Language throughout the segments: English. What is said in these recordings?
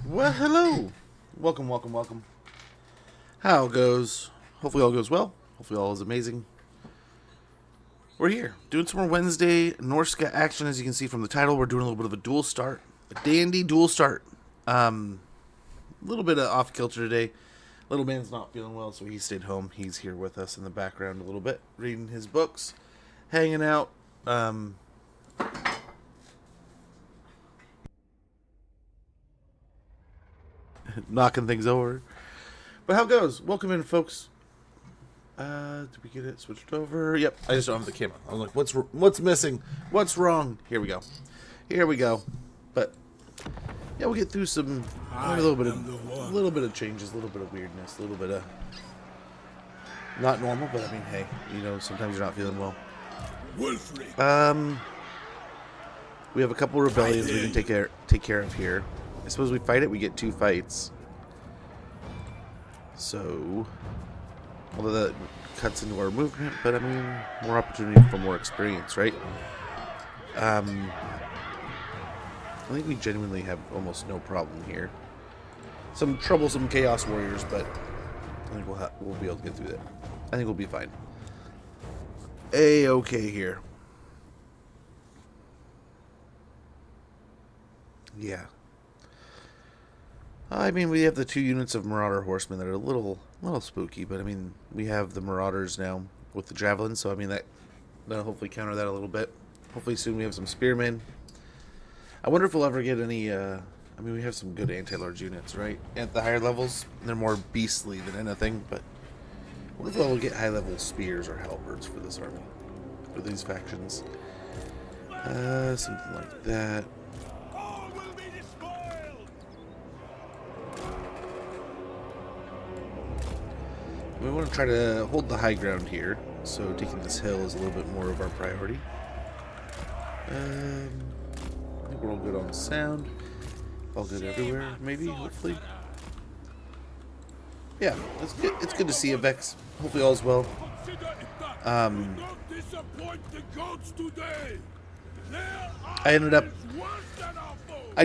Well, hello. Welcome, welcome, welcome. How it goes? Hopefully all goes well. Hopefully all is amazing. We're here, doing some more Wednesday Norsca action. As you can see from the title, we're doing a little bit of a dual start. A dandy dual start. A little bit of off kilter today. Little man's not feeling well, so he stayed home. He's here with us in the background a little bit, reading his books, hanging out. Knocking things over. But how it goes? Welcome in, folks. Did we get it switched over? Yep, I just don't have the camera. I'm like, what's missing? What's wrong? Here we go. Here we go. But yeah, we'll get through some a little bit of changes, a little bit of weirdness, a little bit of not normal. But I mean, hey, sometimes you're not feeling well. Wulfrik. We have a couple rebellions we can take care of here. I suppose we fight it, we get 2 fights. So, although that cuts into our movement, but I mean, more opportunity for more experience, right? I think we genuinely have almost no problem here. Some troublesome Chaos Warriors, but I think we'll be able to get through that. I think we'll be fine. A-okay here. Yeah. I mean, we have the 2 units of Marauder Horsemen that are a little spooky, but I mean, we have the Marauders now with the Javelin, so I mean, that'll hopefully counter that a little bit. Hopefully soon we have some Spearmen. I wonder if we'll ever get any, I mean, we have some good anti-large units, right? At the higher levels, they're more beastly than anything, but what if we'll get high-level spears or halberds for this army, for these factions? Something like that. We want to try to hold the high ground here, so taking this hill is a little bit more of our priority. I think we're all good on sound. All good everywhere, maybe, hopefully. Yeah, it's good to see you, Vex. Hopefully all's well. I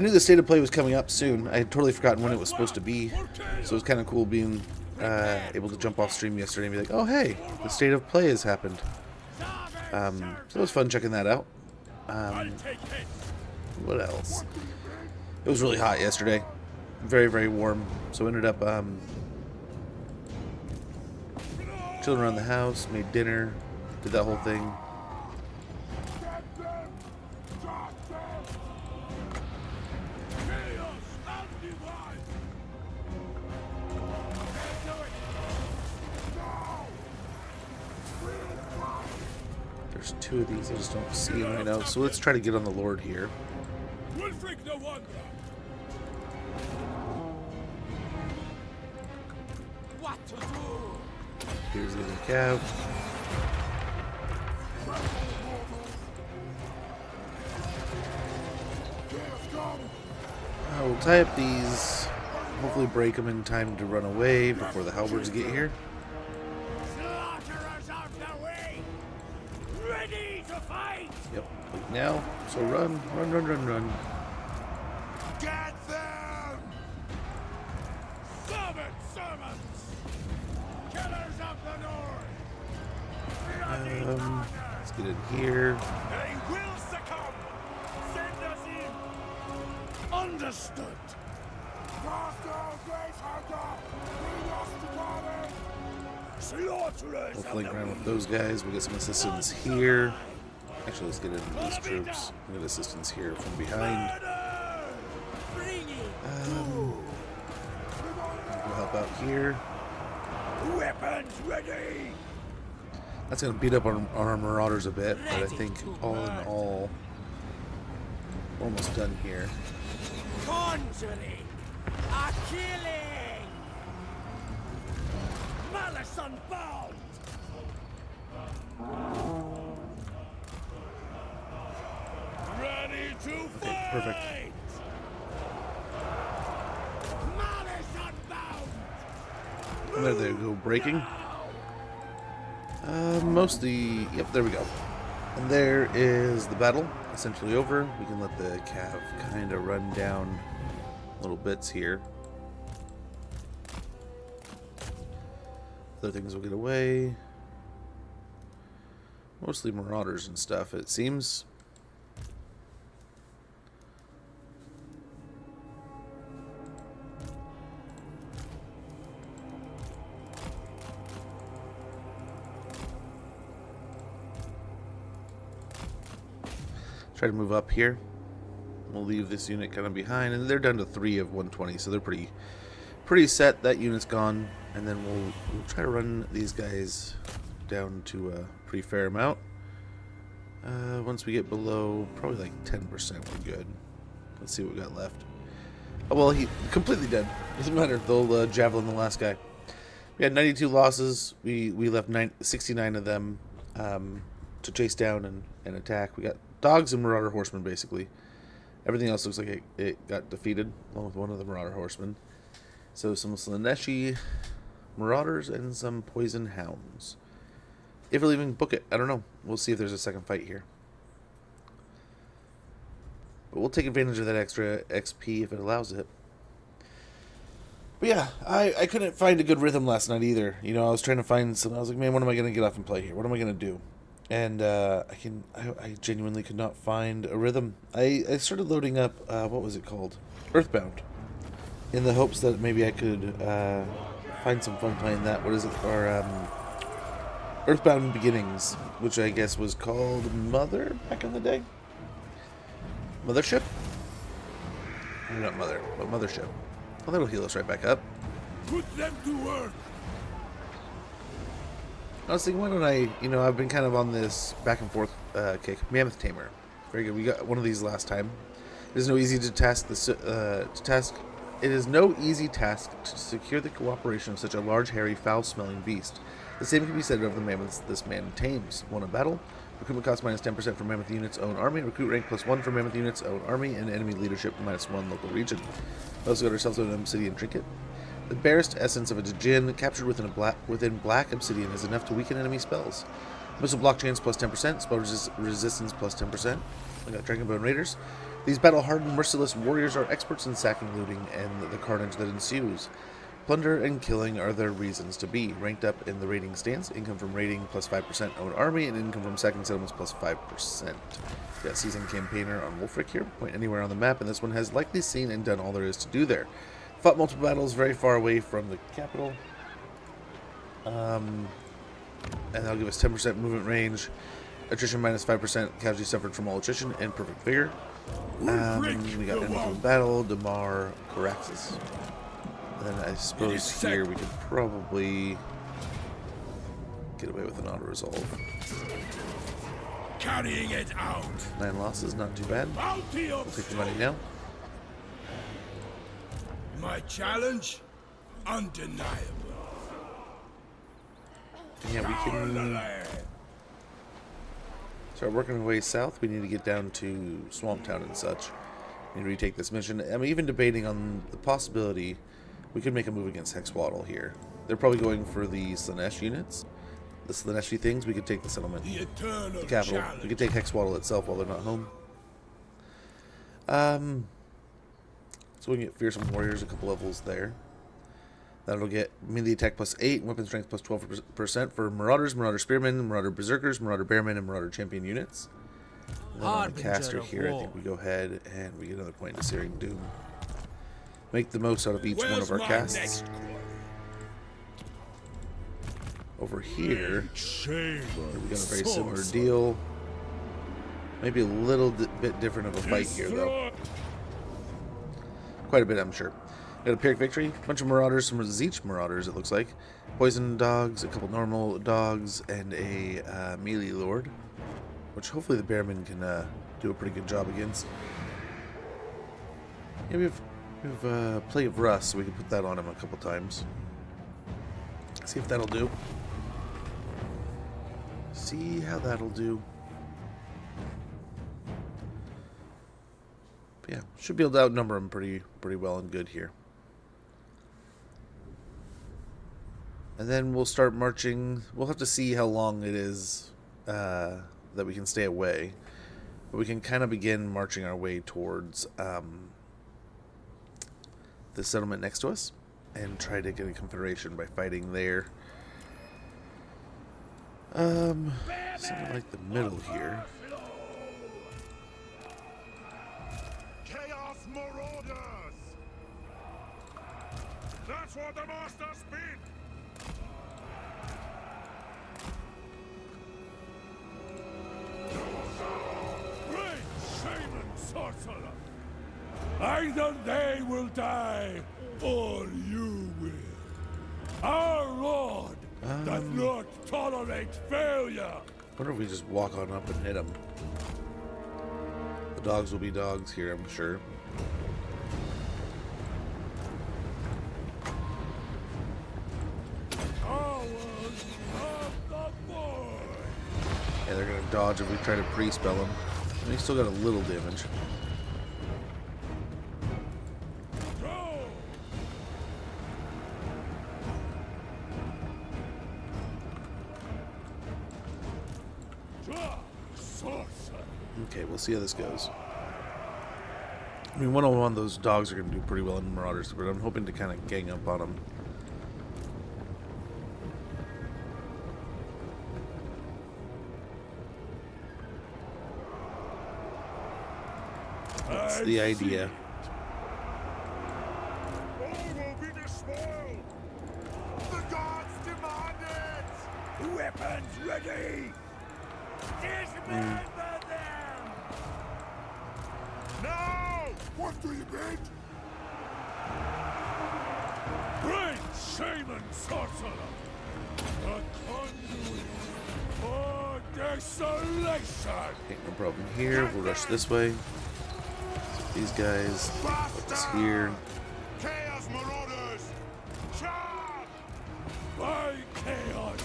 knew the state of play was coming up soon. I had totally forgotten when it was supposed to be, so it was kind of cool being able to jump off stream yesterday and be like, oh hey, the state of play has happened. So it was fun checking that out. What else? It was really hot yesterday. Very, very warm. So ended up chilling around the house, made dinner, did that whole thing. There's 2 of these, I just don't see them right now. So let's try to get on the Lord here. Wulfrik the Wanderer. What to do? Here's the cav. We'll tie up these. Hopefully break them in time to run away before the halberds get here. Yep, like now. So run. Get them! Servants! Killers of the North! Let's get in here. They will succumb! Send us in! Understood! We'll flank around with those guys. We'll get some assistance here. Actually, let's get into these troops. We'll get assistance here from behind. We'll help out here. Weapons ready! That's going to beat up on our Marauders a bit, but I think all in all, we're almost done here. Conjuring! A killing! Malice unbound! Ready to fight! Okay, perfect. Malice unbound! And there they go, breaking. Mostly, yep, there we go. And there is the battle, essentially over. We can let the cav kind of run down little bits here. Other things will get away. Mostly marauders and stuff, it seems. Try to move up here. We'll leave this unit kind of behind, and they're down to 3 of 120, so they're pretty set. That unit's gone, and then we'll try to run these guys down to a pretty fair amount. Once we get below probably like 10%, we're good. Let's see what we got left. Oh well, he completely dead. Doesn't matter. They'll javelin the last guy. We had 92 losses. We left 69 of them to chase down and attack. We got dogs and marauder horsemen basically. Everything else looks like it got defeated along with one of the marauder horsemen. So some Slaneshi marauders and some poison hounds. If we'll even book it, I don't know. We'll see if there's a second fight here. But we'll take advantage of that extra XP if it allows it. But yeah, I couldn't find a good rhythm last night either. You know, I was trying to find some. I was like, man, what am I going to get off and play here? What am I going to do? And I genuinely could not find a rhythm. I started loading up, what was it called? Earthbound. In the hopes that maybe I could find some fun playing that. What is it? Or Earthbound Beginnings, which I guess was called Mother back in the day. Mothership? Not Mother, but Mothership. Well, that'll heal us right back up. Put them to work. I was thinking, why don't I, you know, I've been kind of on this back and forth kick. Mammoth Tamer. Very good. We got one of these last time. It is no easy task It is no easy task to secure the cooperation of such a large, hairy, foul-smelling beast. The same can be said of the mammoths this man tames. Won a battle. Recruitment cost minus 10% for mammoth units' own army. Recruit rank plus 1 for mammoth units' own army. And enemy leadership minus 1 local region. We also got ourselves an obsidian trinket. The barest essence of a djinn captured within black obsidian is enough to weaken enemy spells. Missile block chance plus 10%. Spell resistance plus 10%. We got Dragonbone Raiders. These battle-hardened, merciless warriors are experts in sacking, looting, and the carnage that ensues. Plunder and killing are their reasons to be. Ranked up in the raiding stance, income from raiding plus 5% own army, and income from sacking settlements plus 5%. Got seasoned campaigner on Wulfrik here. Point anywhere on the map, and this one has likely seen and done all there is to do there. Fought multiple battles very far away from the capital. And that'll give us 10% movement range. Attrition minus 5%. Casualty suffered from all attrition and perfect vigor. We got enemy from battle, Damar, Caraxes. And then I suppose here we could probably get away with an auto-resolve. Carrying it out. 9 losses, not too bad. We'll take the money now. My challenge? Undeniable. And yeah, we can start working our way south. We need to get down to Swamp Town and such. We need to retake this mission. I'm even debating on the possibility we could make a move against Hexwaddle here. They're probably going for the Slanesh units. The Slaneshi things, we could take the settlement. The capital. Challenge. We could take Hexwaddle itself while they're not home. So we can get Fearsome Warriors a couple levels there. That'll get melee attack plus 8, weapon strength plus 12% for Marauders, Marauder Spearmen, Marauder Berserkers, Marauder Bearmen, and Marauder Champion units. And then on the caster here, I think we go ahead and we get another point into Searing Doom. Make the most out of each one of our casts. Over here, we got a very similar deal. Maybe a little bit different of a fight here, though. Quite a bit, I'm sure. Got a Pyrrhic Victory, a bunch of Marauders, some Zeech Marauders, it looks like. Poison dogs, a couple normal dogs, and a melee lord, which hopefully the Bearmen can do a pretty good job against. Yeah, we have Plague of Rust, so we can put that on him a couple times. See if that'll do. See how that'll do. But yeah, should be able to outnumber him pretty well and good here. And then we'll start marching. We'll have to see how long it is that we can stay away. But we can kind of begin marching our way towards the settlement next to us and try to get a confederation by fighting there. Something like the middle here. Chaos Marauders! That's what the Masters bid! Great Shaman Sorcerer! Either they will die, or you will. Our Lord does not tolerate failure! I wonder if we just walk on up and hit them. The dogs will be dogs here, I'm sure. Yeah, they're gonna dodge if we try to pre-spell them. And he still got a little damage. Okay, we'll see how this goes. I mean, one-on-one, those dogs are going to do pretty well in Marauders, but I'm hoping to kind of gang up on them. That's the idea. All will be despoiled! The gods demand it! Weapons ready! Dismember them! No! What do you bid? Great Shaman Sorcerer! A conduit for desolation! Okay, no problem here. We'll rush this way. These guys, focus here. Chaos Marauders! Charge! By chaos!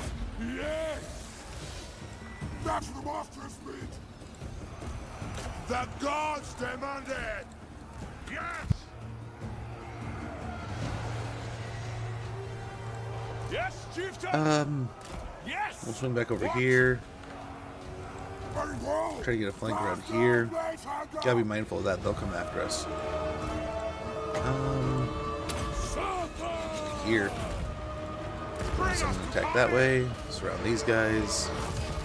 Yes! That's the Master's bid! The gods demand it! Yes! Yes, Chieftain! Yes! We'll swing back over here. Very well. Try to get a flank around here. Gotta be mindful of that, they'll come after us. Here. Someone attack that way. Surround these guys.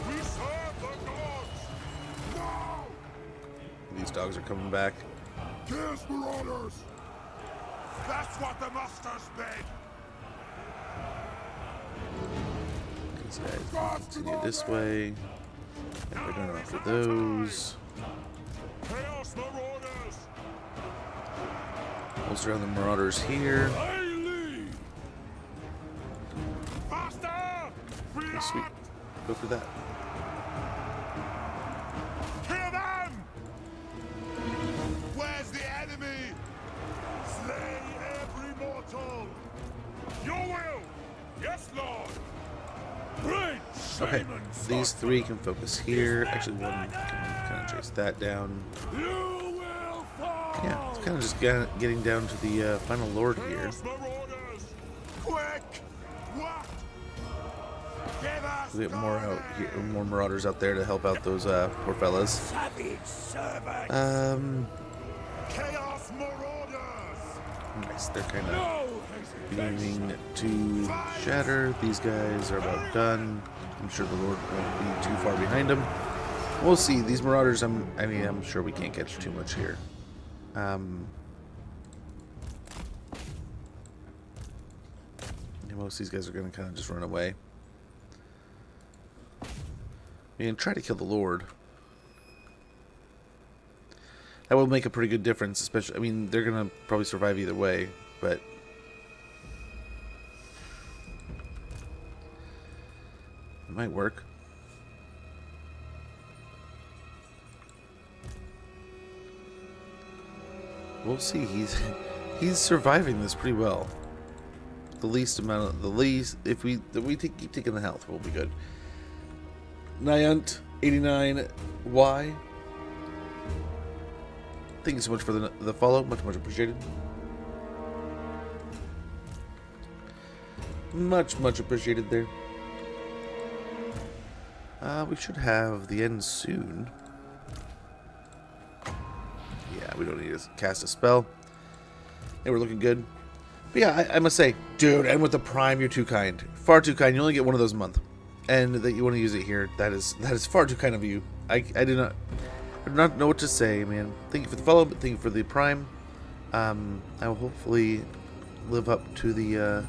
We serve the gods! No! These dogs are coming back. Chaos Marauders! That's what the Masters bid! These guys continue this way. And we're going after those. Chaos Marauders! We'll surround the Marauders here. I lead! Faster! Oh, sweet. Go for that. Kill them! Where's the enemy? Slay every mortal! Your will! Yes, Lord! Great Okay, Shaman these Sorcerer. three can focus here. Actually, one can kind of chase that down. You will fall! Yeah, it's kind of just getting down to the final lord here. Chaos Marauders! Quick! What? Give us We get more out here, more Marauders out there to help out those poor fellas. savage servants! Chaos Marauders! Nice, they're kind of No beginning to shatter. These guys are about done. I'm sure the Lord won't be too far behind them. We'll see. These Marauders, I'm sure we can't catch too much here. Most of these guys are going to kind of just run away. And try to kill the Lord. That will make a pretty good difference, especially, I mean, they're going to probably survive either way, but it might work. We'll see. He's surviving this pretty well. If we keep taking the health, we'll be good. Nyant 89 Y. Thank you so much for the follow. Much appreciated. Much appreciated there. We should have the end soon. Yeah, we don't need to cast a spell. Hey, we're looking good. But yeah, I must say, dude, and with the Prime, you're too kind. Far too kind. You only get one of those a month. And that you want to use it here, that is far too kind of you. I do not know what to say, man. Thank you for the follow, but thank you for the Prime. I will hopefully live up to the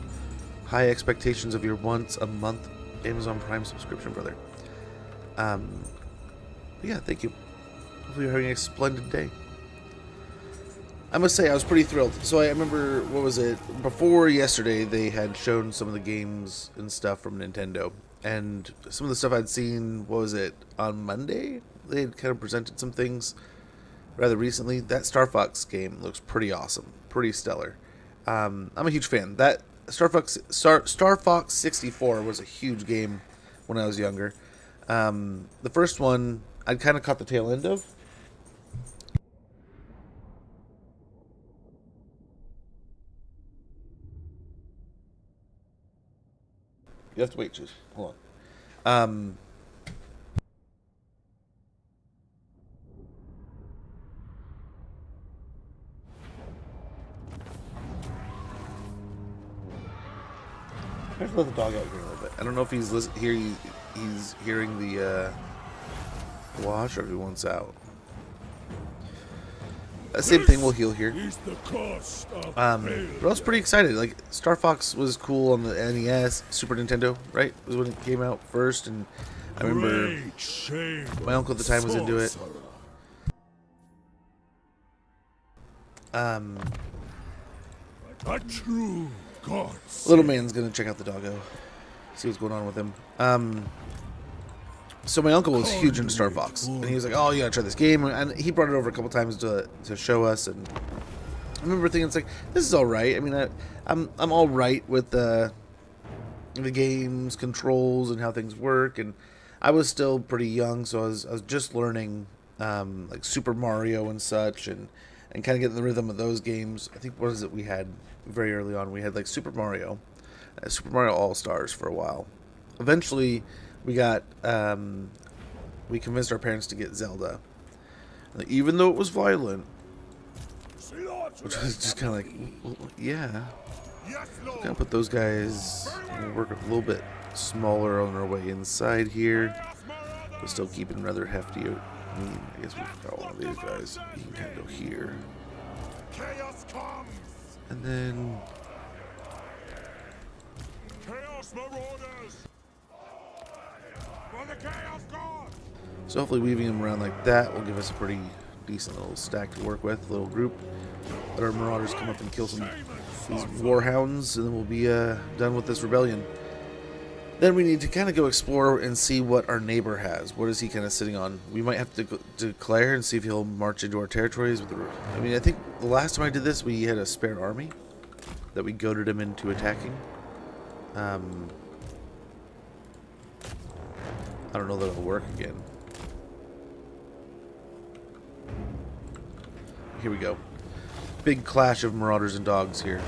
high expectations of your once a month Amazon Prime subscription, brother. But yeah, thank you. Hopefully you're having a splendid day. I must say, I was pretty thrilled. So I remember, what was it? Before yesterday, they had shown some of the games and stuff from Nintendo. And some of the stuff I'd seen, what was it, on Monday? They had kind of presented some things rather recently. That Star Fox game looks pretty awesome. Pretty stellar. I'm a huge fan. That Star Fox 64 was a huge game when I was younger. The first one, I'd kind of caught the tail end of. You have to wait, Juice. Hold on. I have to let the dog out here a little bit. I don't know if he's he's hearing the wash or if he wants out. Same thing, we'll heal here. But I was pretty excited. Like, Star Fox was cool on the NES, Super Nintendo, right? Was when it came out first, and I remember my uncle at the time was into it. A true god. Little man's gonna check out the doggo, see what's going on with him. So my uncle was huge into Star Fox, and he was like, "Oh, you gotta try this game," and he brought it over a couple times to show us. And I remember thinking, "It's like, this is all right." I mean, I'm all right with the game's controls and how things work, and I was still pretty young, so I was just learning like Super Mario and such, and kind of getting the rhythm of those games. I think, what is it we had very early on? We had like Super Mario All Stars for a while. Eventually, we got we convinced our parents to get Zelda, like, even though it was violent, which was just kind of like, well, yeah. Gonna put those guys, work a little bit smaller on our way inside here, but still keeping rather hefty. I mean, I guess we've got all of these guys. You can kind of go here, and then Chaos Marauders. For the Chaos God. so hopefully weaving them around like that will give us a pretty decent little stack to work with, little group. Let our marauders come up and kill some these warhounds, and then we'll be done with this rebellion. Then we need to kind of go explore and see what our neighbor has. What is he kind of sitting on? We might have to declare and see if he'll march into our territories. I mean, I think the last time I did this, we had a spare army that we goaded him into attacking. I don't know that it'll work again. Here we go. Big clash of marauders and dogs here.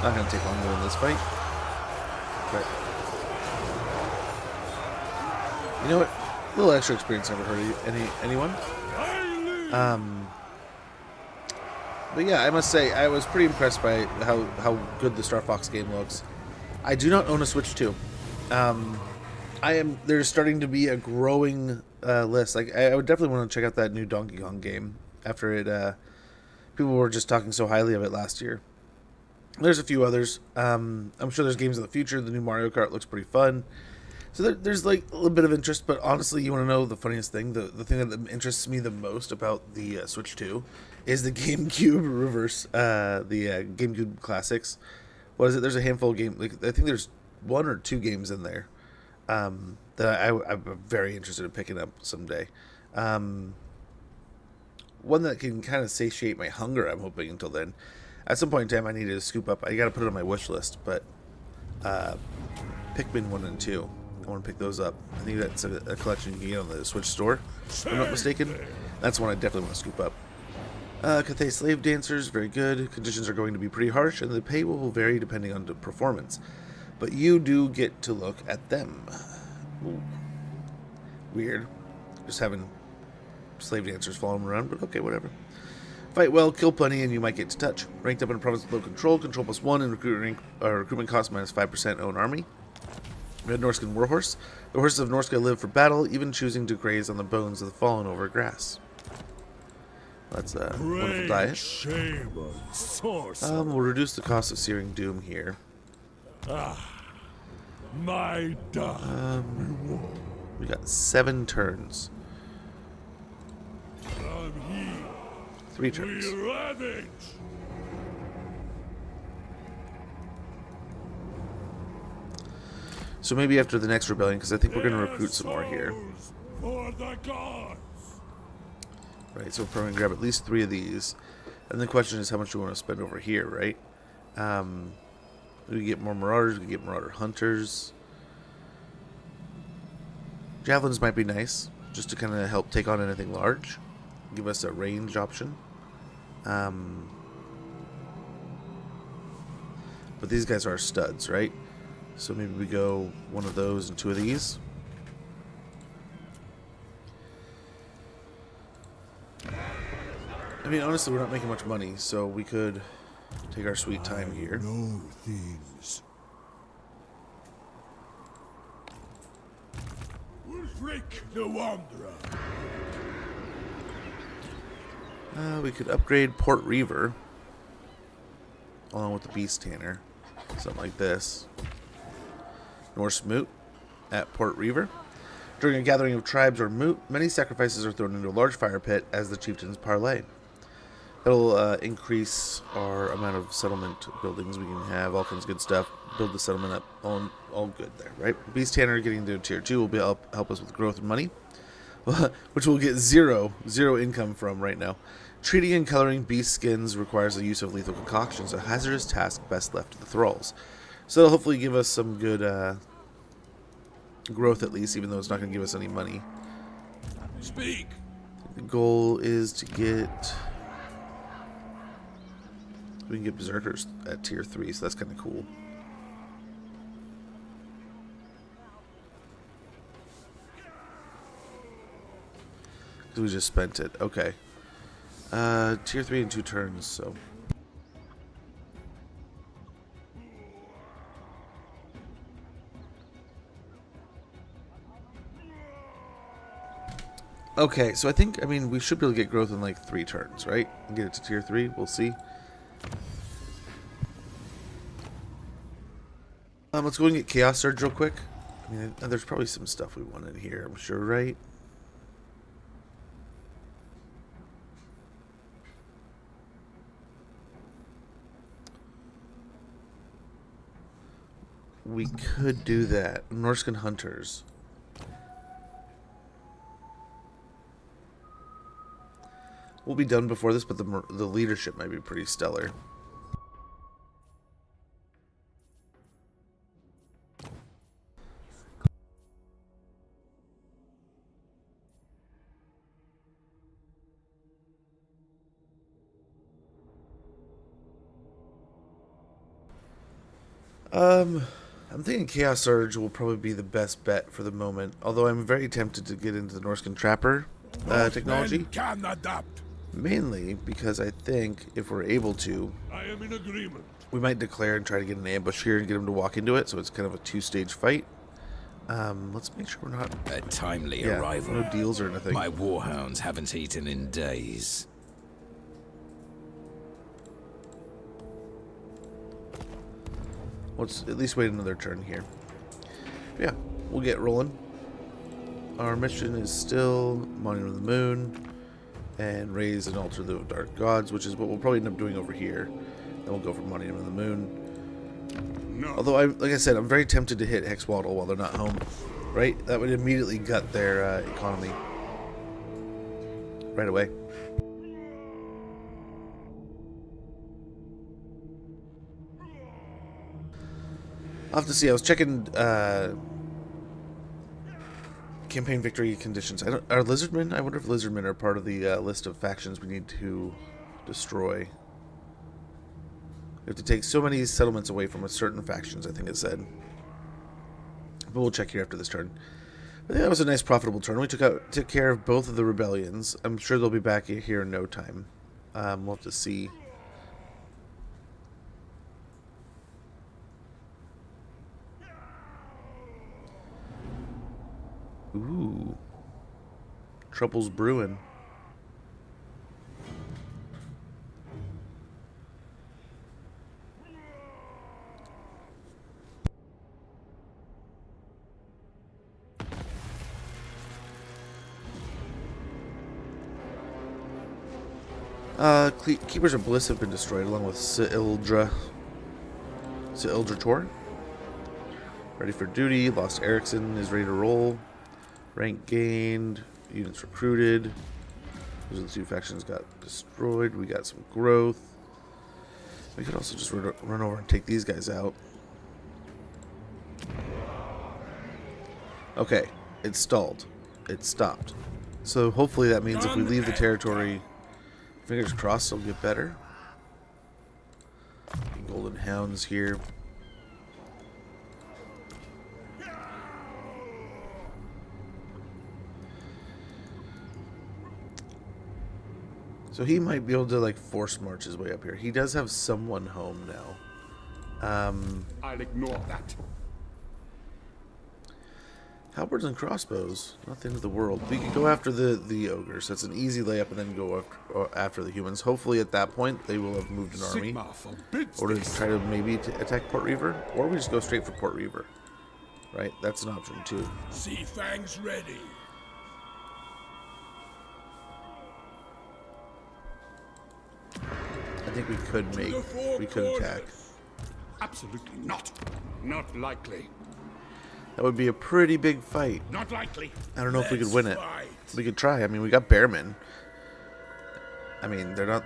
Not gonna take long to win this fight, but you know what? A little extra experience never hurt anyone. But yeah, I must say I was pretty impressed by how good the Star Fox game looks. I do not own a Switch 2. There's starting to be a growing list. Like, I would definitely want to check out that new Donkey Kong game after it. People were just talking so highly of it last year. There's a few others. I'm sure there's games in the future. The new Mario Kart looks pretty fun. So there's like a little bit of interest, but honestly, you want to know the funniest thing? The thing that interests me the most about the Switch 2 is the GameCube reverse, the GameCube Classics. What is it? There's a handful of games. Like, I think there's one or two games in there that I'm very interested in picking up someday. One that can kind of satiate my hunger, I'm hoping, until then. At some point in time, I need to scoop up. I got to put it on my wish list, but Pikmin 1 and 2, I want to pick those up. I think that's a collection you can get on the Switch store, if I'm not mistaken. That's one I definitely want to scoop up. Cathay Slave Dancers, very good. Conditions are going to be pretty harsh, and the pay will vary depending on the performance. But you do get to look at them. Ooh. weird. Just having slave dancers following them around, but okay, whatever. Fight well, kill plenty, and you might get to touch. Ranked up in a province with low control, control +1, and recruitment cost -5%, own army. We had Norscan warhorse. The horses of Norsca live for battle, even choosing to graze on the bones of the fallen over grass. That's a wonderful diet. We'll reduce the cost of searing doom here. My done. We got 7 turns. 3 turns. So maybe after the next rebellion, because I think we're going to recruit some more here. For the gods. Right, so we're probably going to grab at least 3 of these. And the question is how much we want to spend over here, right? We get more marauders, we get marauder hunters. Javelins might be nice, just to kind of help take on anything large. Give us a range option. But these guys are studs, right? So maybe we go one of those and 2 of these. I mean, honestly, we're not making much money, so we could take our sweet time here. Know things. Wulfrik the Wanderer. We could upgrade Port Reaver along with the Beast Tanner. Something like this. Norse Moot at Port Reaver. During a gathering of tribes or moot, many sacrifices are thrown into a large fire pit as the chieftains parley. That'll increase our amount of settlement buildings. We can have all kinds of good stuff. Build the settlement up. All good there, right? Beast Tanner getting to tier 2 will be help us with growth and money, which we'll get zero income from right now. Treating and coloring beast skins requires the use of lethal concoctions, a hazardous task best left to the thralls. So it'll hopefully give us some good growth at least, even though it's not going to give us any money. Speak. The goal is to get... We can get berserkers at tier 3, so that's kind of cool. Because we just spent it. Okay. Tier 3 in 2 turns, so... Okay, so I mean, we should be able to get growth in like 3 turns, right? And get it to tier 3, we'll see. Let's go and get Chaos Surge real quick. I mean, there's probably some stuff we want in here, I'm sure, right? We could do that. Norscan Hunters. We'll be done before this, but the leadership might be pretty stellar. I'm thinking Chaos Surge will probably be the best bet for the moment, although I'm very tempted to get into the Norscan Trapper technology. Can adapt. Mainly because I think if we're able to, I am in agreement. we might declare and try to get an ambush here and get them to walk into it, so it's kind of a 2-stage fight. Let's make sure we're not... A timely Yeah, arrival. no deals or anything. My warhounds haven't eaten in days. Let's at least wait another turn here. Yeah, we'll get rolling. Our mission is still Monument of the Moon and raise and altar the Dark Gods, which is what we'll probably end up doing over here. Then we'll go for Monument of the Moon. No. Although, like I said, I'm very tempted to hit Hexwaddle while they're not home. Right? That would immediately gut their economy. Right away. I'll have to see. I was checking campaign victory conditions. Are Lizardmen? I wonder if Lizardmen are part of the list of factions we need to destroy. We have to take so many settlements away from a certain factions, I think it said. But we'll check here after this turn. I think that was a nice profitable turn. We took care of both of the rebellions. I'm sure they'll be back here in no time. We'll have to see. Ooh. Trouble's brewing. Keepers of Bliss have been destroyed along with Sildra Tor. Ready for duty. Lost Erickson is ready to roll. Rank gained. Units recruited. Those are the two factions got destroyed. We got some growth. We could also just run over and take these guys out. Okay, it stalled. It stopped. So hopefully that means if we leave the territory, fingers crossed, it'll get better. Golden Hounds here. So he might be able to like force march his way up here. He does have someone home now. I'll ignore that. Halberds and crossbows, not the end of the world. We could go after the ogres. That's an easy layup, and then go after the humans. Hopefully, at that point, they will have moved an army, or to try to maybe attack Port Reaver, or we just go straight for Port Reaver. Right? That's an option too. Sea Fangs ready. I think we could attack. Absolutely not. Not likely. That would be a pretty big fight. Not likely. I don't know if we could win it. Fight. We could try. I mean, we got Bearmen. I mean, they're not...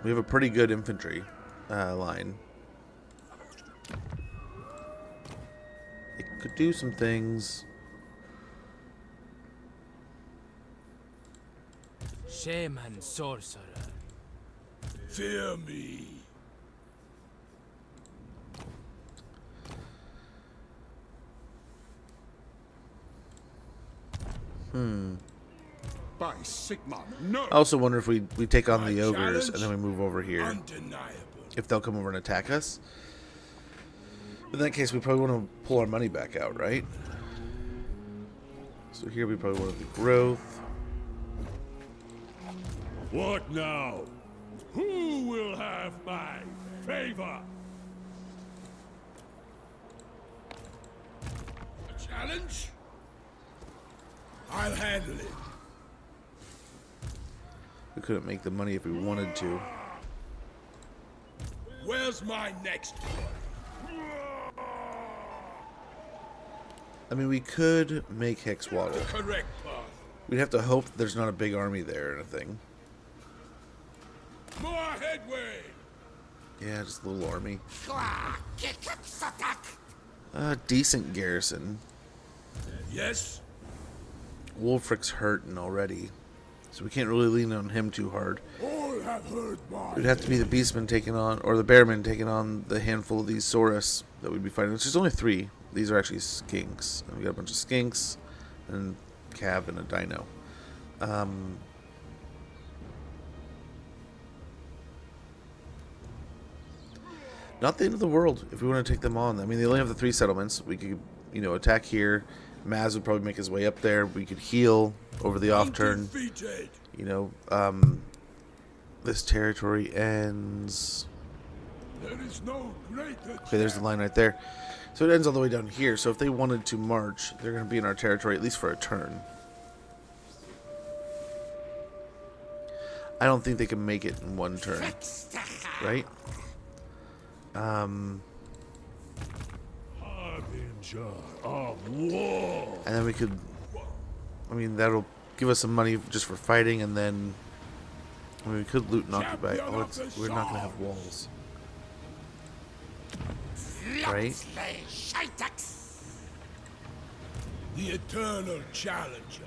We have a pretty good infantry line. It could do some things. Shaman sorcerer. Fear me. By Sigma, no. I also wonder if we take on the ogres and then we move over here. Undeniable. If they'll come over and attack us. In that case, we probably want to pull our money back out, right? So here we probably want the growth. What now? Who will have my favor? A challenge? I'll handle it. We couldn't make the money if we wanted to. Where's my next one? I mean, we could make Hex Waddle. Correct path. We'd have to hope that there's not a big army there or anything. More headway. Yeah, just a little army. Decent garrison. Yes. Wulfrik's hurting already, so we can't really lean on him too hard. All have heard my. It'd have to be the Beastmen taking on, or the Bearmen taking on the handful of these Saurus that we'd be fighting. Which is only 3. These are actually skinks. And we got a bunch of skinks, and Cav and a Dino. Not the end of the world if we want to take them on. I mean, they only have the 3 settlements. We could, attack here. Maz would probably make his way up there. We could heal over the off turn. Undefeated. This territory ends. There is no greater. Okay, there's the line right there. So it ends all the way down here. So if they wanted to march, they're going to be in our territory at least for a turn. I don't think they can make it in one turn. Right? Harbinger of war. And then we could... I mean, that'll give us some money just for fighting, and then... I mean, we could loot and occupy. Oh, we're not going to have walls. Right? The eternal challenger.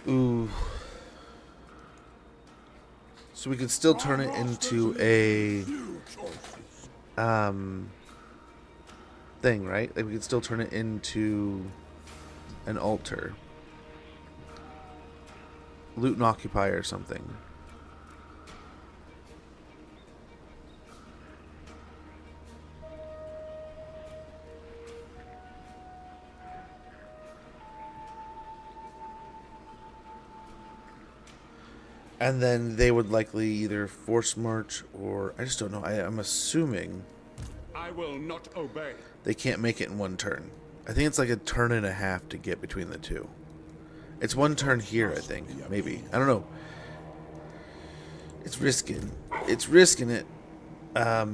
Ooh. So we could still turn it into a... thing, right? Like we could still turn it into an altar. Loot and occupy or something. And then they would likely either force march or... I just don't know. I'm assuming... I will not obey. They can't make it in one turn. I think it's like a turn and a half to get between the two. It's one turn here, I think. Maybe. I don't know. It's risking. It's risking it. But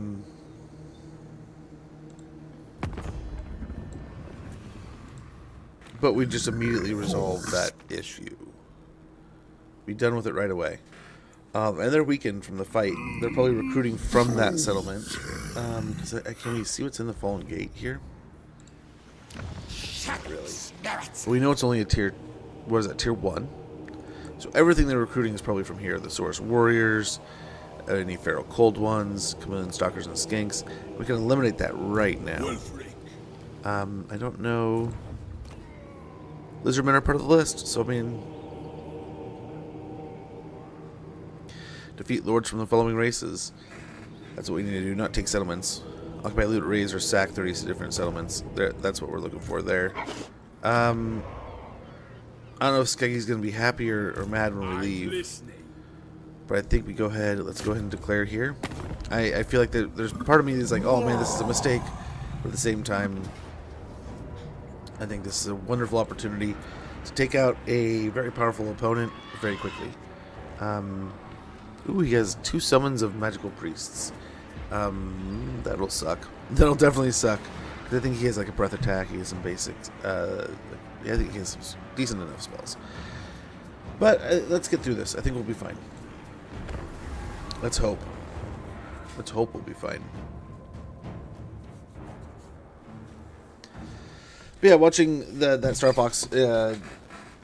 we just immediately resolved that issue. Be done with it right away. And they're weakened from the fight. They're probably recruiting from that settlement. Can we see what's in the Fallen Gate here? Not really. We know it's only a tier... What is that? Tier 1? So everything they're recruiting is probably from here. The Source Warriors, any Feral Cold Ones, Chameleon Stalkers and Skinks. We can eliminate that right now. Wulfrik. I don't know... Lizardmen are part of the list, so I mean... Defeat lords from the following races. That's what we need to do, not take settlements. Occupy, loot, raise, or sack 30 different settlements. That's what we're looking for there. I don't know if Skeggy's going to be happy or mad when we leave. But I think we go ahead. Let's go ahead and declare here. I feel like there's part of me that's like, oh man, this is a mistake. But at the same time, I think this is a wonderful opportunity to take out a very powerful opponent very quickly. Ooh, he has 2 summons of magical priests. That'll suck. That'll definitely suck. I think he has like a breath attack. He has some basics. Yeah, I think he has some decent enough spells. But let's get through this. I think we'll be fine. Let's hope. Let's hope we'll be fine. But yeah, watching that Star Fox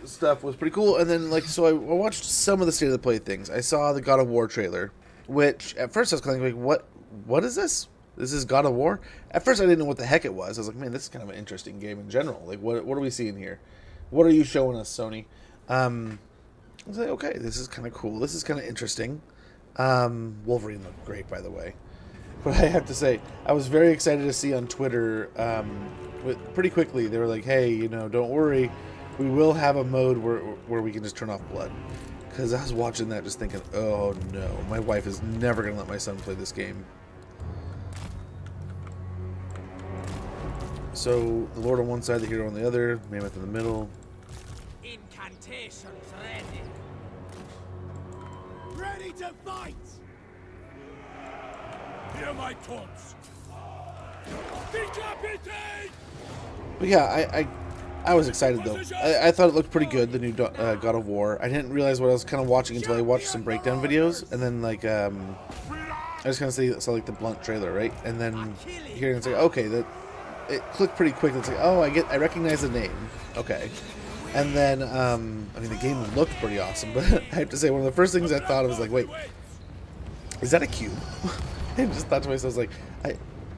stuff was pretty cool. And then, like, so I watched some of the State of the Play things. I saw the God of War trailer, which at first I was kind of like, what is this? This is God of War? At first I didn't know what the heck it was. I was like, man, this is kind of an interesting game in general. Like, what are we seeing here? What are you showing us, Sony? I was like, okay, this is kind of cool. This is kind of interesting. Wolverine looked great, by the way. But I have to say, I was very excited to see on Twitter, pretty quickly, they were like, hey, you know, don't worry. We will have a mode where we can just turn off blood. Because I was watching that just thinking, oh no, my wife is never going to let my son play this game. So, the Lord on one side, the hero on the other, Mammoth in the middle. Incantations ready. Ready to fight! Hear my taunts! Decapitate! But yeah, I was excited though. I thought it looked pretty good, the new God of War. I didn't realize what I was kind of watching until I watched some breakdown videos, and then like I just kind of saw like the blunt trailer, right? And then hearing it's like, okay, it clicked pretty quick. It's like, oh, I recognize the name. Okay. And then I mean the game looked pretty awesome, but I have to say one of the first things I thought of was like, wait, is that a cube? I just thought to myself, I was like,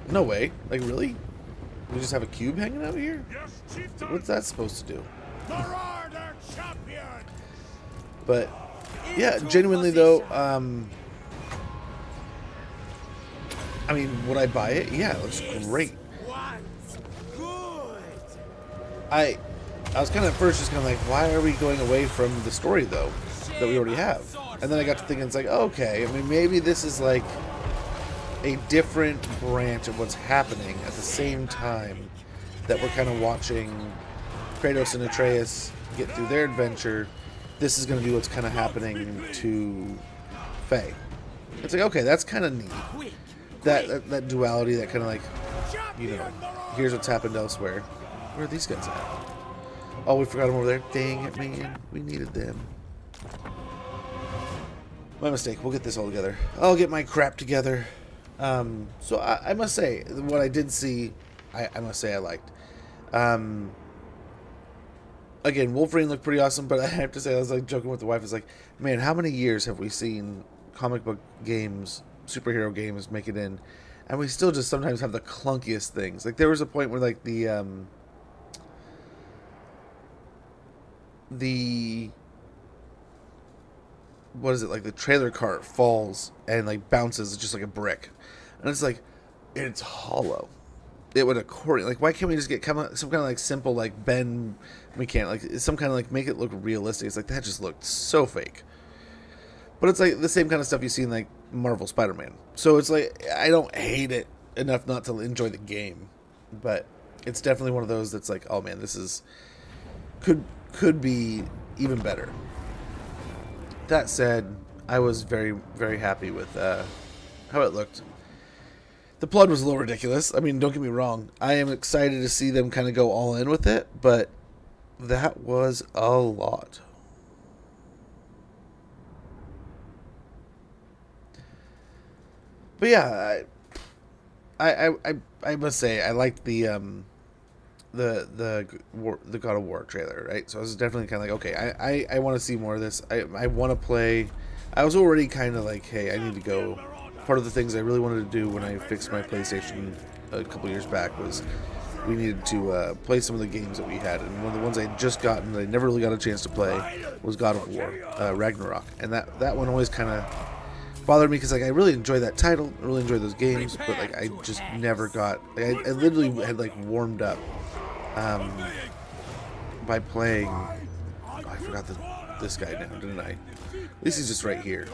no way, like really? We just have a cube hanging out here? What's that supposed to do? But yeah, genuinely though, I mean, would I buy it? Yeah, it looks great. I was kind of at first just kind of like, why are we going away from the story though that we already have? And then I got to thinking, it's like, okay, I mean, maybe this is like a different branch of what's happening at the same time that we're kind of watching Kratos and Atreus get through their adventure. This is going to be what's kind of happening to Faye. It's like, okay, that's kind of neat. That duality, that kind of like, you know, here's what's happened elsewhere. Where are these guys at? Oh, we forgot them over there. Dang it, man. We needed them. My mistake. We'll get this all together. I'll get my crap together. So I must say, what I did see, I must say I liked. Again, Wolverine looked pretty awesome, but I have to say, I was like joking with the wife. It's like, man, how many years have we seen comic book games, superhero games make it in, and we still just sometimes have the clunkiest things. Like there was a point where like the the what is it, like the trailer cart falls and like bounces just like a brick, and it's like it's hollow. It would accordion. Like, why can't we just get some kind of like simple like bend mechanic, like some kind of like make it look realistic? It's like that just looked so fake. But it's like the same kind of stuff you see in like Marvel Spider-Man. So it's like I don't hate it enough not to enjoy the game, but it's definitely one of those that's like, oh man, this is could be even better. That said, I was very, very happy with how it looked. The plot was a little ridiculous. I mean, don't get me wrong. I am excited to see them kind of go all in with it, but that was a lot. But yeah, I must say I liked the God of War trailer, right? So I was definitely kind of like, okay, I want to see more of this. I want to play. I was already kind of like, hey, I need to go. Part of the things I really wanted to do when I fixed my PlayStation a couple years back was we needed to play some of the games that we had, and one of the ones I had just gotten that I never really got a chance to play was God of War Ragnarok, and that one always kind of bothered me because like I really enjoy that title, I really enjoy those games, but like I just never got. Like, I literally had like warmed up by playing. Oh, I forgot this guy now, didn't I? At least he's just right here.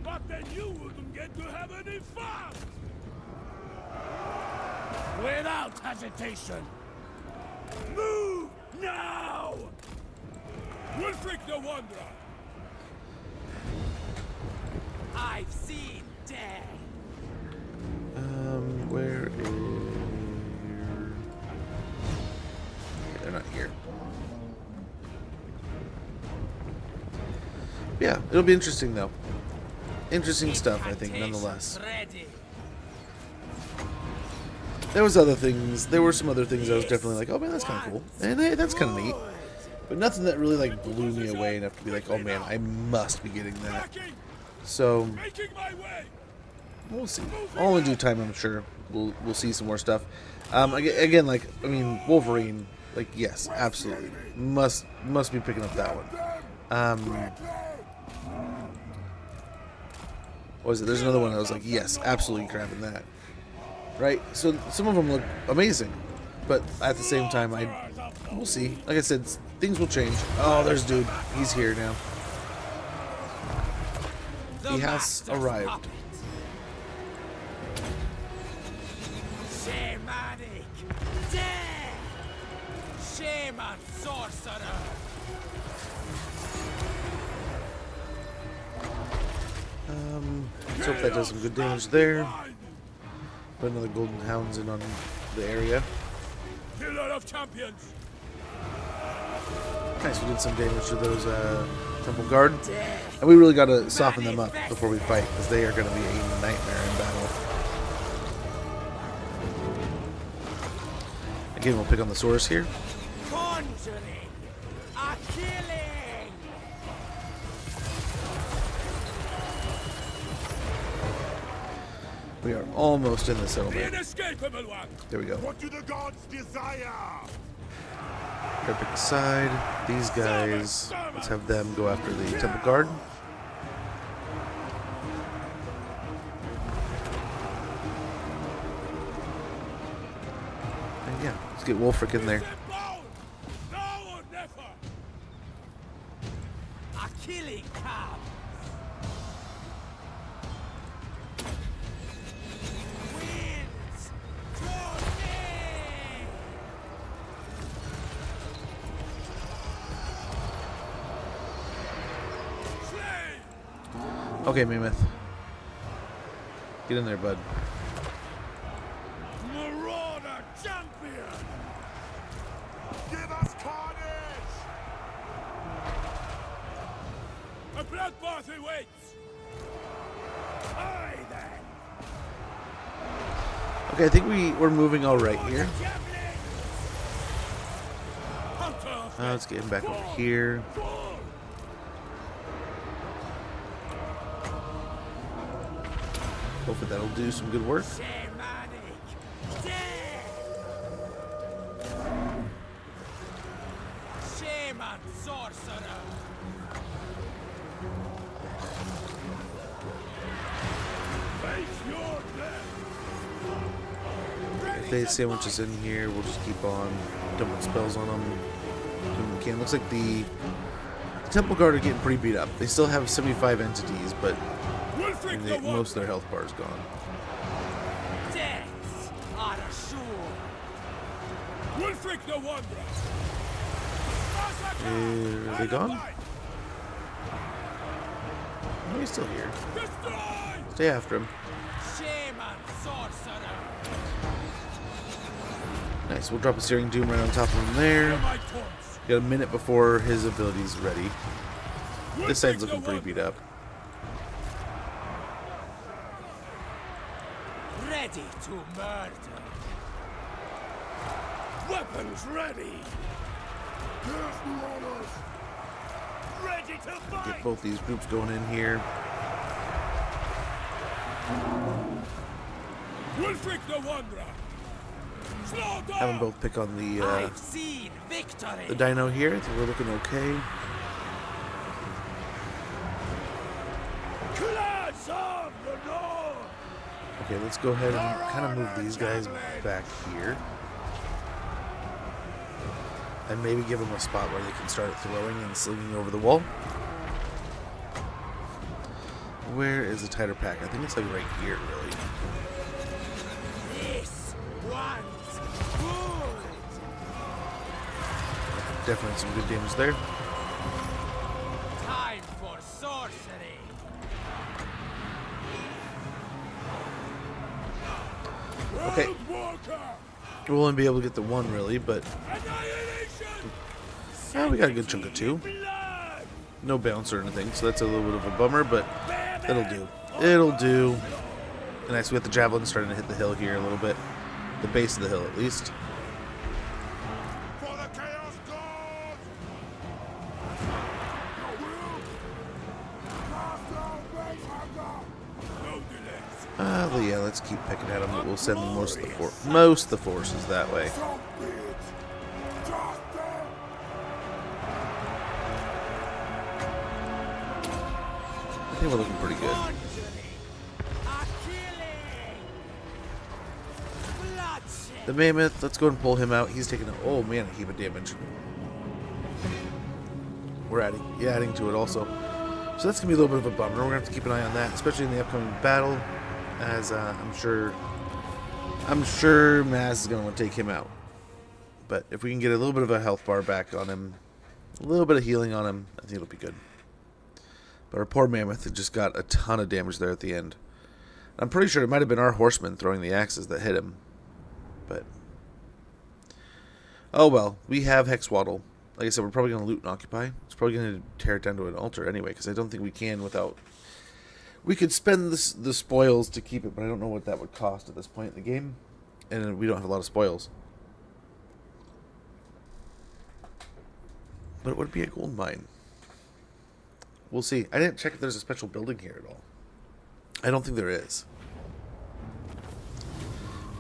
But then you wouldn't get to have any fun! Without hesitation! Move now! Wulfrik the Wanderer! I've seen death. Where is... They're not here. Yeah, it'll be interesting though. Interesting stuff, I think, nonetheless. Ready. There was other things. There were some other things I was definitely like, oh man, that's kind of cool, and hey, that's kind of neat. But nothing that really like blew me away enough to be like, oh man, I must be getting that. So we'll see. All in due time, I'm sure we'll see some more stuff. Again, like I mean, Wolverine, like yes, absolutely must be picking up that one. What was it? There's another one I was like, yes, absolutely grabbing that. Right? So some of them look amazing, but at the same time, we'll see. Like I said, things will change. Oh, there's dude. He's here now. He has arrived. Shamanic death! Shaman sorcerer! Let's hope that does some good damage there. Put another golden hounds in on the area. Killer of champions! Nice, we did some damage to those temple guard. And we really got to soften them up before we fight, because they are going to be a nightmare in battle. Again, we'll pick on the source here. Conjuring! A killing! We are almost in the The settlement. inescapable one! There we go. What do the gods desire? Gotta pick a side. These guys, let's have them go after the temple guard. And yeah, let's get Wulfrik in there. Now or never! A killing cow! Winds! Tourney! Slay! Okay, Mammoth. Get in there, bud. Marauder champion! Give us carnage! A bloodbath awaits! Aye then! Okay, I think we're moving all right here. Let's get him back over here. Hopefully that'll do some good work. Shamanic death! shaman sorcerer. Face your death. If they sandwich us in here, we'll just keep on dumping spells on them. When we can. Looks like the Temple Guard are getting pretty beat up. They still have 75 entities, but Wulfrik the most of their Wanderer. health bar is gone. Deaths are assured. Wulfrik the Wanderer. Are they gone? No, he's still here. Destroy! Stay after him. Shaman sorcerer. Nice. We'll drop a Searing Doom right on top of him there. My taunts. Got a minute before his ability's ready. This side's looking pretty beat up. Ready to murder. Weapons ready. Here's the orders. Ready to fight. Get both these groups going in here. Wulfrik the Wanderer. Slaughter. Have them both pick on the I've seen victory. dino here. I think we're looking okay. Clans of the North. Okay, let's go ahead and kind of move these guys back here. And maybe give them a spot where they can start throwing and slinging over the wall. Where is the tighter pack? I think it's like right here, really. This one's good. Definitely some good damage there. Time for sorcery. Okay. Walker. We'll only be able to get the one, really, but Annihilation. we got a good chunk of two. Blood. No bounce or anything, so that's a little bit of a bummer, but it'll do. It'll do. And nice, we got the javelin starting to hit the hill here a little bit. The base of the hill, at least. For the Chaos God. No delays. Well, yeah, let's keep picking at them, but we'll send most of the forces that way. I think we're looking pretty good. A killing. Bloodshed. The mammoth, let's go and pull him out. He's taking oh man, a heap of damage. We're adding to it also. So that's gonna be a little bit of a bummer. We're gonna have to keep an eye on that, especially in the upcoming battle, as I'm sure Maz is gonna want to take him out. But if we can get a little bit of a health bar back on him, a little bit of healing on him, I think it'll be good. But our poor mammoth had just got a ton of damage there at the end. I'm pretty sure it might have been our horsemen throwing the axes that hit him. But oh well, we have Hexwaddle. Like I said, we're probably going to loot and occupy. It's probably going to tear it down to an altar anyway, because I don't think we can without... We could spend the spoils to keep it, but I don't know what that would cost at this point in the game. And we don't have a lot of spoils. But it would be a gold mine. We'll see. I didn't check if there's a special building here at all. I don't think there is.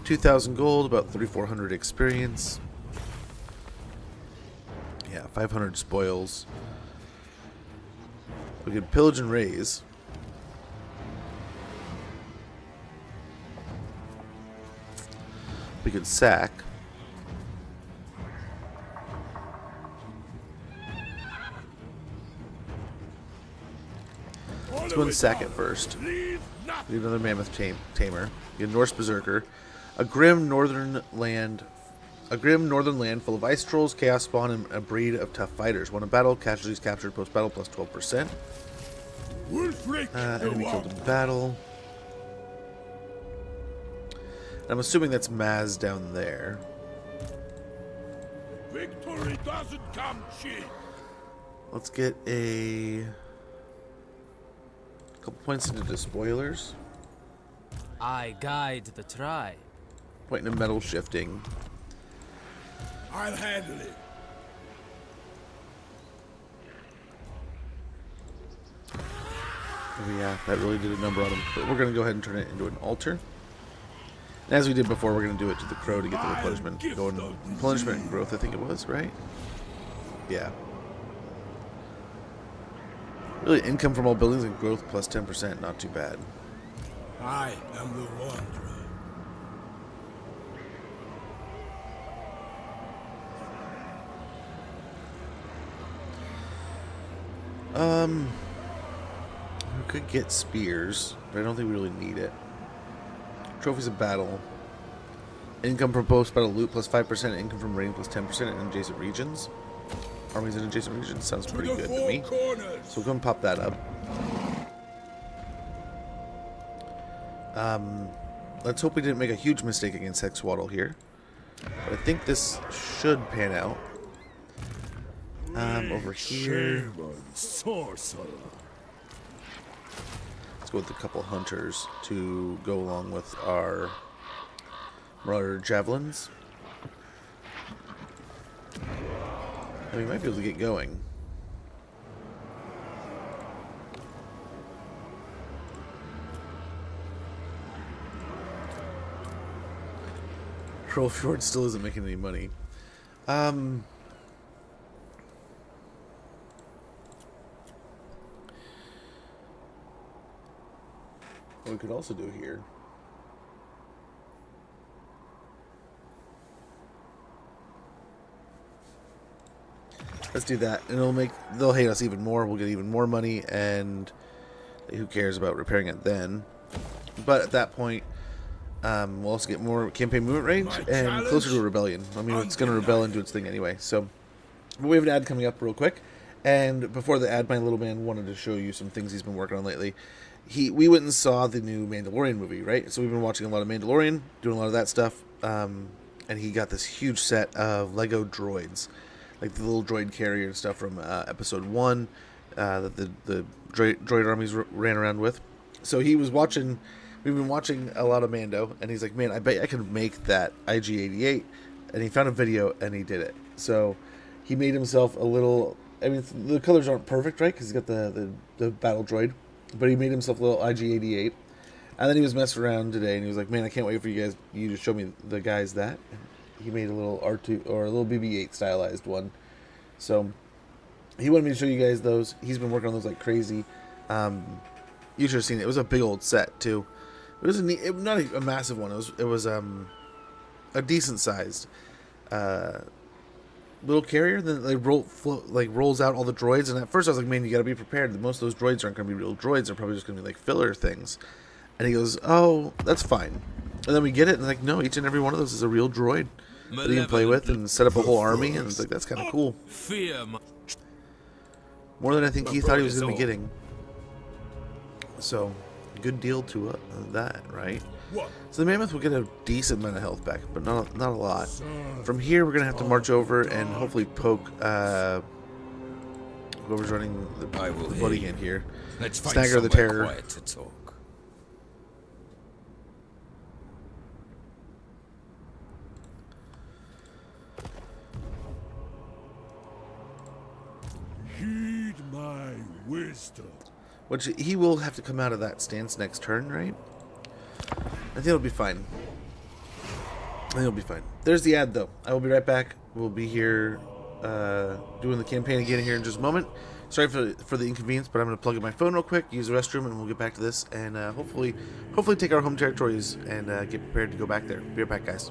2,000 gold, about 3,400 experience. Yeah, 500 spoils. We could pillage and raise. We could sack. Let's go and sack it first. Leave nothing. Leave another mammoth tamer. Get a Norse berserker. A grim northern land full of ice trolls, chaos spawn, and a breed of tough fighters. When a battle, casualties captured post battle plus 12%. Wulfrik the Enemy killed Wanderer. in battle. And I'm assuming that's Maz down there. Victory doesn't come cheap. Let's get a couple points into the spoilers. I guide the tribe. Point into metal shifting. I'll handle it. Oh yeah, that really did a number on him. But we're going to go ahead and turn it into an altar. And as we did before, we're going to do it to the crow to get the replenishment going. Replenishment and growth, I think it was, right? Yeah. Really, income from all buildings and growth plus 10%. Not too bad. I am the Wanderer. We could get spears, but I don't think we really need it. Trophies of battle. Income from post-battle loot plus 5%. Income from raiding plus 10% in adjacent regions. Armies in adjacent regions sounds pretty good to me. So we're going to pop that up. Let's hope we didn't make a huge mistake against Hexwaddle here. But I think this should pan out. Over here. Sorcerer. Let's go with a couple hunters to go along with our Marauder Javelins. And we might be able to get going. Trollfjord still isn't making any money. What we could also do here. Let's do that, and they'll hate us even more. We'll get even more money, and who cares about repairing it then? But at that point, we'll also get more campaign movement range and closer to a rebellion. I mean, it's going to rebel and do its thing anyway. So, but we have an ad coming up real quick, and before the ad, my little man wanted to show you some things he's been working on lately. We went and saw the new Mandalorian movie, right? So we've been watching a lot of Mandalorian, doing a lot of that stuff, and he got this huge set of Lego droids. Like the little droid carrier and stuff from episode 1 that the droid armies ran around with. So he was watching, we've been watching a lot of Mando, and he's like, man, I bet I could make that IG-88. And he found a video, and he did it. So he made himself a little, I mean, the colors aren't perfect, right? Because he's got the battle droid. But he made himself a little IG-88. And then he was messing around today, and he was like, man, I can't wait for you to show me the guys that. He made a little R2 or a little BB-8 stylized one. So he wanted me to show you guys those. He's been working on those like crazy. You should have seen it. It was a big old set too. It was not a massive one. It was a decent sized little carrier. Then they rolls out all the droids. And at first I was like, man, you got to be prepared. Most of those droids aren't going to be real droids. They're probably just going to be like filler things. And he goes, oh, that's fine. And then we get it, and like, no, each and every one of those is a real droid that you can play with and set up a whole army, and it's like, that's kind of cool. More than I think he thought he was going to be getting. So, good deal to that, right? So the Mammoth will get a decent amount of health back, but not a lot. From here, we're going to have to march over and hopefully poke whoever's running the bloody hand here. Let's find Stagger the Terror. quiet to talk. Heed my wisdom. Which he will have to come out of that stance next turn, right? I think it'll be fine. I think it'll be fine. There's the ad, though. I will be right back. We'll be here doing the campaign again here in just a moment. Sorry for the inconvenience, but I'm going to plug in my phone real quick, use the restroom, and we'll get back to this. And hopefully take our home territories and get prepared to go back there. Be right back, guys.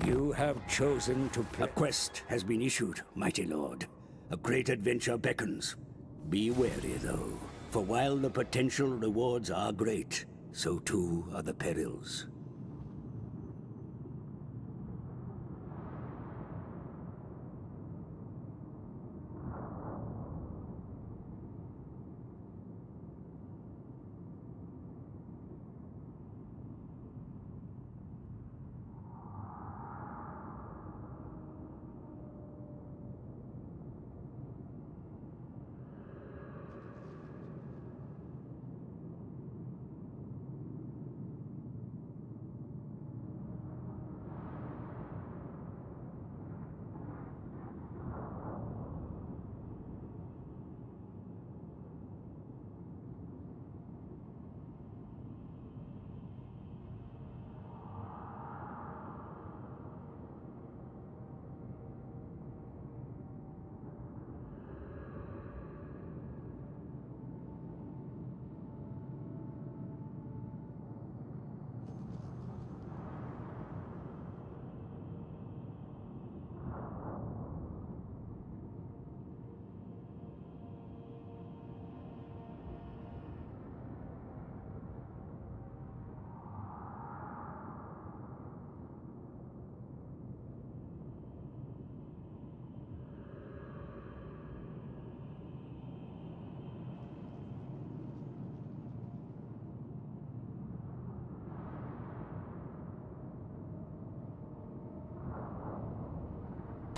You have chosen to play. A quest has been issued, mighty lord. A great adventure beckons. Be wary, though, for while the potential rewards are great, so too are the perils.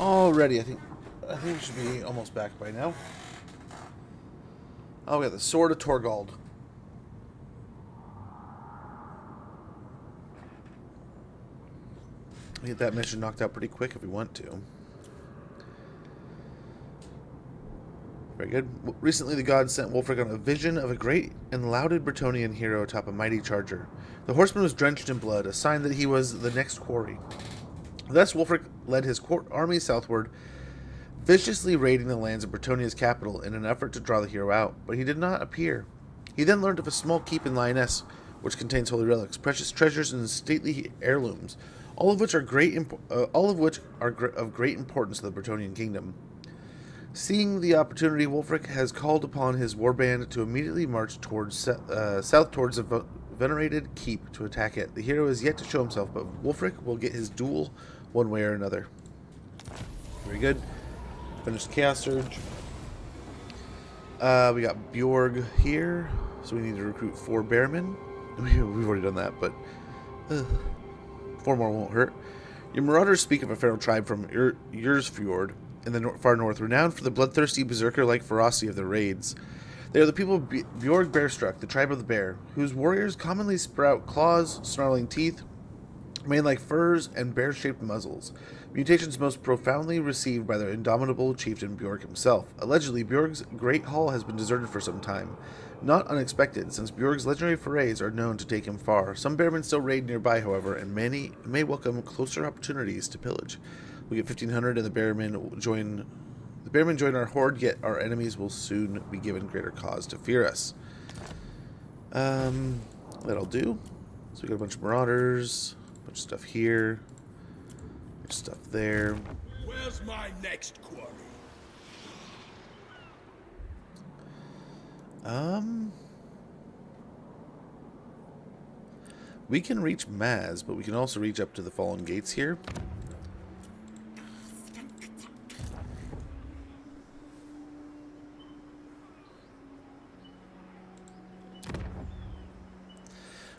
Already, I think we should be almost back by now. Oh, we got the Sword of Torgald. We get that mission knocked out pretty quick if we want to. Very good. Recently, the gods sent Wulfrik on a vision of a great and lauded Bretonnian hero atop a mighty charger. The horseman was drenched in blood, a sign that he was the next quarry. Thus, Wulfrik led his army southward, viciously raiding the lands of Bretonnia's capital in an effort to draw the hero out, but he did not appear. He then learned of a small keep in Lyonesse, which contains holy relics, precious treasures, and stately heirlooms, all of which are of great importance to the Bretonnian kingdom. Seeing the opportunity, Wulfrik has called upon his warband to immediately march towards south towards the venerated keep to attack it. The hero is yet to show himself, but Wulfrik will get his duel one way or another. Very good. Finished Chaos Surge. We got Bjorg here, so we need to recruit 4 Bearmen. We've already done that, but 4 more won't hurt. Your marauders speak of a feral tribe from Ursfjord in the far north, renowned for the bloodthirsty berserker-like ferocity of their raids. They are the people of Bjorg Bearstruck, the tribe of the bear, whose warriors commonly sprout claws, snarling teeth, mane-like furs, and bear-shaped muzzles. Mutations most profoundly received by their indomitable chieftain Bjorg himself. Allegedly, Bjorg's great hall has been deserted for some time. Not unexpected, since Bjorg's legendary forays are known to take him far. Some bearmen still raid nearby, however, and many may welcome closer opportunities to pillage. We get 1,500, and the bearmen join our horde. Yet our enemies will soon be given greater cause to fear us. That'll do. So we got a bunch of marauders, a bunch of stuff here, stuff there. Where's my next quarry? We can reach Maz, but we can also reach up to the Fallen Gates here.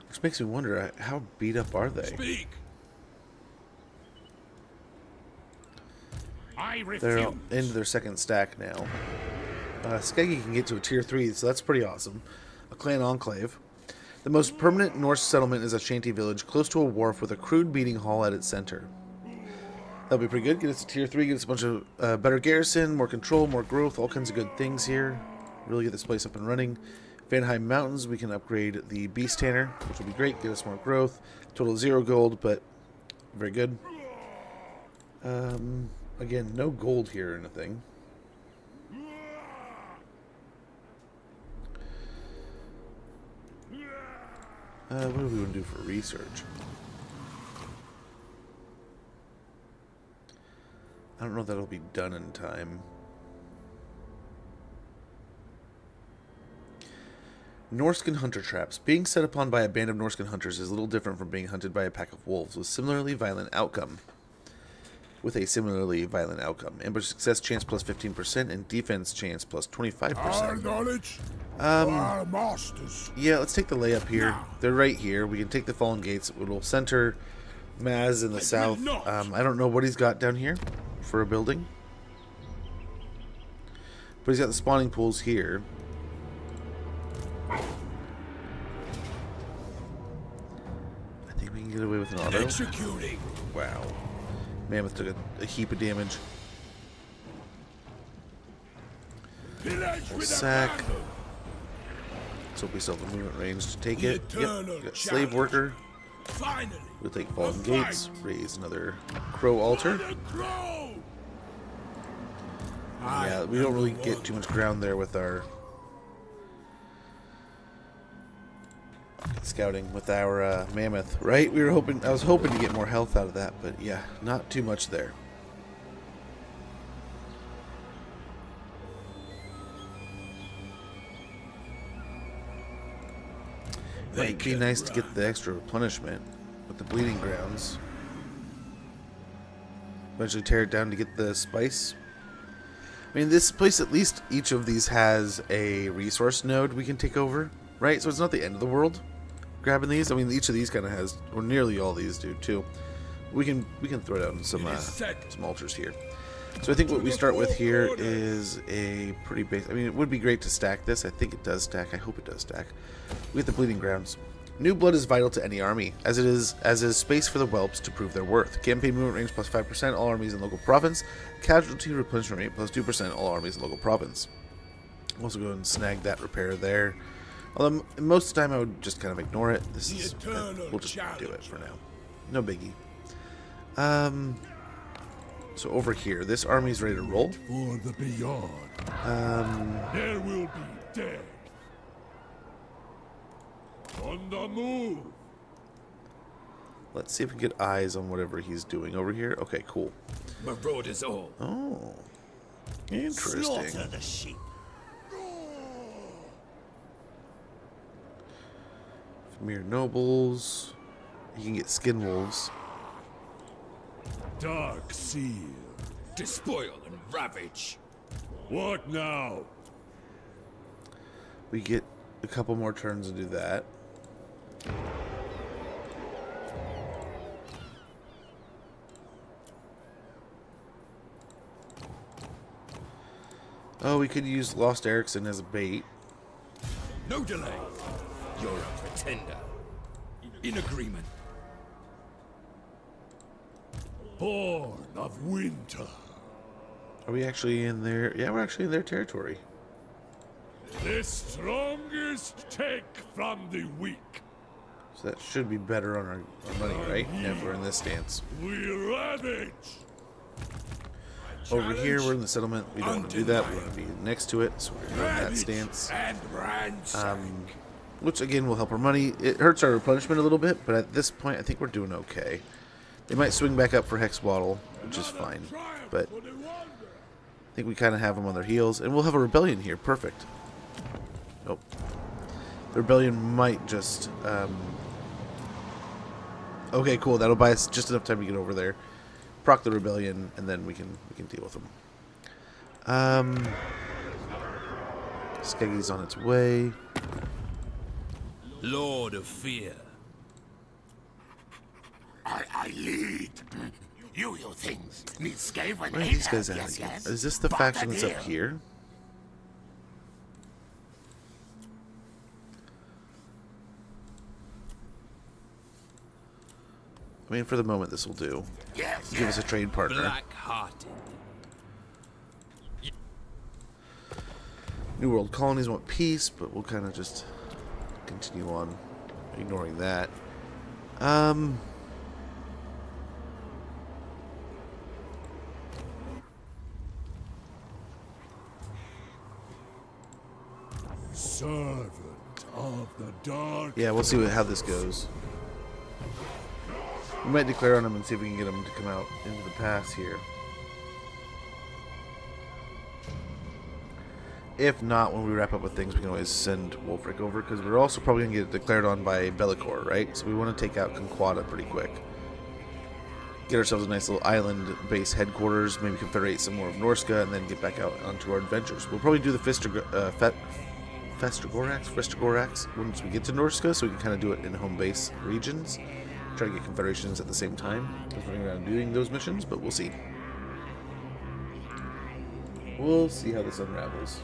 Which makes me wonder, how beat up are they? Speak. They're into their second stack now. Skeggy can get to a tier 3, so that's pretty awesome. A clan enclave. The most permanent Norse settlement is a shanty village close to a wharf with a crude meeting hall at its center. That'll be pretty good. Get us to tier 3, get us a bunch of better garrison, more control, more growth, all kinds of good things here. Really get this place up and running. Vanheim Mountains, we can upgrade the Beast Tanner, which will be great. Get us more growth. Total 0 gold, but very good. Again, no gold here or anything. What do we want to do for research? I don't know if that'll be done in time. Norscan hunter traps. Being set upon by a band of Norscan hunters is little different from being hunted by a pack of wolves with a similarly violent outcome. Ambush success chance plus 15% and defense chance plus 25%. Our knowledge. Our masters. Yeah, let's take the layup here. They're right here. We can take the Fallen Gates. It'll center Maz in the south. I don't know what he's got down here for a building. But he's got the spawning pools here. I think we can get away with an auto. Executing. Wow. Mammoth took a heap of damage. Sack. Let's hope we still have the movement range to take it. Yep. We got Slave Worker. Finally. We'll take Fallen Gates. Raise another Crow Altar. Yeah, we don't really get too much ground there with our scouting with our Mammoth, right? I was hoping to get more health out of that, but yeah, not too much there. Might be nice to get the extra replenishment with the Bleeding Grounds. Eventually tear it down to get the spice. I mean, this place, at least each of these has a resource node we can take over, right? So it's not the end of the world grabbing these. I mean, each of these kind of has, or nearly all these do too. We can throw down some altars here. So I think what we start with here is a pretty basic. I mean, it would be great to stack this. I think it does stack. I hope it does stack. We get the Bleeding Grounds. New blood is vital to any army, as is space for the whelps to prove their worth. Campaign movement range plus 5% all armies in local province. Casualty replenishment rate plus 2% all armies in local province. Also go and snag that repair there. Although most of the time I would just kind of ignore it. This is we'll just do it for now. No biggie. So over here, this army's ready to roll. For the beyond. There will be dead. On the move. Let's see if we can get eyes on whatever he's doing over here. Okay, cool. Marauders all. Oh, interesting. Slaughter the sheep. Mere nobles. You can get skin wolves. Dark seal. Despoil and ravage. What now? We get a couple more turns to do that. Oh, we could use Lost Ericsson as a bait. No delay. You're a pretender. In agreement. Born of winter. Are we actually in their... Yeah, we're actually in their territory. The strongest take from the weak. So that should be better on our money, right? Yeah, if we're in this stance. We ravage. Over here, we're in the settlement. We don't want to do that. We want to be next to it, so we're going to go in that Ravage stance. and ransack. Which, again, will help our money. It hurts our replenishment a little bit, but at this point, I think we're doing okay. They might swing back up for Hex Waddle, which is fine. But I think we kind of have them on their heels. And we'll have a rebellion here. Perfect. Nope. The rebellion might just... Okay, cool. That'll buy us just enough time to get over there. Proc the rebellion, and then we can deal with them. Skeggy's on its way. Lord of Fear. I lead. You things need scave when Where are these guys at again? Is this the faction that's up here? I mean, for the moment, this will do. Yes. Give us a trade partner. Black-hearted. New World colonies want peace, but we'll kind of just continue on ignoring that. Servant of the dark. Yeah, we'll see how this goes. We might declare on him and see if we can get him to come out into the pass here. If not, when we wrap up with things, we can always send Wulfrik over, because we're also probably going to get declared on by Bellicor, right? So we want to take out Conquata pretty quick. Get ourselves a nice little island base headquarters, maybe confederate some more of Norsca, and then get back out onto our adventures. We'll probably do the Festergorax once we get to Norsca, so we can kind of do it in home base regions. Try to get confederations at the same time as running around doing those missions, but we'll see. We'll see how this unravels.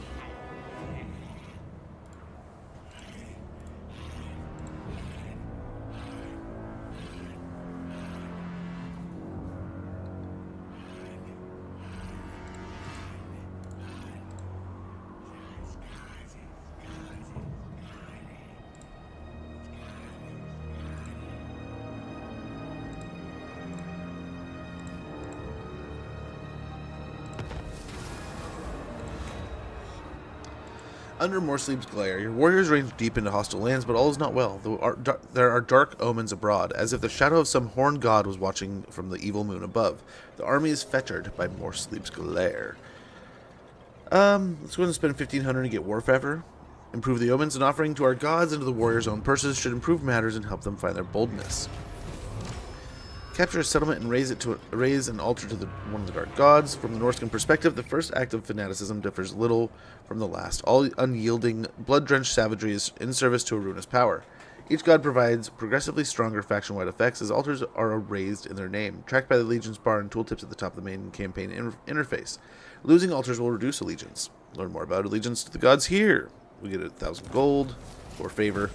Under Morsleep's glare, your warriors range deep into hostile lands, but all is not well. There are dark omens abroad, as if the shadow of some horned god was watching from the evil moon above. The army is fettered by Morsleep's glare. Let's go ahead and spend 1,500 to get Warfever. Improve the omens, and offering to our gods and to the warriors' own purses should improve matters and help them find their boldness. Capture a settlement and raise an altar to one of the dark gods. From the Norscan perspective, the first act of fanaticism differs little from the last. All unyielding, blood-drenched savagery is in service to a ruinous power. Each god provides progressively stronger faction-wide effects as altars are raised in their name, tracked by the Legion's bar and tooltips at the top of the main campaign interface. Losing altars will reduce allegiance. Learn more about allegiance to the gods here. We get 1,000 gold, or favor.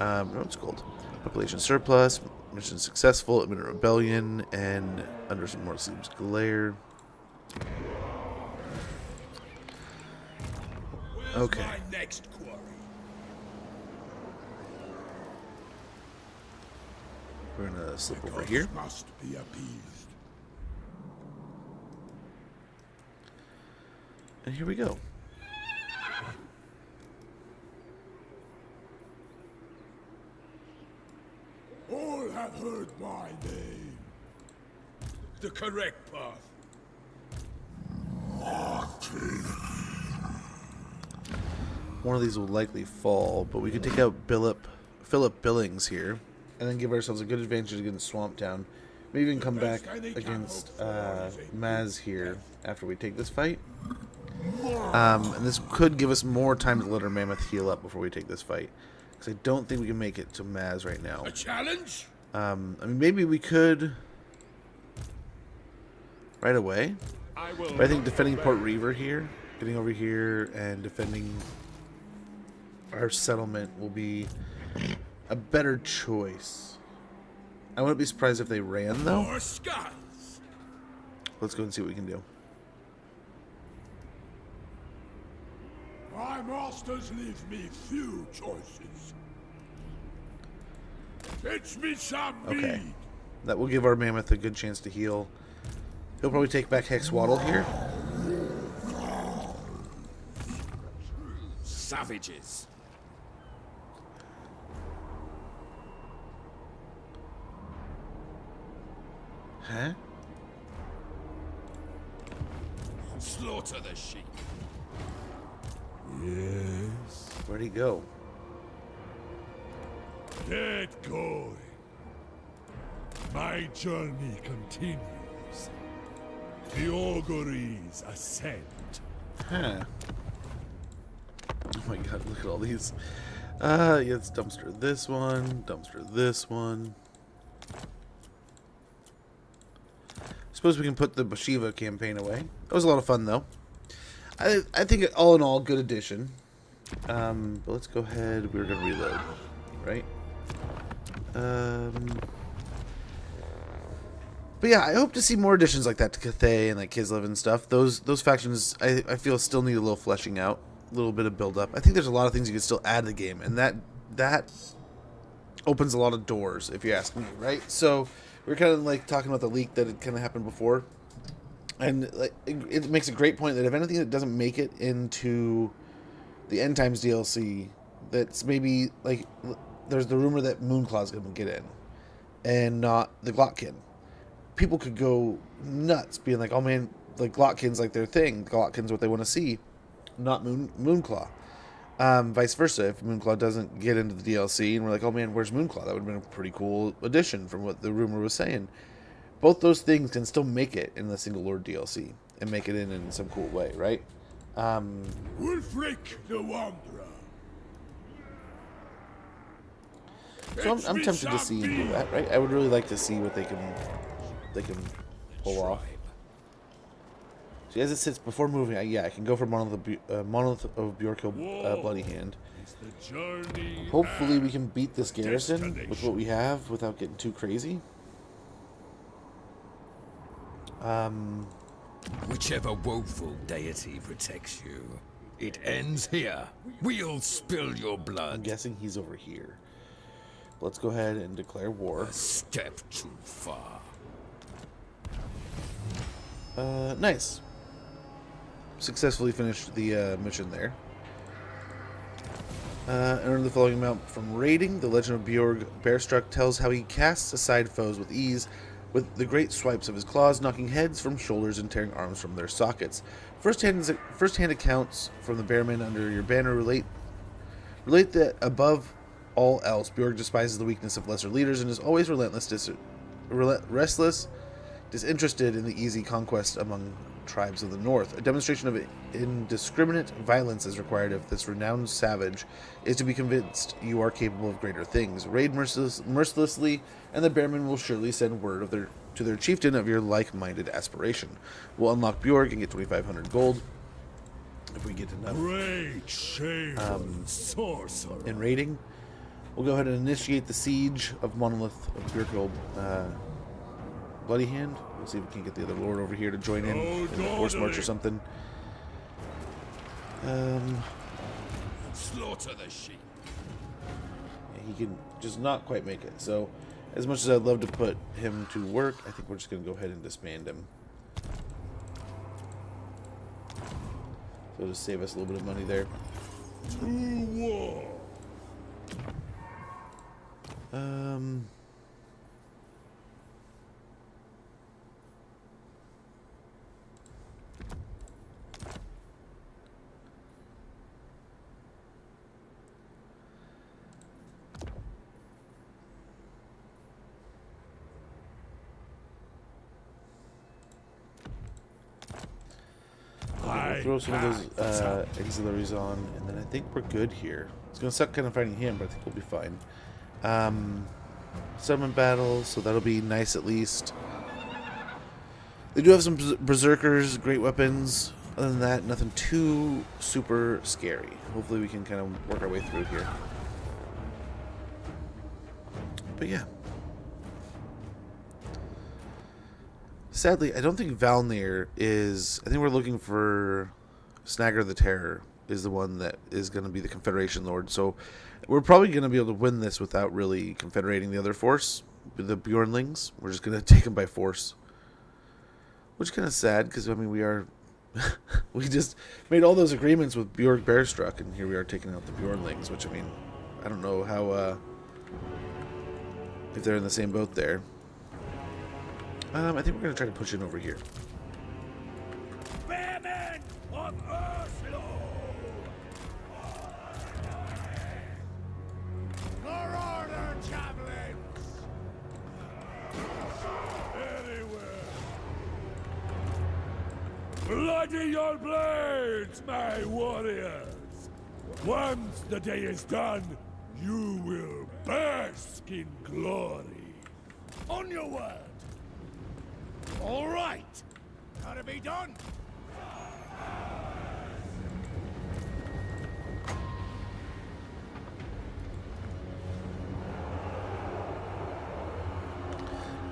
No, it's gold. Population surplus, mission successful, imminent rebellion, and under some more Sleep's glare. Okay. My next quarry. We're gonna slip over here. Must be appeased. And here we go. All have heard my name. The correct path. One of these will likely fall, but we could take out Philip Billings here, and then give ourselves a good advantage against Swamp Town. Maybe even come back against Maz here after we take this fight. And this could give us more time to let our Mammoth heal up before we take this fight. Because I don't think we can make it to Maz right now. A challenge? I mean, maybe we could right away. But I think defending Port Reaver here, getting over here and defending our settlement will be a better choice. I wouldn't be surprised if they ran, though. Norsca. Let's go and see what we can do. My masters leave me few choices. Fetch me some Okay. mead. That will give our Mammoth a good chance to heal. He'll probably take back Hex Waddle here. Savages. Huh? Slaughter the sheep. Yes. Where'd he go? Get going. My journey continues. The auguries ascend. Huh. Oh my god, look at all these. Yeah, let's dumpster this one, dumpster this one. Suppose we can put the Bashiva campaign away. That was a lot of fun, though. I think all in all, good addition. But let's go ahead. We're gonna reload, right? But yeah, I hope to see more additions like that to Cathay and like Kislev and stuff. Those factions, I feel still need a little fleshing out, a little bit of build up. I think there's a lot of things you can still add to the game, and that opens a lot of doors, if you ask me, right? So we're kind of like talking about the leak that had kind of happened before, and like it makes a great point that if anything that doesn't make it into the End Times DLC, that's maybe like there's the rumor that Moonclaw's going to get in, and not the Glotkin. People could go nuts, being like, "Oh man, like Glotkin's like their thing. Glotkin's what they want to see, not Moonclaw." Vice versa, if Moonclaw doesn't get into the DLC, and we're like, "Oh man, where's Moonclaw?" That would have been a pretty cool addition from what the rumor was saying. Both those things can still make it in the Single Lord DLC and make it in some cool way, right? Wulfrik the Wanderer. So I'm tempted to see him do that, right? I would really like to see what they can pull off. So as it sits before moving, I can go for Monolith of Bjorkhill Bloody Hand. The journey. Hopefully we can beat this garrison with what we have without getting too crazy. Whichever woeful deity protects you, it ends here. We'll spill your I'm blood. guessing he's over here. Let's go ahead and declare war. A step too far. Nice. Successfully finished the mission there. Earn the following amount from raiding. The Legend of Bjorg Bearstruck tells how he casts aside foes with ease, with the great swipes of his claws, knocking heads from shoulders and tearing arms from their sockets. First-hand accounts from the Bearmen under your banner relate that above all else, Bjorg despises the weakness of lesser leaders and is always restless, disinterested in the easy conquest among tribes of the north. A demonstration of indiscriminate violence is required if this renowned savage is to be convinced you are capable of greater things. Raid mercilessly, and the Bearmen will surely send word of to their chieftain of your like-minded aspiration. We'll unlock Bjorg and get 2,500 gold if we get enough Great shame, sorcerer. in raiding. We'll go ahead and initiate the siege of Monolith of Bjorkhild Bloody Hand. We'll see if we can get the other lord over here to join in the force march or something. Slaughter the sheep. He can just not quite make it. So, as much as I'd love to put him to work, I think we're just going to go ahead and disband him. So just save us a little bit of money there. To war. We'll throw some of those auxiliaries on, and then I think we're good here. It's going to suck kind of fighting him, but I think we'll be fine. Summon battle, so that'll be nice at least. They do have some berserkers, great weapons. Other than that, nothing too super scary. Hopefully we can kind of work our way through here. But yeah. Sadly, I don't think Valnir is... I think we're looking for Snagger the Terror is the one that is going to be the Confederation Lord. So we're probably going to be able to win this without really confederating the other force, the Bjornlings. We're just going to take them by force. Which is kind of sad, because, I mean, we are... we just made all those agreements with Bjorg Bearstruck, and here we are taking out the Bjornlings, which, I mean, I don't know how... if they're in the same boat there. I think we're going to try to push in over here. Bearmen of Ursula! Your order, javelins! Anywhere! Bloody your blades, my warriors! Once the day is done, you will bask in glory. On your word! All right. Gotta be done.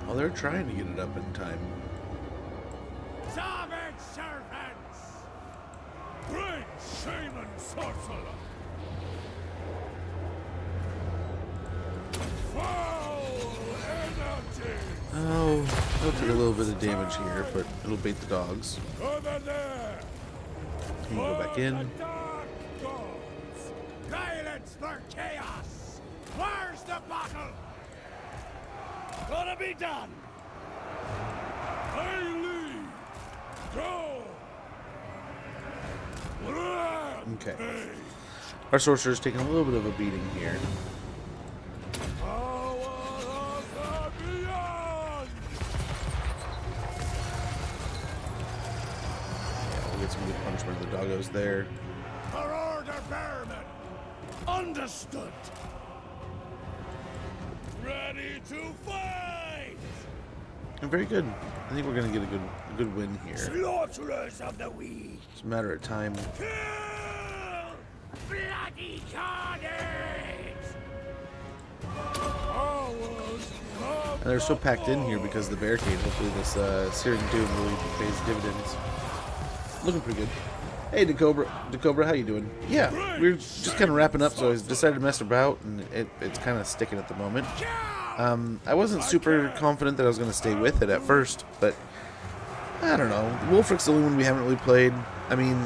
Well, they're trying to get it up in time. Savage servants! Great shaman sorcerer! Foul energy! Oh, they'll take a little bit of damage here, but it'll bait the dogs. Over there! Can you go back in? The dark gods! Violence for chaos! Where's the battle? Gonna be done! I lead! Go! Okay. Rampage! Our sorcerer's taking a little bit of a beating here. Power of the beyond! Yeah, we'll get some good punishment of the doggos there. For order, Bearman! Understood! Ready to fight! And very good. I think we're going to get a good win here. Slaughterers of the weak! It's a matter of time. Kill! Bloody carnage! And they're so packed in here because of the barricade. Hopefully this Searing Doom really pays dividends. Looking pretty good. Hey, Decobra, how you doing? Yeah, we're just kind of wrapping up, so I decided to mess about, and it's kind of sticking at the moment. I wasn't super confident that I was going to stay with it at first, but I don't know. Wulfrik's the only one we haven't really played. I mean,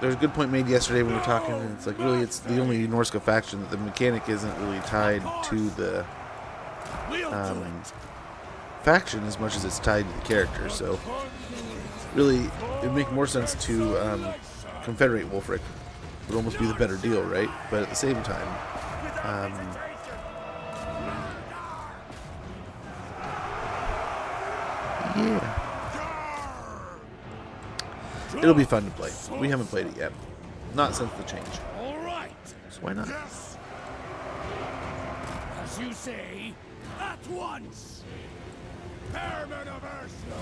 there's a good point made yesterday when we were talking, and it's like, really, it's the only Norsca faction that the mechanic isn't really tied to the faction as much as it's tied to the character, so really, it would make more sense to confederate Wulfrik. It would almost be the better deal, right? But at the same time, yeah. It'll be fun to play. We haven't played it yet. Not since the change. All right. So why not? Yes. As you say, at once. Perman of Ursula.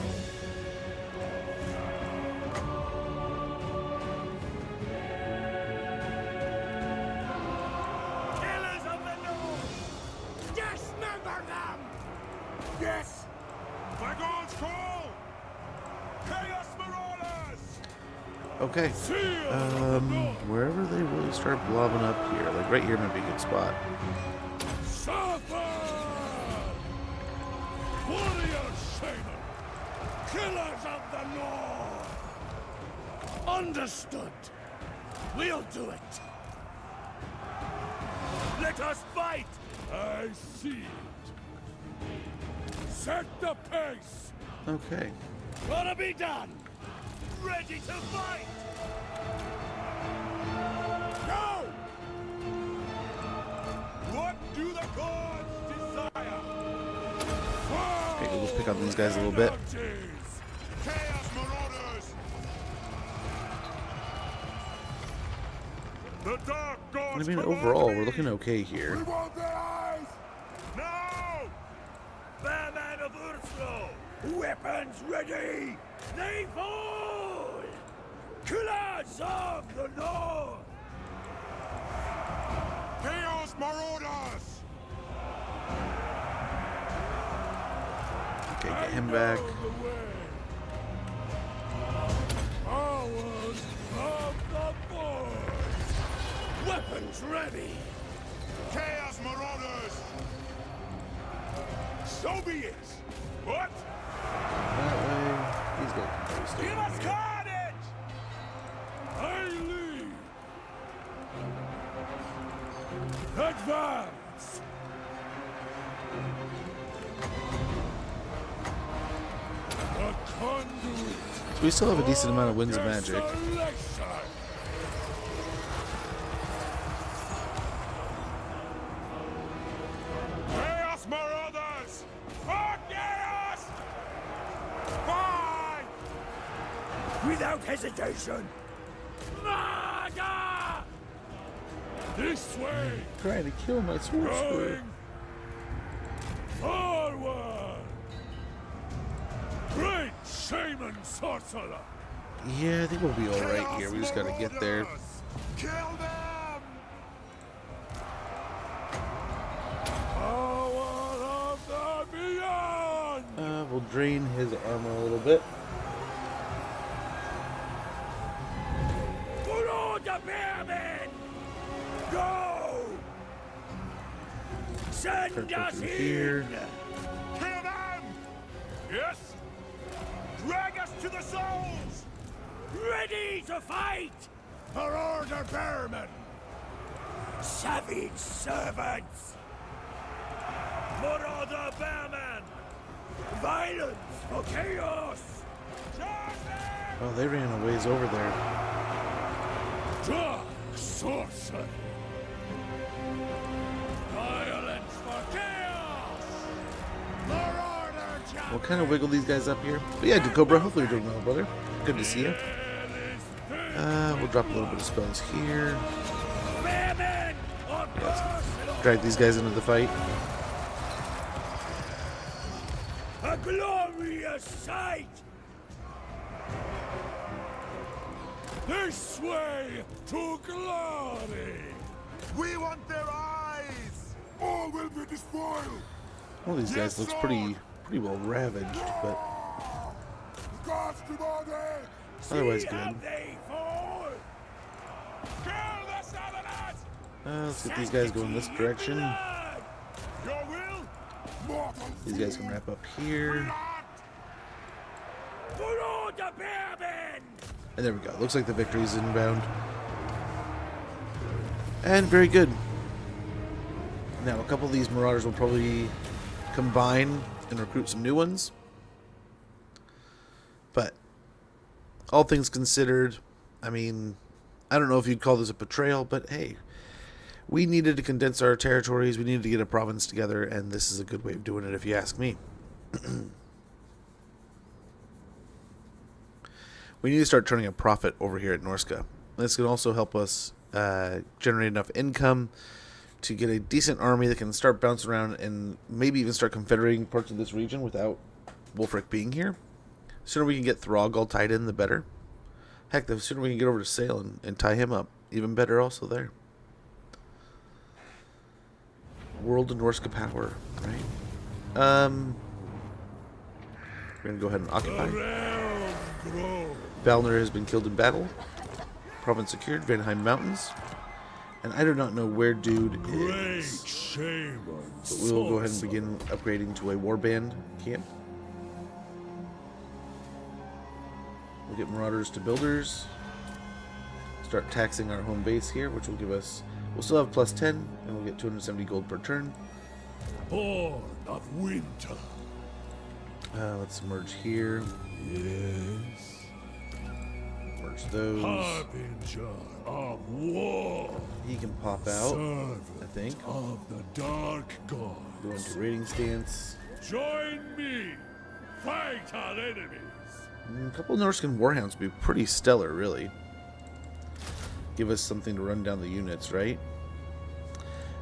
Killers of the North. Dismember them. Yes. My God's call. Chaos Marauders. Okay. Wherever they really start blobbing up here, like right here might be a good spot. Suffer! Warrior Shaman! Killers of the North! Understood. We'll do it. Let us fight! I see it. Set the pace! Okay. Gonna be done! Ready to fight! Go! What do the gods desire? Okay, we'll just pick on these guys a little bit. Chaos Marauders! The dark gods. I mean, overall, we're looking okay here. We want their eyes! No! Bearman of Ursula! Weapons ready! They fall! Killers of the North! Chaos Marauders! Okay, get him back. Powers of the Force! Weapons ready! Chaos Marauders! So be it! What? That way. These guys can stay Give in us here. carnage! I lead! Advance! The conduit! So we still have a decent amount of winds of magic. Desolation! Chaos Marauders! For chaos! Fight! Without hesitation! Murder! This way! Trying to kill my sorcerer. Going forward! Great shaman sorcerer! Yeah, I think we'll be alright here. We just gotta get there. Kill them! Power of the beyond! We'll drain his armor a little bit. Follow the bearmen! Go! Send Start us pushing in! here. Kill them! Yes? Drag us to the souls! Ready to fight! For order, bearmen! Savage servants! Marauder bearmen! Violence for chaos! Oh, they ran a ways over there. Dark sorcery! Violence for chaos! Marauder giant! We'll kind of wiggle these guys up here. But yeah, Cobra, hopefully you're doing well, brother. Good to see you. We'll drop a little bit of spells here. Bearmen on Yes. Drag these guys into the fight. a glorious sight! This way to glory! We want their eyes! All will be destroyed! One of these guys looks pretty well ravaged, but Gods to body! otherwise See good. how they fall! Kill the Southerners! Let's get these guys going this direction. Your will? Mortal These guys can wrap up here. Follow the bearmen! And there we go. Looks like the victory's inbound. And very good. Now, a couple of these Marauders will probably combine and recruit some new ones. But, all things considered, I mean, I don't know if you'd call this a betrayal, but hey, we needed to condense our territories, we needed to get a province together, and this is a good way of doing it if you ask me. We need to start turning a profit over here at Norsca. This can also help us generate enough income to get a decent army that can start bouncing around and maybe even start confederating parts of this region without Wulfrik being here. The sooner we can get Throg all tied in, the better. Heck, the sooner we can get over to Sale and tie him up, even better also there. World of Norsca power, right? We're going to go ahead and occupy. Balner has been killed in battle. Province secured, Vanheim Mountains. And I do not know where dude is. Shame. But we will go ahead and begin upgrading to a warband camp. We'll get marauders to builders. Start taxing our home base here, which will give us... We'll still have plus 10, and we'll get 270 gold per turn. Born of winter. Let's merge here. Yes. Merge those. Harbinger of war. He can pop out, Servant I think. of the dark god. Go into raiding stance. Join me. Fight our enemies. A couple of Norscan Warhounds would be pretty stellar, really. Give us something to run down the units, right?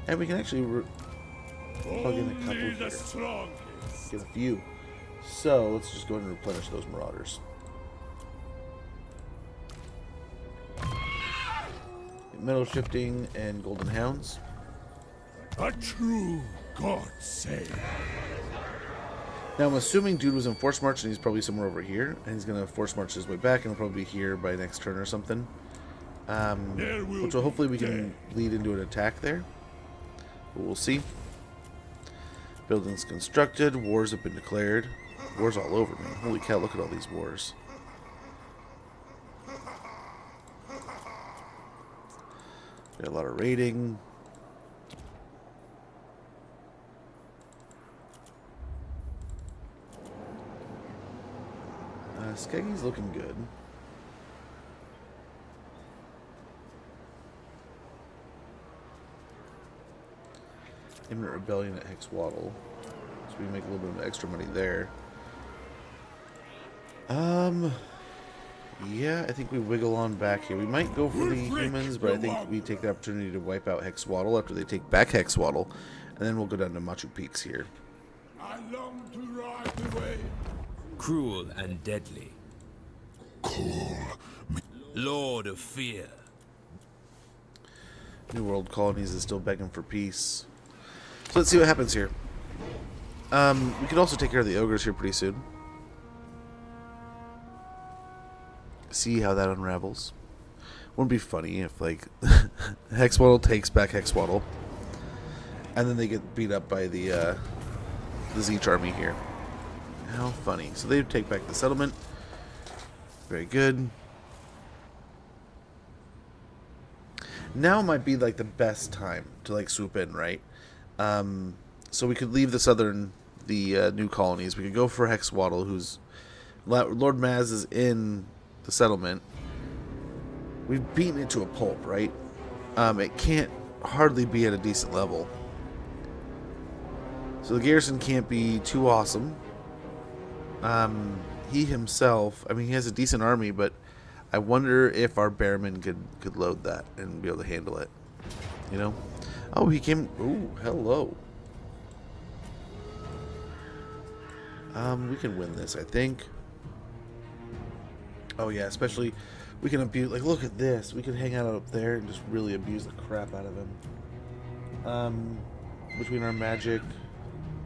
And we can actually plug in a couple Only here. the strongest. Get a few. So let's just go ahead and replenish those marauders. Get metal shifting and golden hounds. A true god save. Now I'm assuming dude was in force march and he's probably somewhere over here, and he's gonna force march his way back, and he'll probably be here by next turn or something. Which will hopefully we can lead into an attack there. But we'll see. Buildings constructed. Wars have been declared. Wars all over me. Holy cow, look at all these wars. Got a lot of raiding. Skeggy's looking good. Imminent rebellion at Hexwaddle. So we make a little bit of extra money there. Yeah, I think we wiggle on back here. We might go for the humans, but I think we take the opportunity to wipe out Hexwaddle after they take back Hexwaddle. And then we'll go down to Machu Peaks here. I long to ride the way. Cruel and deadly. Lord of fear. New World Colonies is still begging for peace. So let's see what happens here. We could also take care of the ogres here pretty soon. See how that unravels. Wouldn't it be funny if, like, Hexwaddle takes back Hexwaddle, and then they get beat up by the Zeech army here. How funny. So they take back the settlement. Very good. Now might be, like, the best time to, like, swoop in, right? So we could leave the new colonies. We could go for Hexwaddle, who's... Lord Maz is in the settlement. We've beaten it to a pulp, right? It can't hardly be at a decent level. So the garrison can't be too awesome. He himself, I mean, he has a decent army, but I wonder if our Bearman could load that and be able to handle it. You know? Oh, he came... Ooh, hello. We can win this, I think. Oh, yeah, especially... We can abuse... Like, look at this. We could hang out up there and just really abuse the crap out of him. Between our magic...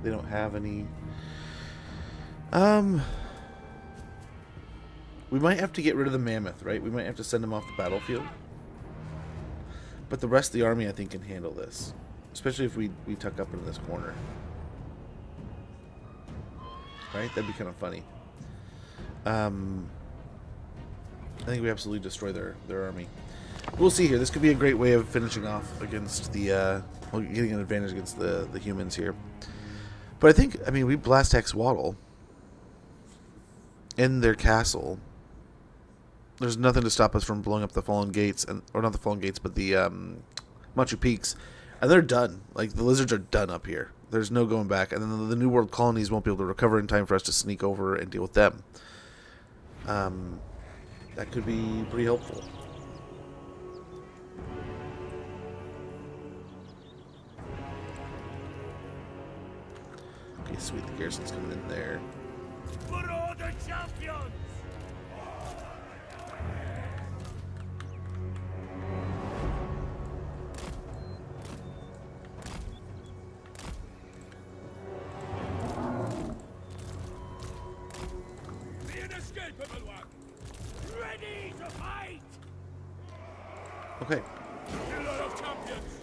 They don't have any... We might have to get rid of the mammoth, right? We might have to send him off the battlefield. But the rest of the army, I think, can handle this. Especially if we tuck up into this corner. Right? That'd be kind of funny. I think we absolutely destroy their army. We'll see here. This could be a great way of finishing off against the... well, getting an advantage against the humans here. But I think, I mean, we blast Hexwaddle in their castle. There's nothing to stop us from blowing up the Fallen Gates, or not the Fallen Gates, but the Machu Peaks, and they're done. Like, the lizards are done up here. There's no going back, and then the New World colonies won't be able to recover in time for us to sneak over and deal with them. That could be pretty helpful. Okay, sweet. The garrison's coming in there. For all the champions! The inescapable one! Ready to fight! Okay, Killer of champions!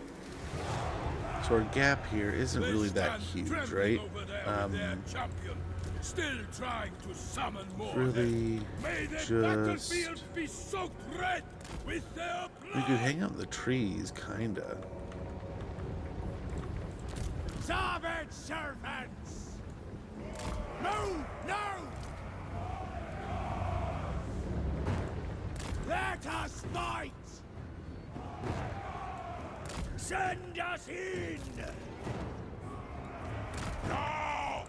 so our gap here isn't really that huge, right? Champion, still trying to summon more. Really, May the just battlefield be soaked red with their we blood. could hang out in the trees, kinda. Starboard servants! Move now! Let us fight! Send us in! Now!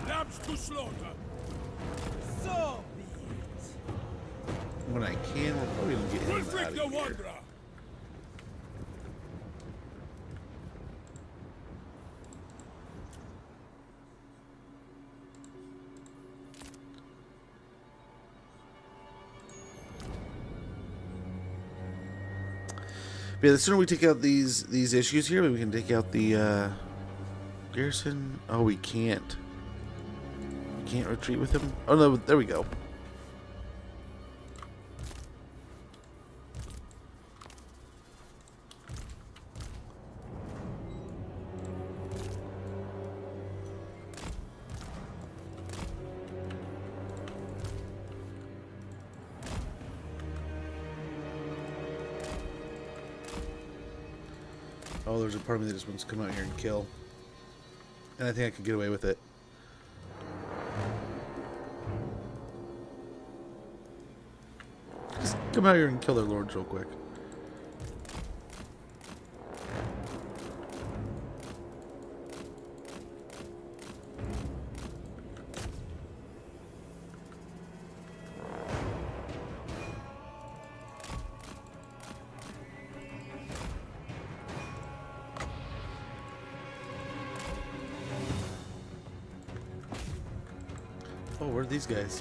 Lambs to slaughter! So be it! When I can, we're probably gonna get him out Wulfrik the of here. Wanderer! But yeah, the sooner we take out these issues here, maybe we can take out the garrison. Oh, we can't. We can't retreat with him. Oh no, there we go. Oh, there's a part of me that just wants to come out here and kill. And I think I can get away with it. Just come out here and kill their lords real quick. Oh, where are these guys?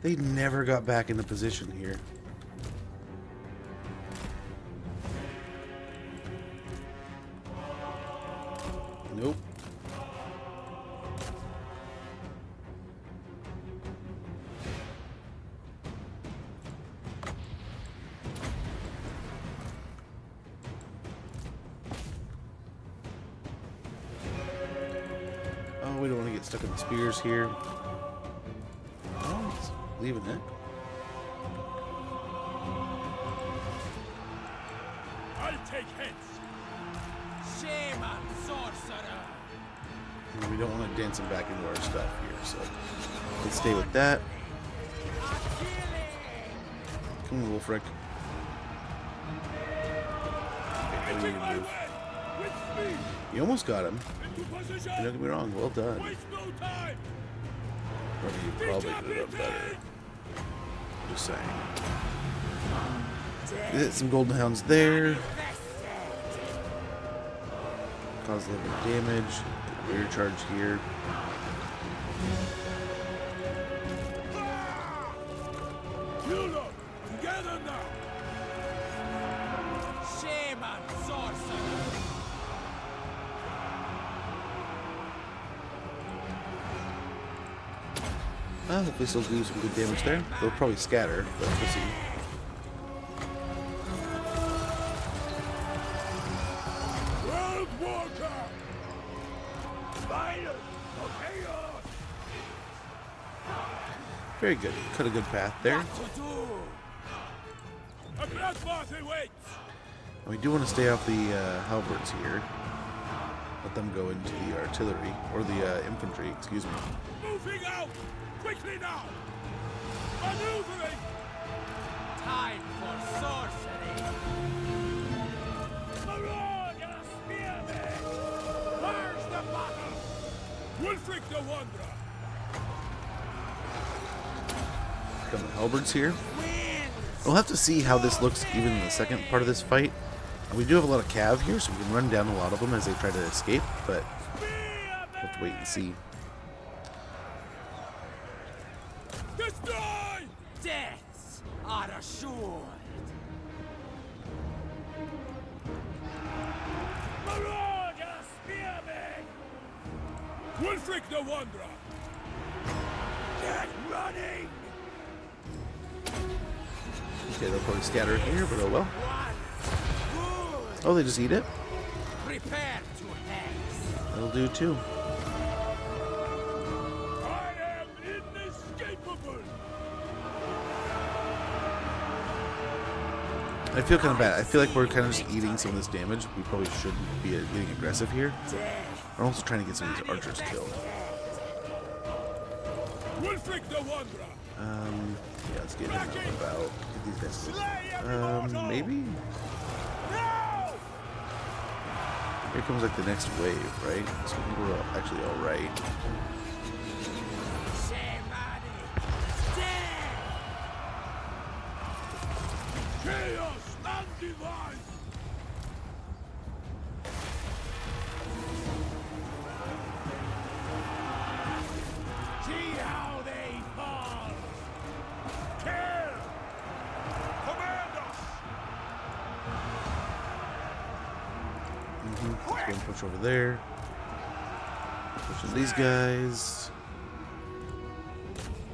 They never got back into position here. Nope. Oh, we don't want to get stuck in the spears here. Oh, he's leaving it. I'll take heads! Shame on sorcerer! And we don't want to dance him back into our stuff here, so let's stay with that. Come on, Wulfrik. Okay, now we need to move. With speed! You almost got him. Into position! Don't get me wrong, well done. Waste no time! But you probably could have done better. Just saying. Hit some golden hounds there. Cause a little bit of damage. Rear charge here. You lot, together now! Shame on sorcerer! Hopefully still do some good damage there. They'll probably scatter, but we'll see. World Walker! Violence for chaos! Very good. Cut a good path there. What to do? A bloodbath awaits! And we do want to stay off the halberds here. Let them go into the artillery, or the infantry, excuse me. Moving out! Quickly now! Maneuvering! Time for sorcery! Marauder spearmen! Where's the battle? Wulfrik the Wanderer! Pick on the halberds here. We'll have to see how this looks even in the second part of this fight. We do have a lot of cav here, so we can run down a lot of them as they try to escape, but we'll have to wait and see. Destroy! Deaths are assured. Marauder spearmen! Wulfrik the Wanderer! Get running! Okay, they'll probably scatter here, but oh well. One. Oh, they just eat it? Prepare to hex. That'll do too. I am inescapable! I feel kind of bad. I feel like we're kind of just eating some of this damage. We probably shouldn't be getting aggressive here. We're also trying to get some of these archers killed. Wulfrik the Wanderer! Yeah, let's get him out and about. Get these guys killed. Maybe? No! Here comes like the next wave, right? So we're actually alright. Chaos and divine! See how they fall! Kill! Command us! Let's go and push over there. Pushing these guys.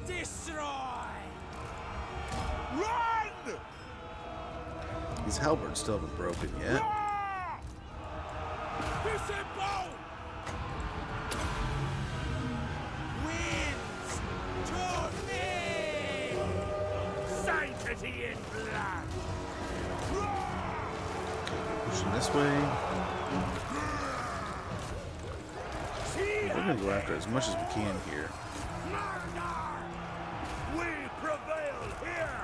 Destroy! Run! These halberds still haven't broken yet. Disembowel! Winds to me! Sanctity in blood! Pushing this way. We're gonna go after as much as we can here. We prevail here!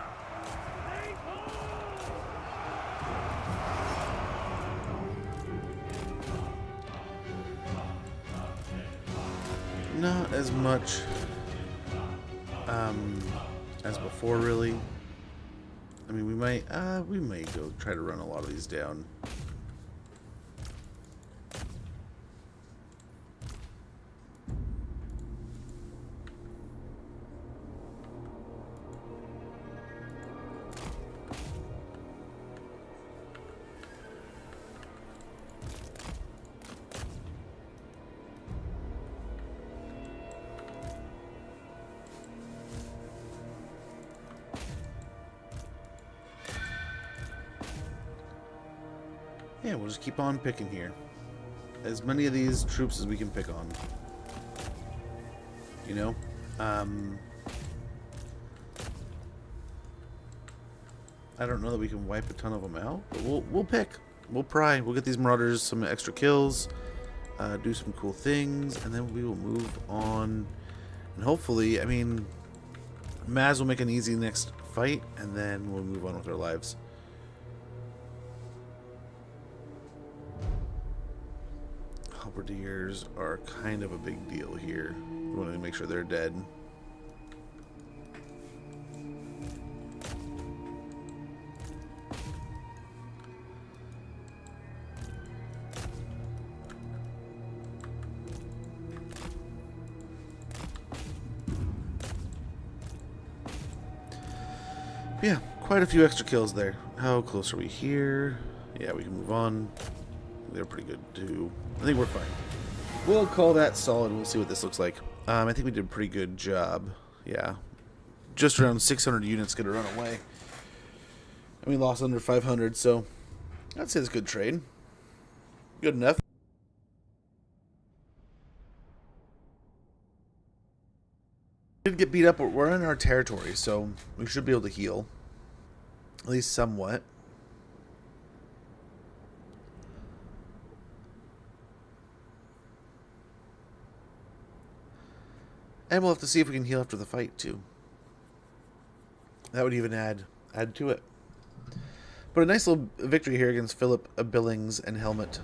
Not as much as before, really. I mean, we may go try to run a lot of these down. Yeah, we'll just keep on picking here. As many of these troops as we can pick on. You know? I don't know that we can wipe a ton of them out, but we'll pick. We'll pry. We'll get these marauders some extra kills, do some cool things, and then we will move on. And hopefully, I mean, Maz will make an easy next fight, and then we'll move on with our lives. Halberdiers are kind of a big deal here. We want to make sure they're dead. Yeah, quite a few extra kills there. How close are we here? Yeah, we can move on. They're pretty good too. I think we're fine. We'll call that solid. We'll see what this looks like. I think we did a pretty good job. Yeah. Just around 600 units gonna run away. And we lost under 500, so I'd say it's a good trade. Good enough. Did get beat up, but we're in our territory, so we should be able to heal. At least somewhat. And we'll have to see if we can heal after the fight, too. That would even add to it. But a nice little victory here against Philip Billings and Helmut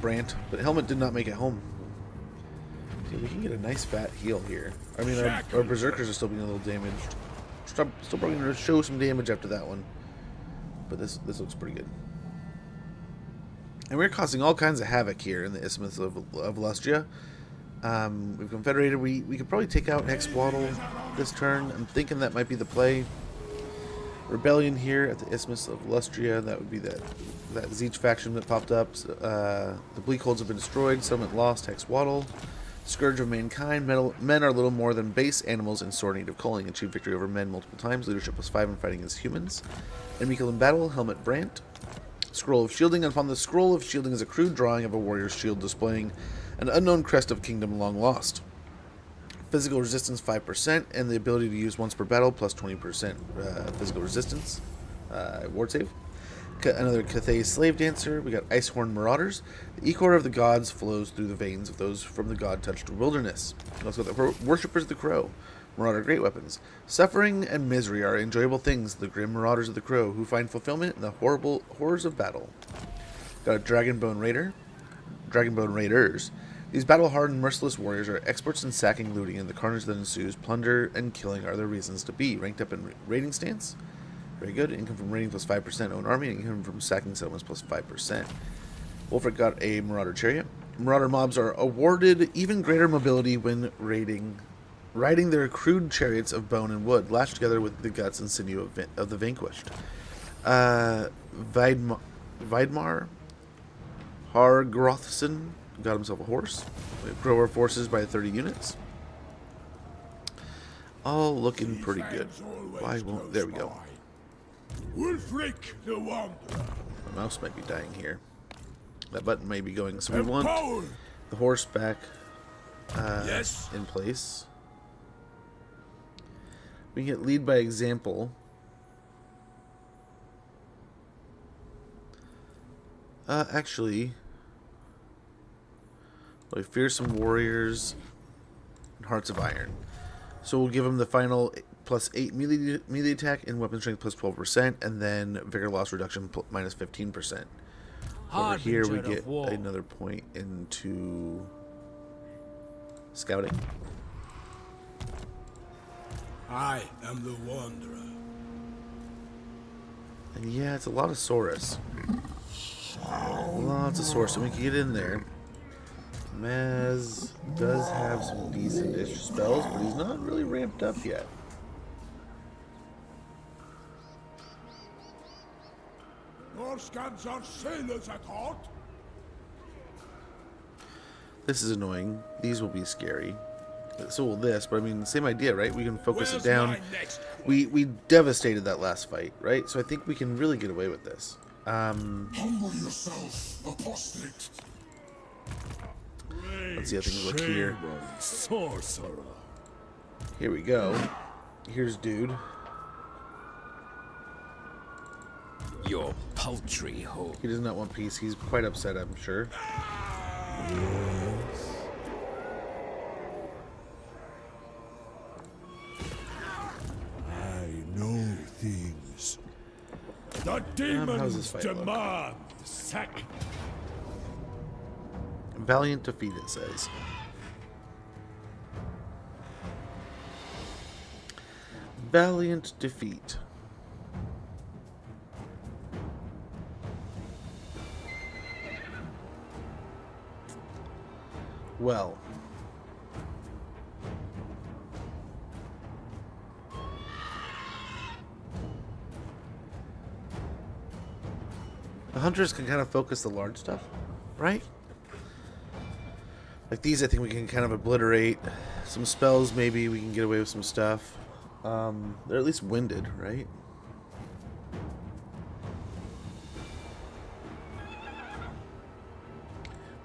Brandt. But Helmut did not make it home. See, we can get a nice fat heal here. I mean, our berserkers are still being a little damaged. still probably going to show some damage after that one. But this looks pretty good. And we're causing all kinds of havoc here in the Isthmus of Lustria. We've confederated. We could probably take out Hexwaddle this turn. I'm thinking that might be the play. Rebellion here at the Isthmus of Lustria. That would be that Zeech faction that popped up. The Bleakholds have been destroyed. Settlement lost. Hexwaddle. Scourge of Mankind. Men are little more than base animals in sore need of culling. Achieve victory over men multiple times. Leadership +5 in fighting against humans. Enemy kill in battle. Helmet Brant. Scroll of Shielding. Upon the Scroll of Shielding is a crude drawing of a warrior's shield displaying an unknown crest of kingdom long lost. Physical resistance 5%, and the ability to use once per battle plus 20% physical resistance. Ward save. Another Cathay Slave Dancer. We got Icehorn Marauders. The Ichor of the Gods flows through the veins of those from the god-touched wilderness. We also got the Worshippers of the Crow. Marauder Great Weapons. Suffering and misery are enjoyable things, the grim marauders of the Crow, who find fulfillment in the horrors of battle. Got a Dragonbone Raiders. These battle-hardened, merciless warriors are experts in sacking, looting, and the carnage that ensues. Plunder and killing are their reasons to be. Ranked up in raiding stance. Very good. Income from raiding +5%. Own army. Income from sacking settlements +5%. Wulfrik got a Marauder Chariot. Marauder mobs are awarded even greater mobility when riding their crude chariots of bone and wood, lashed together with the guts and sinew of the vanquished. Weidmar Hargrothson got himself a horse. We grow our forces by 30 units. All looking pretty good. Why won't... There we go. Wulfrik the Wanderer. My mouse might be dying here. That button may be going. So we want the horse back in place. We can get lead by example. Actually, we fearsome warriors and hearts of iron. So we'll give them the final +8 melee attack and weapon strength +12%, and then vigor loss reduction -15%. Over here we get another point into scouting. I am the Wanderer. And yeah, it's a lot of Saurus. Lots of Saurus, so we can get in there. Maz does have some decent-ish spells, but he's not really ramped up yet. Norscans are sailors at heart. This is annoying. These will be scary. So will this, but I mean, same idea, right? We can focus it down. We devastated that last fight, right? So I think we can really get away with this. Humble yourself, apostate. Let's see how things look here. Sorcerer. Here we go. Here's dude. Your paltry hope. He does not want peace. He's quite upset, I'm sure. I know things. The how's demons this fight look? demand sack. Valiant defeat, it says. Valiant defeat. Well. The hunters can kind of focus the large stuff, right? Like these, I think we can kind of obliterate. Some spells, maybe we can get away with some stuff. They're at least winded, right?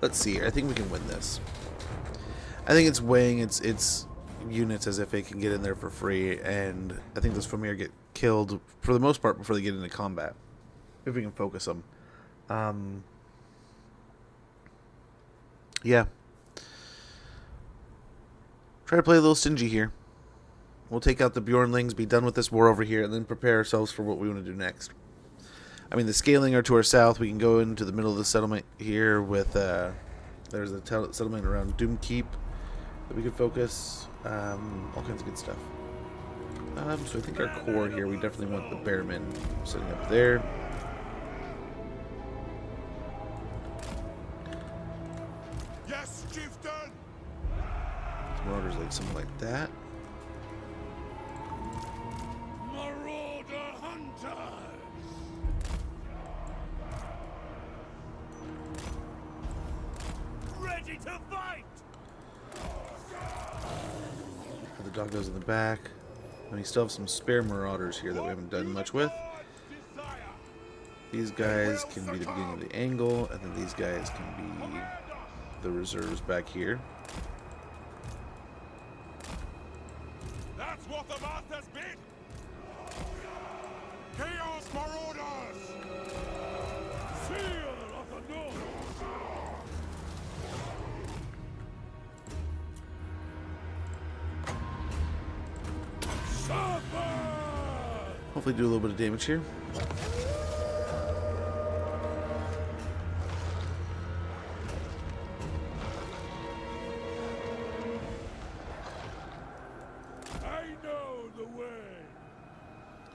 Let's see. I think we can win this. I think it's weighing its units as if it can get in there for free, and I think those Famir get killed for the most part before they get into combat. If we can focus them. Yeah. Try to play a little stingy here. We'll take out the Bjornlings, be done with this war over here, and then prepare ourselves for what we want to do next. I mean, the scaling are to our south. We can go into the middle of the settlement here with... there's a settlement around Doomkeep that we could focus. All kinds of good stuff. So I think our core here, we definitely want the Bearmen sitting up there. Yes, chieftain. Marauders like something like that. Marauder hunters. Ready to fight. Have the doggos in the back. And we still have some spare marauders here that we haven't done much with. These guys can be the beginning of the angle, and then these guys can be the reserves back here. That's what the master's bid. Chaos Marauders. Seal of the North. Hopefully do a little bit of damage here. I know the way.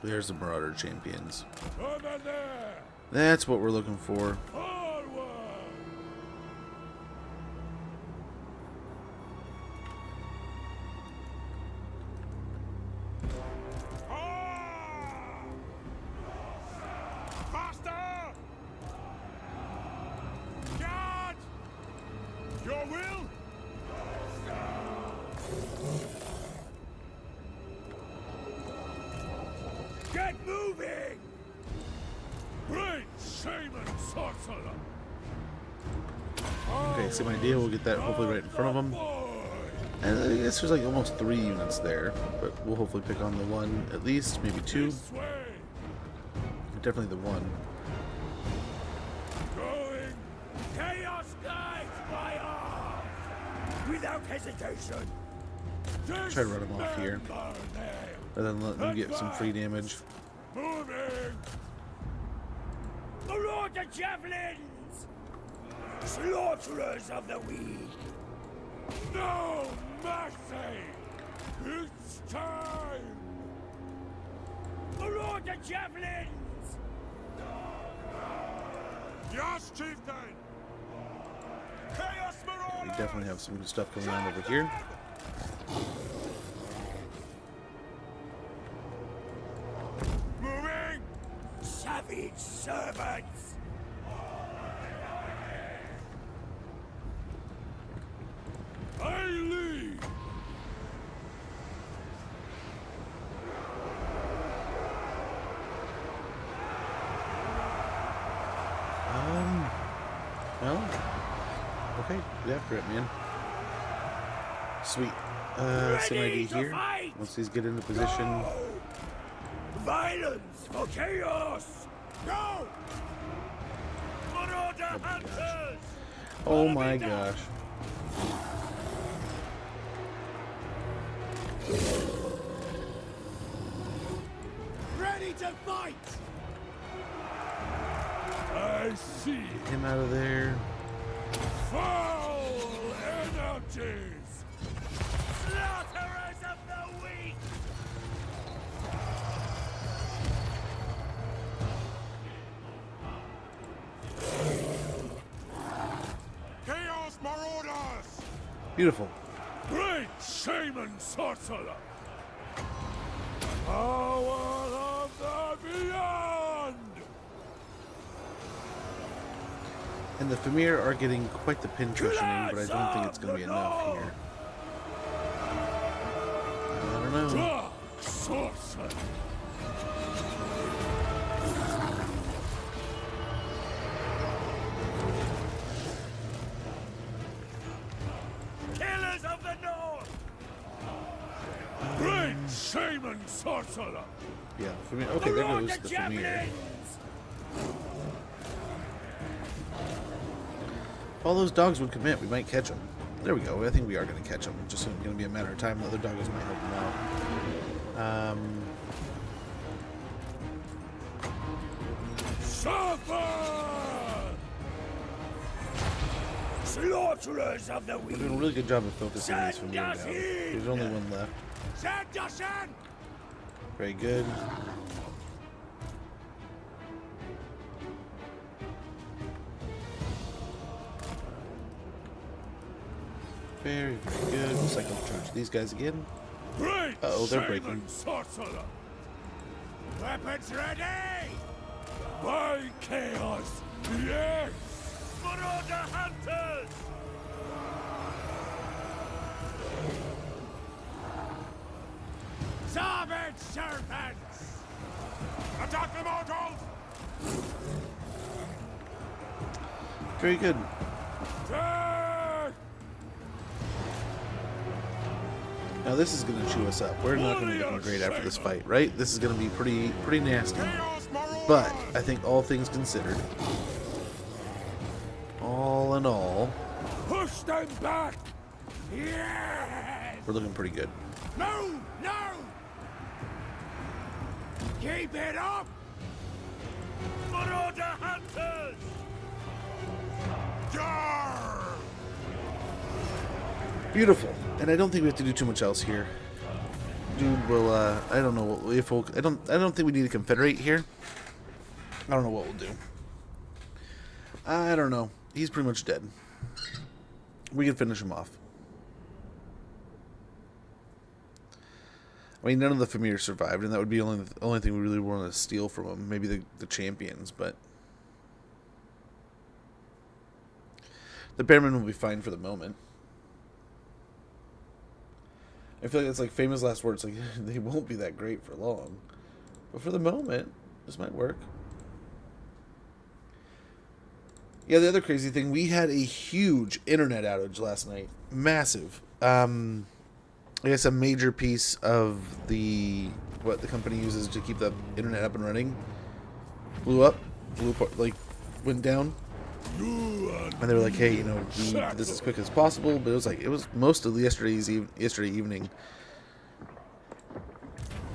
There's the Marauder champions. Over there. That's what we're looking for. Forward. Ah! Faster! Guard! Your will? Get moving! Great shaman sorcerer! Okay, same idea. We'll get that hopefully right in front of them. And I guess there's like almost 3 units there, but we'll hopefully pick on the one at least, maybe 2. This way! Definitely the one. Going! Chaos guides my arm! Without hesitation! Try to run them off here, and then let them get some free damage. Moving! Marauder javelins! Slaughterers of the weak! No mercy! It's time! Marauder javelins! Yes, chieftain! Chaos We Marauders! definitely have some good stuff going on over here. Moving! Savage servants! I lead! Well, okay, get after it, man. Sweet. Same idea here. Once these get into position, Violence for chaos! Go! Marauder hunters! oh my gosh. Ready to fight! I see Him out of there. foul energies! Slaughterers of the weak! Chaos Marauders! Beautiful. Great shaman sorcerer! Power of the beyond! And the Famir are getting quite the pin cushioning, but I don't think it's going to be enough here. I don't know. Dark sorcerer! Killers of the North! Great shaman sorcerer! Yeah, the Famir. Okay, there goes the Famir. javelins! If all those dogs would commit, we might catch them. There we go. I think we are going to catch them. Just going to be a matter of time. The other doggos might help them out. Suffer! Slaughterers of the We're weak! doing a really good job of focusing on these Famir now. Send us There's only one left. Send us in! Very good. Very, very good. Looks like I'll charge these guys again. Great Uh-oh, they're shaman breaking. sorcerer! Weapons ready! By chaos, yes! Marauder hunters! Savage serpents! Attack Immortal! Very good. Attack! Now this is going to chew us up. We're not going to be looking great after this fight, right? This is going to be pretty nasty. But I think all things considered, all in all, Push them back! Yes! we're looking pretty good. No! No! Keep it up! Marauder hunters! Beautiful. And I don't think we have to do too much else here. Dude, will I don't know if we'll, I don't think we need to confederate here. I don't know what we'll do. I don't know. He's pretty much dead. We can finish him off. I mean, none of the familiars survived, and that would be the only thing we really want to steal from him. Maybe the champions, but the Bearmen will be fine for the moment. I feel like it's like famous last words. Like, they won't be that great for long. But for the moment, this might work. Yeah, the other crazy thing, we had a huge internet outage last night. Massive. I guess a major piece of what the company uses to keep the internet up and running blew apart, like, went down. And they were like, hey, you know, we need this as quick as possible. But it was most of yesterday evening.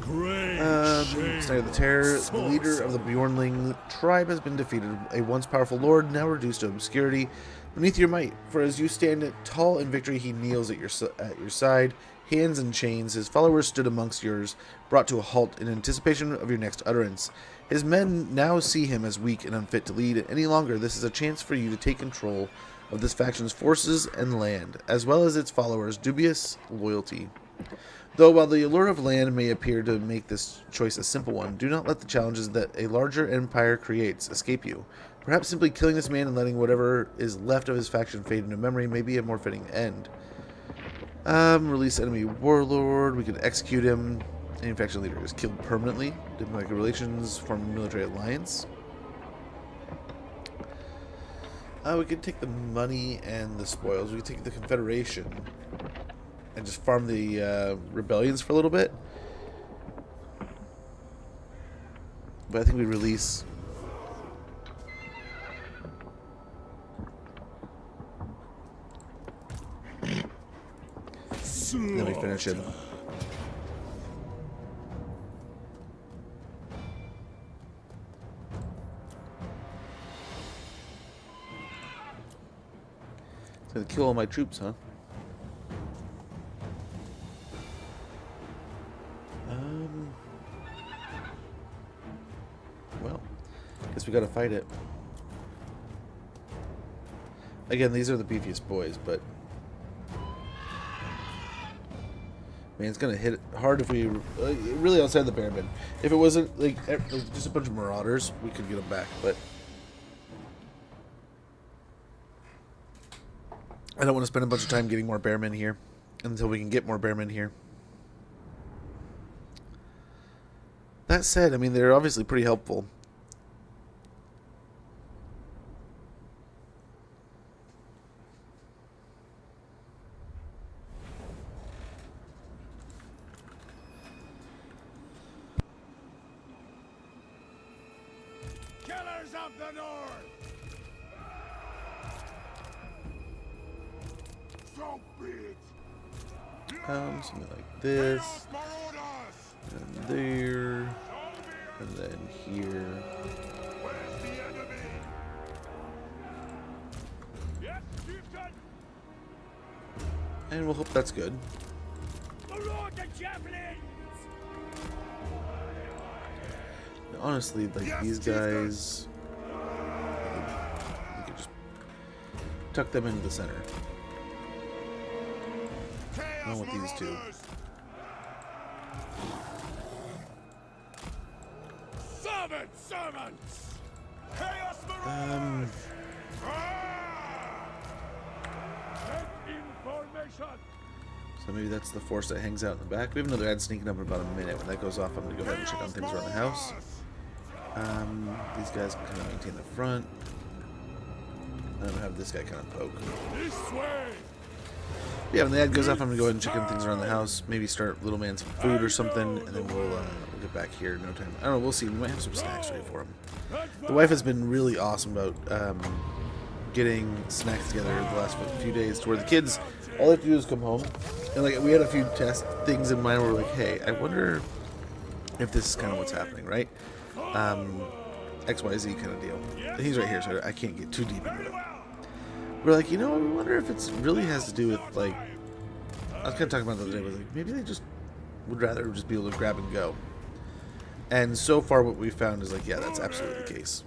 Snag of the Terror, the leader of the Bjornling tribe has been defeated. A once powerful lord, now reduced to obscurity beneath your might. For as you stand tall in victory, he kneels at your side, hands in chains. His followers stood amongst yours, brought to a halt in anticipation of your next utterance. His men now see him as weak and unfit to lead any longer. This is a chance for you to take control of this faction's forces and land, as well as its followers' dubious loyalty. Though while the allure of land may appear to make this choice a simple one, do not let the challenges that a larger empire creates escape you. Perhaps simply killing this man and letting whatever is left of his faction fade into memory may be a more fitting end. Release enemy warlord. We could execute him. Any faction leader is killed permanently. Diplomatic relations, form a military alliance. We could take the money and the spoils. We could take the Confederation and just farm the rebellions for a little bit. But I think we release. And then we finish him. It's gonna kill all my troops, huh? Well, guess we gotta fight it. Again, these are the beefiest boys, but man, it's gonna hit hard if we really outside the Bearmen. If it wasn't like just a bunch of marauders, we could get them back. But I don't want to spend a bunch of time getting more Bearmen here until we can get more Bearmen here. That said, I mean, they're obviously pretty helpful. Killers of the North! So be it! Something like this, and there, and then here. Where's the enemy? Yes, chieftain! And we'll hope that's good. Marauder javelins! honestly, like these guys, we could just tuck them into the center. Along with these two. Servants! Chaos Marauders! Get in formation! So maybe that's the force that hangs out in the back. We have another ad sneaking up in about a minute. When that goes off, I'm going to go ahead and check on things around the house. These guys can kind of maintain the front. I'm going to have this guy kind of poke. This way! Yeah, when the ad goes off, I'm going to go ahead and check on things around the house. Maybe start little man some food or something, and then we'll get back here in no time. I don't know, we'll see. We might have some snacks ready for him. The wife has been really awesome about getting snacks together the last few days, to where the kids, all they have to do is come home. And like, we had a few test things in mind where we're like, hey, I wonder if this is kind of what's happening, right? XYZ kind of deal. And he's right here, so I can't get too deep into it. We're like, you know, we wonder if it really has to do with, like, I was kind of talking about the other day, but like, maybe they just would rather just be able to grab and go. And so far what we found is like, yeah, that's absolutely the case.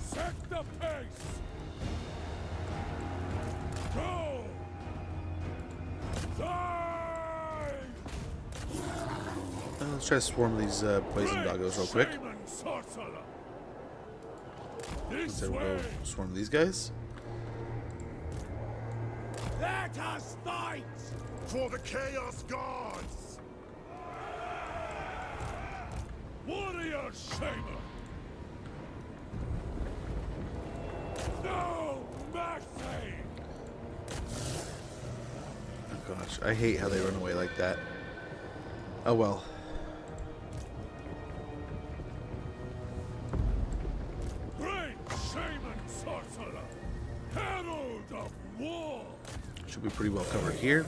Set the pace! Go! Die! Let's try to swarm these poison doggos real quick. Shaman sorcerer! This Instead we'll way! go swarm these guys. Let us fight! For the Chaos Gods! Warrior Shaman! No mercy! Oh gosh, I hate how they run away like that. Oh well. Great Shaman sorcerer! Herald of war! Should be pretty well covered here.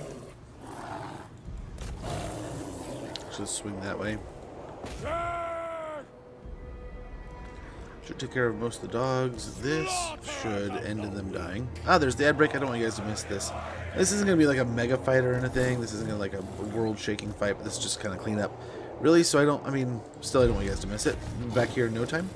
Just swing that way. Attack! Should take care of most of the dogs. This should end in them dying. Ah, there's the ad break. I don't want you guys to miss this. This isn't going to be like a mega fight or anything. This isn't going to be like a world-shaking fight, but this is just kind of clean up. Really, so I don't want you guys to miss it. We'll be back here in no time.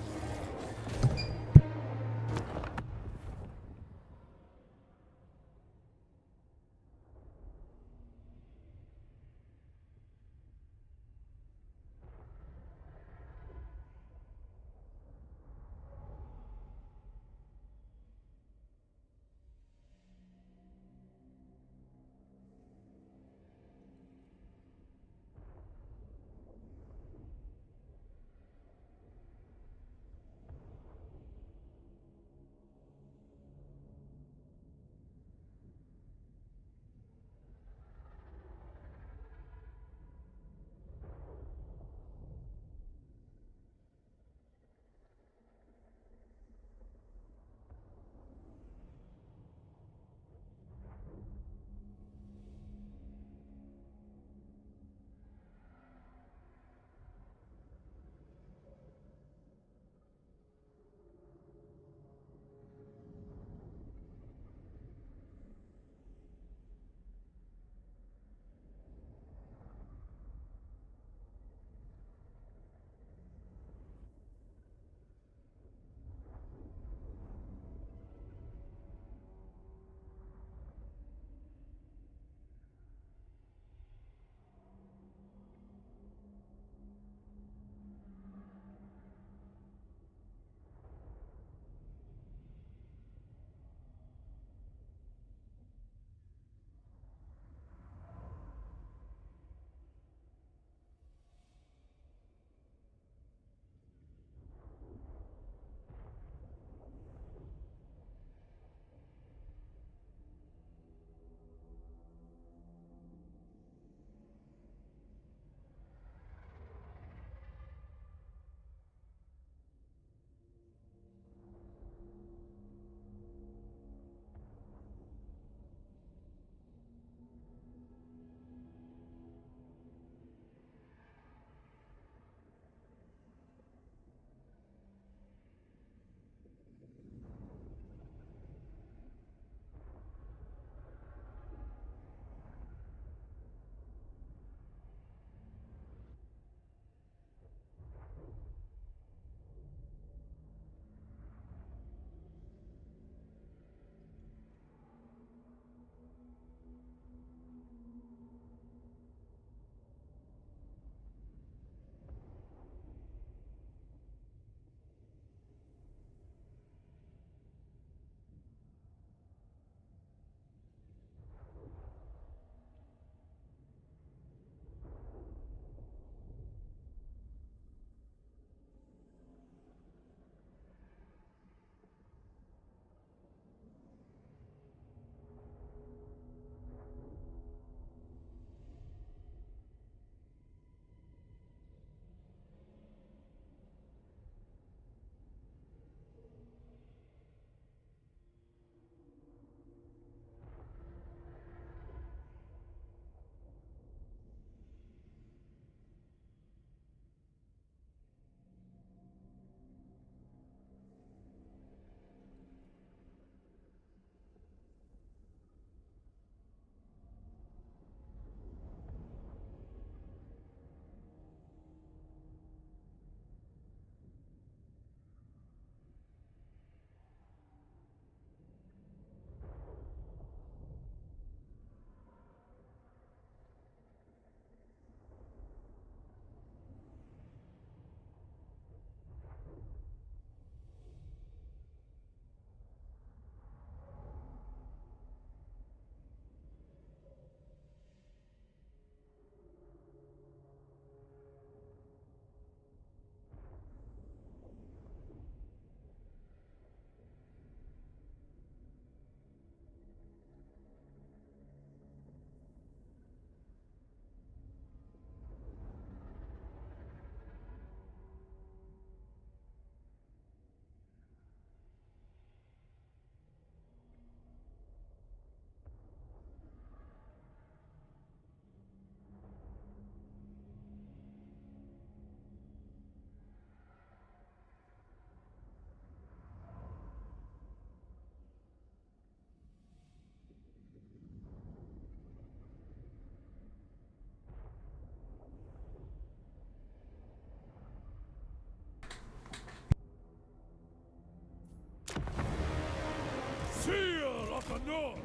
north.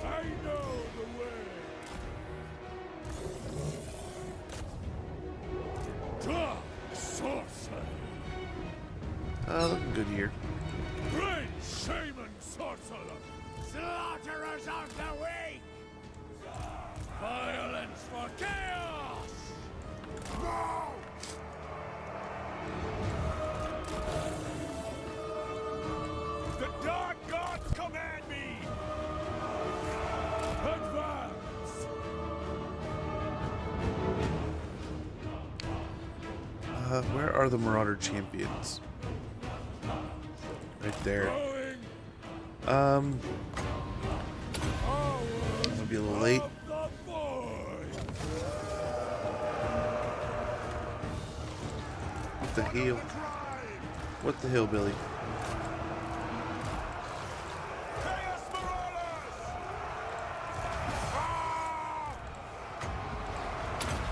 I know the way. Dark sorcery. Looking good here. Great shaman sorcerer. Slaughterers of the weak. Violence for chaos. No! The dark gods command me. Advance. Where are the Marauder champions? Right there. Going I'm gonna be a little late. of the void. What the hell? What the hillbilly? Chaos Marauders!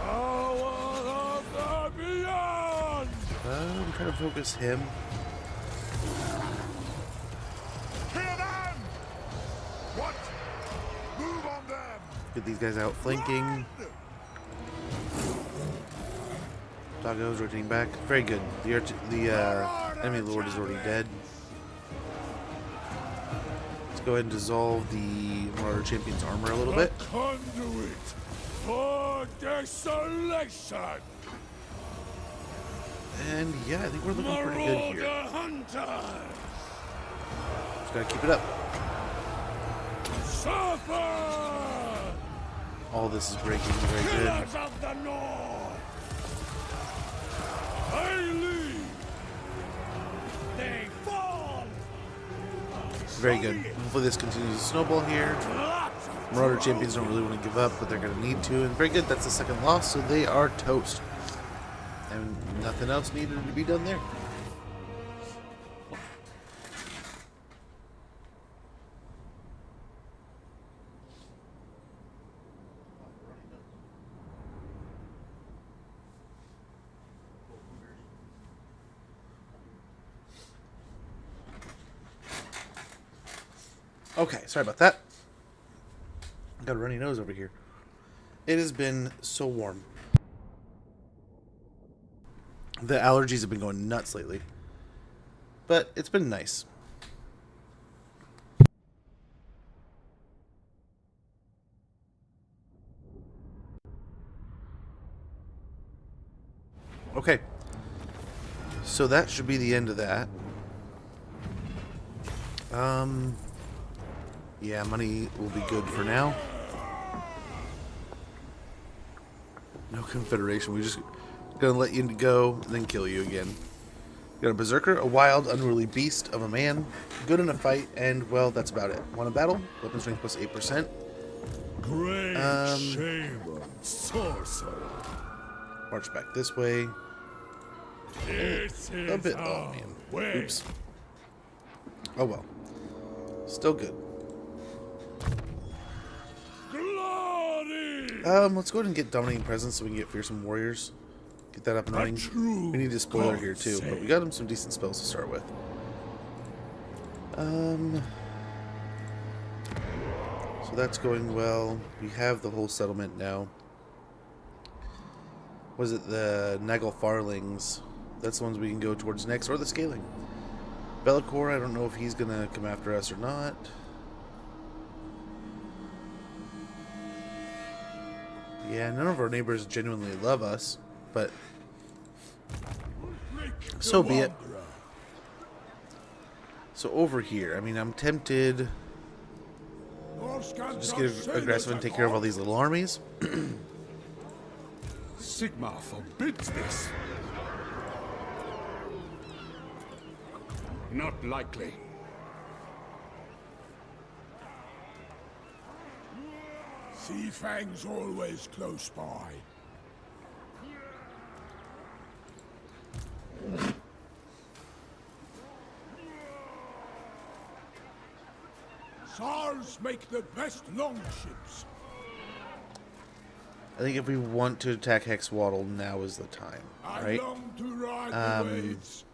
Power of the beyond! I'm trying to focus him. Hear them! What? Move on them! Get these guys out flanking. Doggo's rotating back. Very good. The enemy lord is already dead. Let's go ahead and dissolve the Marauder champion's armor a little bit. Conduit for desolation! And yeah, I think we're looking pretty good Marauder here. hunters! Just gotta keep it up. Suffer! All this is breaking very good. Killers of the North! I lead! They fall! Very good. Hopefully this continues to snowball here. Marauder champions don't really want to give up, but they're going to need to. And very good, that's the second loss, so they are toast. And nothing else needed to be done there. Okay, sorry about that. Got a runny nose over here. It has been so warm. The allergies have been going nuts lately. But it's been nice. Okay. So that should be the end of that. Yeah, money will be good for now. No confederation. We just gonna let you go and then kill you again. Got a berserker, a wild, unruly beast of a man, good in a fight, and well, that's about it. Won a battle, weapon strength plus 8%. Great shaman sorcerer! March back this way. This A is bit. Oh our man. way. Oops. Oh well. Still good. Glory! Let's go ahead and get dominating presence so we can get fearsome warriors. Get that up and running. true We need a spoiler God here too, but save. we got him some decent spells to start with. So that's going well. We have the whole settlement now. Was it the Nagel Farlings? That's the ones we can go towards next, or the Scaling. Bellicor, I don't know if he's gonna come after us or not. Yeah, none of our neighbors genuinely love us, but so be it. So over here, I mean, I'm tempted to just get aggressive and take care of all these little armies. Sigma forbids this. Not likely. Sea Fang's always close by. Sars make the best longships. I think if we want to attack Hexwaddle, now is the time, I right? long to ride the waves.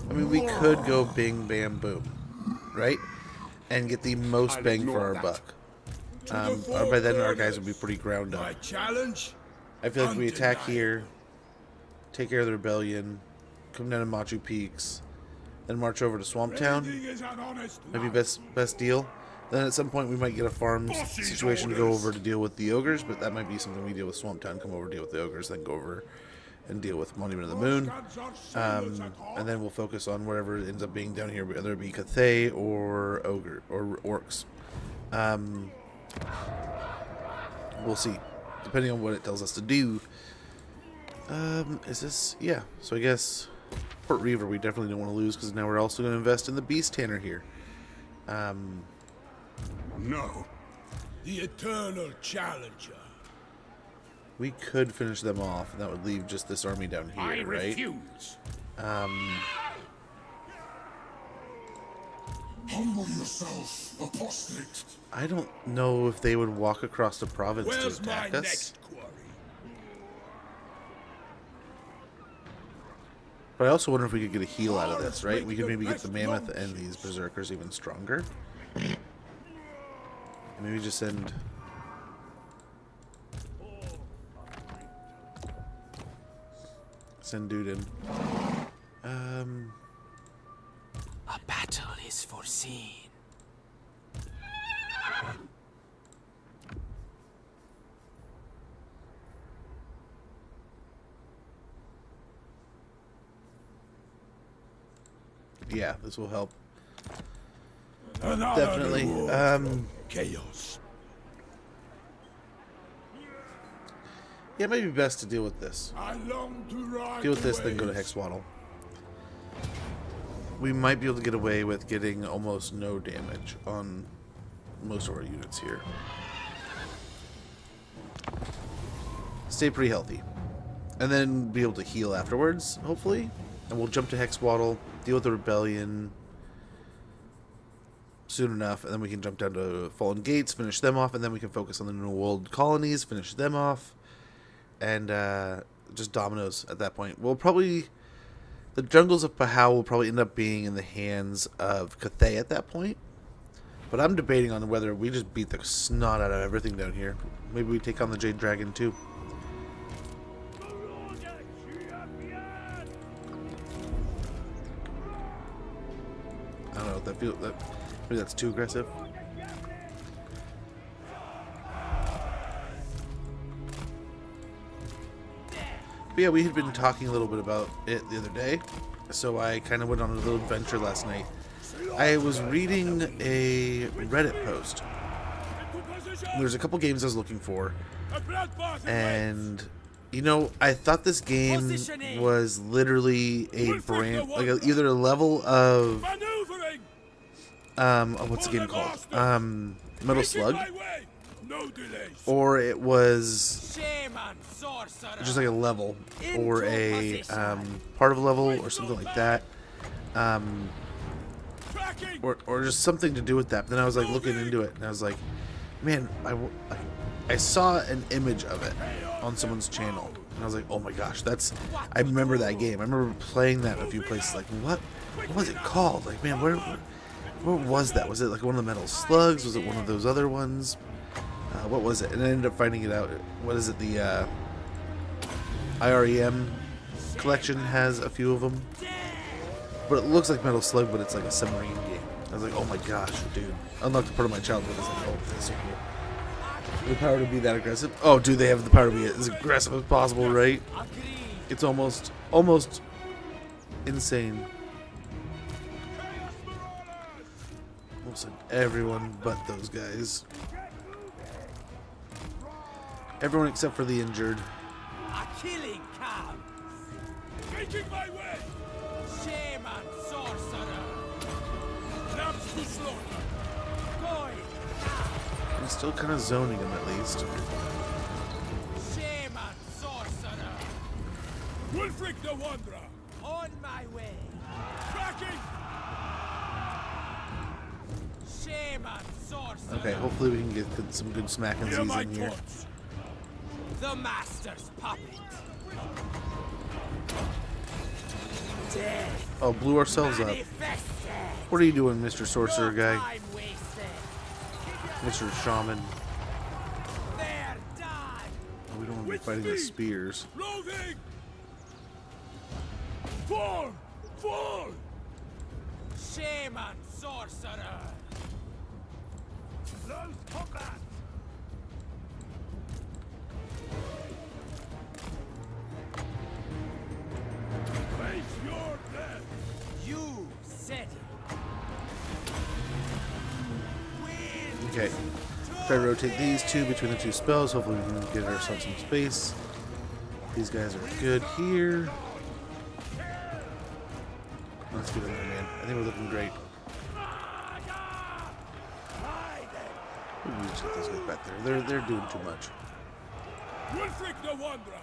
I mean, we could go bing, bam, boom, right? And get the most bang for our buck. By then, our guys would be pretty ground up. My challenge? I feel like if we attack here, take care of the rebellion, come down to Machu Peaks, then march over to Swamp Town, maybe best deal. Then at some point we might get a farm situation to go over to deal with the ogres, but that might be something we deal with Swamp Town, come over, deal with the ogres, then go over and deal with Monument of the Moon. And then we'll focus on whatever ends up being down here, whether it be Cathay or Ogre or Orcs. We'll see, depending on what it tells us to do. Is this... yeah, so I guess Port Reaver we definitely don't want to lose, because now we're also going to invest in the Beast Tanner here. No. The eternal challenger. We could finish them off, and that would leave just this army down here, I right? refuse. Humble yourself, apostate. I don't know if they would walk across the province Where's to my attack us. next quarry? But I also wonder if we could get a heal out of this, right? We could maybe get the Mammoth and these Berserkers even stronger. And maybe just send... send dude in. A battle is foreseen. Yeah, this will help. Another Definitely. reward. Chaos. Yeah, it might be best to deal with this. I long to ride Deal with this, the then go to waves. Hexwaddle. We might be able to get away with getting almost no damage on most of our units here. Stay pretty healthy. And then be able to heal afterwards, hopefully. And we'll jump to Hexwaddle, deal with the rebellion soon enough, and then we can jump down to Fallen Gates, finish them off, and then we can focus on the New World colonies, finish them off, and just dominoes at that point. We'll probably... the jungles of Pahau will probably end up being in the hands of Cathay at that point. But I'm debating on whether we just beat the snot out of everything down here. Maybe we take on the Jade Dragon too. I don't know if that feels... maybe that's too aggressive. But yeah, we had been talking a little bit about it the other day, so I kind of went on a little adventure last night. I was reading a Reddit post. There's a couple games I was looking for, and you know, I thought this game was literally a brand, like either a level of what's the game called? Metal Slug, or it was just like a level, or a part of a level, or something like that, or just something to do with that. But then I was like looking into it, and I was like, man, I saw an image of it on someone's channel, and I was like, oh my gosh, I remember that game. I remember playing that in a few places. Like, what was it called? Like, man, where was that? Was it like one of the Metal Slugs? Was it one of those other ones? What was it? And I ended up finding it out. What is it? The IREM collection has a few of them. But it looks like Metal Slug, but it's like a submarine game. I was like, oh my gosh, dude. Unlocked a part of my childhood. I was like, oh, that's so cool. The power to be that aggressive. Oh, dude, they have the power to be as aggressive as possible, right? It's almost insane. Almost everyone but those guys. Everyone except for the injured. A killing comes. Making my way. Shame and sorcerer. Traps to slaughter. Going. I'm still kind of zoning him at least. Shame and sorcerer. Wulfrik the Wanderer. On my way. Tracking. Shame and sorcerer. Okay, hopefully we can get some good smackings Hear my in here. taunts. The master's puppet. Oh, blew ourselves up. What are you doing, Mr. Sorcerer guy? Time wasted. Mr. Shaman. They're done. Oh, we don't want to be fighting with spears. Loading! Fall! Fall! Shame on sorcerer. Close combat! Face your death! You said it. Win. Okay. Try to rotate these two between the two spells. Hopefully we can get ourselves some space. These guys are good here. Let's get in there, man. I think we're looking great. We just get those guys back there. They're doing too much. Wulfrik the Wanderer!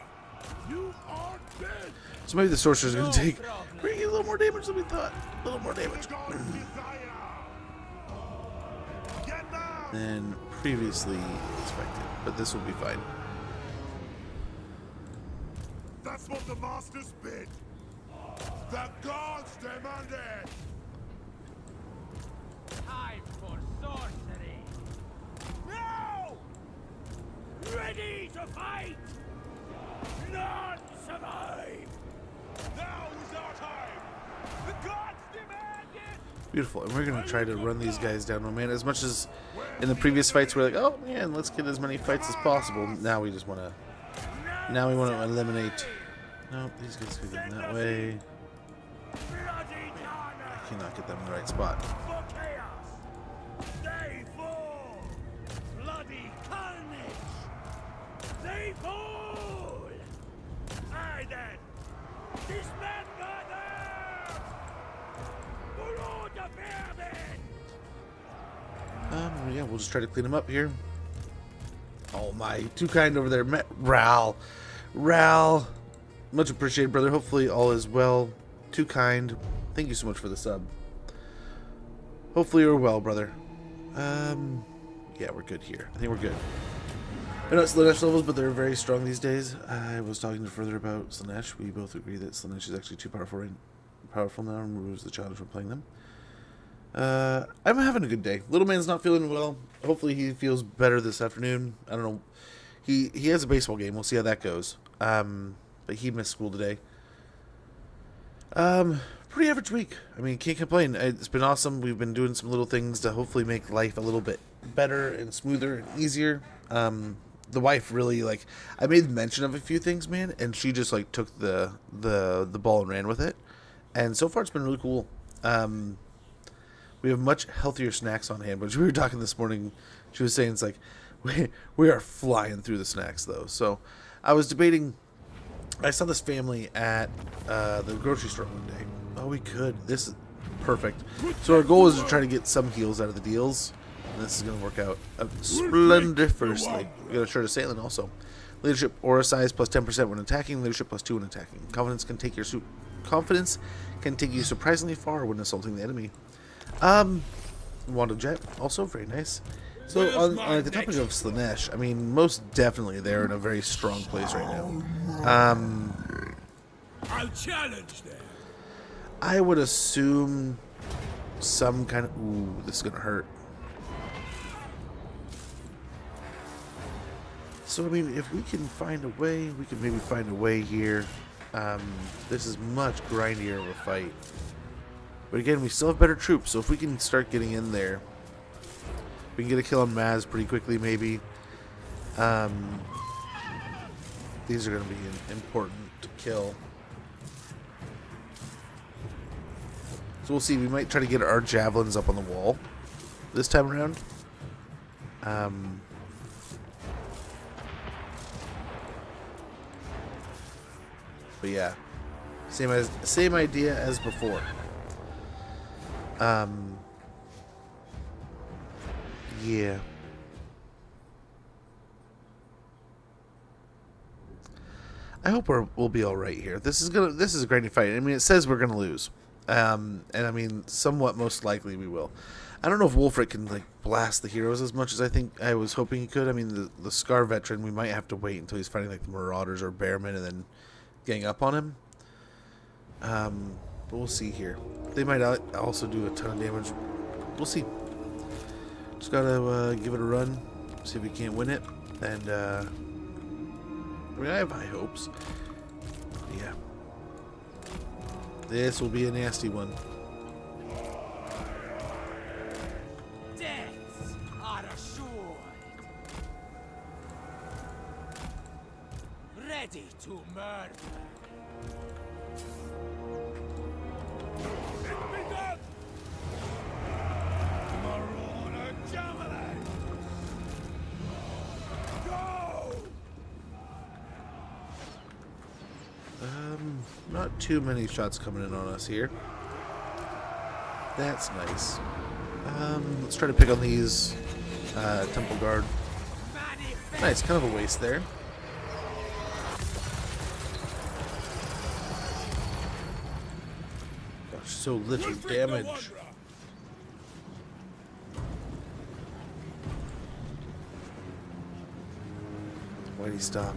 You are dead! So maybe the sorcerer's gonna take bring you a little more damage than we thought. A little more damage God's desire! Get down! than previously expected. But this will be fine. That's what the masters bid! The gods demand it! Time for sorcery. Now! Ready to fight! None survive! Now is our time! The gods demand it! Beautiful. And we're gonna try to run these guys down. Oh man, as much as in the previous fights we're like, oh man, let's get as many fights as possible. Now we just wanna eliminate. Nope, these guys could go that way. Bloody Dana! I cannot get them in the right spot. For chaos! They fall! Bloody carnage! They fall! Aye then! Dismember them! Below the pyramid! Yeah, we'll just try to clean them up here. Oh my, too kind over there, Ral. Much appreciated, brother. Hopefully all is well. Too kind. Thank you so much for the sub. Hopefully you're well, brother. Yeah, we're good here. I think we're good. They're not Slanesh levels, but they're very strong these days. I was talking further about Slanesh. We both agree that Slanesh is actually too powerful now and removes the challenge from playing them. I'm having a good day. Little man's not feeling well. Hopefully he feels better this afternoon. I don't know. He has a baseball game. We'll see how that goes. But he missed school today. Pretty average week. I mean, can't complain. It's been awesome. We've been doing some little things to hopefully make life a little bit better and smoother and easier. The wife really, like, I made mention of a few things, man, and she just like took the ball and ran with it. And so far it's been really cool. We have much healthier snacks on hand, but we were talking this morning. She was saying it's like we are flying through the snacks though. So I was debating. I saw this family at the grocery store one day. Oh, we could. This is perfect. So our goal is to try to get some heals out of the deals. And this is going to work out splendiferously. We got a shirt of Sailing also. Leadership aura size plus 10% when attacking. Leadership plus 2 when attacking. Confidence can take you surprisingly far when assaulting the enemy. Wand of Jet also very nice. So on the topic of Slanesh, I mean, most definitely they're in a very strong place right now. I'll challenge them! I would assume some kind of... Ooh, this is going to hurt. So, I mean, if we can find a way, we can maybe find a way here. This is much grindier of a fight. But again, we still have better troops, so if we can start getting in there, we can get a kill on Maz pretty quickly, maybe. These are going to be important to kill. So we'll see. We might try to get our javelins up on the wall this time around. But yeah, same idea as before. Yeah. I hope we'll be all right here. This is a grindy fight. I mean, it says we're gonna lose, and I mean, somewhat most likely we will. I don't know if Wulfrik can like blast the heroes as much as I think I was hoping he could. I mean, the Scar veteran, we might have to wait until he's fighting like the Marauders or Bearmen and then gang up on him. but we'll see here. They might also do a ton of damage. We'll see. Just gotta give it a run, see if we can't win it, and I mean, I have high hopes. Yeah, this will be a nasty one. Deaths are assured. Ready to murder. It be done! Marauder Javelin! Go! Not too many shots coming in on us here. That's nice. Let's try to pick on these Temple Guard. Nice, kind of a waste there. Gosh, so little Wulfrik the damage. Wanderer! Why'd he stop?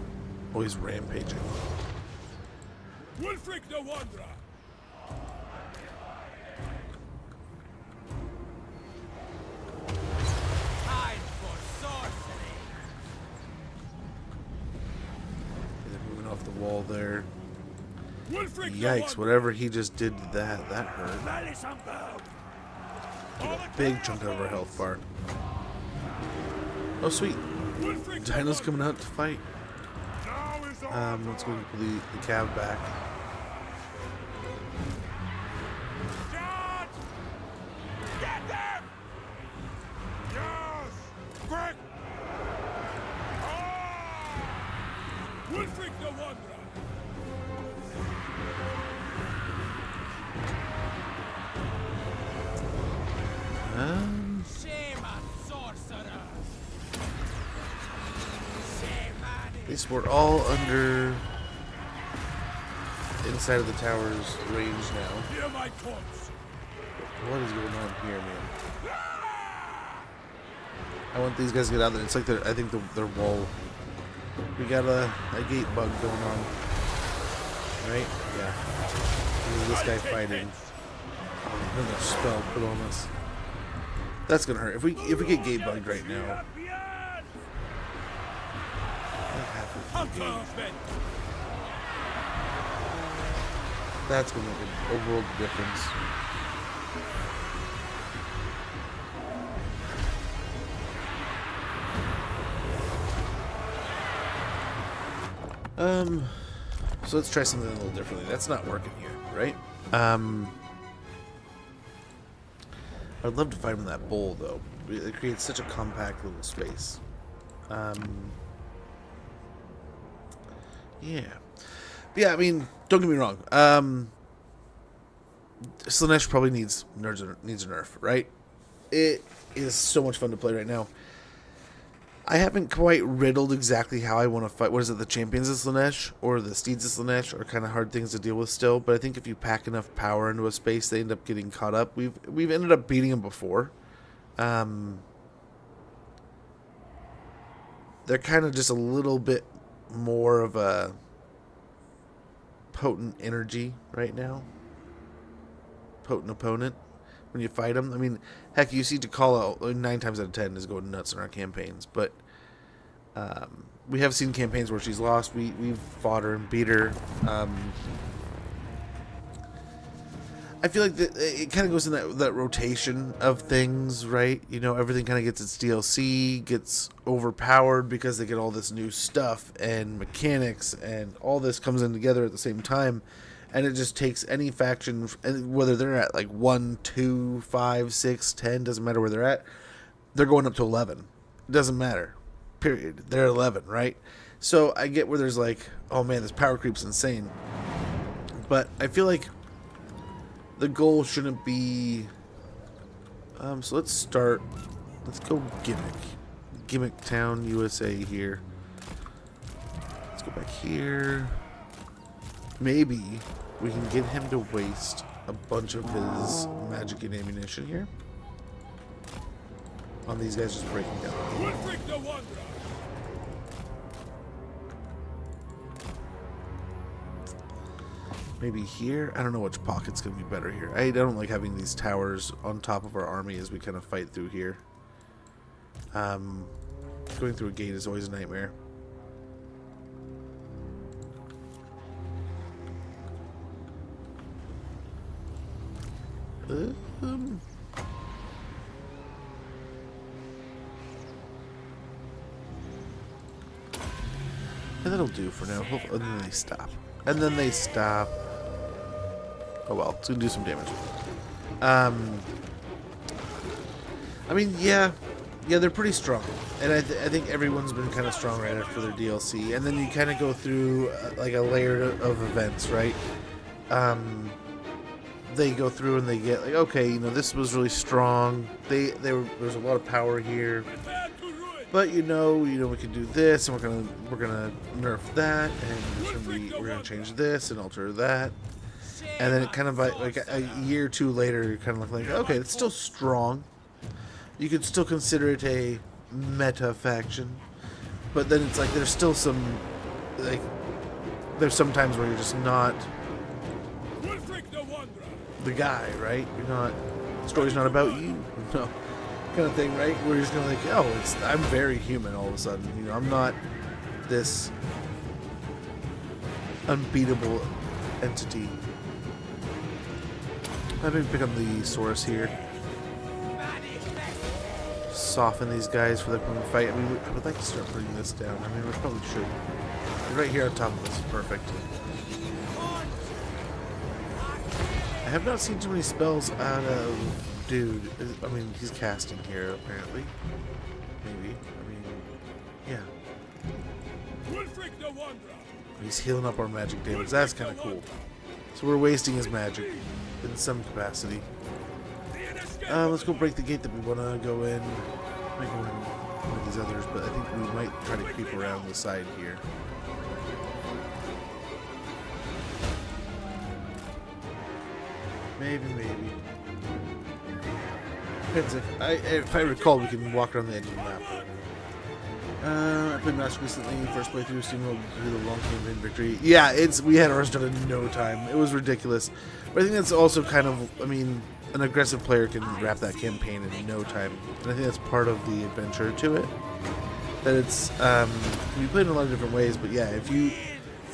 Oh, he's rampaging. Wulfrik the Wanderer! Time for sorcery. They're moving off the wall there. Wulfrik the Yikes, Wanderer! whatever he just did to that hurt. Big chunk of our health bar. Oh, sweet. Wulfrik the Dino's Wanderer! coming out to fight. Now is our Let's go put the cab back. Charge! Get them! Yes! Quick! Wulfrik the Wanderer! Shame on sorcerer. Shame on it. These were all under inside of the tower's range now. Hear my taunts! What is going on here, man? I want these guys to get out there. It's like I think their wall. We got a gate bug going on. Right? Yeah. This guy fighting. Another spell put on us. That's gonna hurt. If we get gate bugged right now. That's gonna make a world of difference. So let's try something a little differently. That's not working here, right? I'd love to fight him in that bowl, though. It creates such a compact little space. Yeah. But yeah, I mean, don't get me wrong. Slaanesh probably needs a nerf, right? It is so much fun to play right now. I haven't quite riddled exactly how I want to fight. What is it, the Champions of Slaanesh or the Steeds of Slaanesh are kind of hard things to deal with still. But I think if you pack enough power into a space, they end up getting caught up. We've ended up beating them before. They're kind of just a little bit more of a potent energy right now. Potent opponent when you fight them. I mean, heck, you see T'Challa 9 times out of 10 is going nuts in our campaigns, but we have seen campaigns where she's lost. We've fought her and beat her. I feel like it kind of goes in that rotation of things, right? You know, everything kind of gets its DLC, gets overpowered because they get all this new stuff and mechanics, and all this comes in together at the same time. And it just takes any faction, and whether they're at like 1, 2, 5, 6, 10, doesn't matter where they're at. They're going up to 11. It doesn't matter. Period. They're 11, right? So I get where there's like, oh man, this power creep's insane. But I feel like the goal shouldn't be... so let's start... Let's go Gimmick. Gimmick Town, USA here. Let's go back here. Maybe we can get him to waste a bunch of his magic and ammunition here on these guys just breaking down. Wulfrik the Wanderer! Maybe here? I don't know which pocket's going to be better here. I don't like having these towers on top of our army as we kind of fight through here. Going through a gate is always a nightmare. And that'll do for now. And then they stop. And then they stop. Oh well, it's gonna do some damage. I mean, yeah, they're pretty strong, and I think everyone's been kind of strong right after their DLC. And then you kind of go through like a layer of events, right? They go through and they get like, okay, you know, this was really strong. There's a lot of power here. But you know, we can do this, and we're gonna nerf that, and we're gonna change this and alter that, and then it kind of like a year or two later, you kind of look like, okay, it's still strong. You could still consider it a meta faction, but then it's like there's still some there's some times where you're just not the guy, right? You're not. The story's not about you, no. Kind of thing, right? Where you're just gonna like, oh, I'm very human all of a sudden. You know, I'm not this unbeatable entity. I'm gonna pick up the source here. Soften these guys for the upcoming fight. I mean, I would like to start bringing this down. I mean, we probably should. Right here on top of this is perfect. I have not seen too many spells out of dude. I mean, he's casting here apparently. Maybe. I mean, yeah. Wulfrik the Wanderer. He's healing up our magic damage. That's kind of cool. So we're wasting his magic in some capacity. Let's go break the gate that we want to go in. Might go in one of these others, but I think we might try to creep around the side here. Maybe. Depends if I recall, we can walk around the edge of the map. I played Master recently, first playthrough, steamrolled through the long game in victory. Yeah, we had ours done in no time. It was ridiculous. But I think that's also kind of, I mean, an aggressive player can wrap that campaign in no time. And I think that's part of the adventure to it. That it's, we play in a lot of different ways, but yeah, if you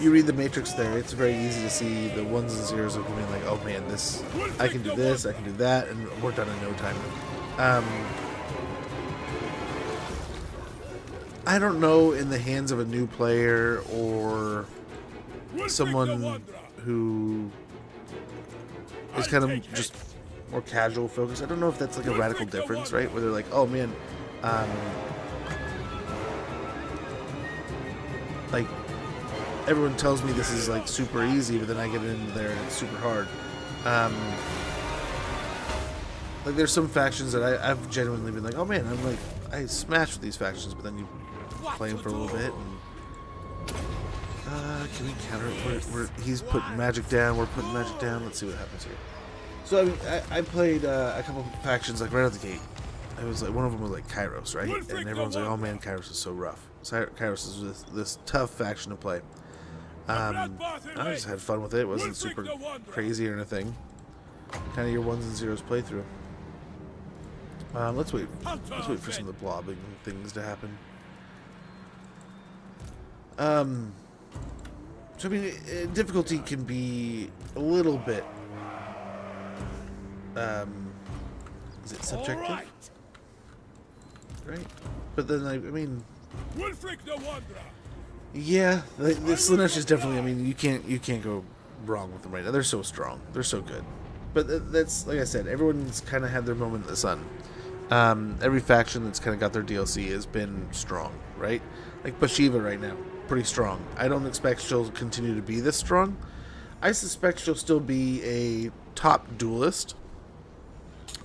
read the matrix there, it's very easy to see the ones and zeros of being like, oh man, I can do this, I can do that, and we're done in no time. I don't know, in the hands of a new player or someone who is kind of just more casual focused, I don't know if that's like a radical difference, right? Where they're like, oh man, like, everyone tells me this is like super easy, but then I get in there and it's super hard. Like there's some factions that I've genuinely been like, oh man, I smash with these factions, but then you play them for a little bit and can we counter it? He's putting magic down, we're putting magic down. Let's see what happens here. So I mean, I played a couple factions like right out the gate. It was like one of them was like Kairos, right? And everyone's like, oh man, Kairos is so rough. Kairos is this tough faction to play. I just had fun with it. It wasn't super crazy or anything. Kind of your ones and zeros playthrough. Let's wait for some of the blobbing things to happen. So I mean, difficulty can be a little bit. Is it subjective? Right? But then I mean. Wulfrik the Wanderer. Yeah, the Slaanesh is definitely. I mean, you can't go wrong with them right now. They're so strong. They're so good. But that's, like I said, everyone's kind of had their moment in the sun. Every faction that's kind of got their DLC has been strong, right? Like Bashiva right now, pretty strong. I don't expect she'll continue to be this strong. I suspect she'll still be a top duelist.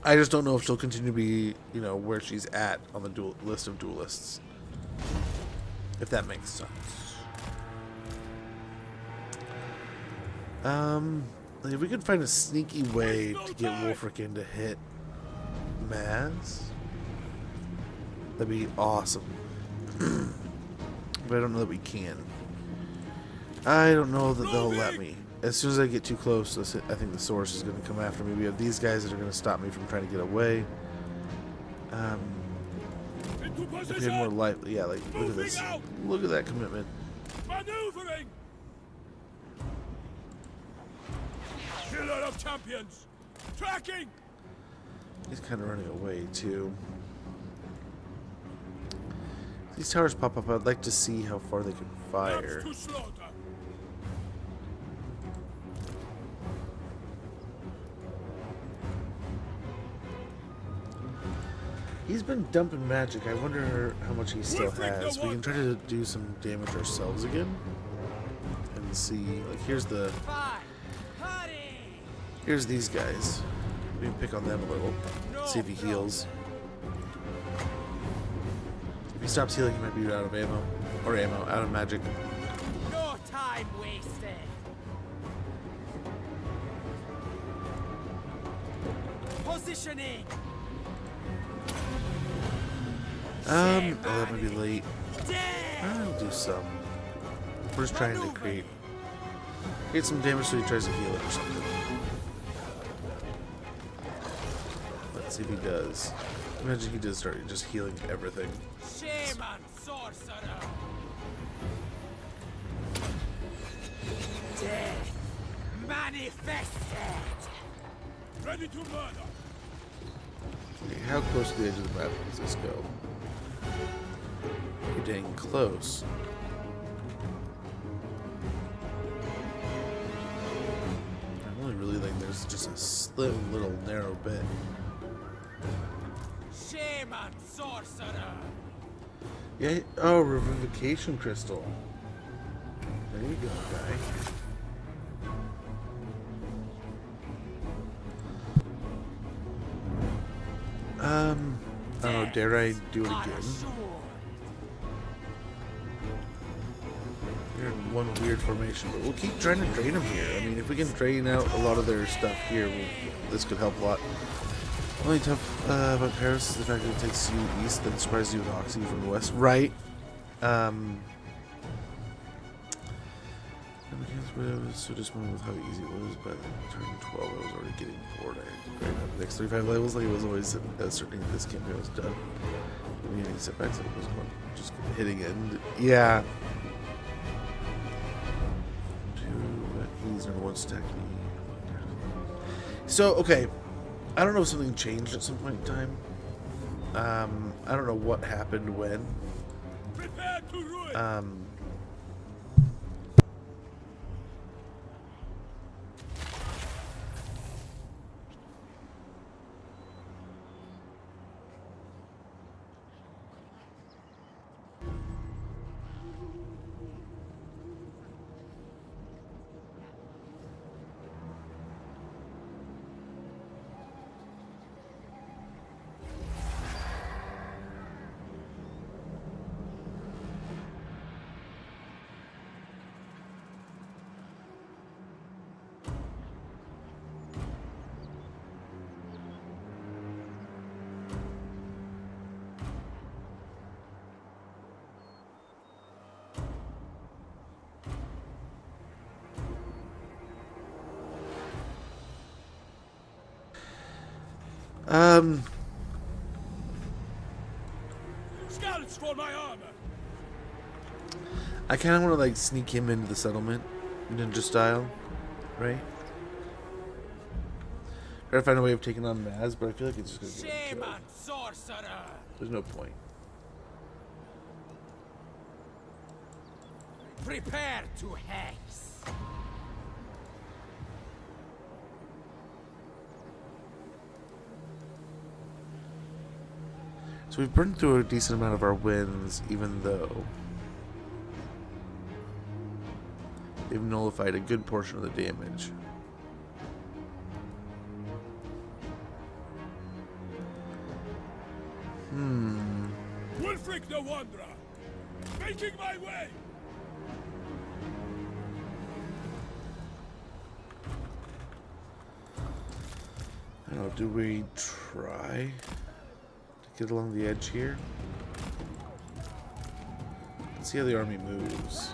I just don't know if she'll continue to be, you know, where she's at on the list of duelists. If that makes sense. If we could find a sneaky way to get Wulfrik in to hit Maz, that'd be awesome. But I don't know that we can. I don't know that they'll let me. as soon as I get too close, I think the source is going to come after me. We have these guys that are going to stop me from trying to get away. Into If we had position. more light, yeah, like look at this. Look at that commitment. Maneuvering. Killer of champions. Tracking. He's kind of running away too. These towers pop up. I'd like to see how far they can fire. To slaughter. He's been dumping magic. I wonder how much he still has. We can try to do some damage ourselves again. And see. Like, here's the... Fight. Hurry. Here's these guys. We can pick on them a little. See if he heals. If he stops healing, he might be out of ammo. Or ammo. Out of magic. No time wasted. Positioning. Oh, that might be late. Dead. I'll do some. We're just trying to create some damage so he tries to heal it or something. Let's see if he does. Imagine he does start just healing everything. Shaman sorcerer. Death manifested. Ready to murder. Okay, how close to the edge of the map does this go? Pretty dang close. I'm only really like there's just a slim little narrow bit. Shaman sorcerer. Yeah. Oh, revivification crystal. There you go, guy. I don't know, dare I do it again? They're in one weird formation, but we'll keep trying to drain them here. I mean, if we can drain out a lot of their stuff here, this could help a lot. Only tough about Paris is the fact that it takes you east, then surprises you with Oxy from the west. Right. So disappointed with how easy it was, but turn 12 I was already getting bored. I had to grind out the next 35 levels like it was always certain that this campaign was done. Any setbacks, it was just hitting end. Yeah. He's number one stack me. So, okay. I don't know if something changed at some point in time. I don't know what happened when. Prepare to ruin. Scouts for my armor. I kind of want to like sneak him into the settlement, ninja style, right? Try to find a way of taking on Maz, but I feel like it's just gonna get him killed. Shaman sorcerer. There's no point. Prepare to hex. So we've burned through a decent amount of our wins, even though they've nullified a good portion of the damage. Wulfrik the Wanderer. Making my way. I don't know, do we try to get along the edge here? Let's see how the army moves.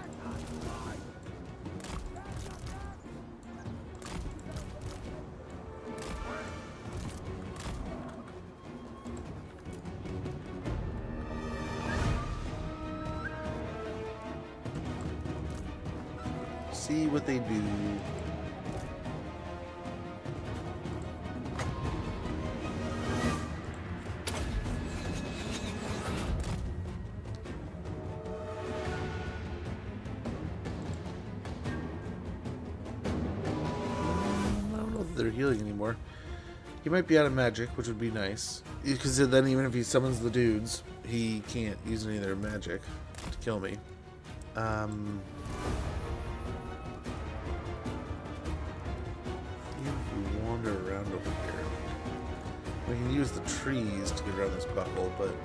see what they do. I don't know if they're healing anymore. He might be out of magic, which would be nice. Because then even if he summons the dudes, he can't use any of their magic to kill me. If we wander around over here, we can use the trees to get around this buckle, but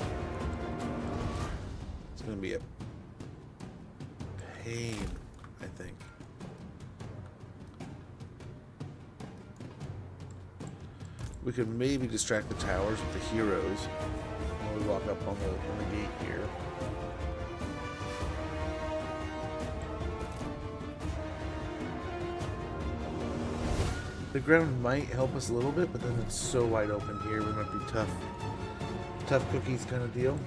it's going to be a pain, I think. We could maybe distract the towers with the heroes while we walk up on the gate here. The ground might help us a little bit, but then it's so wide open here, we might be tough cookies kind of deal.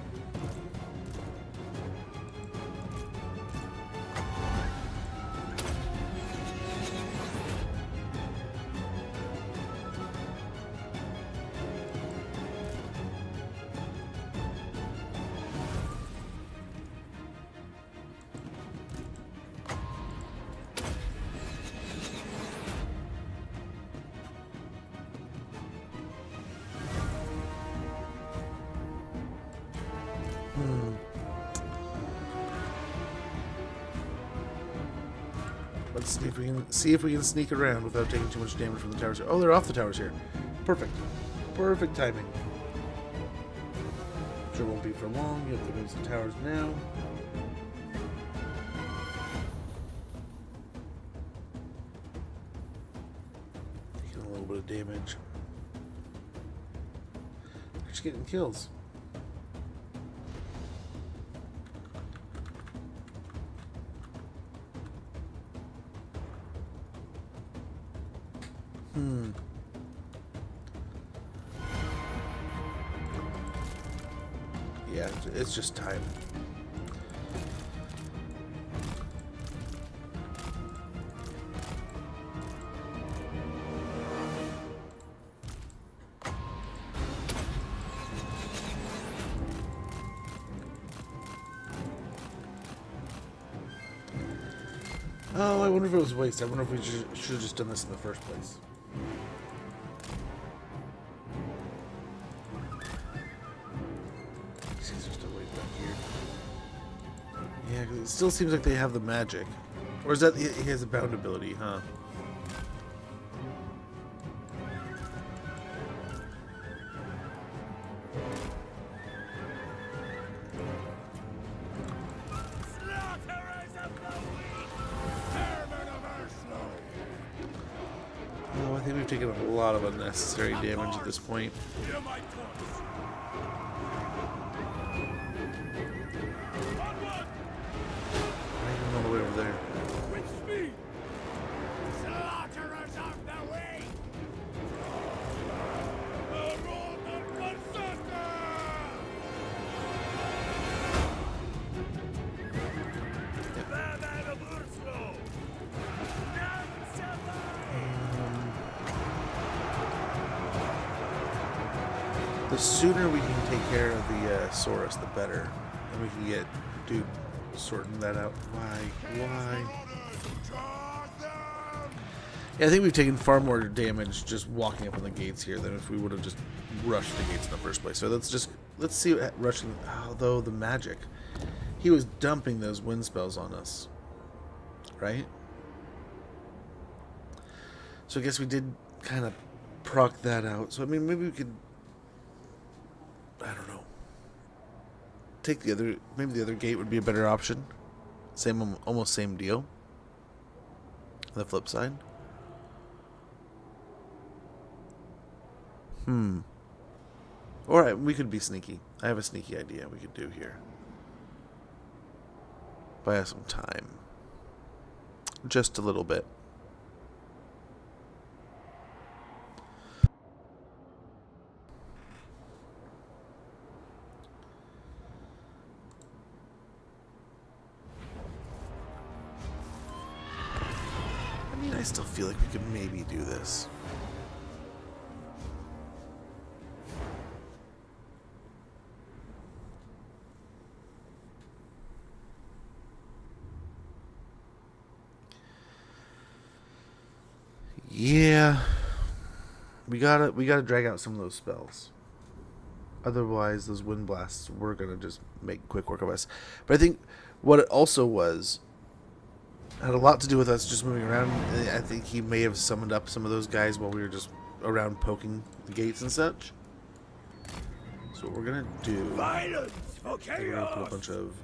Let's see if we can sneak around without taking too much damage from the towers. Oh, they're off the towers here. Perfect. Perfect timing. Sure won't be for long. You have to move the towers now. Taking a little bit of damage. They're just getting kills. Yeah, it's just time. Oh, I wonder if it was a waste. I wonder if we should have just done this in the first place. Yeah, 'cause it still seems like they have the magic. Or is that he has a bound ability, huh? Oh, I think we've taken a lot of unnecessary damage at this point. All the way over there. The sooner we can take care of the Saurus, the better. And we can get dude sorting that out. Why? Yeah, I think we've taken far more damage just walking up on the gates here than if we would have just rushed the gates in the first place. So let's see what rushing. Although the magic, he was dumping those wind spells on us, right? So I guess we did kind of proc that out. So I mean, maybe we could. I don't know. Take the other. Maybe the other gate would be a better option. Almost same deal. On the flip side. Alright, we could be sneaky. I have a sneaky idea we could do here. Buy us some time. Just a little bit. still feel like we could maybe do this. Yeah, we gotta drag out some of those spells. Otherwise, those wind blasts were gonna just make quick work of us. But I think what it also had a lot to do with us just moving around. I think he may have summoned up some of those guys while we were just around poking the gates and such. So what we're gonna do? Violence for We're gonna put a chaos! bunch of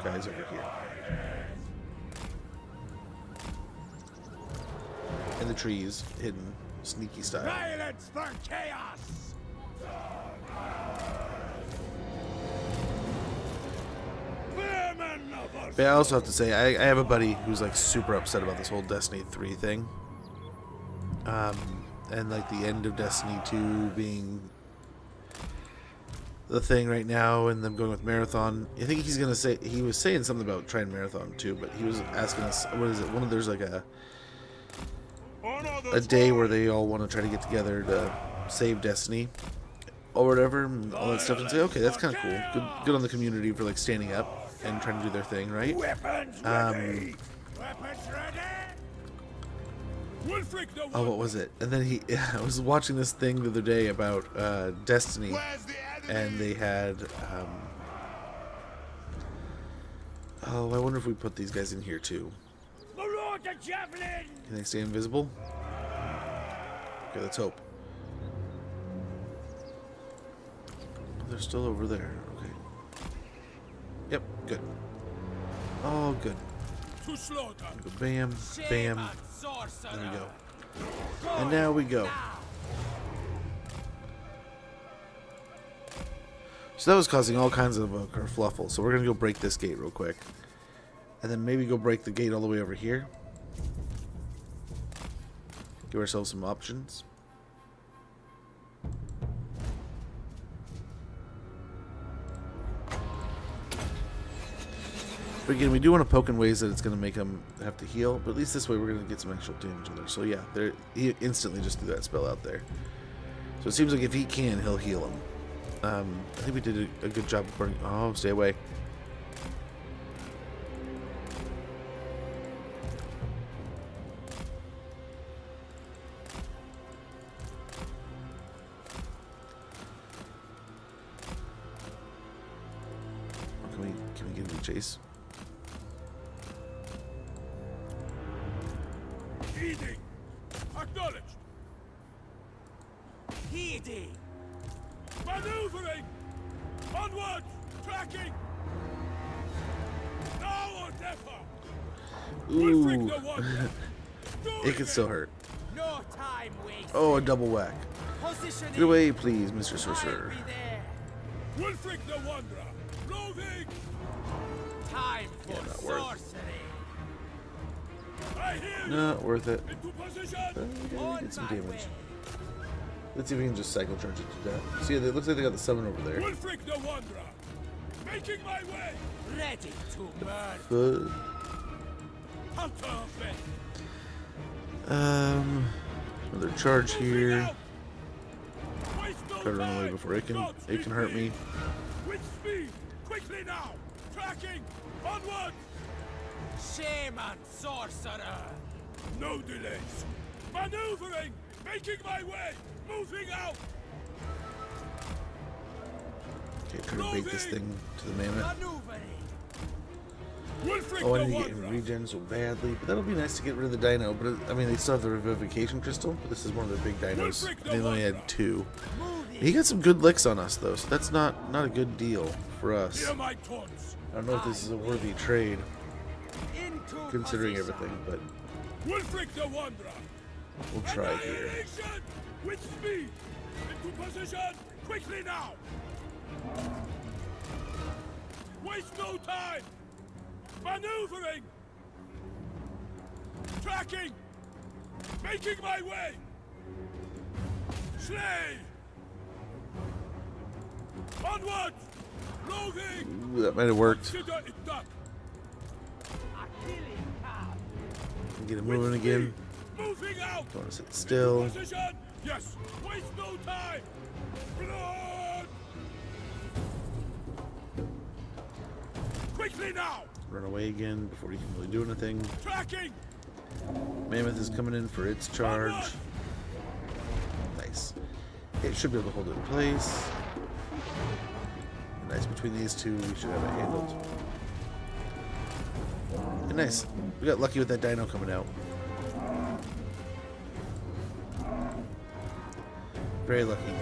guys over here. In the trees, hidden, sneaky style. Violence for chaos! Vermin of us! But I also have to say, I have a buddy who's like super upset about this whole Destiny 3 thing. And like the end of Destiny 2 being the thing right now, and them going with Marathon. I think he's gonna say, he was saying something about trying Marathon too, but he was asking us, what is it? There's like a day where they all want to try to get together to save Destiny or whatever, and all that stuff, and say, okay, that's kind of cool. Good on the community for like standing up and trying to do their thing, right? Weapons ready! Weapons ready! Wulfrik the Oh, what was it? And then I was watching this thing the other day about Destiny, Where's the enemy? and they had, oh, I wonder if we put these guys in here too. Lord the javelin! Can they stay invisible? Okay, let's hope. They're still over there. Okay. Yep, good. Oh, good. To slaughter! Go bam, Shame bam. and sorcerer. There we go. And now we go. So that was causing all kinds of kerfluffle. So we're going to go break this gate real quick. And then maybe go break the gate all the way over here. Give ourselves some options. But again, we do want to poke in ways that it's going to make them have to heal. But at least this way we're going to get some actual damage in there. So yeah, he instantly just threw that spell out there. So it seems like if he can, he'll heal him. I think we did a good job of burning. Oh, stay away. Can we get him to chase? Heeding! Acknowledged! Heeding. Maneuvering! Onward! Tracking! Now or never! Wulfrik Ooh, the Wanderer! it can still hurt. No time wasted. Oh, a double whack. Positioning. Get away, please, Mr. I'll Sorcerer. be there. Wulfrik the Wanderer! Roving! Time for Yeah, not worth it. sorcery. I hear you! Not worth it. Into position! We On get some my damage. way. Let's see if we can just cycle charge it to death. See, it looks like they got the summon over there. Wulfrik the Wanderer! Making my way! Ready to murder. But, Hunter of men! another charge here. Out! Waste no Try to run away time! before it Gods can hurt me. With speed! Quickly now! Tracking! Onward! Shame and sorcerer. No delays! Maneuvering! Making my way! Moving out! Okay, try to bait this thing to the mammoth. Maneuvering. Wulfrik Oh, I the need to get him Wanderer! regen so badly. But that'll be nice to get rid of the dino. But I mean, they still have the revivification crystal. But this is one of their big dinos. Wulfrik the They only Wanderer. had 2. Moving. He got some good licks on us though, so that's not a good deal for us. Hear my taunts! I don't know if this is a worthy trade Into considering position. everything, but Wulfrik the Wanderer! we'll try here. Annihilation! With speed! Into position! Quickly now! Waste no time! Maneuvering! Tracking! Making my way! Slay! Onward! Roving! Ooh, that might have worked. Consider it done! A killing cow. Get him moving again. Moving out! Don't want to sit still. Position! Yes! Waste no time! Blood! Quickly now! Run away again before you can really do anything. Tracking! Mammoth is coming in for its charge. Nice. It should be able to hold it in place. Nice. Between these two, we should have it handled. And nice. We got lucky with that dino coming out. Very lucky.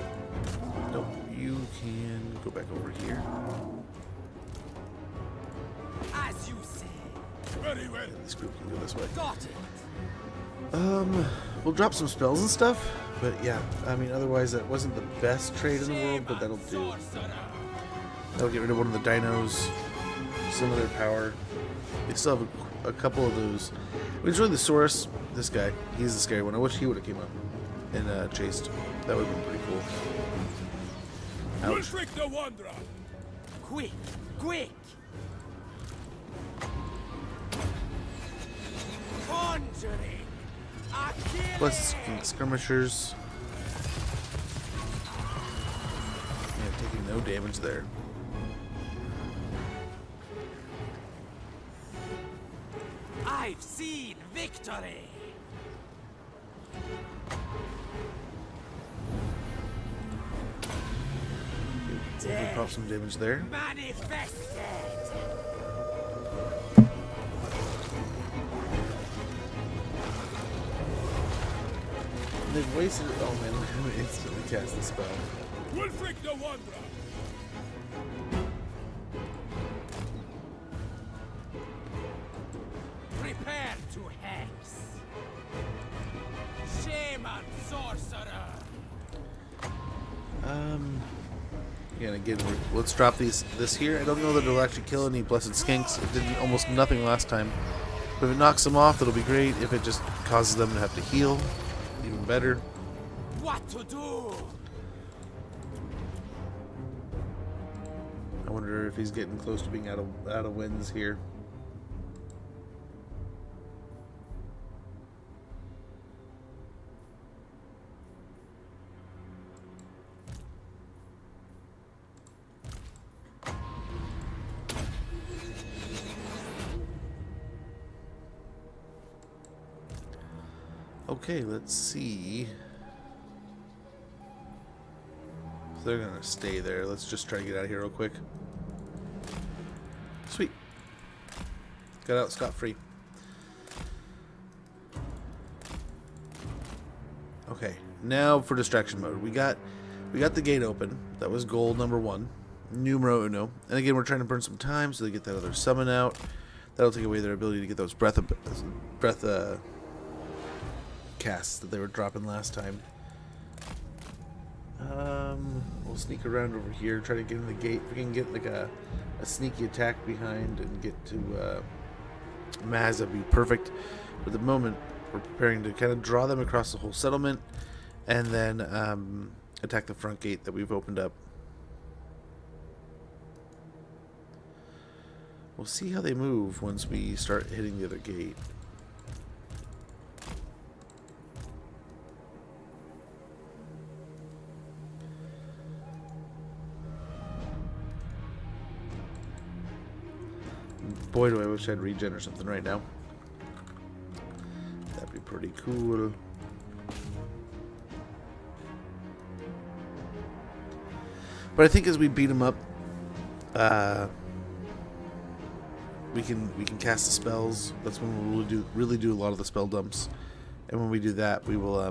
Nope. You can go back over here. As you say. Very well. This group can go this way. Got it. We'll drop some spells and stuff, but yeah, I mean, otherwise that wasn't the best trade in the world, but that'll do. That'll get rid of one of the dinos, some of their power. They still have a couple of those. We enjoyed the Saurus. This guy, he's the scary one. I wish he would have came up and chased. That would have been pretty cool. Ouch. Wulfrik the Wanderer! Quick, quick! Conjuring! Plus skirmishers. Yeah, taking no damage there. I've seen victory! Definitely pop some damage there. Manifested! They've wasted it. Oh man, I'm gonna instantly cast the spell. Wulfrik the Wanderer! Prepare to hex! Shaman sorcerer! Yeah, and again, let's drop this here. I don't know that it'll actually kill any blessed skinks. It did almost nothing last time. But if it knocks them off, that'll be great. If it just causes them to have to heal, even better. What to do? I wonder if he's getting close to being out of winds here. Okay, let's see. So they're gonna stay there. Let's just try to get out of here real quick. Sweet. Got out scot-free. Okay, now for distraction mode. We got the gate open. That was goal number 1. Numero uno. And again, we're trying to burn some time so they get that other summon out. That'll take away their ability to get those breath casts that they were dropping last time. We'll sneak around over here, try to get in the gate. If we can get like a sneaky attack behind and get to Maz, that'd be perfect. But at the moment, we're preparing to kind of draw them across the whole settlement and then attack the front gate that we've opened up. We'll see how they move once we start hitting the other gate. Boy, do I wish I had regen or something right now. That'd be pretty cool. But I think as we beat them up, we can cast the spells. That's when we'll really do a lot of the spell dumps. And when we do that, we will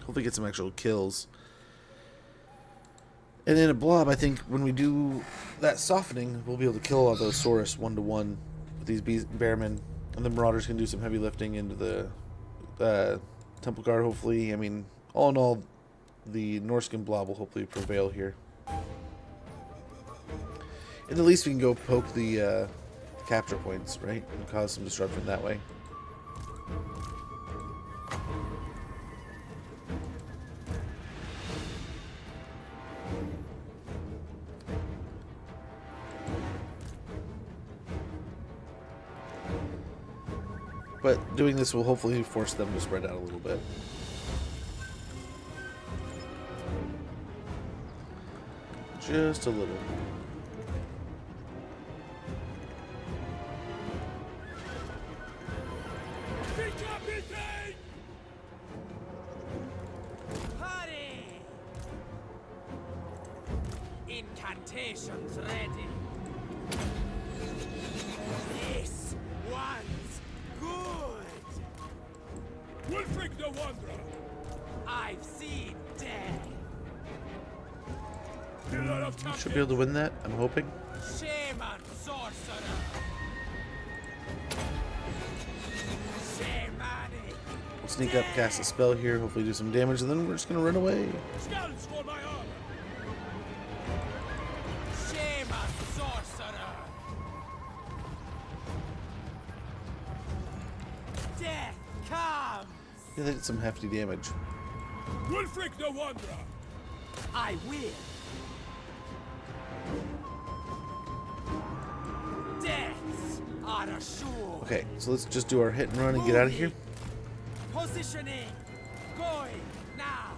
hopefully get some actual kills. And then a blob, I think when we do that softening, we'll be able to kill all those Saurus 1-to-1 with these bearmen. And the Marauders can do some heavy lifting into the Temple Guard, hopefully. I mean, all in all, the Norscan blob will hopefully prevail here. And at least we can go poke the capture points, right? And cause some disruption that way. But doing this will hopefully force them to spread out a little bit. Just a little. Hurry! Incantations ready. This one's good. Wulfrik the Wanderer! I've seen death. Pillar of Should be able to win that, I'm hoping. Shaman sorcerer. Shamanic. We'll sneak up, cast a spell here, hopefully do some damage, and then we're just gonna run away. Scouts for my armor! Shaman sorcerer. Death comes. Yeah, they did some hefty damage. Wulfrik the Wanderer! I will. Deaths are assured. Okay, so let's just do our hit and run and get out of here. Positioning. Going now.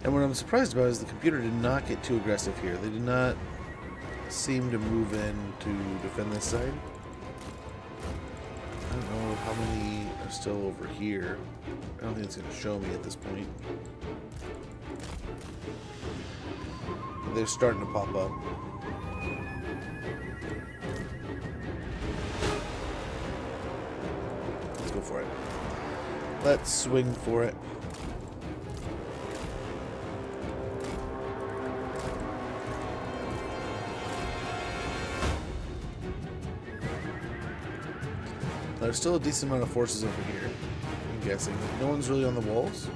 And what I'm surprised about is the computer did not get too aggressive here. They did not seem to move in to defend this side. I don't know how many are still over here. I don't think it's going to show me at this point. They're starting to pop up. Let's go for it. Let's swing for it. There's still a decent amount of forces over here, I'm guessing. No one's really on the walls.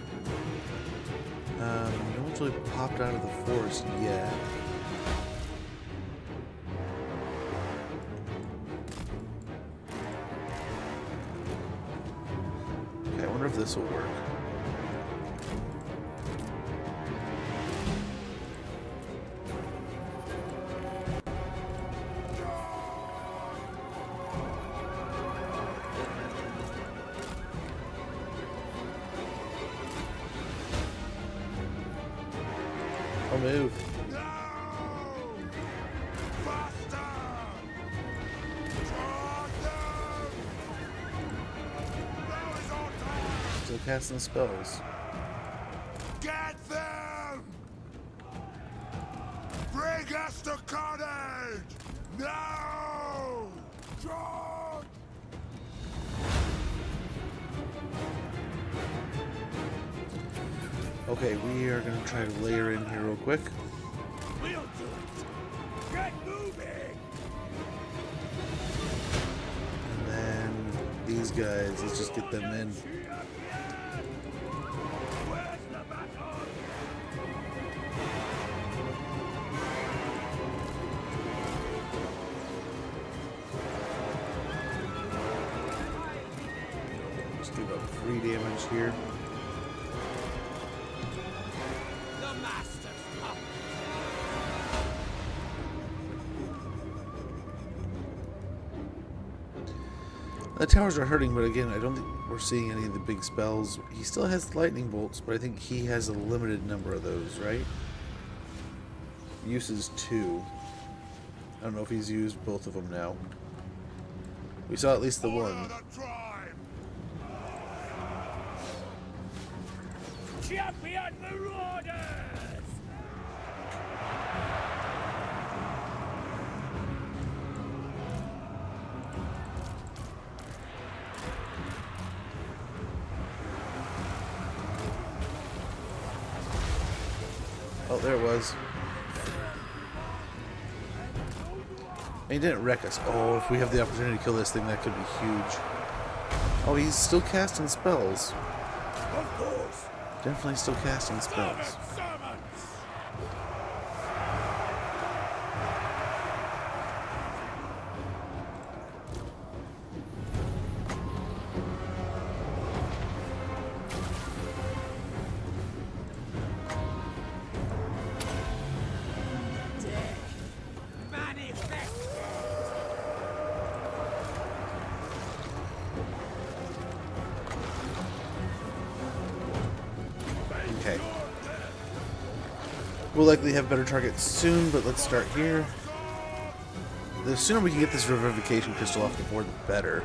No one's really popped out of the forest yet. Okay, I wonder if this will work. I'll move. No! Faster! Charge them! Now is our time! Still casting spells. Get them! Bring us to carnage! Now! Charge! Okay, we are going to try to layer in here real quick. We'll do it! Get moving! And then these guys, let's just get them in. Where's the battle? Just give up 3 damage here. The master's up. The towers are hurting, but again, I don't think we're seeing any of the big spells. He still has lightning bolts, but I think he has a limited number of those, right? Uses 2. I don't know if he's used both of them now. We saw at least the Honor one. the tribe! Champion Marauders! Oh, there it was. And he didn't wreck us. Oh, if we have the opportunity to kill this thing, that could be huge. Oh, he's still casting spells. Of course! Definitely still casting spells. Servants! Manifest. We'll likely have better targets soon, but let's start here. The sooner we can get this Revivification Crystal off the board, the better.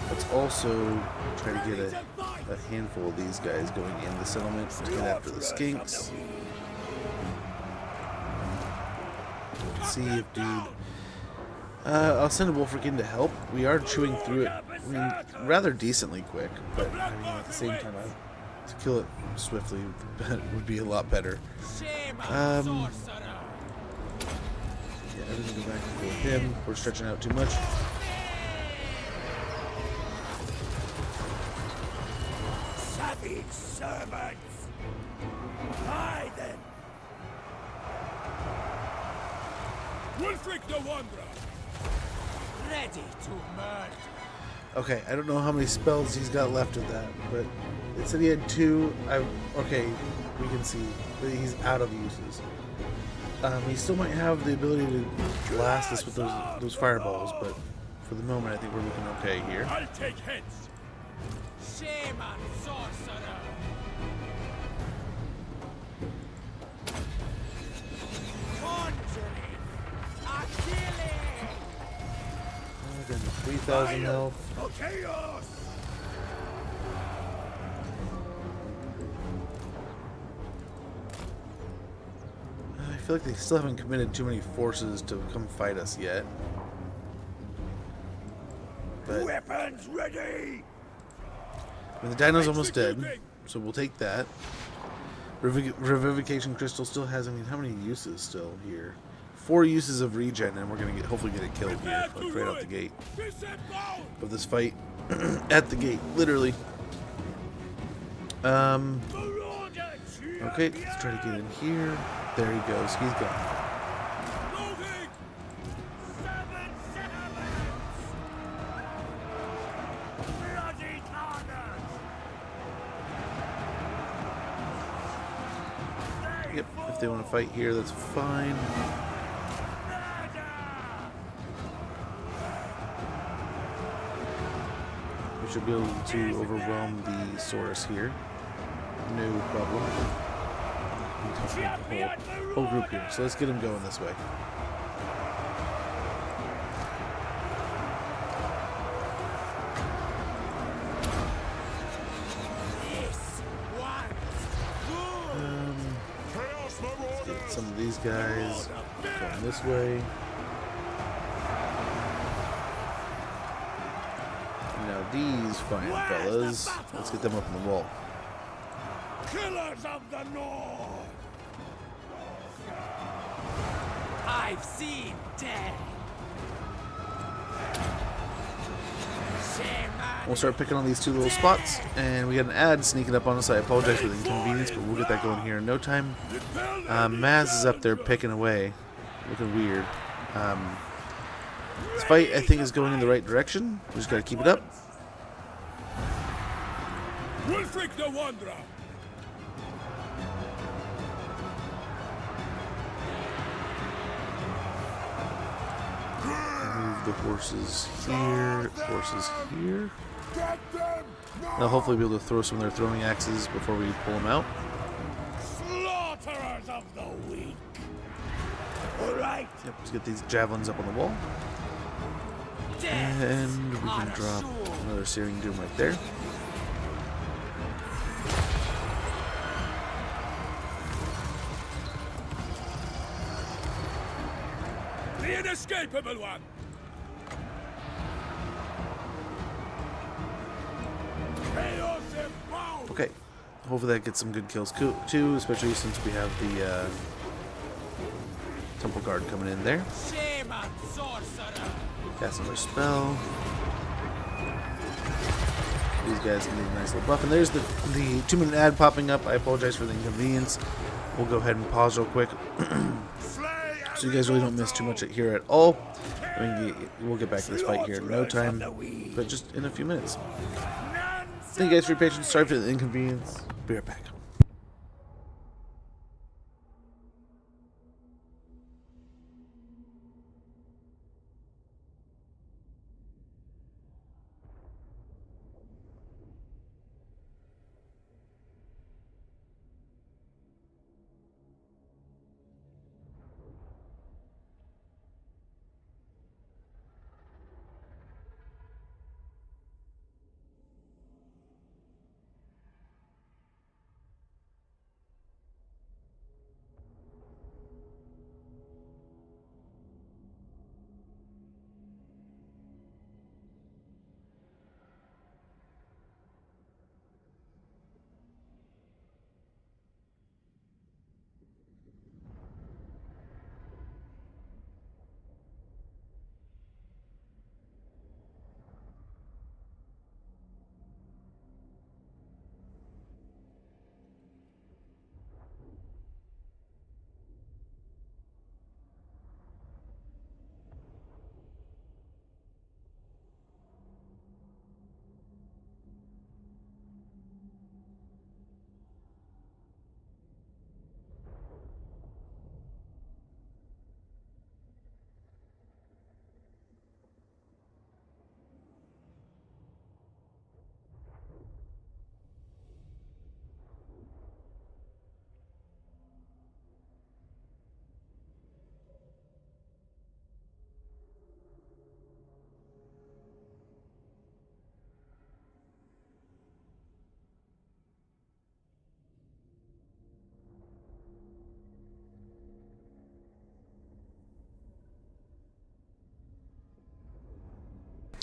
Let's also try to get a handful of these guys going in the settlement to get after the skinks. Let's see if dude... I'll send a Wulfrik in to help. We are chewing through it, I mean, rather decently quick, but I mean, at the same time, to kill it swiftly would be a lot better. Yeah, everything go back and forth him. We're stretching out too much. Savage servants! Hide them! Wulfrik the Wanderer! Ready to murder. Okay, I don't know how many spells he's got left of that, but it said he had 2. Okay, we can see that he's out of uses. He still might have the ability to blast us with those fireballs, but for the moment, I think we're looking okay here. I'll take heads! Shame on sorcerer. Conjuring. Achilles. Again, 3,000 health. For chaos! I feel like they still haven't committed too many forces to come fight us yet. But Weapons ready! I mean, the dino's almost dead, so we'll take that. Revivification Crystal still has, I mean, how many uses still here? 4 uses of regen, and we're going to hopefully get it killed here, like right out the gate of this fight. At the gate, literally. Okay, let's try to get in here. There he goes. He's gone. Yep, if they want to fight here, that's fine. We should be able to overwhelm the Saurus here. No problem. The whole group here. So let's get him going this way. Let's get some of these guys going this way. Now these fine fellas, let's get them up on the wall. Killers of the North! I've seen death. Shame on We'll start picking on these 2 little spots, and we got an ad sneaking up on us. I apologize for the inconvenience, but we'll get that going here in no time. Maz is up there picking away, looking weird. This fight, I think, is going in the right direction. We just got to keep it up. Wulfrik the Wanderer! Move the horses here. Now hopefully be able to throw some of their throwing axes before we pull them out. Slaughterers of the weak! Alright! Yep, let's get these javelins up on the wall. And we can drop another Searing Doom right there. The inescapable one! Chaos inbound! Okay, hopefully that gets some good kills too, especially since we have the Temple Guard coming in there. Shame on sorcerer. Cast another spell. These guys can get a nice little buff. And there's the 2-minute ad popping up. I apologize for the inconvenience. We'll go ahead and pause real quick. So you guys really don't miss too much here at all. I mean, we'll get back to this fight here in no time, but just in a few minutes. Thank you guys for your patience. Sorry for the inconvenience. Be right back.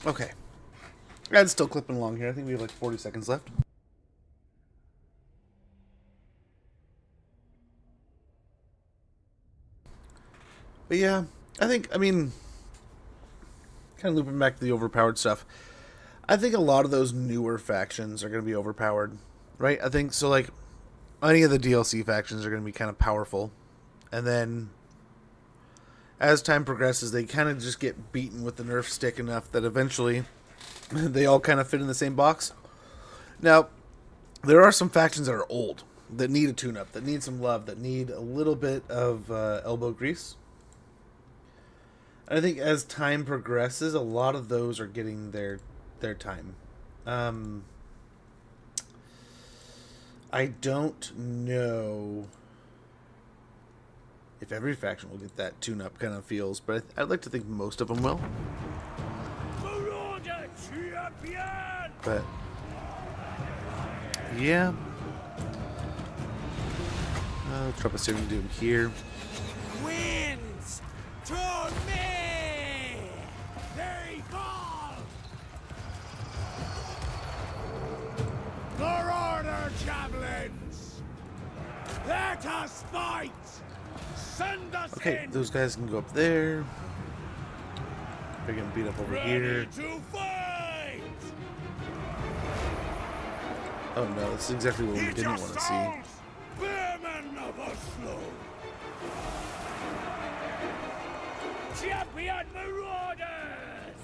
Okay. And still clipping along here. I think we have like 40 seconds left. But yeah, I mean, kind of looping back to the overpowered stuff. I think a lot of those newer factions are going to be overpowered, right? I think so. Like any of the DLC factions are going to be kind of powerful, and then as time progresses, they kind of just get beaten with the nerf stick enough that eventually they all kind of fit in the same box. Now, there are some factions that are old that need a tune-up, that need some love, that need a little bit of elbow grease. I think as time progresses, a lot of those are getting their time. I don't know if every faction will get that tune-up kind of feels, but I'd like to think most of them will. But yeah, let's drop a see what we can do here. Winds to me! They fall! Marauder javelins! Let us fight! Send us Okay, in! those guys can go up there. They're getting beat up over here. Ready to fight! Oh no, this is exactly what we Hit didn't your want to see. stones! Spearmen of Oslo! Champion Marauders!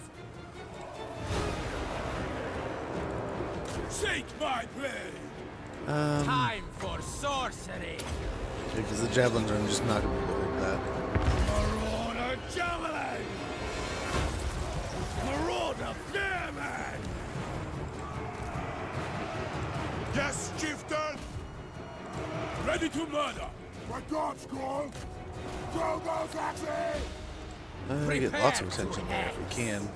Seek my blade! Time for sorcery! Because the javelins are just not going to be able to hit that. Marauder javelin! Marauder spearman! Yes, chieftain! Ready to murder! My God's call! Throw those axes! Get lots of attention there if we can.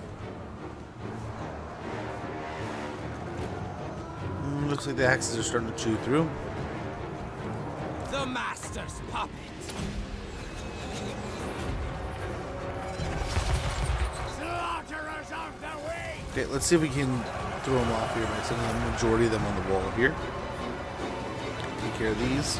Looks like the axes are starting to chew through. The Master's puppet! Slaughterers of the way! Okay, let's see if we can throw them off here by sending the majority of them on the wall here. Take care of these.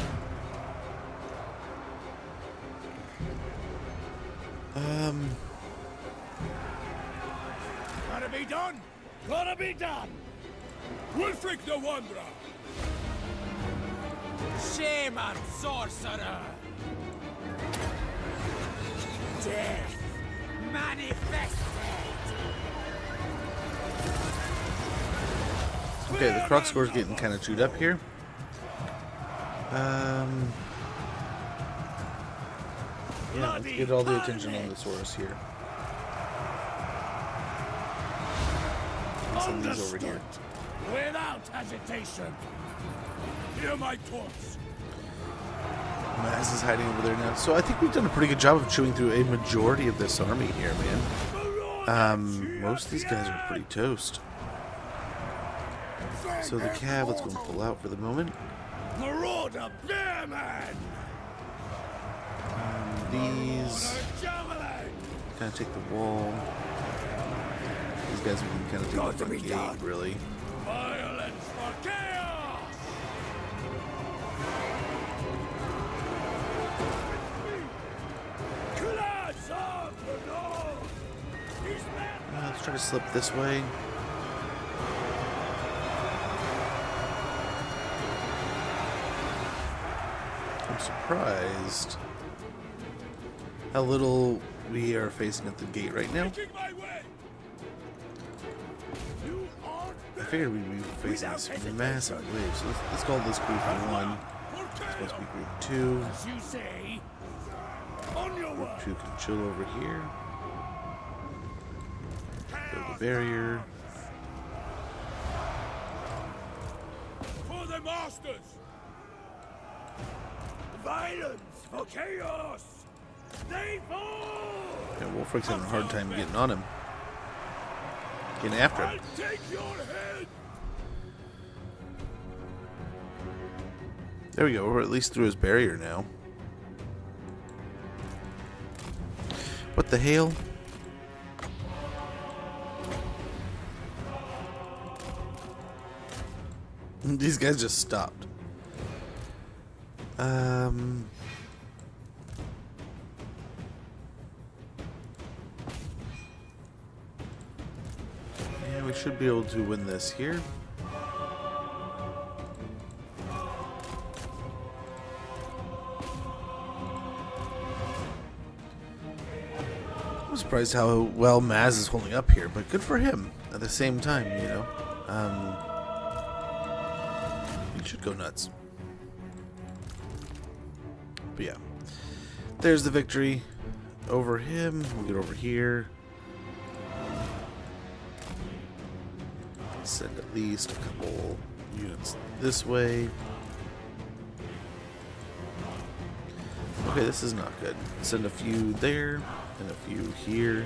Gotta be done! Gotta be done! Wulfrik the Wanderer! Shame on sorcerer! Death manifested! Okay, the croc score's getting kind of chewed up here. Yeah, let's get all the attention on the Saurus here. And send these over here. Without hesitation! Hear my taunts! Maz is hiding over there now. So I think we've done a pretty good job of chewing through a majority of this army here, man. Most of these guys are pretty toast. So the Cav, let's go and pull out for the moment. Marauder Bearman! These Javelin! kind of take the wall. These guys we can kind of take the front gate, really. Violence for chaos! Class of the North! These men Let's try to slip this way. I'm surprised how little we are facing at the gate right now. making my way! You are I figured we'd be facing this massive wave, so let's call this group 1. It's supposed to be group 2. as you say. On your Group word! 2 can chill over here. Build a barrier. For the masters! Violence for chaos! They fall! Yeah, Wulfrik's having a hard time getting on him. Getting after I'll him. take your head! There we go, we're at least through his barrier now. What the hail? These guys just stopped. Yeah, we should be able to win this here. I'm surprised how well Maz is holding up here, but good for him at the same time, you know. He should go nuts. But yeah, there's the victory over him. We'll get over here. Send at least a couple units this way. Okay, this is not good. Send a few there and a few here.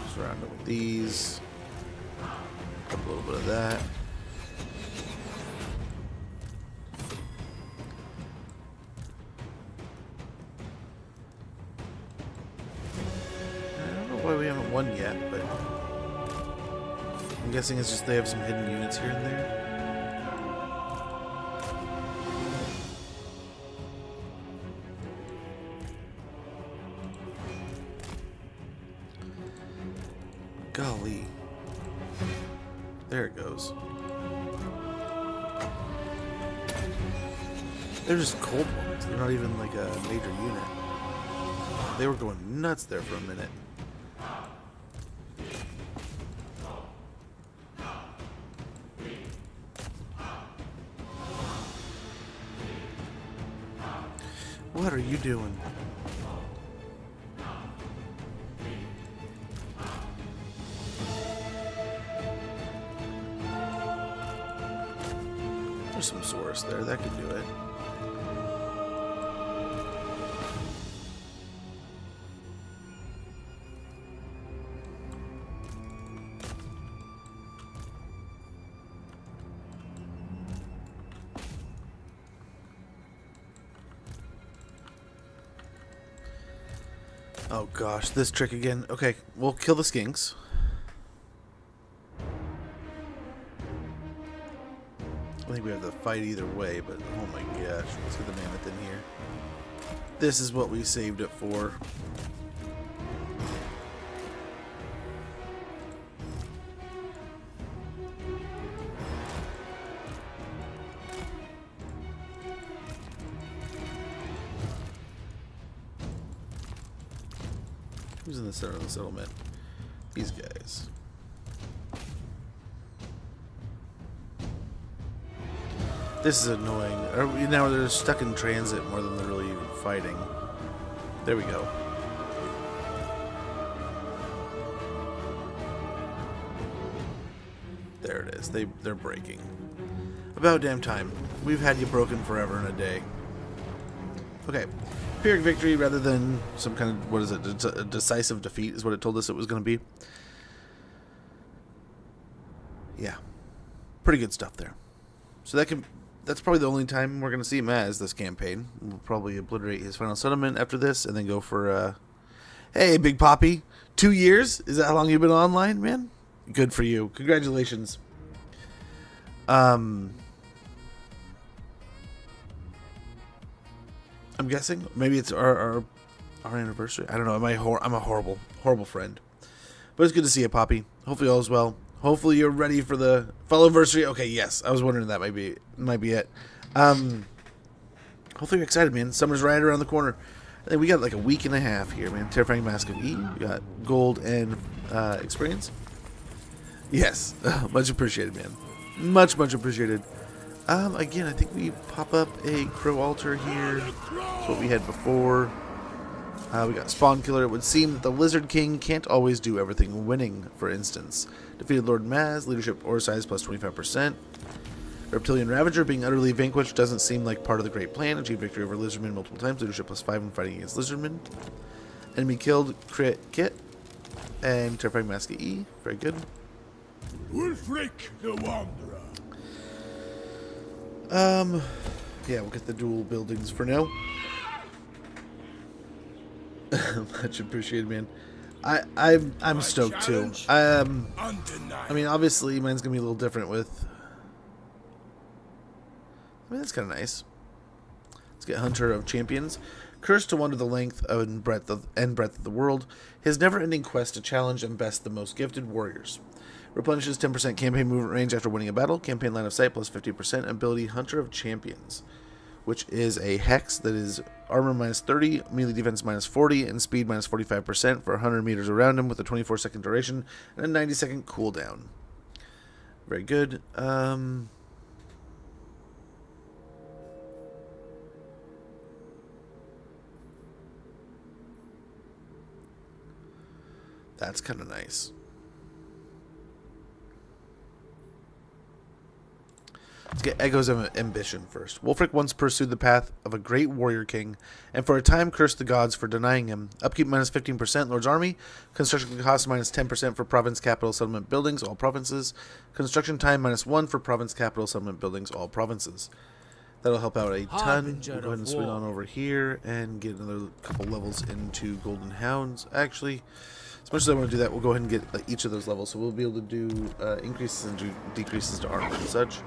Just round up with these. A little bit of that. I don't know why we haven't won yet, but I'm guessing it's just they have some hidden units here and there. Golly. There it goes. They're just cold ones. They're not even like a major unit. They were going nuts there for a minute. What are you doing? There's some source there. That could do it. Oh gosh, this trick again. Okay, we'll kill the skinks. I think we have to fight either way, but oh my gosh, let's get the mammoth in here. This is what we saved it for. Who's in the center of the settlement? These guys. This is annoying. Now they're stuck in transit more than they're really even fighting. There we go. There it is. They're breaking. About damn time. We've had you broken forever in a day. Okay. Pyrrhic victory rather than some kind of, what is it? A decisive defeat is what it told us it was going to be. Yeah. Pretty good stuff there. So that's probably the only time we're going to see Maz this campaign. We'll probably obliterate his final settlement after this and then go for, hey, Big Poppy, 2 years? Is that how long you've been online, man? Good for you. Congratulations. I'm guessing maybe it's our anniversary. I don't know. I'm a horrible friend. But it's good to see you, Poppy. Hopefully all is well. Hopefully you're ready for the follow-versary. Okay, yes. I was wondering that might be it. Hopefully you're excited, man. Summer's right around the corner. I think we got like a week and a half here, man. Terrifying Mask of E. We got gold and experience. Yes. Much appreciated, man. Much appreciated. Again, I think we pop up a crow altar here. That's what we had before. We got Spawn Killer. It would seem that the Lizard King can't always do everything winning, for instance. Defeated Lord Maz, leadership or size plus 25%. Reptilian Ravager being utterly vanquished doesn't seem like part of the great plan. Achieved victory over Lizardmen multiple times, leadership plus 5 when fighting against Lizardmen. Enemy killed, crit, kit. And Terrifying Mask of E. Very good. Wulfrik the Wanderer. Yeah, we'll get the dual buildings for now. Much appreciated, man. I'm stoked too. I mean, obviously, mine's gonna be a little different with I mean, that's kind of nice. Let's get Hunter of Champions. Cursed to wander the length and breadth of the world, his never-ending quest to challenge and best the most gifted warriors. Replenishes 10% campaign movement range after winning a battle. Campaign line of sight plus 50%. Ability Hunter of Champions, which is a hex that is armor minus 30, melee defense minus 40, and speed minus 45% for 100 meters around him with a 24-second duration and a 90-second cooldown. Very good. That's kind of nice. Let's get Echoes of Ambition first. Wulfrik once pursued the path of a great warrior king, and for a time cursed the gods for denying him. Upkeep minus 15%, Lord's Army. Construction cost minus 10% for province, capital, settlement, buildings, all provinces. Construction time minus 1 for province, capital, settlement, buildings, all provinces. That'll help out a ton. We'll go ahead and swing on over here and get another couple levels into Golden Hounds. Actually, as much as I want to do that, we'll go ahead and get each of those levels. So we'll be able to do increases and decreases to armor and such.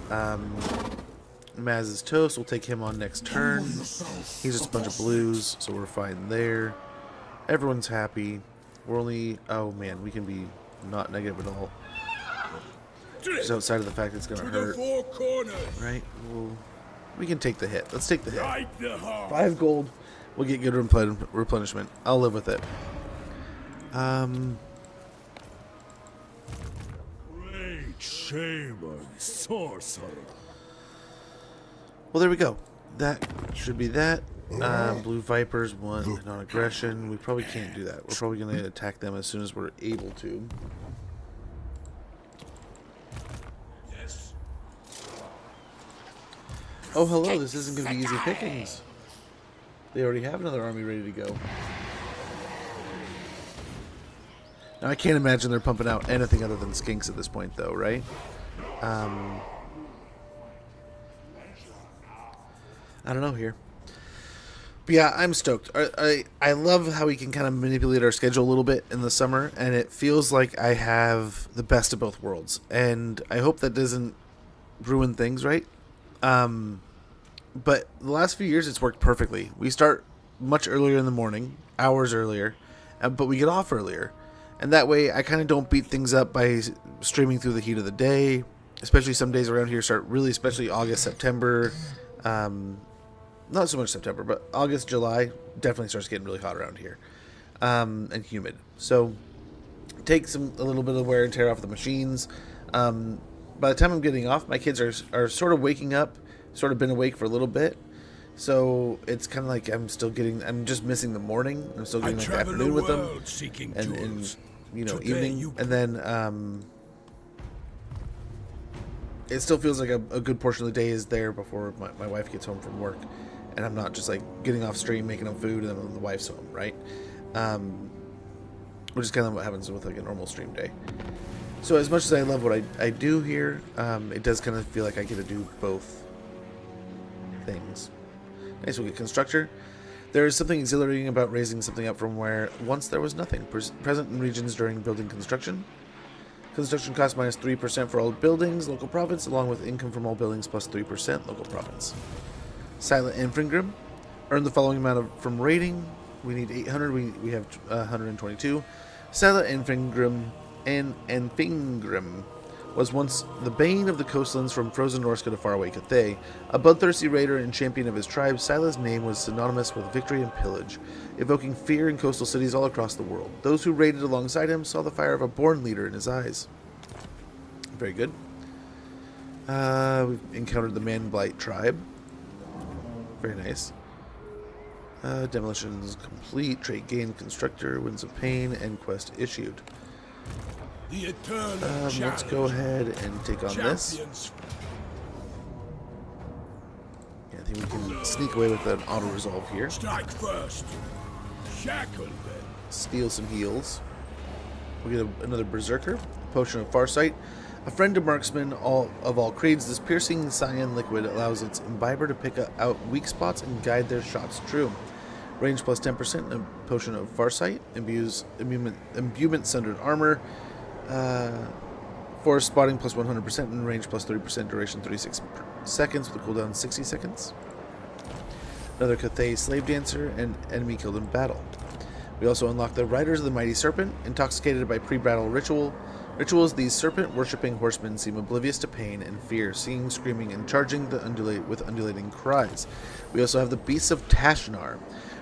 Maz is toast. We'll take him on next turn. He's just a bunch of blues, so we're fine there. Everyone's happy. We're only... Oh, man, we can be not negative at all. Just outside of the fact it's going to hurt. Right? We can take the hit. Let's take the hit. 5 gold. We'll get good replenishment. I'll live with it. Great shaman, sorcerer. Well, there we go. That should be that. Blue Vipers, 1 non-aggression. We probably can't do that. We're probably going to attack them as soon as we're able to. Yes. Oh, hello. This isn't going to be easy pickings. They already have another army ready to go. Now, I can't imagine they're pumping out anything other than skinks at this point, though, right? I don't know here. But yeah, I'm stoked. I love how we can kind of manipulate our schedule a little bit in the summer, and it feels like I have the best of both worlds. And I hope that doesn't ruin things, right? But the last few years, it's worked perfectly. We start much earlier in the morning, hours earlier, but we get off earlier. And that way, I kind of don't beat things up by streaming through the heat of the day. Especially some days around here start really, especially August, September. Not so much September, but August, July definitely starts getting really hot around here. And humid. So, take a little bit of wear and tear off the machines. By the time I'm getting off, my kids are sort of waking up, sort of been awake for a little bit. So it's kind of like I'm just missing the morning. I'm still getting like the afternoon with them, and evening, and then it still feels like a good portion of the day is there before my wife gets home from work, and I'm not just like getting off stream, making them food, and then the wife's home, right? Which is kind of what happens with like a normal stream day. So as much as I love what I do here, it does kind of feel like I get to do both things. Nice, we'll get Constructor. There is something exhilarating about raising something up from where once there was nothing. Present in regions during building construction. Construction cost minus 3% for all buildings, local province, along with income from all buildings plus 3%, local province. Silent Infringrim. Earn the following amount from rating. We need 800, we have 122. Silent Infringrim was once the bane of the coastlands from frozen Norsca to faraway Cathay. A bloodthirsty raider and champion of his tribe, Sila's name was synonymous with victory and pillage, evoking fear in coastal cities all across the world. Those who raided alongside him saw the fire of a born leader in his eyes. Very good. We've encountered the Man Blight tribe. Very nice. Demolitions complete. Trait gain. Constructor. Winds of Pain. End quest issued. The eternal let's go ahead and take on this. Yeah, I think we can sneak away with an auto resolve here. Strike first. Shackle them. Steal some heals. We'll get another Berserker. Potion of Farsight. A friend to marksmen of all creeds, this piercing cyan liquid allows its imbiber to pick out weak spots and guide their shots true. Range plus 10%. A Potion of Farsight. Imbuement Sundered Armor. Force spotting plus 100% and range plus 30%, duration 36 seconds with a cooldown 60 seconds. Another Cathay Slave Dancer, and enemy killed in battle. We also unlock the Riders of the Mighty Serpent. Intoxicated by pre-battle rituals, these serpent-worshipping horsemen seem oblivious to pain and fear, singing, screaming, and charging the with undulating cries. We also have the Beasts of Tashanar,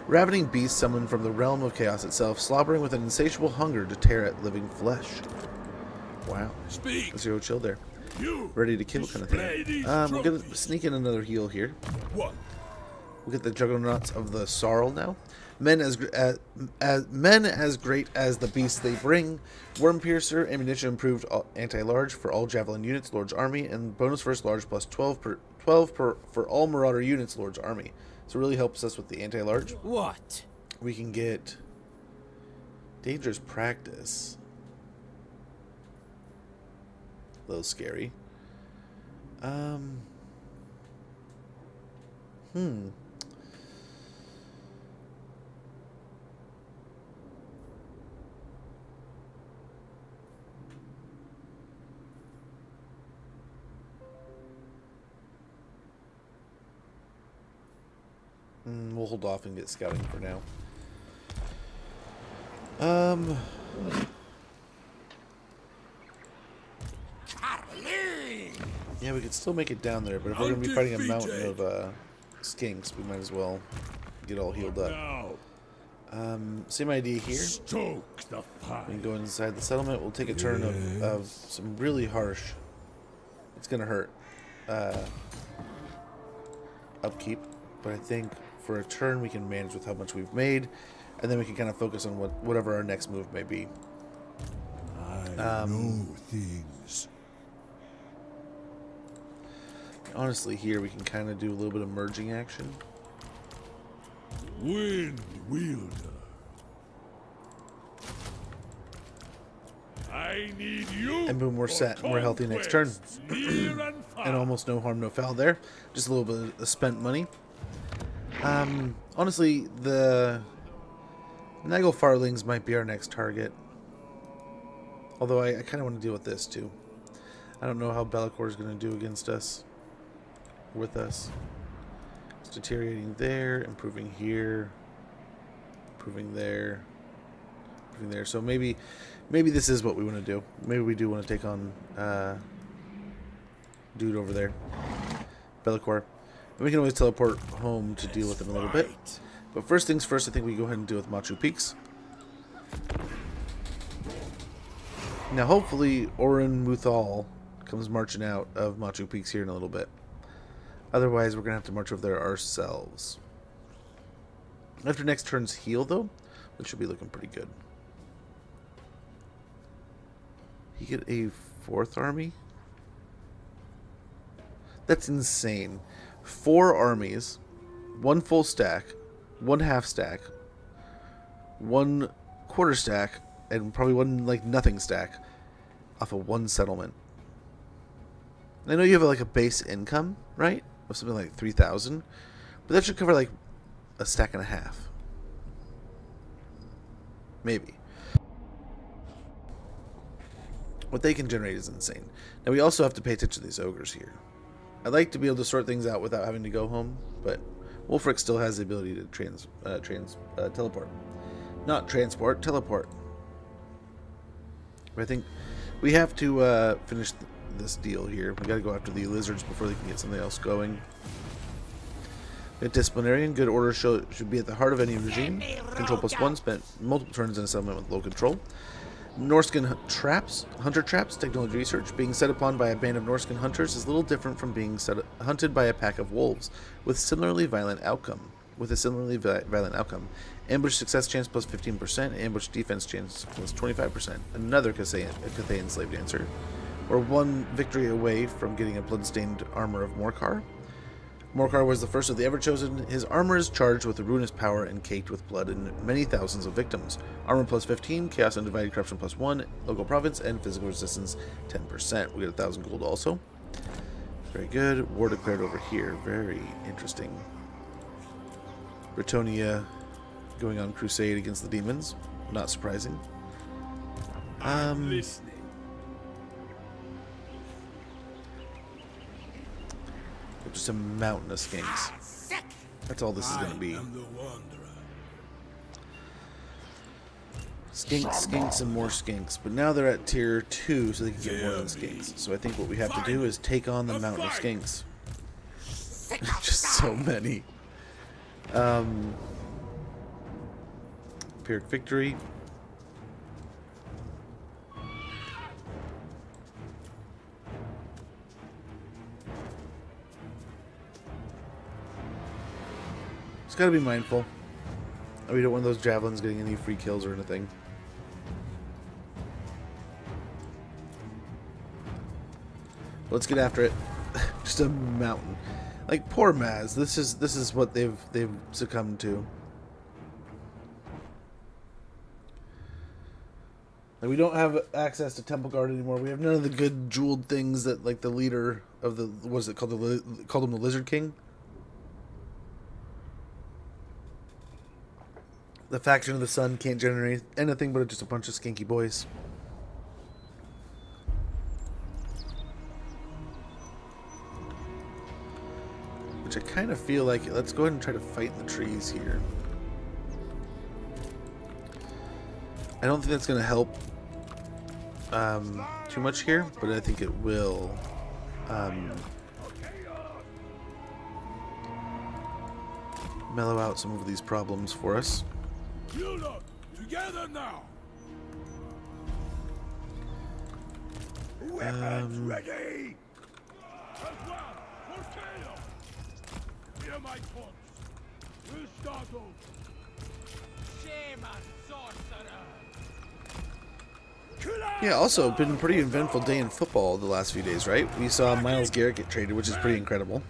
ravening beasts summoned from the realm of chaos itself, slobbering with an insatiable hunger to tear at living flesh. Wow. Speak. Zero chill there. You Ready to kill kind of thing. We're going to sneak in another heal here. What? We'll get the Juggernauts of the Sarl now. Men as great as the beasts they bring. Worm Piercer, ammunition improved anti-large for all Javelin units, Lord's Army, and bonus first large plus 12 for all Marauder units, Lord's Army. So it really helps us with the anti-large. What? We can get Dangerous Practice. A little scary. We'll hold off and get scouting for now. Yeah, we could still make it down there, but if we're going to be fighting a mountain of skinks, we might as well get all healed up. Same idea here. Stoke the fire. We can go inside the settlement. We'll take a turn of some really harsh. It's going to hurt upkeep, but I think for a turn we can manage with how much we've made, and then we can kind of focus on whatever our next move may be. I know things. Honestly, here we can kind of do a little bit of merging action. Wind wielder. I need you. And boom, we're for set and we're healthy next turn. conquests near and far. And almost no harm, no foul there. Just a little bit of spent money. Honestly, the Nagel Farlings might be our next target. Although I kind of want to deal with this too. I don't know how Be'lakor is going to do against us. With us. It's deteriorating there, improving here, improving there, improving there. So maybe this is what we want to do. Maybe we do want to take on dude over there, Be'lakor. And we can always teleport home to deal with him a little bit. But first things first, I think we go ahead and deal with Machu Peaks. Now, hopefully, Orin Muthal comes marching out of Machu Peaks here in a little bit. Otherwise, we're going to have to march over there ourselves. After next turn's heal, though, we should be looking pretty good. You get a 4th army? That's insane. 4 armies, 1 full stack, 1 half stack, 1 quarter stack, and probably 1 like nothing stack off of 1 settlement. I know you have like a base income, right? Of something like 3,000, but that should cover like a stack and a half. Maybe. What they can generate is insane. Now we also have to pay attention to these ogres here. I'd like to be able to sort things out without having to go home, but Wulfrik still has the ability to teleport. Not transport, teleport. But I think we have to finish this deal here. We gotta go after the lizards before they can get something else going. A disciplinarian, good order should be at the heart of any regime. Control +1, spent multiple turns in a settlement with low control. Norscan hunter traps, technology research. Being set upon by a band of Norscan hunters is little different from being hunted by a pack of wolves, with a similarly violent outcome. Ambush success chance plus 15%, ambush defense chance plus 25%. Another Cathayan slave dancer. We're 1 victory away from getting a bloodstained armor of Morcar. Morcar was the first of the Everchosen. His armor is charged with a ruinous power and caked with blood and many thousands of victims. Armor plus 15, chaos and divided corruption plus 1, local province, and physical resistance 10%. We get 1,000 gold also. Very good. War declared over here. Very interesting. Bretonia going on crusade against the demons. Not surprising. I'm listening. just a mountain of skinks. That's all this is going to be. Skinks, skinks, and more skinks. But now they're at tier 2, so they can get more than skinks. So I think what we have to do is take on the mountain of skinks. Just so many. Pyrrhic victory. Just gotta be mindful. We don't want those javelins getting any free kills or anything. Let's get after it. Just a mountain. Like poor Maz. This is what they've succumbed to. Like we don't have access to Temple Guard anymore. We have none of the good jeweled things that like the leader of the what is it called called him the Lizard King. The faction of the sun can't generate anything but just a bunch of skinky boys. Which I kind of feel like, let's go ahead and try to fight in the trees here. I don't think that's going to help too much here, but I think it will mellow out some of these problems for us. You lot, together now. Weapons ready. Hear my taunts. We'll start over. Shaman sorcerer. Yeah, also been a pretty eventful day in football the last few days, right? We saw Myles Garrett get traded, which is pretty incredible.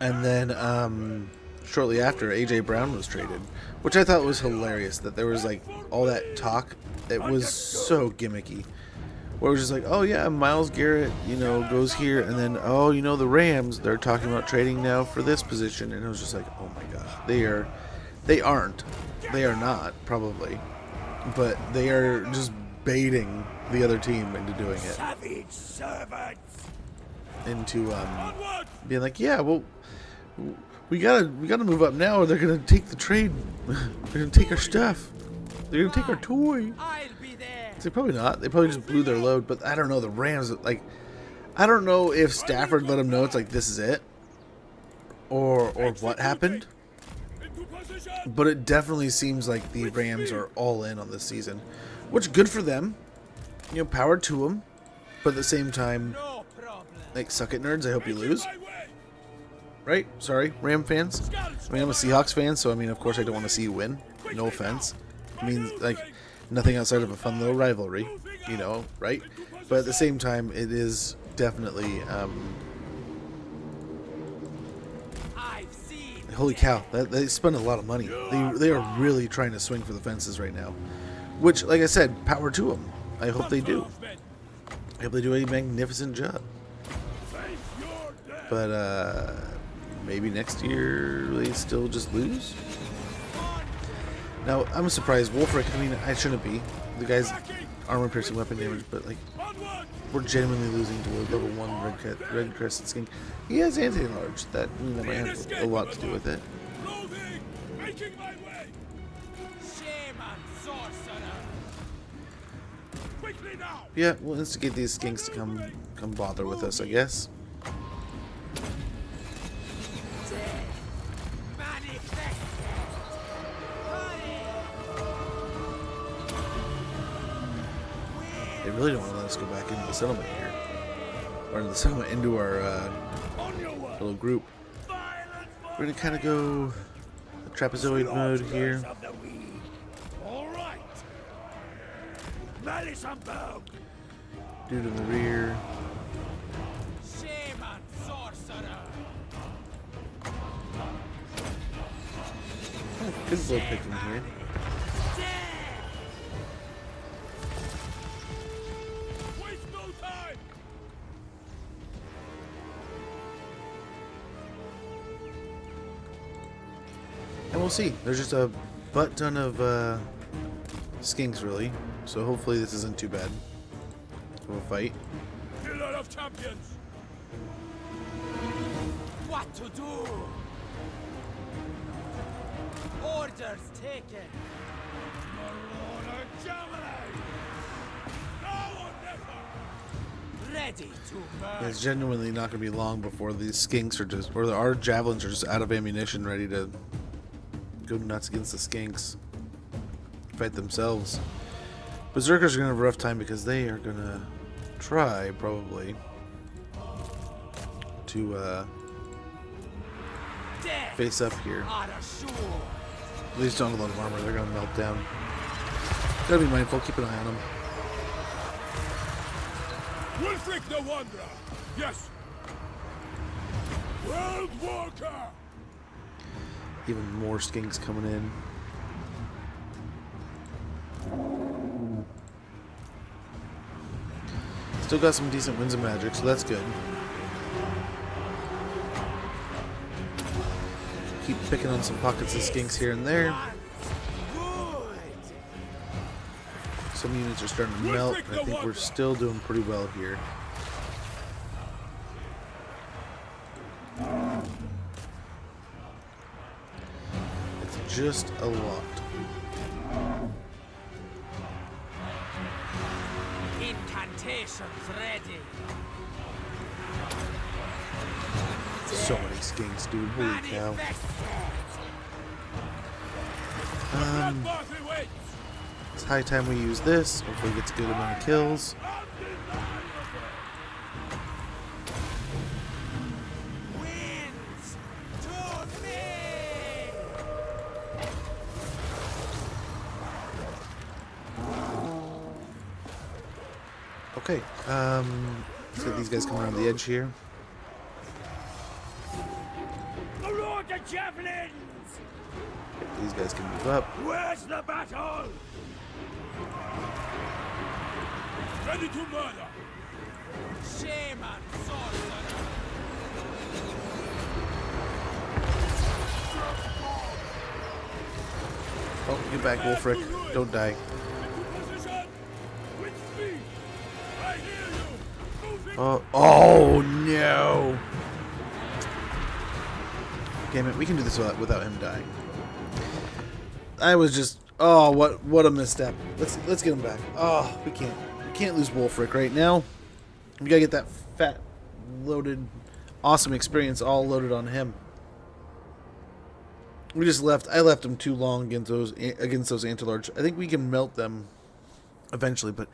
And then shortly after, AJ Brown was traded, which I thought was hilarious, that there was like all that talk. It was so gimmicky. Where it was just like, oh yeah, Myles Garrett, you know, goes here, and then, oh, you know, the Rams, they're talking about trading now for this position, and it was just like, oh my gosh, they are not, probably, but they are just baiting the other team into doing it. Savage servants. Into being like, yeah, well, we gotta move up now, or they're gonna take the trade. They're gonna take our stuff. They're gonna take our toy. I'll be there. So probably not. They probably just blew their load. But I don't know. The Rams, like, I don't know if Stafford let them know it's like this is it, or what happened. But it definitely seems like the Rams are all in on this season, which good for them. You know, power to them. But at the same time, No problem. like, suck it, nerds. I hope you lose. Right? Sorry, Ram fans. I mean, I'm a Seahawks fan, so I mean, of course, I don't want to see you win. No offense. I mean, like, nothing outside of a fun little rivalry, you know, right? But at the same time, it is definitely, I've seen. holy cow, they spend a lot of money. They are really trying to swing for the fences right now. Which, like I said, power to them. I hope they do. I hope they do a magnificent job. But, maybe next year they still just lose? Now, I'm surprised. Wulfrik, I mean, I shouldn't be. The guy's armor-piercing weapon damage, but, like, we're genuinely losing to a level 1 red crested skink. He has anti-enlarge. That might have a lot to do with it. Making my way. Shaman sorcerer. Quickly now. Yeah, we'll instigate these skinks to come bother with us, I guess. Manifest. They really don't want to let us go back into the settlement here. Or into the settlement, into our little group. We're going to kind of go trapezoid mode here. All right. Malice unbound. Dude in the rear. Shaman sorcerer. Good blow picking here. Waste no time. And we'll see. There's just a butt ton of skinks, really. So hopefully this isn't too bad of a fight. Killer of champions. what to do. Orders taken. Ready to burn. It's genuinely not going to be long before these skinks are just, or our javelins are just out of ammunition, ready to go nuts against the skinks. Fight themselves. Berserkers are going to have a rough time because they are going to try, probably, to Death face up here. are assured. At least don't have a lot of armor, they're going to melt down. Gotta be mindful, keep an eye on them. Wulfrik the Wanderer! Yes! World Walker! Even more skinks coming in. Still got some decent winds of magic, so that's good. Keep picking on some pockets of skinks here and there. Some units are starting to melt, and I think we're still doing pretty well here. It's just a lot. Incantations ready. So many skinks, dude. Holy cow. It's high time we use this. Hopefully it gets a good amount of kills. Winds to me. Okay, let's get these guys coming around the edge here. Lord the javelins! These guys can move up. Where's the battle? Ready to murder! Shaman sorcerer. Oh, get back, Wulfrik. Don't die. Into position! With speed! I hear you! Moving! Oh no! Damn it, we can do this without him dying. I was just, oh, what a misstep. Let's get him back. Oh, we can't lose Wulfrik right now. We gotta get that fat, loaded, awesome experience all loaded on him. We just left. I left him too long against those anti-large. I think we can melt them eventually, but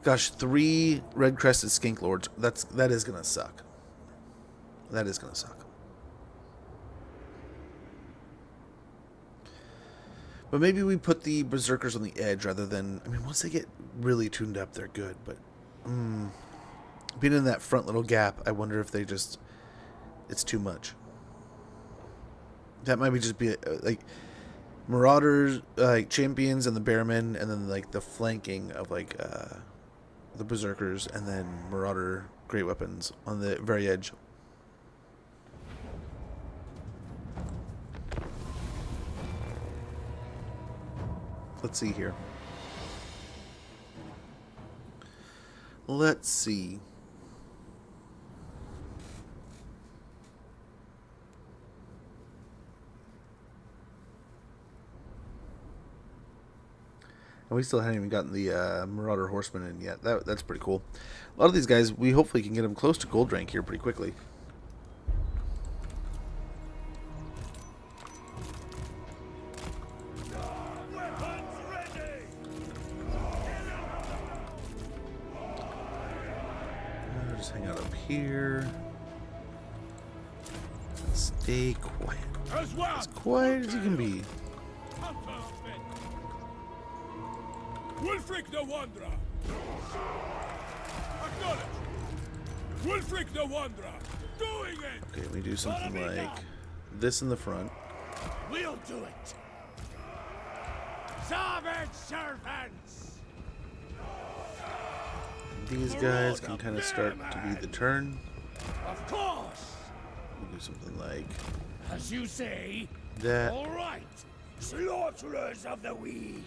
gosh, 3 red-crested skink lords. That is gonna suck. That is gonna suck. But maybe we put the berserkers on the edge rather than. I mean, once they get really tuned up, they're good. But being in that front little gap, I wonder if they just. It's too much. That might be just be like marauders, like champions and the bearmen, and then like the flanking of like the berserkers, and then marauder great weapons on the very edge. Let's see here. Let's see. And we still haven't even gotten the Marauder Horseman in yet. That's pretty cool. A lot of these guys, we hopefully can get them close to gold rank here pretty quickly. Just hang out up here. Stay quiet. As well! As quiet as you can be. Wulfrik the Wanderer! Acknowledge! Wulfrik the Wanderer! Doing it! Okay, we do something like this in the front. We'll do it! Servant servants! These guys can kind of start to be the turn. Of course! We do something like As you say, that. all right! Slaughterers of the weak!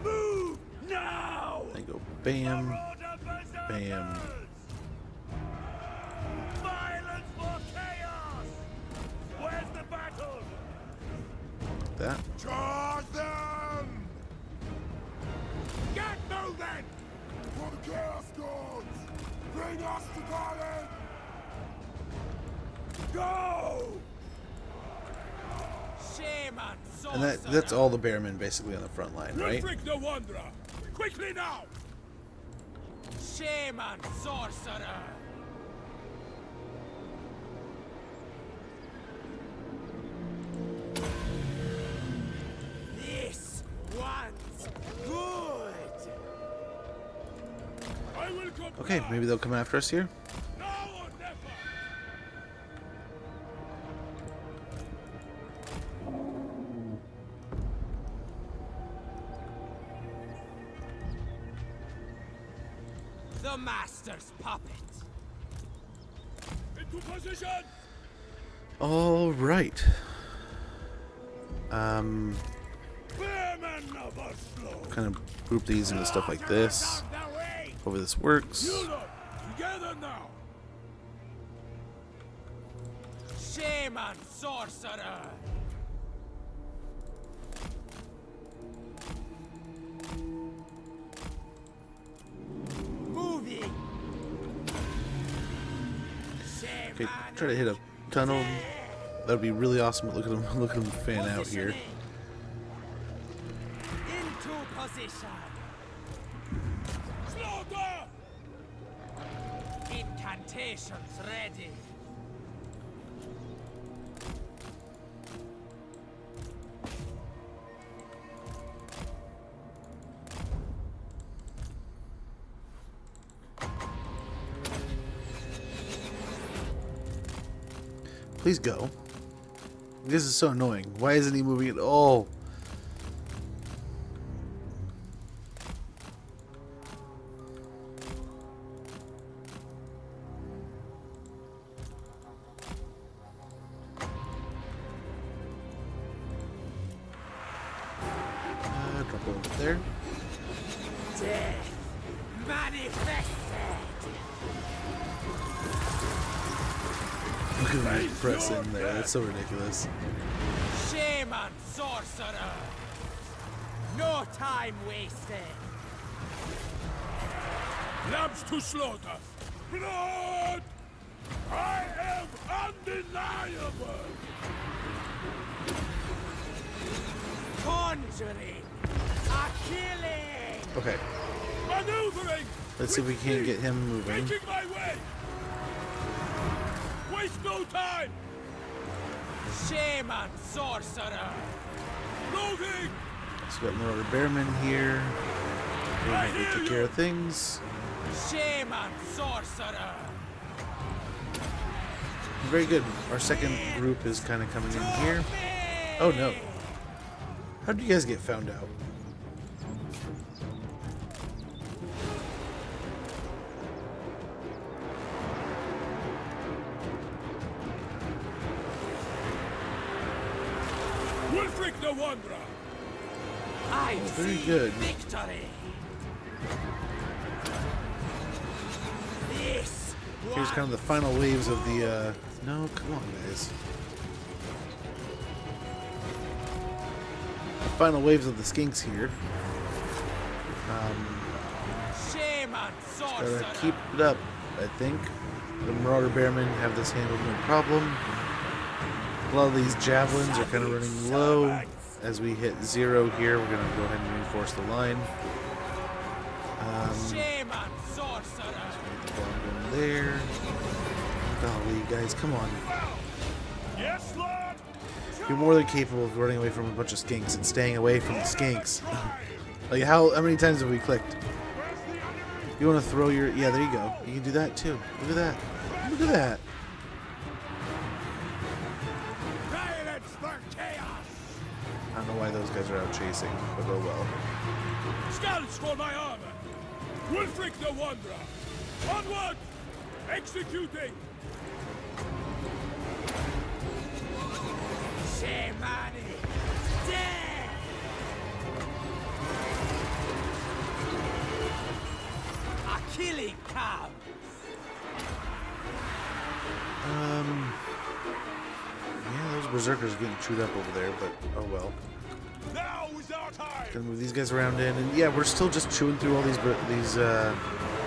Move now! They go bam, bam. Violence Bring us to Garland! Go! Shaman, And that's all the Bearmen basically on the front line, right? Wulfrik the Wanderer! Quickly now! Shaman, sorcerer. This one's good. I will come. Okay, maybe they'll come after us here. Now or never! The master's puppet. Into position! All right. Bearmen never slow! Kind of group these into stuff like this. Down the way! Hopefully this works. You lot, together now! Shaman, sorcerer. Moving. Okay, try to hit a tunnel. That would be really awesome. Look at him! Look at him fan out here. Into position. Slaughter! Incantations ready. Please go. This is so annoying. Why isn't he moving at all? Drop it over there. Death manifested. Look at him press in there. That's so ridiculous. Shaman, sorcerer. No time wasted. Lambs to slaughter! Blood! I am undeniable! Conjuring. A killing. Okay, Maneuvering! let's see if we can't get him moving. Making my way! Waste no time! Shaman, sorcerer. Moving! So we got Marauder Bearman here. We take care of things. Shaman, sorcerer. Very good. Our second group is kind of coming in here. Oh no. How did you guys get found out? Wulfrik the Wanderer! I very see good. victory. This Here's kind of the final waves of the, no, come on, guys. The final waves of the skinks here. Shaman, sorcerer. Gotta keep it up, I think. The Marauder Bearmen have this handled no problem. A lot of these javelins are kind of running low. As we hit 0 here, we're gonna go ahead and reinforce the line. Shaman, sorcerer. Get the bomb going there. Golly, guys, come on. Yes, Lord! You're more than capable of running away from a bunch of skinks and staying away from the skinks. Like, how many times have we clicked? You want to throw your... Yeah, there you go. You can do that, too. Look at that. Look at that. Violence for chaos! I don't know why those guys are out chasing, but oh well. Scouts for my armor! Wulfrik the Wanderer! Onward! Executing! Shamanic. Death. A killing comes. Yeah, those berserkers are getting chewed up over there, but oh well. Now is our time! Gonna move these guys around in, and yeah, we're still just chewing through all these,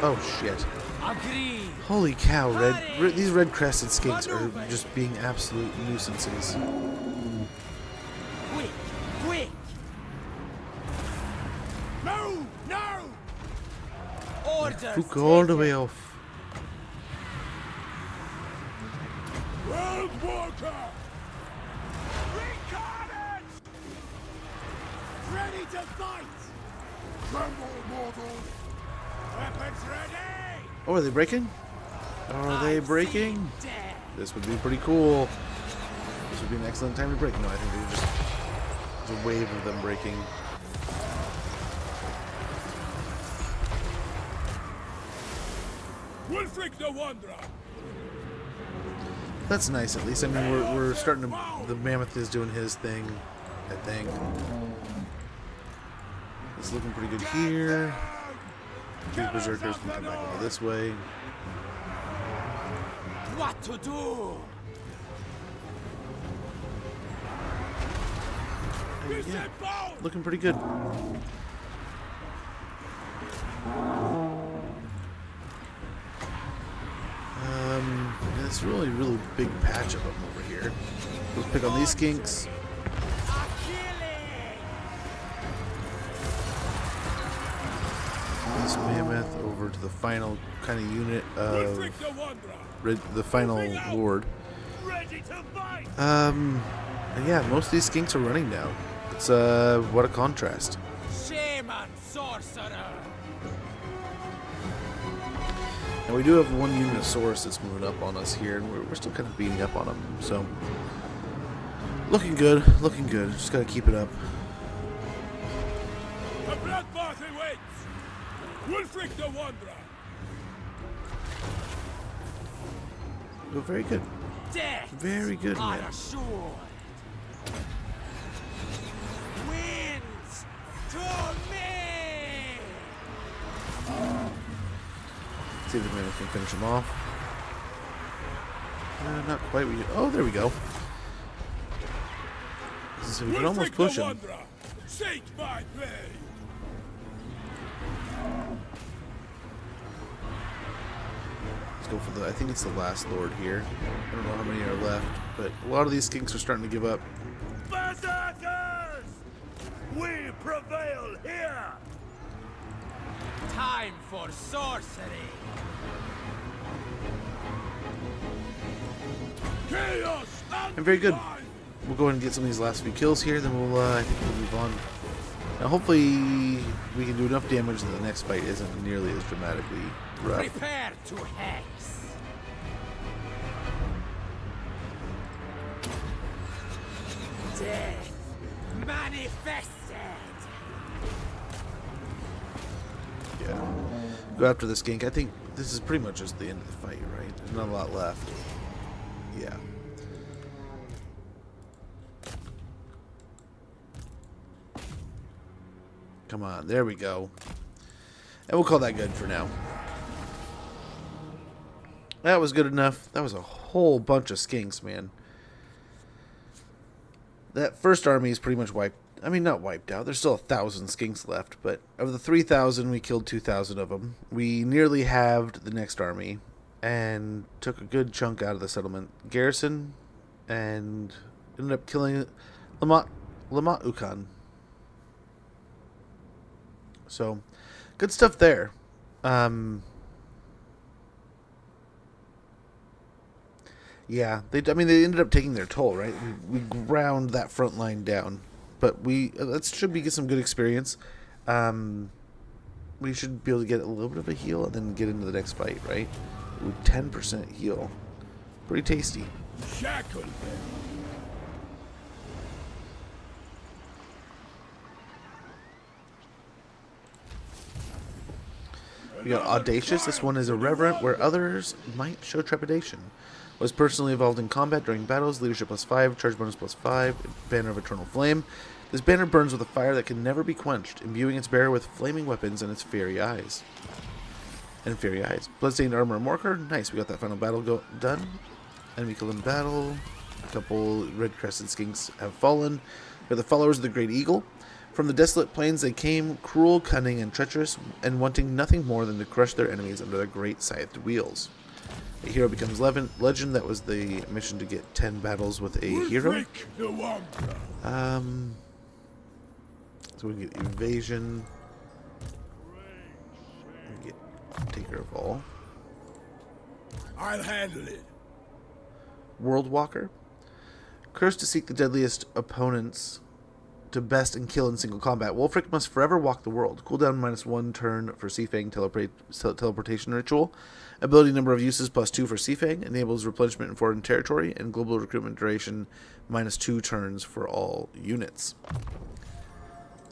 oh shit. Agree. Holy cow, these red-crested skinks are just being absolute nuisances. Quick, quick. No! No! Orders. Fuka all the way off. World Walker! Recarnage! Ready to fight! Tremble, mortals! Weapons ready! Oh, are they breaking? Are they breaking? Dead. This would be pretty cool. This would be an excellent time to break. No, I think they're just... There's a wave of them breaking. Wulfrik the Wanderer! That's nice, at least. I mean, we're starting to... The Mammoth is doing his thing, I think. It's looking pretty good here. These Berserkers can come back over this way. What to do? And yeah, looking pretty good. It's really, really big patch of them over here. Let's pick on these skinks. This mammoth over to the final kind of unit of the final lord. Ready to fight! And yeah, most of these skinks are running now. It's what a contrast. Shaman sorcerer. And we do have one unit of Saurus that's moving up on us here, and we're still kind of beating up on them. So looking good, looking good. Just gotta keep it up. The bloodbath awaits! Wulfrik the Wanderer! Oh, very good. Death. Very good, Are man. assured. Winds to me. See if the man can finish him off. Not quite. Oh, there we go. So we can almost push him. Seek my blade! Let's go for the... I think it's the last lord here. I don't know how many are left, but a lot of these skinks are starting to give up. Berserkers! We prevail here! Time for sorcery. Chaos! And very good. We'll go ahead and get some of these last few kills here, then we'll, I think we'll move on. Now, hopefully, we can do enough damage that the next fight isn't nearly as dramatically rough. Prepare to hex. Death manifested. Yeah. Go after the skink. I think this is pretty much just the end of the fight, right? There's not a lot left. Yeah. Come on, there we go. And we'll call that good for now. That was good enough. That was a whole bunch of skinks, man. That first army is pretty much wiped. I mean, not wiped out. There's still 1,000 skinks left, but of the 3,000, we killed 2,000 of them. We nearly halved the next army and took a good chunk out of the settlement garrison and ended up killing Lamont Ukan. So, good stuff there. Yeah, they ended up taking their toll, right? We ground that front line down, but that should be some good experience. We should be able to get a little bit of a heal and then get into the next fight, right? Ooh, 10% heal, pretty tasty. Shackle them! We got Audacious. This one is irreverent, where others might show trepidation. Was personally involved in combat during battles. Leadership +5, charge bonus +5, banner of eternal flame. This banner burns with a fire that can never be quenched, imbuing its bearer with flaming weapons and its fiery eyes. Bloodstained armor and marker. Nice, we got that final battle done. Enemy killed in battle. A couple red crested skinks have fallen. We are the followers of the Great Eagle. From the desolate plains they came, cruel, cunning, and treacherous, and wanting nothing more than to crush their enemies under their great scythed wheels. A hero becomes legend. That was the mission, to get 10 battles with a hero. Wulfrik the Wanker. So we can get evasion. We get taker of all. I'll handle it. World Walker. Cursed to seek the deadliest opponents to best and kill in single combat, Wulfrik must forever walk the world. Cooldown -1 turn for Seafang teleportation ritual. Ability number of uses +2 for Seafang. Enables replenishment in foreign territory. And global recruitment duration -2 turns for all units.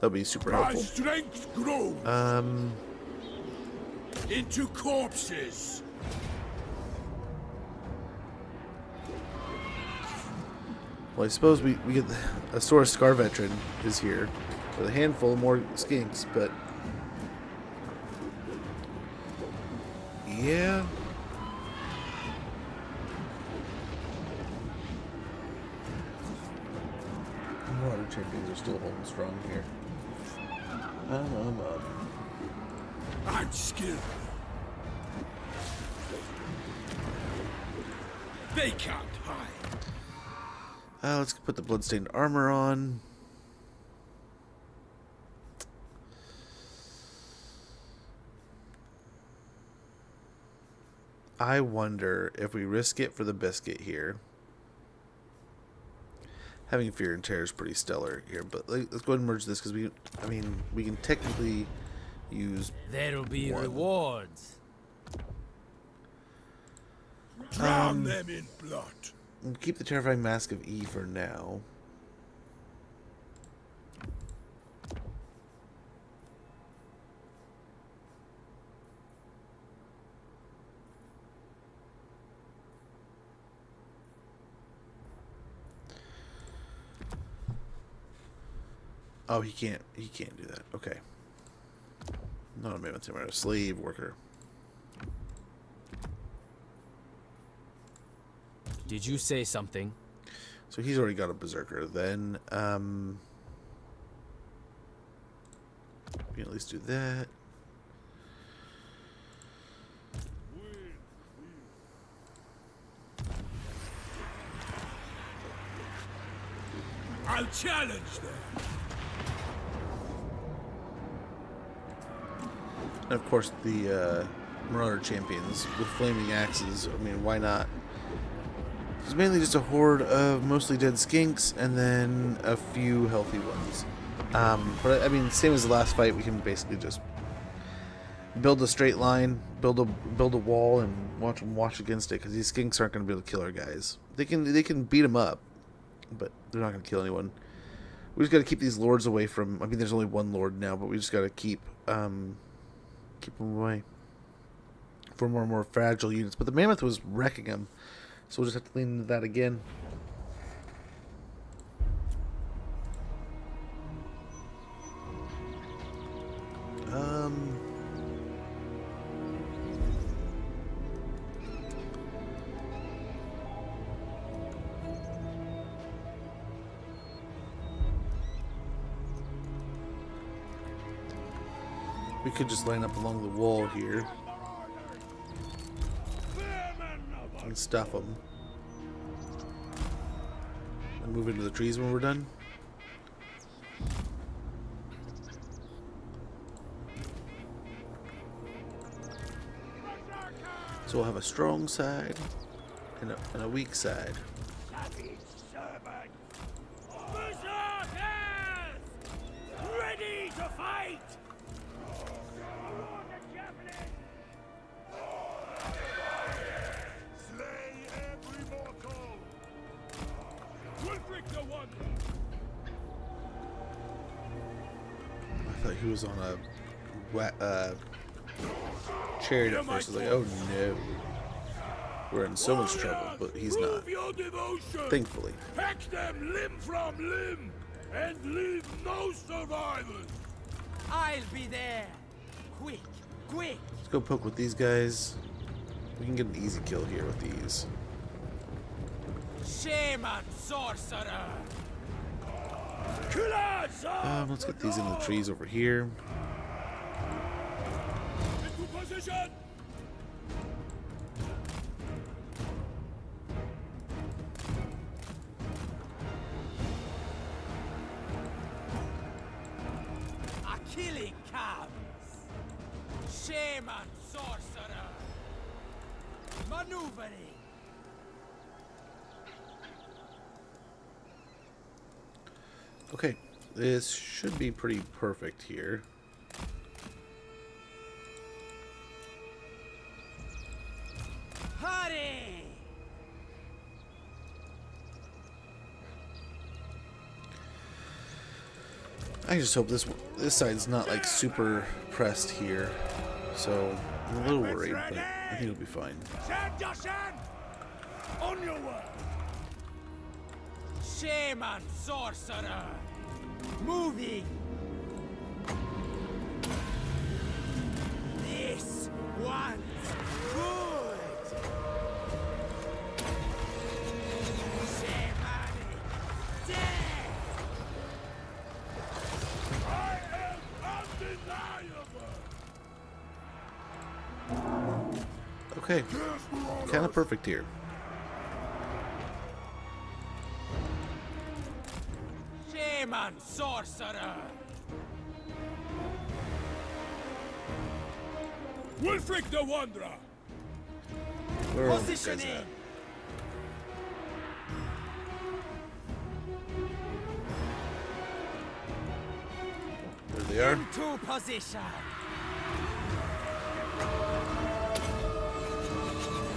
That'll be super My helpful. strength grows into corpses. Well, I suppose we get a Sora Scar Veteran is here with a handful of more skinks, but yeah. Water champions are still holding strong here. I'm skilled. They can't hide. Let's put the bloodstained armor on. I wonder if we risk it for the biscuit here. Having fear and terror is pretty stellar here, but let's go ahead and merge this because we can technically use. There'll be one. rewards. Drown them in blood. We'll keep the terrifying mask of E for now. Oh, he can't do that. Okay. Not a mammoth, a slave worker. Did you say something? So he's already got a berserker. Then we can at least do that. I'll challenge them. And of course the Marauder champions with flaming axes. I mean, why not? It's mainly just a horde of mostly dead skinks and then a few healthy ones. But I mean, same as the last fight, we can basically just build a straight line, build a wall, and watch them wash against it, because these skinks aren't going to be able to kill our guys. They can beat them up, but they're not going to kill anyone. We just got to keep these lords away from. I mean, there's only one lord now, but we just got to keep them away for more and more fragile units. But the mammoth was wrecking them. So we'll just have to lean into that again. We could just line up along the wall here and stuff them and move into the trees when we're done. So we'll have a strong side and a weak side. Ready to fight! I thought he was on a chariot at first. I was like, oh no. We're in so much trouble, but he's not. Thankfully. Hack them limb from limb and leave no survivors. I'll be there. Quick, quick. Let's go poke with these guys. We can get an easy kill here with these. Shame on sorcerer. Let's get these into the trees over here. Into position! A killing comes. Shaman sorcerer. Maneuvering. Okay, this should be pretty perfect here. Hurry! I just hope this side's not like super pressed here, so I'm a little worried, but I think it'll be fine. Send Joshan! On your way! Shaman sorcerer. Moving. This one's good. Shamanic death. I am undeniable! Okay, kind of perfect here. Shaman sorcerer. Wulfrik the Wanderer! Where are all these guys Positioning. at? There they are. Into position.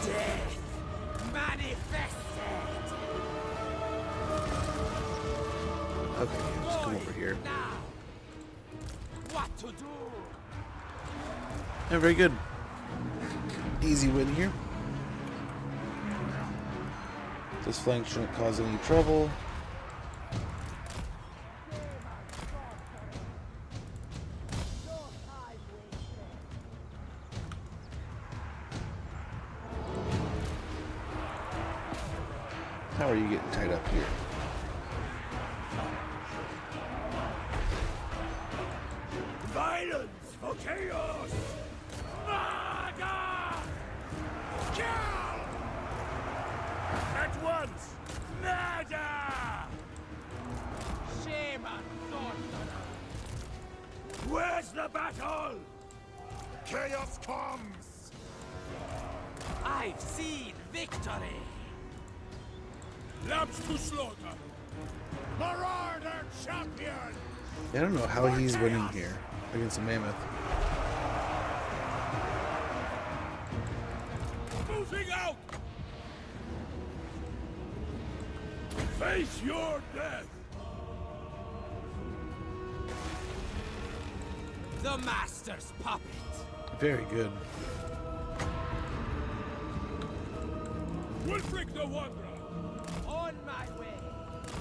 Death manifested. Okay, just come over here. Now. What to do? Yeah, very good. Easy win here. This flank shouldn't cause any trouble. How are you getting tied up here? Violence for chaos! Murder! Kill! At once! Murder! Shaman sorcerer. Where's the battle? Chaos comes! I've seen victory. Lambs to slaughter! Marauder champion! Yeah, I don't know how he's winning here against a mammoth. Moving out! Face your death! The master's puppet. Very good. Wulfrik the Wanderer! On my way.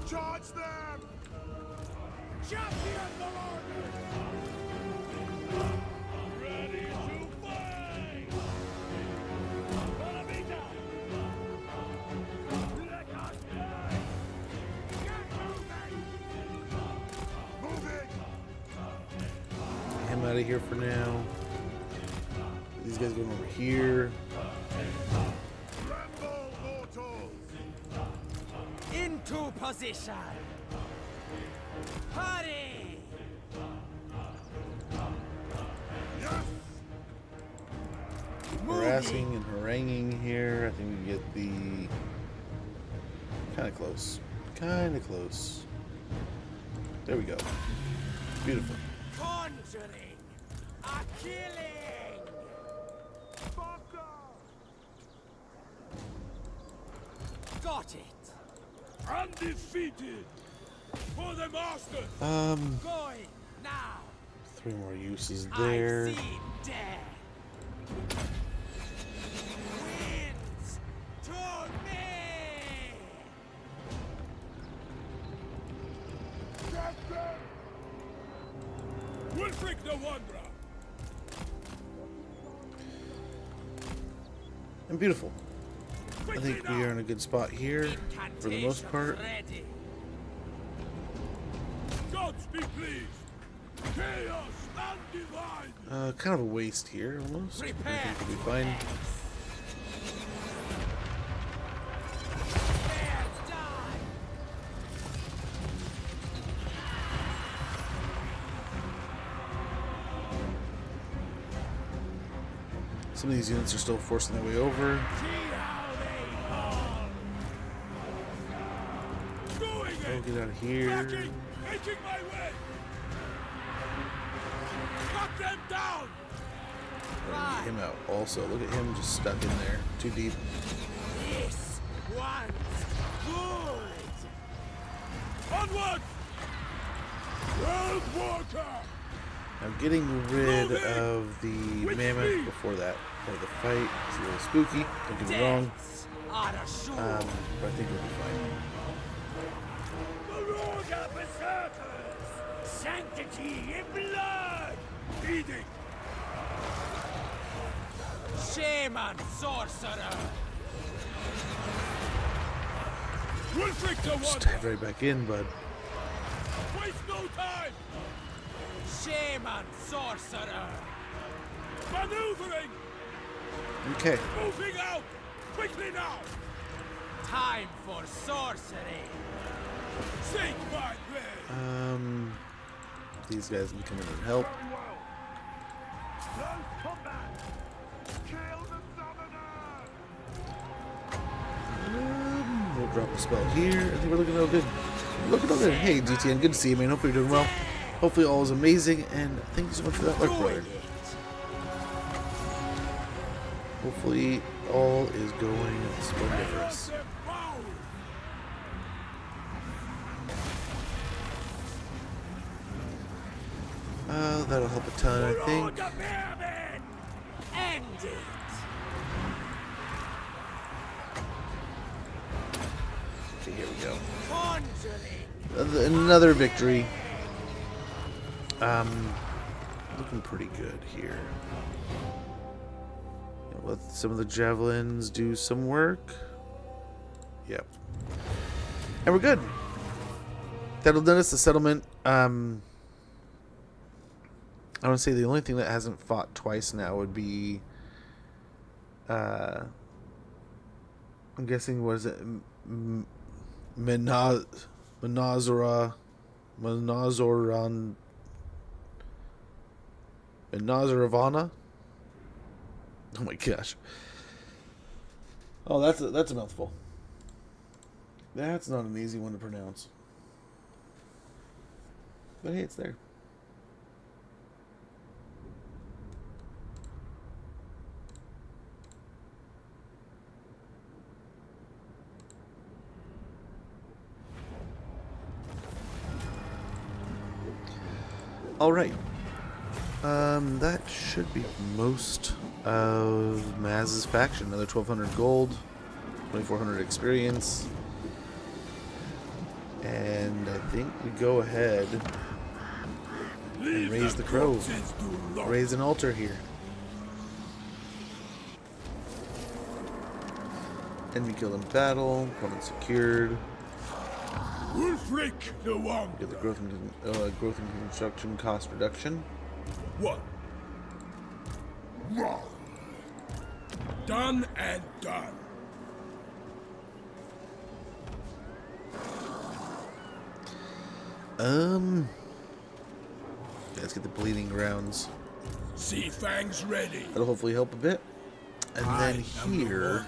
Charge them! Champion Marauders! Ready to fight! Gonna be done! Let us die! Get moving! Moving! Get him out of here for now. These guys going over here. Ramble mortals! Into position. Hurry! Yes! Harassing and haranguing here. I think we get the kind of close. Kind of close. There we go. Beautiful. Conjuring. A killing. Got it. Undefeated! For the Masters! Going now. 3 more uses there. I've seen death. Winds to me. Wulfrik the Wanderer! And beautiful. I think we are in a good spot here for the most Incantations part. ready. be pleased. Chaos and divine. Kind of a waste here, almost. I Prepare. think it'll be fine. Dare die. Some of these units are still forcing their way over. See how they fall. Doing Oh, it. get out of here. Backing, making my way. Cut them down. Get him out. Also, look at him just stuck in there. Too deep. This one's good. Onward. World Walker. Now, getting rid of the mammoth before that, or the fight, is a little spooky. Don't get me wrong. Deaths are assured. But I think it'll be fine. Marauder berserkers. Sanctity in blood. Feeding. Shaman sorcerer. Wulfrik to Just one. dive right back in, bud. Waste no time. Shaman sorcerer. Maneuvering. Okay. Moving out. Quickly now. Time for sorcery. Seek my blade. These guys can come in and help. Close combat! Kill the summoner! We'll drop a spell here. I think we're looking real good. Looking all good. Hey, GTN, good to see you, man. Hope you're doing well. Hopefully all is amazing, and thank you so much for that lurk, brother. Hopefully all is going splendiferous. That'll help a ton, I think. End it. Okay, here we go. Conjuring. Another victory. Looking pretty good here. Let some of the javelins do some work. Yep. And we're good. That'll notice the settlement. I want to say the only thing that hasn't fought twice now would be, I'm guessing, what is it? Menazoran. Menazoravana? Oh my gosh. Oh, that's a mouthful. That's not an easy one to pronounce. But hey, it's there. All right. That should be most of Maz's faction. Another 1,200 gold, 2,400 experience, and I think we go ahead and raise the crow. Raise an altar here. Enemy killed in battle. Opponent secured. Wulfrik the one. Get the growth and construction cost reduction. One. Wrong. Done and done. Let's get the bleeding grounds. Sea fangs ready. That'll hopefully help a bit. And then am the here,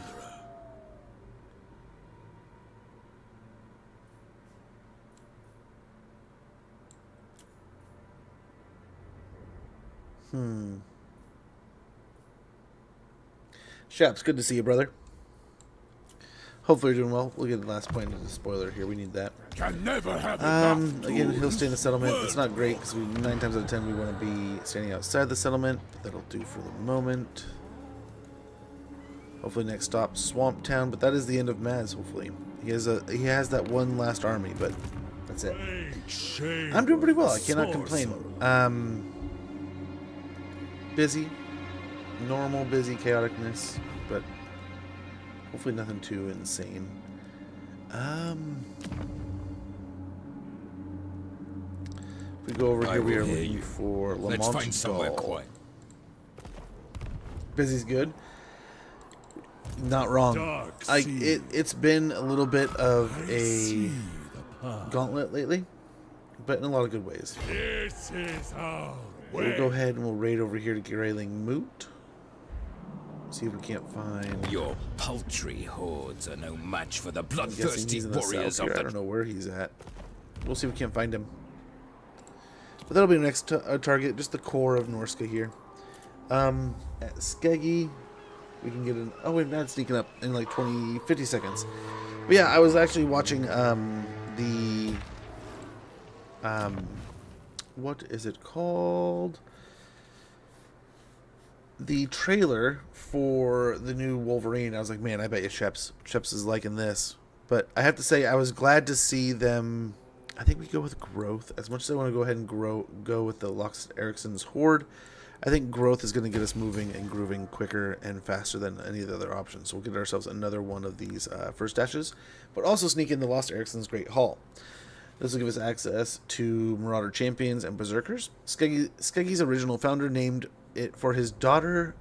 Shaps, good to see you, brother. Hopefully you're doing well. We'll get the last point of the spoiler here. We need that. Can never have enough. Again, he'll stay in the settlement. Word. It's not great because 9 times out of 10 we want to be standing outside the settlement. That'll do for the moment. Hopefully next stop, Swamp Town. But that is the end of Maz. Hopefully he has that one last army, but that's it. I'm doing pretty well. I cannot complain. Busy, normal busy chaoticness, but hopefully nothing too insane. If we go over I here, we will are hear looking you. for Let's Lamont find somewhere Dahl. quiet. Busy's good. Not wrong. Dark Like sea. it's been a little bit of a See the path. gauntlet lately, but in a lot of good ways. This is our We'll way. go ahead and we'll raid over here to Grayling Moot. See if we can't find. Your paltry hordes are no match for the I'm guessing bloodthirsty he's in the warriors south of here. I the... don't know where he's at. We'll see if we can't find him. But that'll be the next target, just the core of Norsca here. At Skeggy, we can get an... Oh, wait, not sneaking up in like 50 seconds. But yeah, I was actually watching what is it called? The trailer for the new Wolverine. I was like, man, I bet you Sheps is liking this. But I have to say, I was glad to see them. I think we go with Growth. As much as I want to go ahead and go with the Lux Ericsson's Horde, I think Growth is going to get us moving and grooving quicker and faster than any of the other options. So we'll get ourselves another one of these first dashes, but also sneak in the Lost Ericsson's Great Hall. This will give us access to Marauder Champions and Berserkers. Skeggy's original founder named it for his daughter.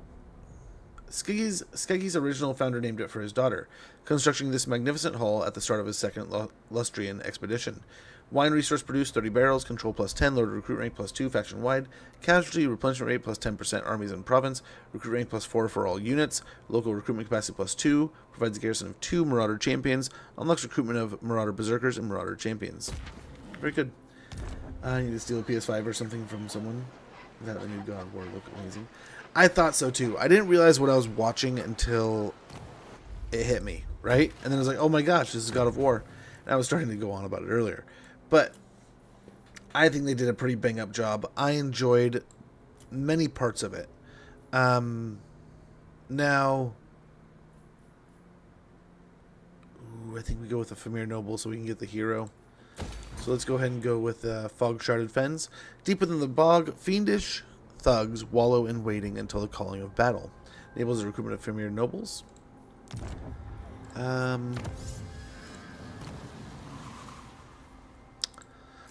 Skeggy's original founder named it for his daughter, constructing this magnificent hall at the start of his second Lustrian expedition. Wine resource produced 30 barrels, control plus 10, loaded recruit rank plus 2, faction wide, casualty replenishment rate plus 10%, armies and province, recruit rank plus 4 for all units, local recruitment capacity plus 2, provides a garrison of 2 Marauder Champions, unlocks recruitment of Marauder Berserkers and Marauder Champions. Very good. I need to steal a PS5 or something from someone. That the new God of War look amazing. I thought so too. I didn't realize what I was watching until it hit me, right? And then I was like, oh my gosh, this is God of War. And I was starting to go on about it earlier. But I think they did a pretty bang up job. I enjoyed many parts of it. Now, I think we go with the Famir Noble so we can get the hero. So let's go ahead and go with Fog Shrouded Fens. Deep within the bog, fiendish thugs wallow in waiting until the calling of battle. Enables the recruitment of Famir Nobles.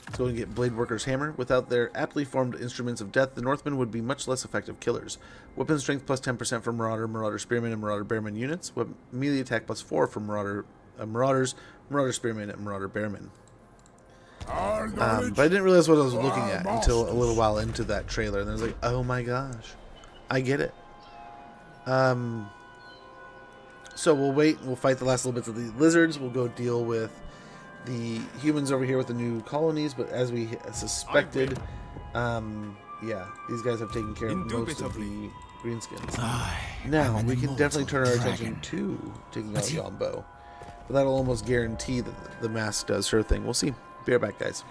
Let's go and get Blade Worker's Hammer. Without their aptly formed instruments of death, the Northmen would be much less effective killers. Weapon strength plus 10% for Marauder Spearman, and Marauder Bearman units. Melee attack plus 4 for Marauders, Marauder Spearman, and Marauder Bearman. But I didn't realize what I was looking at until a little while into that trailer. And I was like, oh my gosh, I get it. So we'll wait. We'll fight the last little bits of the lizards. We'll go deal with the humans over here with the new colonies. But as we suspected, yeah, these guys have taken care of most of the greenskins. Now we can definitely turn our attention to taking out Gombo. But that'll almost guarantee that the mask does her thing. We'll see. Be right back, guys.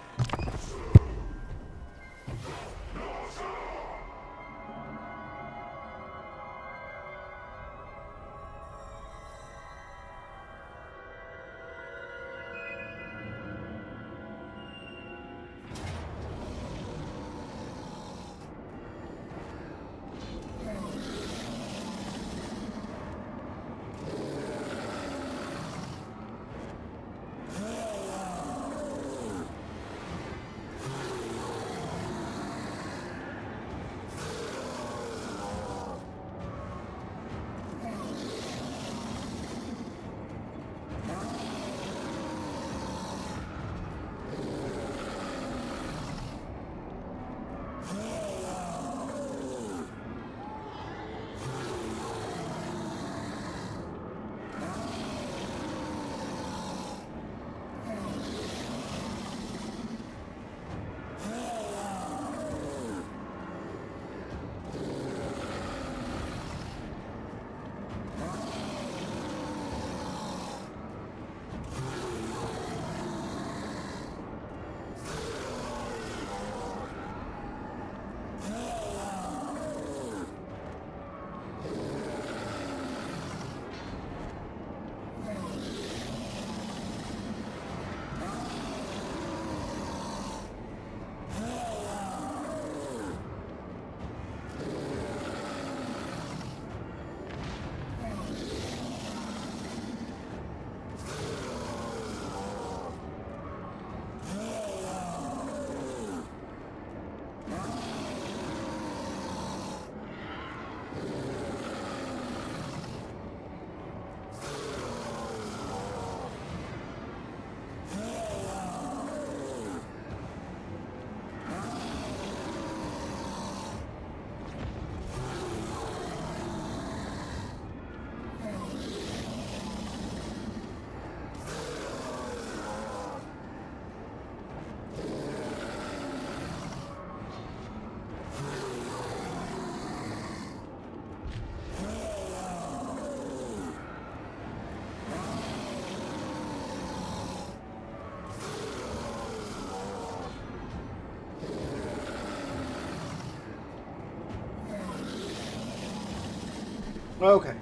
Okay.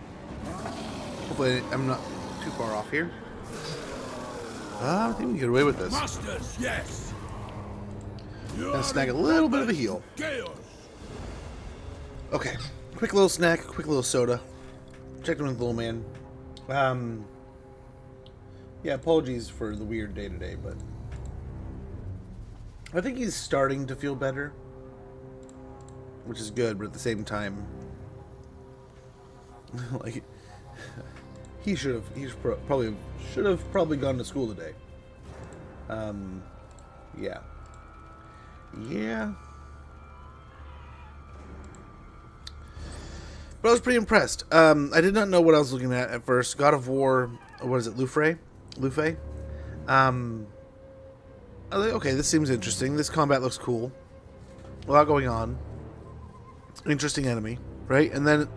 Hopefully I'm not too far off here. I think we can get away with this. Masters, yes. Gonna snag a little bit of a heal. Chaos. Okay. Quick little snack, quick little soda. Checked in with the little man. Yeah, apologies for the weird day today, but I think he's starting to feel better, which is good, but at the same time, like, he probably should have gone to school today. Yeah. But I was pretty impressed. I did not know what I was looking at first. God of War, what is it, Lufey? I was like, okay, this seems interesting. This combat looks cool. A lot going on. Interesting enemy, right? And then,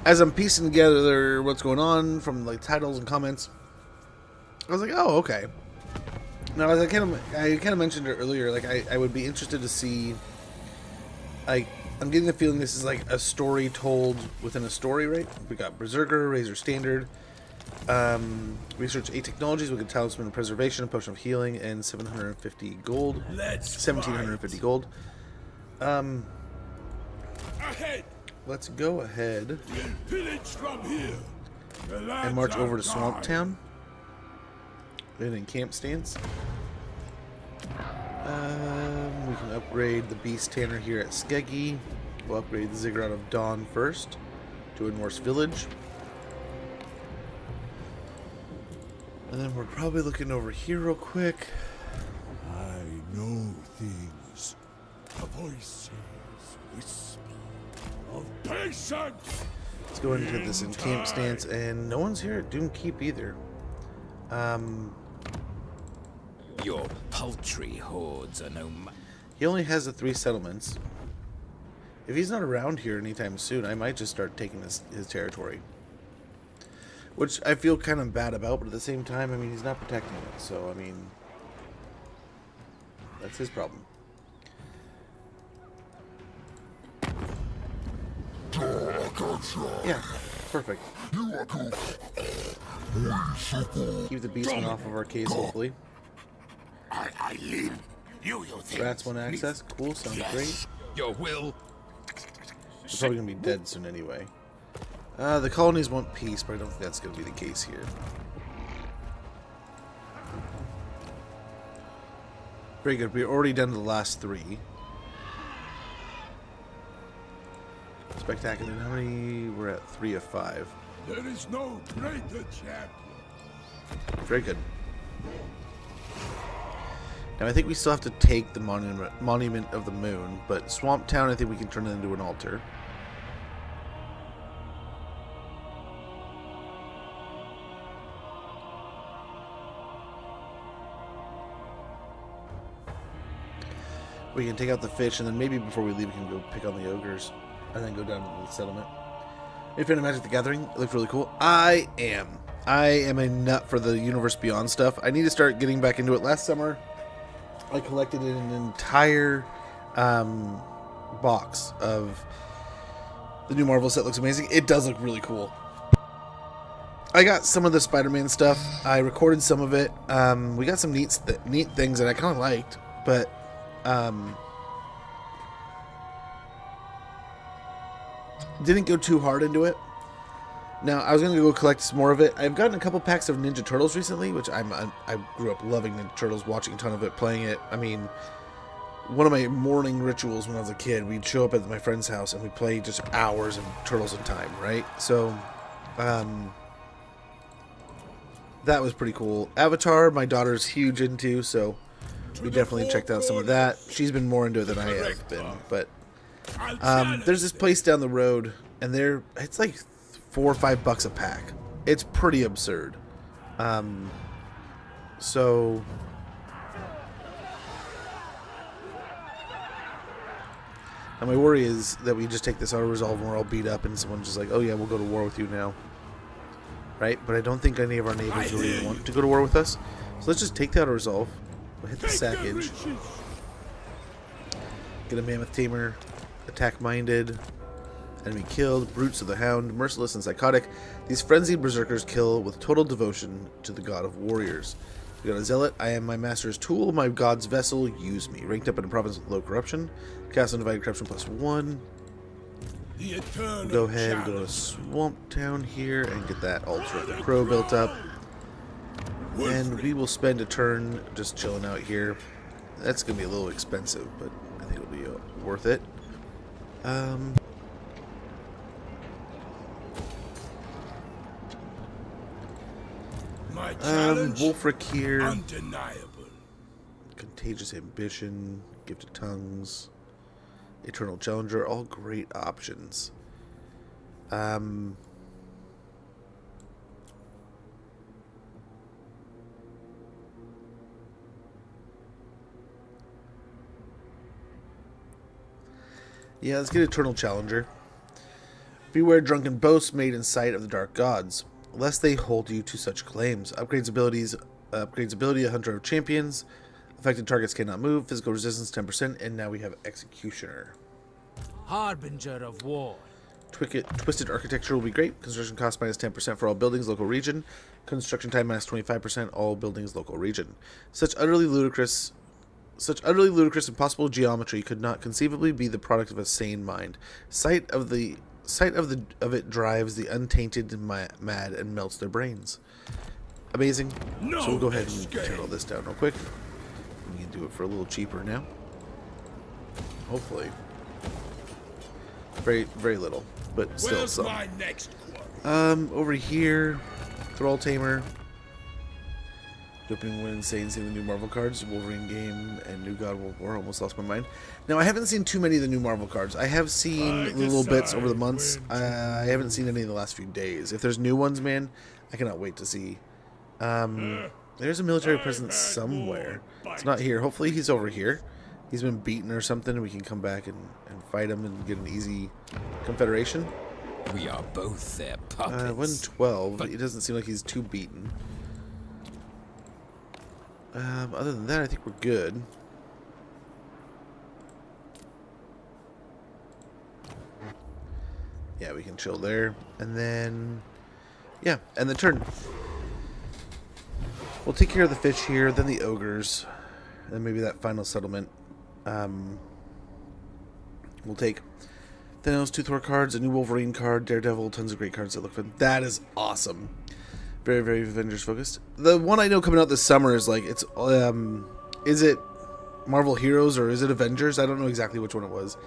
as I'm piecing together what's going on from like titles and comments, I was like, oh, okay. Now, as I kind of mentioned it earlier, like I would be interested to see, like, I'm getting the feeling this is like a story told within a story, right? We got Berserker, Razor Standard, research 8 technologies. We got Talisman of Preservation, a Potion of Healing, and 750 gold. 1,750 gold. Ahead. Let's go ahead Pillage from here. and march over to Swamp Town. In camp stance. We can upgrade the Beast Tanner here at Skeggy. We'll upgrade the Ziggurat of Dawn first to a Norse village. And then we're probably looking over here real quick. I know things. The voices whisper of patience. Let's go ahead and get this in camp stance, and no one's here at Doom Keep either. Your paltry hordes are no He only has the 3 settlements. If he's not around here anytime soon, I might just start taking his territory. Which I feel kind of bad about, but at the same time, I mean, he's not protecting it. So, I mean, that's his problem. Yeah, perfect. Keep the beastman off of our case, hopefully. I live. You think. Rats want access. Cool, sounds great. Your will. We're probably going to be dead soon anyway. The colonies want peace, but I don't think that's going to be the case here. Very good. We're already done to the last 3. Spectacular. How many? We're at 3 of 5. There is no greater champion. Very good. Now I think we still have to take the Monument of the Moon, but Swamp Town I think we can turn it into an altar. We can take out the fish, and then maybe before we leave we can go pick on the ogres, and then go down to the settlement. If you're in Magic the Gathering, it looks really cool. I am a nut for the Universe Beyond stuff. I need to start getting back into it. Last summer I collected an entire box of the new Marvel set. Looks amazing. It does look really cool. I got some of the Spider-Man stuff. I recorded some of it. We got some neat things that I kind of liked, but didn't go too hard into it. Now, I was going to go collect some more of it. I've gotten a couple packs of Ninja Turtles recently, which I grew up loving Ninja Turtles, watching a ton of it, playing it. I mean, one of my morning rituals when I was a kid, we'd show up at my friend's house and we'd play just hours of Turtles in Time, right? So, that was pretty cool. Avatar, my daughter's huge into, so we definitely checked out some of that. She's been more into it than I have been, but there's this place down the road, and it's like $4 or $5 a pack. It's pretty absurd. So now my worry is that we just take this auto resolve and we're all beat up, and someone's just like, "Oh yeah, we'll go to war with you now." Right? But I don't think any of our neighbors really want to go to war with us. So let's just take the auto resolve. We'll hit the sackage. Get a Mammoth Tamer. Attack minded. Enemy killed. Brutes of the Hound. Merciless and psychotic. These frenzied berserkers kill with total devotion to the god of warriors. We got a zealot. I am my master's tool, my god's vessel. Use me. Ranked up in a province with low corruption. Cast Undivided Corruption +1. The eternal Go ahead and go to challenge. Swamp Town here and get that altar of the crow built up. And we will spend a turn just chilling out here. That's going to be a little expensive, but I think it'll be worth it. My challenge, Wulfrik here. undeniable. Contagious Ambition, Gifted Tongues, Eternal Challenger, all great options. Yeah, let's get Eternal Challenger. Beware drunken boasts made in sight of the dark gods, lest they hold you to such claims. Upgrades ability, a Hunter of Champions. Affected targets cannot move. Physical resistance 10%, and now we have Executioner. Harbinger of war. Twisted Architecture will be great. Construction cost minus 10% for all buildings, local region. Construction time minus 25%, all buildings, local region. Such utterly ludicrous impossible geometry could not conceivably be the product of a sane mind. Sight of it drives the untainted mad and melts their brains. Amazing. So we'll go ahead and tear all this down real quick. We can do it for a little cheaper now. Hopefully. Very, very little, but still Where's some. my next quarry? Over here, Thrall Tamer. The opening win insane, seeing the new Marvel cards, Wolverine game, and New God World War. Almost lost my mind. Now I haven't seen too many of the new Marvel cards. I have seen little bits over the months. I haven't seen any in the last few days. If there's new ones, man, I cannot wait to see. There's a military presence somewhere. It's not here. Hopefully he's over here. He's been beaten or something. We can come back and fight him and get an easy confederation. We are both their puppets. 112. It doesn't seem like he's too beaten. Other than that, I think we're good. Yeah, we can chill there. And then, yeah, and the turn. We'll take care of the fish here, then the ogres, and maybe that final settlement. We'll take Thanos, two Thor cards, a new Wolverine card, Daredevil, tons of great cards that look fun. That is awesome. Very, very Avengers focused. The one I know coming out this summer is like, it's, is it Marvel Heroes or is it Avengers? I don't know exactly which one it was.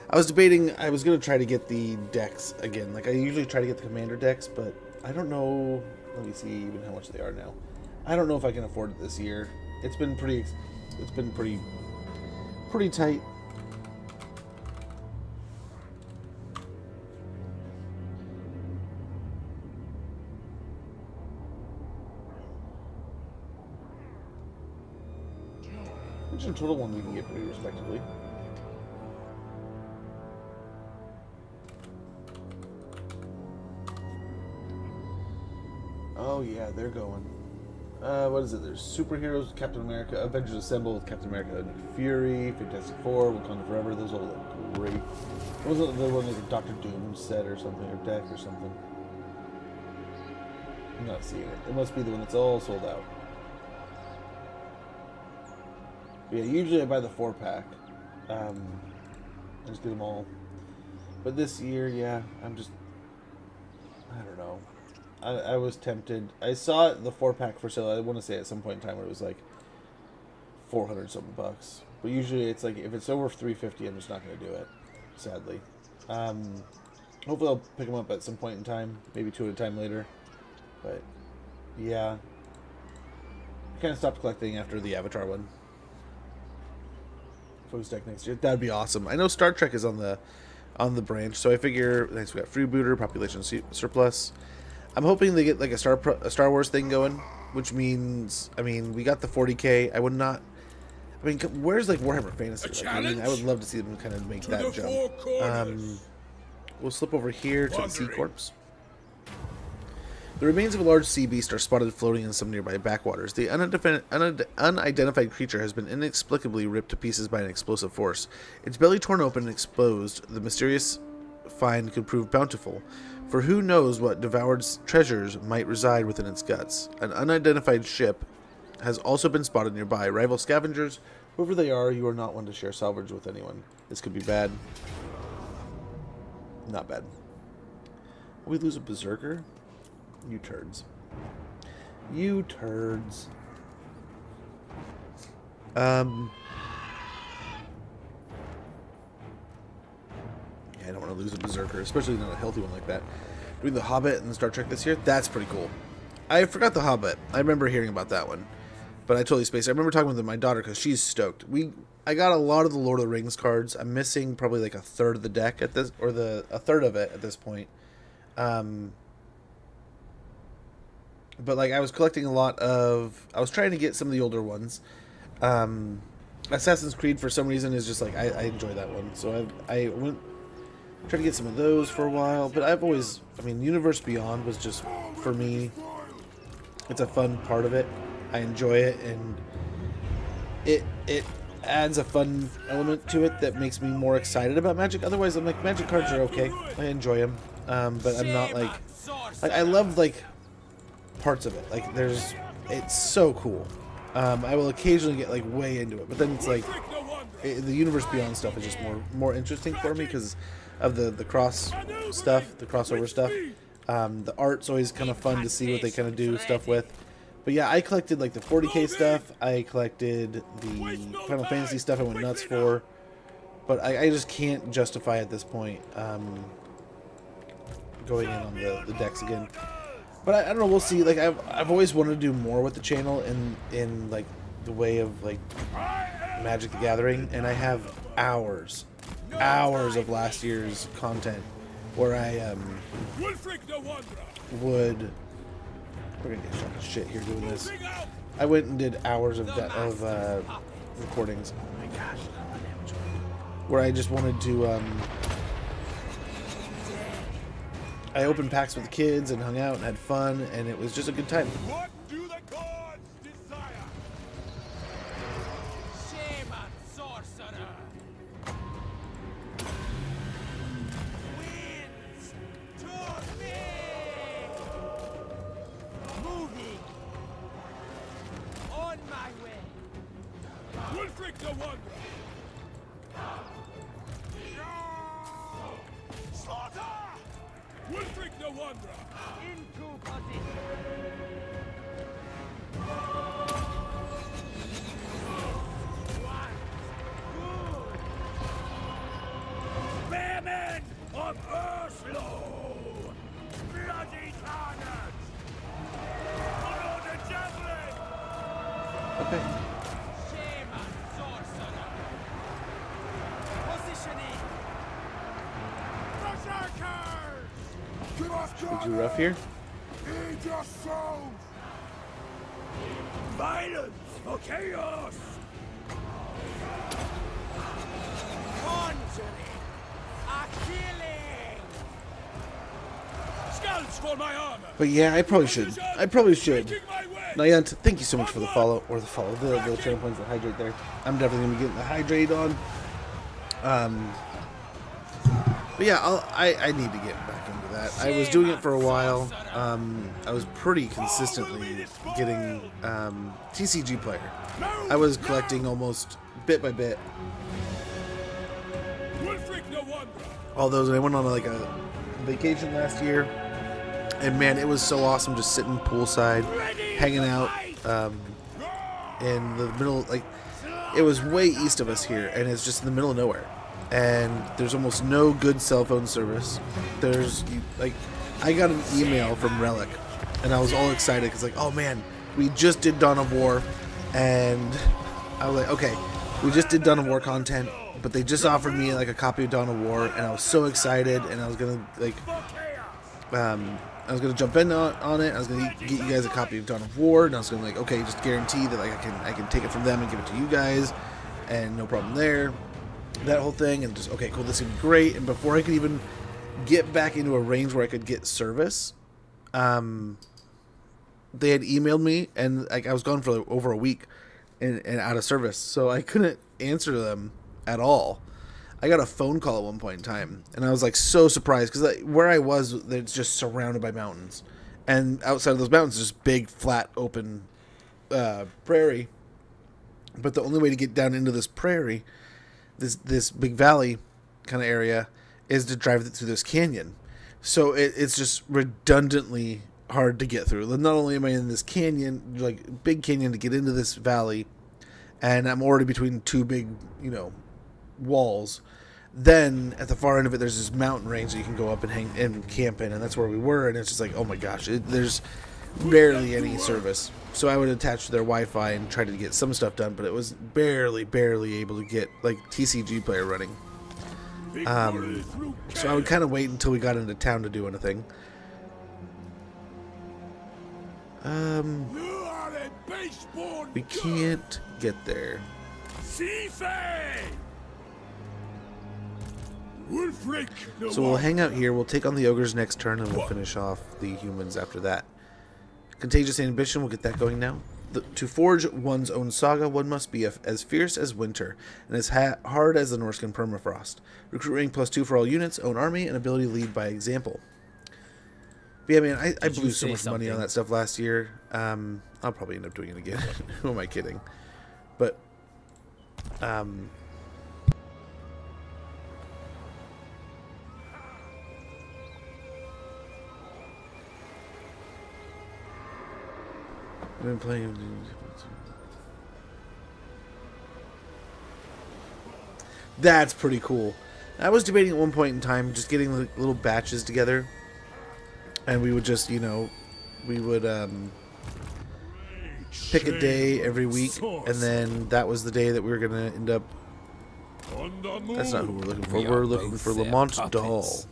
I was debating, I was going to try to get the decks again. Like, I usually try to get the Commander decks, but I don't know. Let me see even how much they are now. I don't know if I can afford it this year. It's been pretty tight. Which in total one we can get pretty respectively. Oh yeah, they're going. What is it? There's superheroes, Captain America, Avengers Assemble with Captain America, Nick Fury, Fantastic Four, Wakanda Forever. Those all look great. Wasn't the one like a Doctor Doom set or something, or deck or something? I'm not seeing it. It must be the one that's all sold out. But yeah, usually I buy the 4-pack. I just get them all. But this year, yeah, I don't know. I was tempted. I saw the 4-pack for sale. I want to say at some point in time where it was like 400 something bucks. But usually it's like if it's over 350, I'm just not going to do it. Sadly. Hopefully I'll pick them up at some point in time, maybe two at a time later. But yeah, I kind of stopped collecting after the Avatar one. Focus deck next year. That'd be awesome. I know Star Trek is on the branch, so I figure next we got Freebooter, Population Surplus. I'm hoping they get like a Star Wars thing going, which means, I mean, we got the 40K. I would not. I mean, where's like Warhammer Fantasy? Like, I mean, I would love to see them kind of make that jump. We'll slip over here to the Sea Corpse. The remains of a large sea beast are spotted floating in some nearby backwaters. The unidentified creature has been inexplicably ripped to pieces by an explosive force. Its belly torn open and exposed. The mysterious find could prove bountiful, for who knows what devoured treasures might reside within its guts. An unidentified ship has also been spotted nearby. Rival scavengers, whoever they are, you are not one to share salvage with anyone. This could be bad. Not bad. We lose a berserker? You turds. You turds. Yeah, I don't want to lose a berserker, especially not a healthy one like that. Doing the Hobbit and Star Trek this year, that's pretty cool. I forgot the Hobbit. I remember hearing about that one, but I totally spaced. I remember talking with my daughter because she's stoked. I got a lot of the Lord of the Rings cards. I'm missing probably like a third of the deck at this, or a third of it at this point. But like I was collecting a lot of. I was trying to get some of the older ones. Assassin's Creed for some reason is just like I enjoy that one, so I went tried to get some of those for a while. But I've always, I mean, Universe Beyond was just for me. It's a fun part of it. I enjoy it, and it adds a fun element to it that makes me more excited about Magic. Otherwise, I'm like, Magic cards are okay. I enjoy them, but I'm not like I love like parts of it. Like it's so cool. I will occasionally get like way into it, but then it's like the Universe Beyond stuff is just more interesting for me because of the cross stuff, the crossover stuff. The art's always kind of fun to see what they kind of do stuff with. But yeah, I collected like the 40k stuff. I collected the Final Fantasy stuff. I went nuts for, but I just can't justify at this point going in on the decks again. But I don't know. We'll see. Like I've always wanted to do more with the channel in like the way of like Magic the Gathering, and I have hours of last year's content where I would. We're gonna get shot to shit here doing this. I went and did hours of recordings. Oh my gosh, where I just wanted to. I opened packs with the kids and hung out and had fun, and it was just a good time. What do the gods desire? Shaman sorcerer. Winds to me. Moving. On my way. Wulfrik the Wanderer! Slaughter! Wulfrik the Wanderer! Into position. Spearmen of Urslow! Bloody carnage! Follow the javelin! Okay. Shaman sorcerer. Positioning. Berserkers! Give us Bit too rough here. Heed your souls! Violence for chaos! Conjuring. A killing. Scalps for my armor! But yeah, I probably should. Making my way! Nayant, thank you so much for the follow, the channel points for hydrate there. I'm definitely gonna be getting the hydrate on. But yeah, I need to get back into that. I was doing it for a while. I was pretty consistently getting TCG player. I was collecting almost bit by bit Wulfrik the Wanderer! all those. And I went on like a vacation last year, and man, it was so awesome just sitting poolside, hanging out in the middle. Like it was way east of us here, and it's just in the middle of nowhere. And there's almost no good cell phone service. I got an email from Relic, and I was all excited because like, oh man, we just did Dawn of War, and I was like, okay, we just did Dawn of War content, but they just offered me like a copy of Dawn of War, and I was so excited, and I was gonna like, I was gonna jump in on it. I was gonna get you guys a copy of Dawn of War, and I was gonna like, okay, just guarantee that like I can take it from them and give it to you guys, and no problem there. That whole thing, and just okay, cool, this is gonna be great. And before I could even get back into a range where I could get service, they had emailed me, and like I was gone for like over a week and out of service, so I couldn't answer them at all. I got a phone call at one point in time, and I was like so surprised because where I was, it's just surrounded by mountains, and outside of those mountains, is just big, flat, open prairie. But the only way to get down into this prairie, this big valley kind of area, is to drive through this canyon. So it's just redundantly hard to get through. Not only am I in this canyon, like big canyon, to get into this valley, and I'm already between two big, walls. Then at the far end of it, there's this mountain range that you can go up and hang and camp in, and that's where we were. And it's just like, oh my gosh, there's barely any service. So I would attach to their Wi-Fi and try to get some stuff done, but it was barely able to get like TCG player running. So I would kind of wait until we got into town to do anything. We can't get there. Wulfrik, So we'll hang out here, we'll take on the ogres next turn, and we'll finish off the humans after that. Contagious Ambition, we'll get that going now. To forge one's own saga, one must be as fierce as winter, and as hard as the Norscan permafrost. Recruit rank +2 for all units, own army, and ability lead by example. But yeah, man, I blew so much money on that stuff last year. I'll probably end up doing it again. Who am I kidding? But, I've been playing. That's pretty cool. I was debating at one point in time just getting little batches together, and we would just, we would pick a day every week, and then that was the day that we were gonna end up. That's not who we're looking for. We're looking for Lamont Dahl.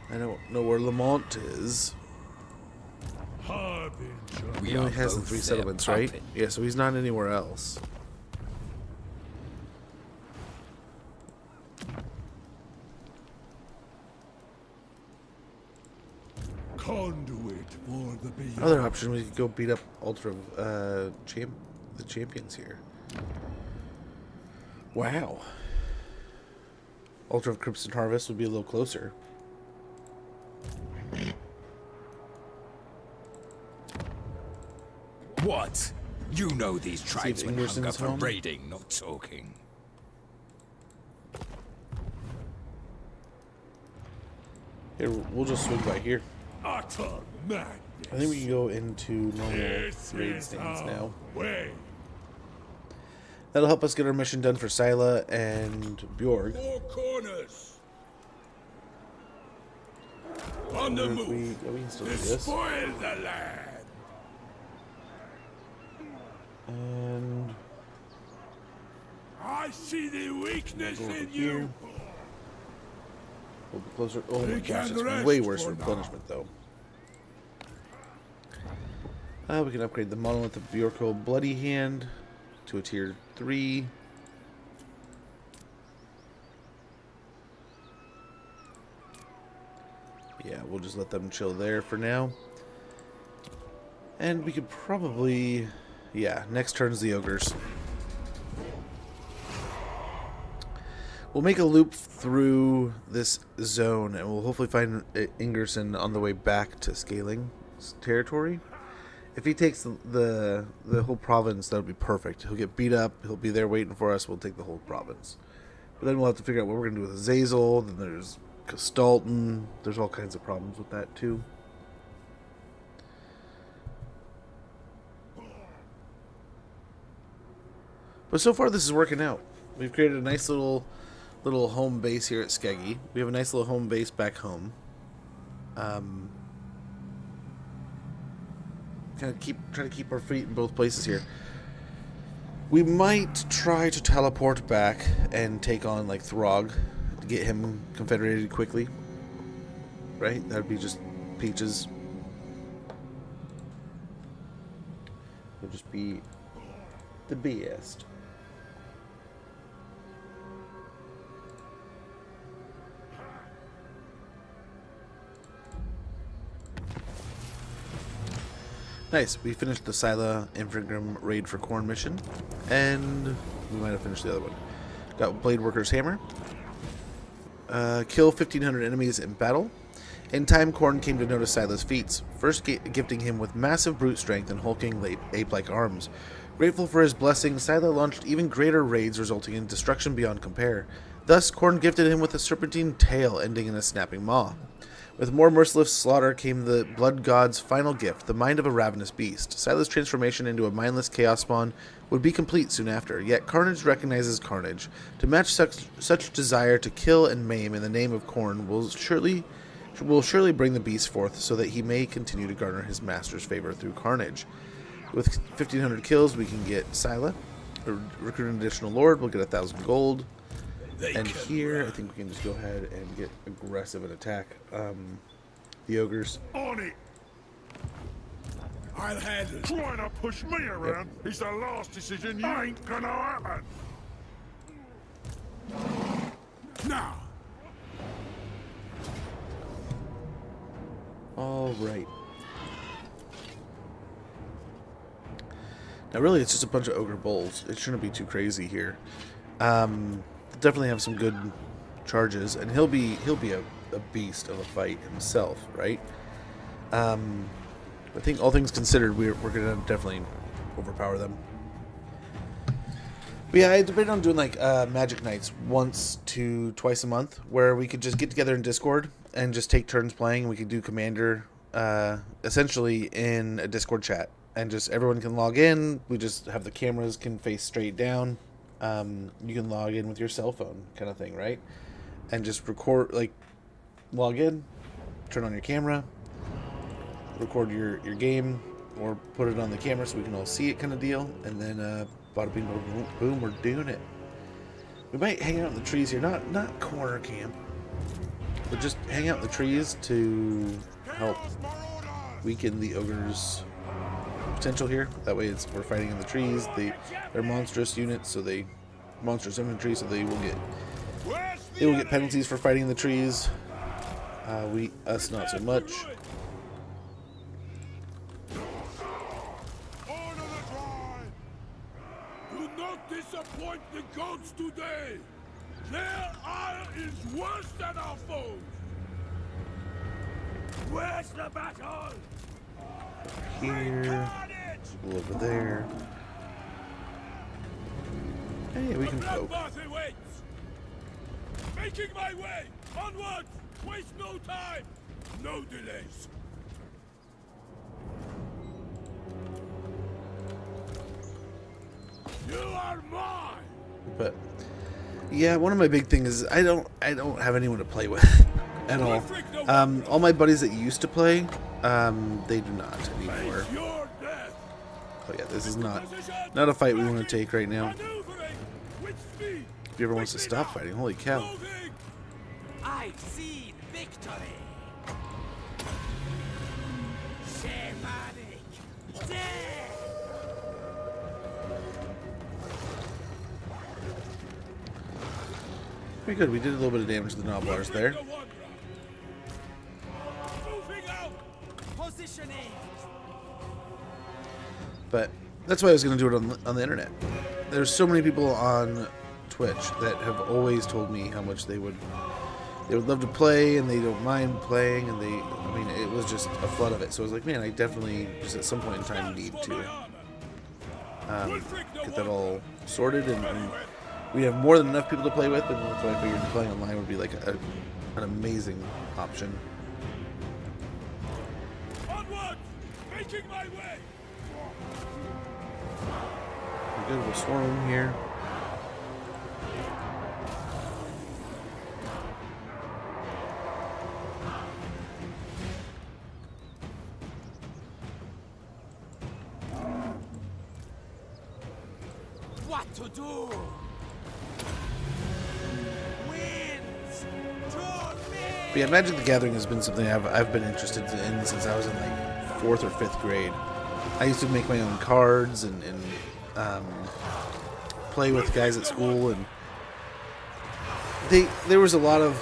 I don't know where Lamont is. He only has the 3 settlements, right? Yeah, so he's not anywhere else. Conduit for the beyond. Other option, we could go beat up the champions here. Wow. Ultra of Crimson Harvest would be a little closer. What? You know these tribesmen hung Ingerson's up for home? raiding, not talking. Here, we'll just swing by here. Utter madness. I think we can go into normal This raid is things our now. way. That'll help us get our mission done for Scylla and Bjorg. Four corners. On the move. We can still do this. Spoil the land. And I see the weakness go over in here. you. We'll be closer. Oh my We gosh, can it's rest way worse for replenishment though. We can upgrade the monolith of Bjorko Bloody Hand to a tier 3. Yeah, we'll just let them chill there for now. And we could probably... Yeah, next turn's the ogres. We'll make a loop through this zone, and we'll hopefully find Ingerson on the way back to scaling territory. If he takes the whole province, that would be perfect. He'll get beat up, he'll be there waiting for us, we'll take the whole province. But then we'll have to figure out what we're going to do with Azazel, then there's Castalton, there's all kinds of problems with that too. But so far this is working out. We've created a nice little home base here at Skeggy. We have a nice little home base back home. Kind of try to keep our feet in both places here. We might try to teleport back and take on like Throg to get him confederated quickly. Right? That'd be just peaches. Would just be the best. Nice. We finished the Scylla Infragram Raid for Corn mission, and we might have finished the other one. Got Blade Worker's Hammer. Kill 1,500 enemies in battle. In time, Khorne came to notice Scylla's feats, first gifting him with massive brute strength and hulking ape-like arms. Grateful for his blessing, Scylla launched even greater raids, resulting in destruction beyond compare. Thus, Khorne gifted him with a serpentine tail, ending in a snapping maw. With more merciless slaughter came the Blood God's final gift, the mind of a ravenous beast. Scylla's transformation into a mindless chaos spawn would be complete soon after, yet Carnage recognizes Carnage. To match such desire to kill and maim in the name of Khorne will surely bring the beast forth so that he may continue to garner his master's favor through Carnage. With 1,500 kills, we can get Scylla. Recruit an additional lord, we'll get 1,000 gold. And here, I think we can just go ahead and get aggressive and attack the ogres. On it! I'll handle it. Trying to push me around is the last decision you ain't gonna happen. Now, All right. Now, really, it's just a bunch of ogre bulls. It shouldn't be too crazy here. Definitely have some good charges, and he'll be a beast of a fight himself, right? I think all things considered, we're gonna definitely overpower them. But yeah, I debated on doing like magic nights once to twice a month, where we could just get together in Discord and just take turns playing. And we could do Commander essentially in a Discord chat, and just everyone can log in. We just have the cameras can face straight down. You can log in with your cell phone, kind of thing, right? And just record, like, log in, turn on your camera, record your game, or put it on the camera so we can all see it, kind of deal. And then bada bing, bada boom, we're doing it. We might hang out in the trees here, not corner camp, but just hang out in the trees to help weaken the ogre's potential here. That way, we're fighting in the trees. They're monstrous units, so monstrous infantry, so they will get penalties for fighting in the trees. Us not so much. do not disappoint the gods today. Their ire is worse than our foes. Where's the battle? Here, people over there. Hey, we can poke. Bloodbath awaits. Making my way. Onwards. Waste no time. No delays. You are mine. But yeah, one of my big things is I don't have anyone to play with at all. All my buddies that used to play, they do not anymore. Your death. Oh yeah, this is not a fight we want to take right now. Maneuvering with speed. If he ever wants to stop fighting, holy cow. Moving. I've seen victory. Shamanic death. Pretty good. We did a little bit of damage to the Noblars there. Moving out. Positioning. But that's why I was going to do it on the internet. There's so many people on Twitch that have always told me how much they would love to play, and they don't mind playing, and it was just a flood of it. So I was like, man, I definitely just at some point in time need to get that all sorted, and we have more than enough people to play with, and that's why I figured playing online would be like an amazing option. Onwards. Making my way. We're good. We'll swarm here. What to do? Winds to me. But yeah, Magic the Gathering has been something I've been interested in since I was in like 4th or 5th grade. I used to make my own cards and play with guys at school, and there was a lot of,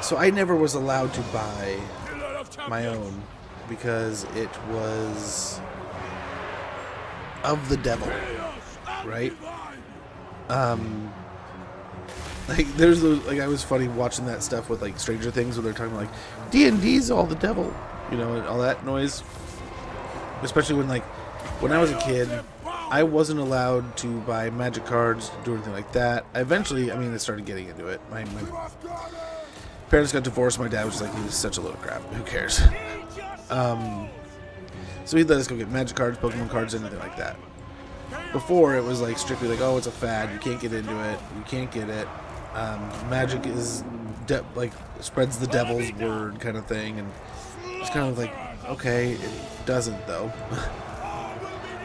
so I never was allowed to buy my own because it was of the devil, right? Like there's those, like, I was funny watching that stuff with like Stranger Things where they're talking about like D&D's all the devil, you know, and all that noise. Especially when I was a kid, I wasn't allowed to buy magic cards, do anything like that. I started getting into it. My parents got divorced. My dad was just like, he's such a load of crap. Who cares? So he'd let us go get magic cards, Pokemon cards, anything like that. Before, it was like strictly like, oh, it's a fad. You can't get into it. You can't get it. Magic is spreads the devil's word kind of thing, and it's kind of like, okay, it doesn't though.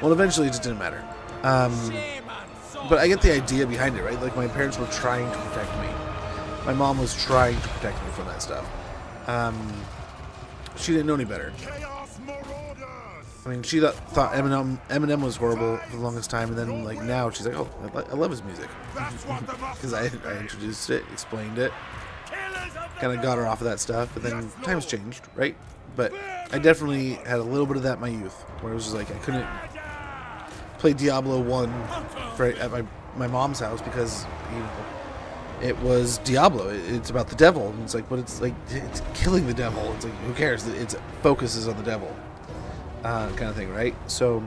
Well, eventually it just didn't matter. But I get the idea behind it, right? Like, my parents were trying to protect me. My mom was trying to protect me from that stuff. She didn't know any better. I mean, she thought Eminem was horrible for the longest time, and then like now she's like, oh, I love his music because I introduced it, explained it, kind of got her off of that stuff. But then times changed, right? But I definitely had a little bit of that in my youth, where it was just like I couldn't play Diablo 1 at my mom's house because, you know, it was Diablo. It's about the devil, and it's like, but it's like it's killing the devil. It's like, who cares? Its focus is on the devil. Kind of thing, right? So,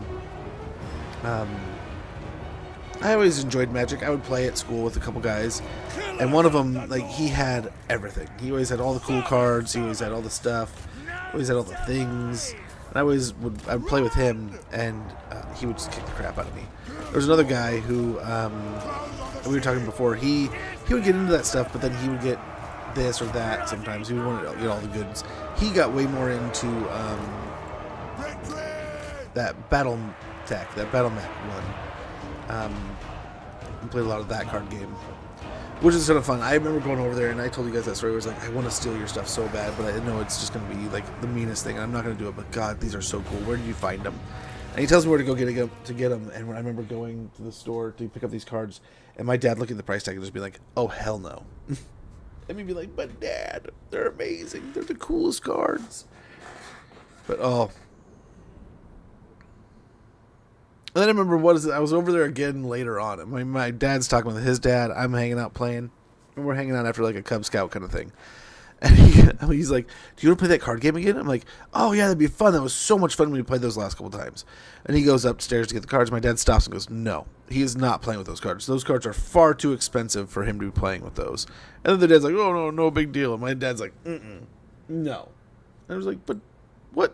I always enjoyed Magic. I would play at school with a couple guys, and one of them, like, he had everything. He always had all the cool cards. He always had all the stuff. He always had all the things. And I would play with him, and he would just kick the crap out of me. There was another guy who we were talking before. He would get into that stuff, but then he would get this or that. Sometimes he would want to get all the goods. He got way more into that battle tech, that battle mech one. And played a lot of that card game, which is sort of fun. I remember going over there, and I told you guys that story. It was like, I want to steal your stuff so bad, but I know it's just going to be like the meanest thing. I'm not going to do it, but God, these are so cool. Where did you find them? And he tells me where to go get them. And when I remember going to the store to pick up these cards, and my dad looking at the price tag and just be like, "Oh, hell no." And me be like, "But Dad, they're amazing. They're the coolest cards." But oh. And then I remember, I was over there again later on. My dad's talking with his dad. I'm hanging out playing. And we're hanging out after like a Cub Scout kind of thing. And he's like, do you want to play that card game again? I'm like, oh yeah, that'd be fun. That was so much fun when we played those last couple times. And he goes upstairs to get the cards. My dad stops and goes, no, he is not playing with those cards. Those cards are far too expensive for him to be playing with those. And then the dad's like, oh no big deal. And my dad's like, no. And I was like, but what?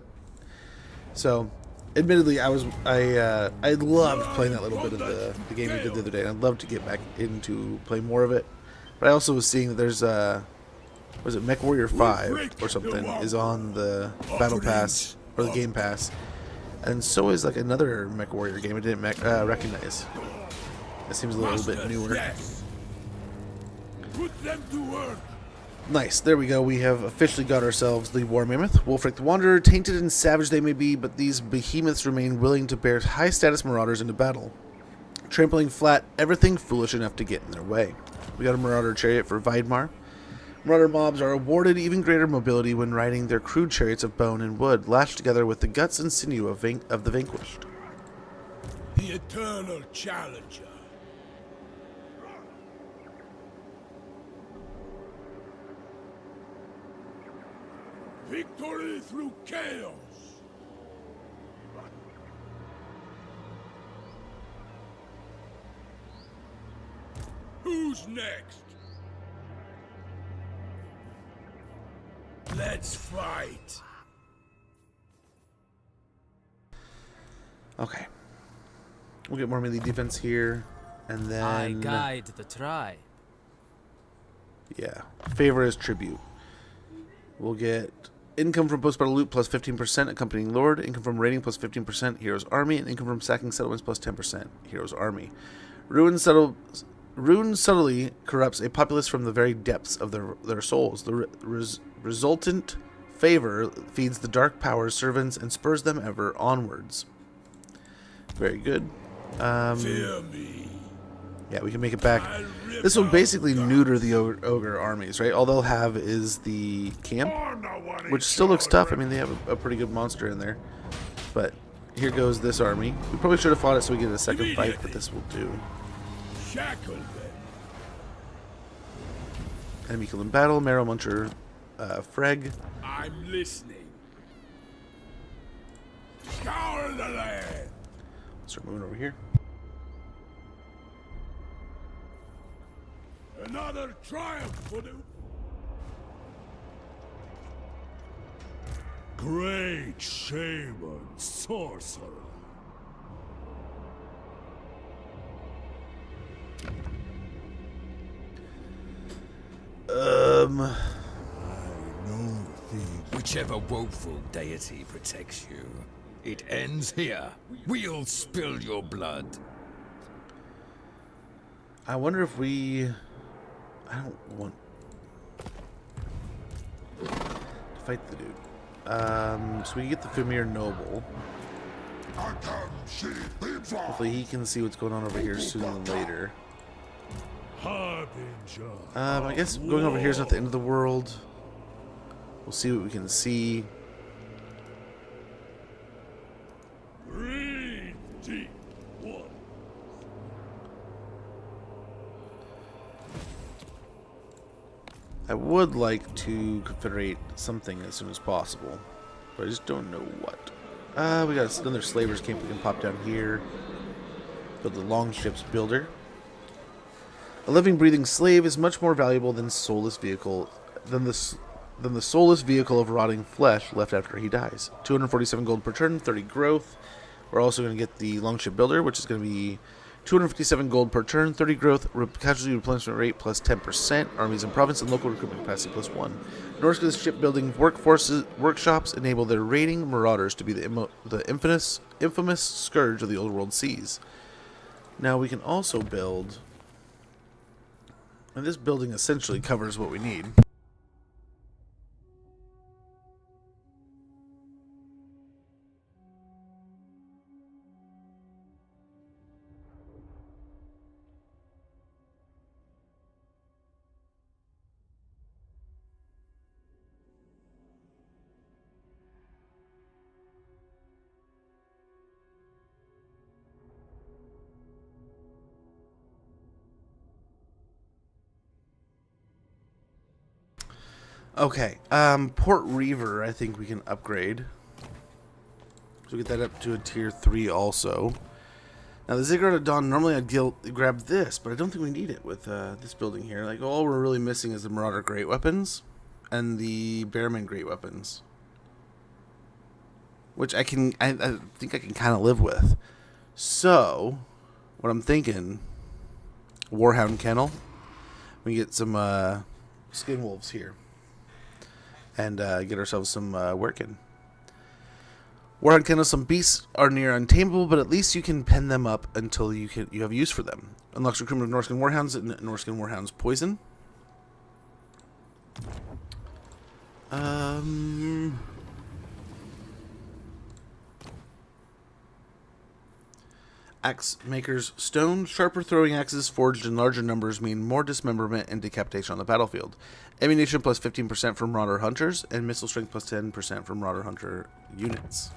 So, admittedly, I loved playing that little bit of the game we did the other day, and I'd love to get back into play more of it. But I also was seeing that there's was it Mech Warrior 5 or something is on the Battle Pass or the Game Pass, and so is like another Mech Warrior game I didn't recognize. That seems a little bit newer. Put them to work. Nice, there we go. We have officially got ourselves the War Mammoth, Wulfrik the Wanderer. Tainted and savage they may be, but these behemoths remain willing to bear high-status marauders into battle, trampling flat everything foolish enough to get in their way. We got a Marauder chariot for Weidmar. Marauder mobs are awarded even greater mobility when riding their crude chariots of bone and wood, lashed together with the guts and sinew of the vanquished. The eternal challenger. Victory through chaos. Who's next? Let's fight. Okay. We'll get more melee defense here, and then I guide the tribe. yeah, favor is tribute. We'll get income from post-battle loot plus 15%, accompanying lord, income from raiding plus 15%, hero's army, and income from sacking settlements plus 10%, hero's army. Ruin subtly corrupts a populace from the very depths of their souls. The resultant favor feeds the dark powers servants and spurs them ever onwards. Very good. Fear me. Yeah, we can make it back. This will basically neuter the ogre armies, right? All they'll have is the camp one which in still looks charge. tough. I mean, they have a pretty good monster in there. But here goes this army. We probably should have fought it so we get a second fight, but this will do. Shackle them. Enemy killed in battle. Marrow Muncher, Freg. I'm listening. Scour the land. Start moving over here. Another triumph for the great shaman sorcerer. Whichever woeful deity protects you, it ends here. We'll spill your blood. I wonder if we... I don't want to fight the dude. So we get the Famir Noble. Hopefully he can see what's going on over here sooner than later. Harbinger. I guess going over here is not the end of the world. We'll see what we can see. Breathe deep. One. I would like to confederate something as soon as possible, but I just don't know what. We got another slavers camp we can pop down here. Build the longships builder. A living, breathing slave is much more valuable than soulless vehicle than the soulless vehicle of rotting flesh left after he dies. 247 gold per turn, 30 growth. We're also going to get the longship builder, which is going to be 257 gold per turn, 30 growth, casualty replenishment rate plus 10%, armies and province, and local recruitment capacity plus 1. Norsca's shipbuilding workshops enable their raiding marauders to be the infamous scourge of the old world seas. Now we can also build, and this building essentially covers what we need. Okay, Port Reaver, I think we can upgrade. So we get that up to a tier 3 also. Now the Ziggurat of Dawn, normally I'd grab this, but I don't think we need it with this building here. Like, all we're really missing is the Marauder Great Weapons and the Bearman Great Weapons. Which I think I can kind of live with. So, what I'm thinking, Warhound Kennel. We get some skin wolves here. And get ourselves some working. Warhound Kennel, some beasts are near untamable, but at least you can pen them up until you have use for them. Unlocks recruitment of Norscan Warhounds and Norscan Warhounds Poison. Axe Maker's Stone. Sharper throwing axes forged in larger numbers mean more dismemberment and decapitation on the battlefield. Ammunition plus 15% from Marauder Hunters, and missile strength plus 10% from Marauder Hunter units.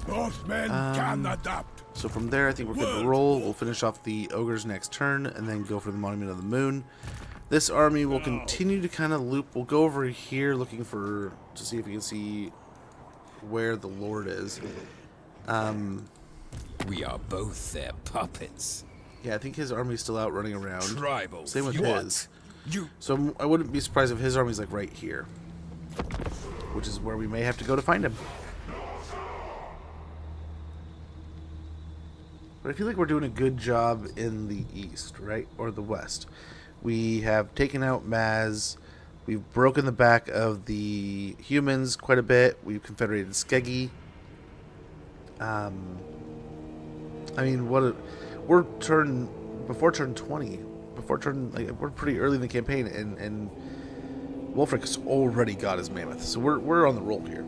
Both men can adapt. So from there, I think we're good to roll. We'll finish off the Ogres next turn, and then go for the Monument of the Moon. This army will continue to kind of loop. We'll go over here looking to see if we can see where the Lord is. We are both their puppets. Yeah, I think his army's still out running around. Tribal. Same with his. You. So I wouldn't be surprised if his army's like right here, which is where we may have to go to find him. But I feel like we're doing a good job in the east, right? Or the west. We have taken out Maz. We've broken the back of the humans quite a bit. We've confederated Skeggy. I mean, we're before turn 20. We're pretty early in the campaign, and Wulfrik has already got his mammoth. So we're on the roll here.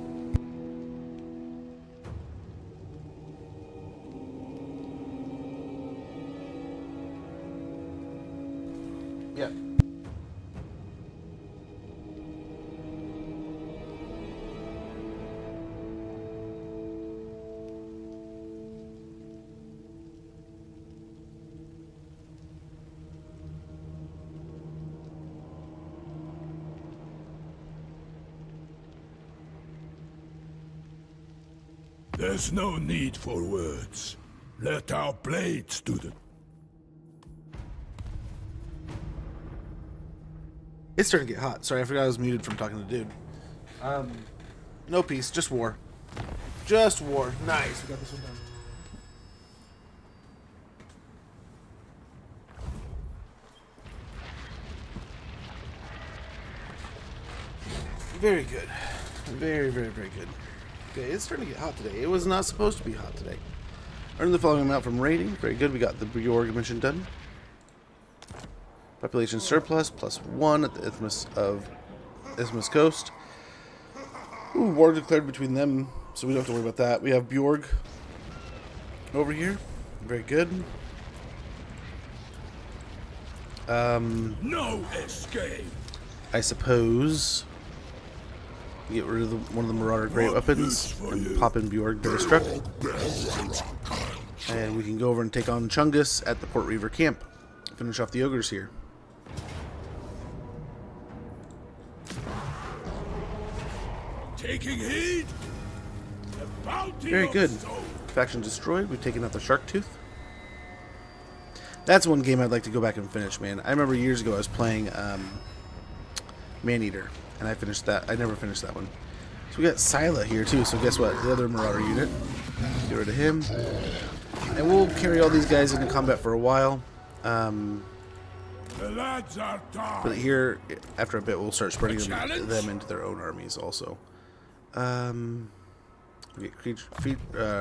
Yeah. There's no need for words. Let our blades do the... It's starting to get hot. Sorry, I forgot I was muted from talking to dude. No peace, just war. Just war. Nice. We got this one done. Very good. Very, very, very good. Okay, it's starting to get hot today. It was not supposed to be hot today. Earned the following amount from raiding. Very good. We got the Bjorg mission done. Population surplus +1 at the Isthmus Coast. Ooh, war declared between them, so we don't have to worry about that. We have Bjorg over here. Very good. No escape! I suppose get rid of one of the Marauder Great Weapons and pop in Bjorg Better Struck. And we can go over and take on Chungus at the Port Reaver camp. Finish off the ogres here. Taking heed? The bounty Very of good. soul. Faction destroyed. We've taken out the Shark Tooth. That's one game I'd like to go back and finish, man. I remember years ago I was playing Maneater, and I finished that. I never finished that one. So we got Scylla here too. So guess what? The other Marauder unit. Get rid of him, and we'll carry all these guys into combat for a while. The lads are But dying. here, after a bit, we'll start spreading them into their own armies also. We get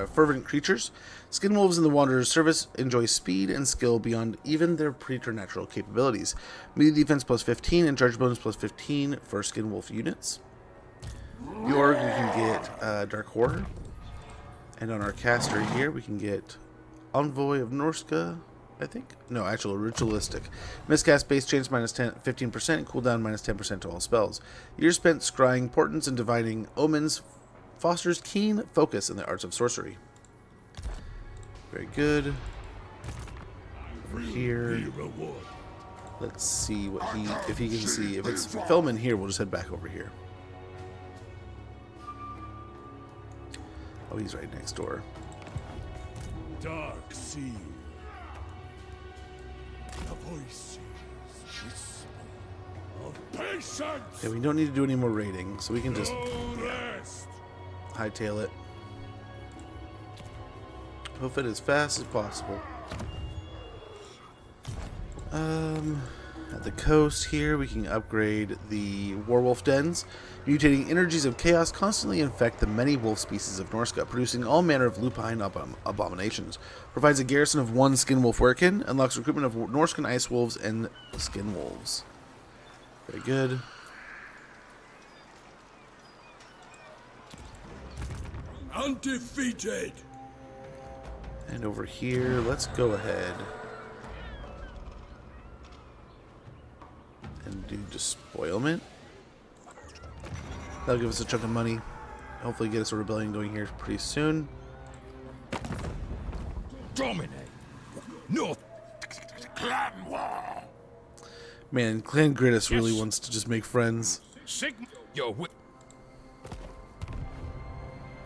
fervent creatures. Skin wolves in the Wanderer's service enjoy speed and skill beyond even their preternatural capabilities. Melee defense +15 and charge bonus +15 for skin wolf units. Bjorg, we can get Dark Horror. And on our caster here, we can get Envoy of Norsca, I think. No, actual ritualistic. Miscast base chance -15%, cooldown -10% to all spells. Years spent scrying portents and divining omens fosters keen focus in the arts of sorcery. Very good. Over here. Let's see what if he can see. If it's Fellman here, we'll just head back over here. Oh, he's right next door. Dark sea. The voices whisper of patience. Okay, we don't need to do any more raiding, so we can just No rest. hightail it. Hoof it as fast as possible. At the coast here, we can upgrade the Warwolf dens. Mutating energies of chaos constantly infect the many wolf species of Norsca, producing all manner of lupine abominations. Provides a garrison of 1 skin wolf werekin. Unlocks recruitment of Norscan ice wolves and skin wolves. Very good. Undefeated. And over here, let's go ahead and do despoilment. That'll give us a chunk of money. Hopefully get us a rebellion going here pretty soon. Dominate. North. Clan war. Man, Clan Gridus really wants to just make friends. Sigma. Your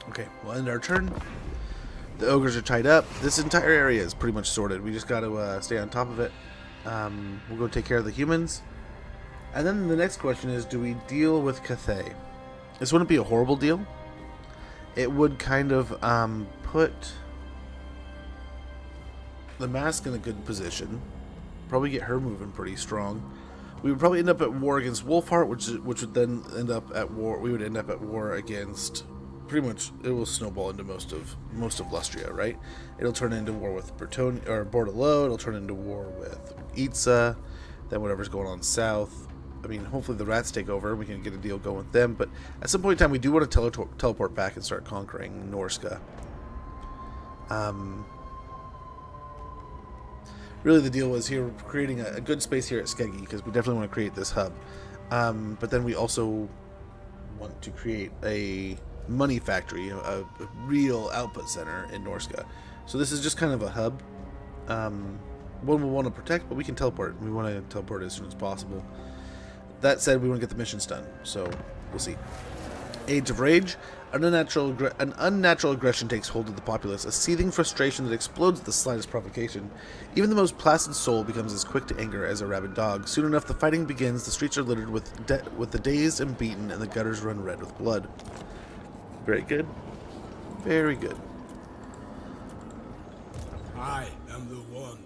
Okay, we'll end our turn. The ogres are tied up. This entire area is pretty much sorted. We just got to stay on top of it. We'll go take care of the humans. And then the next question is, do we deal with Cathay? This wouldn't be a horrible deal. It would kind of put the mask in a good position. Probably get her moving pretty strong. We would probably end up at war against Wolfheart, which would then end up at war. We would end up at war against, pretty much, it will snowball into most of Lustria, right? It'll turn into war with Bordelot. It'll turn into war with Itza. Then whatever's going on south. I mean, hopefully the rats take over. We can get a deal going with them. But at some point in time, we do want to teleport back and start conquering Norsca. Really, the deal was here creating a good space here at Skeggy, because we definitely want to create this hub. But then we also want to create a money factory, a real output center in Norsca. So this is just kind of a hub. One we'll want to protect, but we can teleport. We want to teleport as soon as possible. That said, we want to get the missions done, so we'll see. Age of Rage. An unnatural aggression takes hold of the populace, a seething frustration that explodes at the slightest provocation. Even the most placid soul becomes as quick to anger as a rabid dog. Soon enough, the fighting begins, the streets are littered with the dazed and beaten, and the gutters run red with blood. Very good. Very good. I am the Wanderer.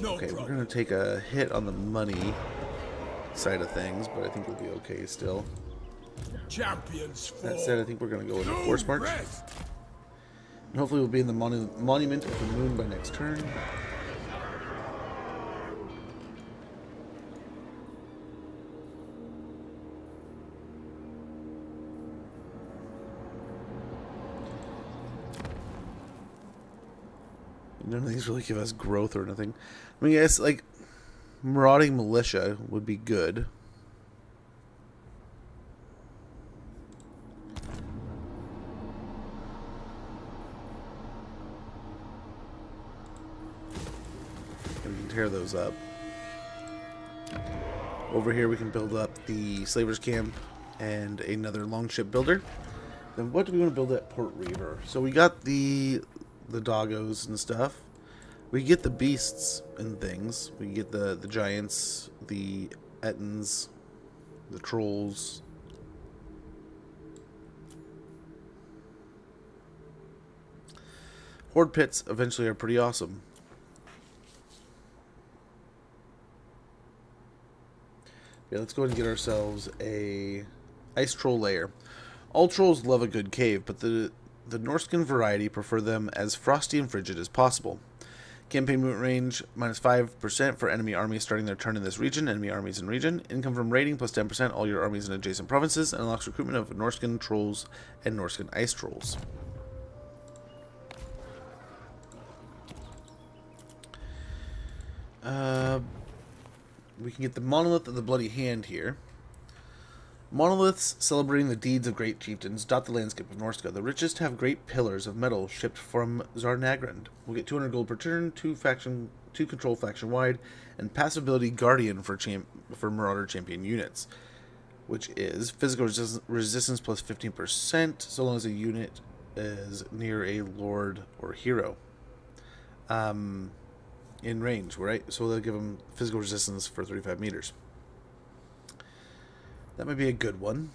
No Okay, problem. we're going to take a hit on the money side of things, but I think we'll be okay still. Champions fall. That said, I think we're going to go into No Force March. rest. And hopefully we'll be in the Monument of the Moon by next turn. None of these really give us growth or anything. I mean, I guess, like, Marauding Militia would be good. And we can tear those up. Over here we can build up the Slavers Camp and another longship builder. Then what do we want to build at Port Reaver? So we got the doggos and stuff. We get the beasts and things. We get the giants, the ettins, the trolls. Horde pits eventually are pretty awesome. Yeah, let's go ahead and get ourselves a ice troll lair. All trolls love a good cave, but the Norscan variety prefer them as frosty and frigid as possible. Campaign movement range -5% for enemy armies starting their turn in this region. Enemy armies in region. Income from raiding +10% all your armies in adjacent provinces, and unlocks recruitment of Norscan trolls and Norscan ice trolls. We can get the Monolith of the Bloody Hand here. Monoliths celebrating the deeds of great chieftains dot the landscape of Norsca. The richest have great pillars of metal shipped from Zarnagrand. We'll get 200 gold per turn, 2 control faction wide, and passive ability Guardian for Marauder champion units, which is physical resistance plus 15%, so long as a unit is near a lord or hero. In range, right? So they'll give them physical resistance for 35 meters. That might be a good one.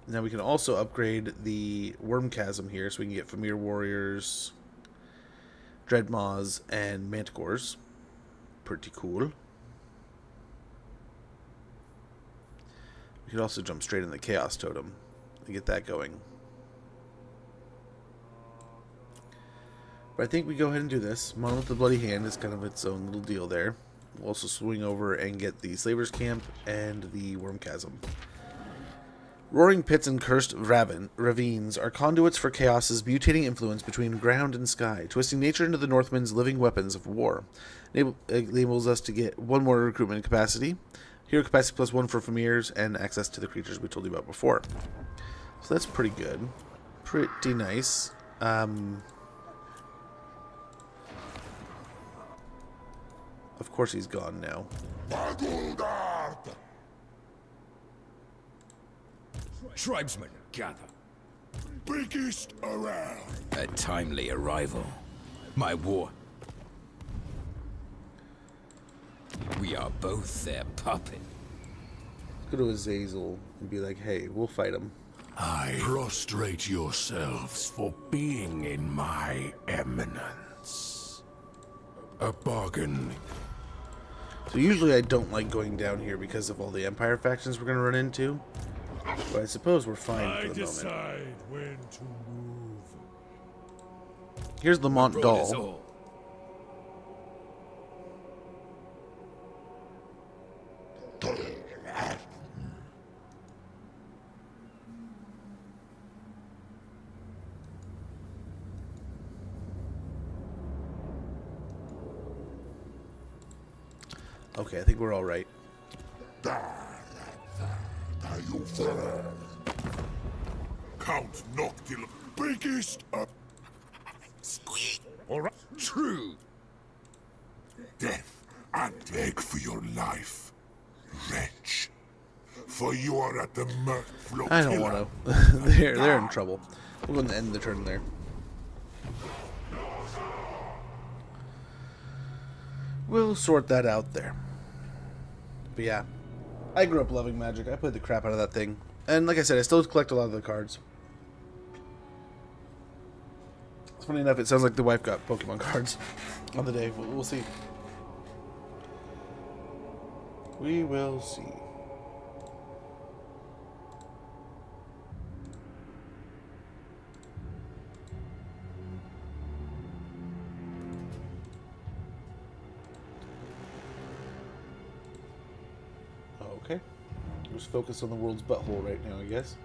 Now we can also upgrade the Worm Chasm here, so we can get Famir Warriors, Dreadmaws, and Manticores. Pretty cool. We could also jump straight in the Chaos Totem and get that going. But I think we go ahead and do this. Monolith of the Bloody Hand is kind of its own little deal there. We'll also swing over and get the Slavers Camp and the Worm Chasm. Roaring pits and cursed ravines are conduits for Chaos's mutating influence between ground and sky, twisting nature into the Northmen's living weapons of war. Enables us to get one more recruitment capacity, hero capacity +1 for Famirs, and access to the creatures we told you about before. So that's pretty good. Pretty nice. Of course he's gone now. Tribesmen, gather. Biggest around. A timely arrival. My war. We are both their puppet. Go to Azazel and be like, hey, we'll fight him. Prostrate yourselves for being in my eminence. A bargain. So usually I don't like going down here because of all the Empire factions we're going to run into. But I suppose we're fine for the moment. Decide when to move. Here's Lamont Road is Dahl. all. Okay, I think we're all right. Count Noctil, biggest up. Squeak. All right. True. Death and beg for your life, wretch. For you are at the Merc Flotilla. I don't want to. They're in trouble. We'll go and end the turn there. We'll sort that out there. But yeah, I grew up loving Magic. I played the crap out of that thing. And like I said, I still collect a lot of the cards. It's funny enough, it sounds like the wife got Pokemon cards on the day. We'll see. We will see. Okay. Just focus on the world's butthole right now, I guess.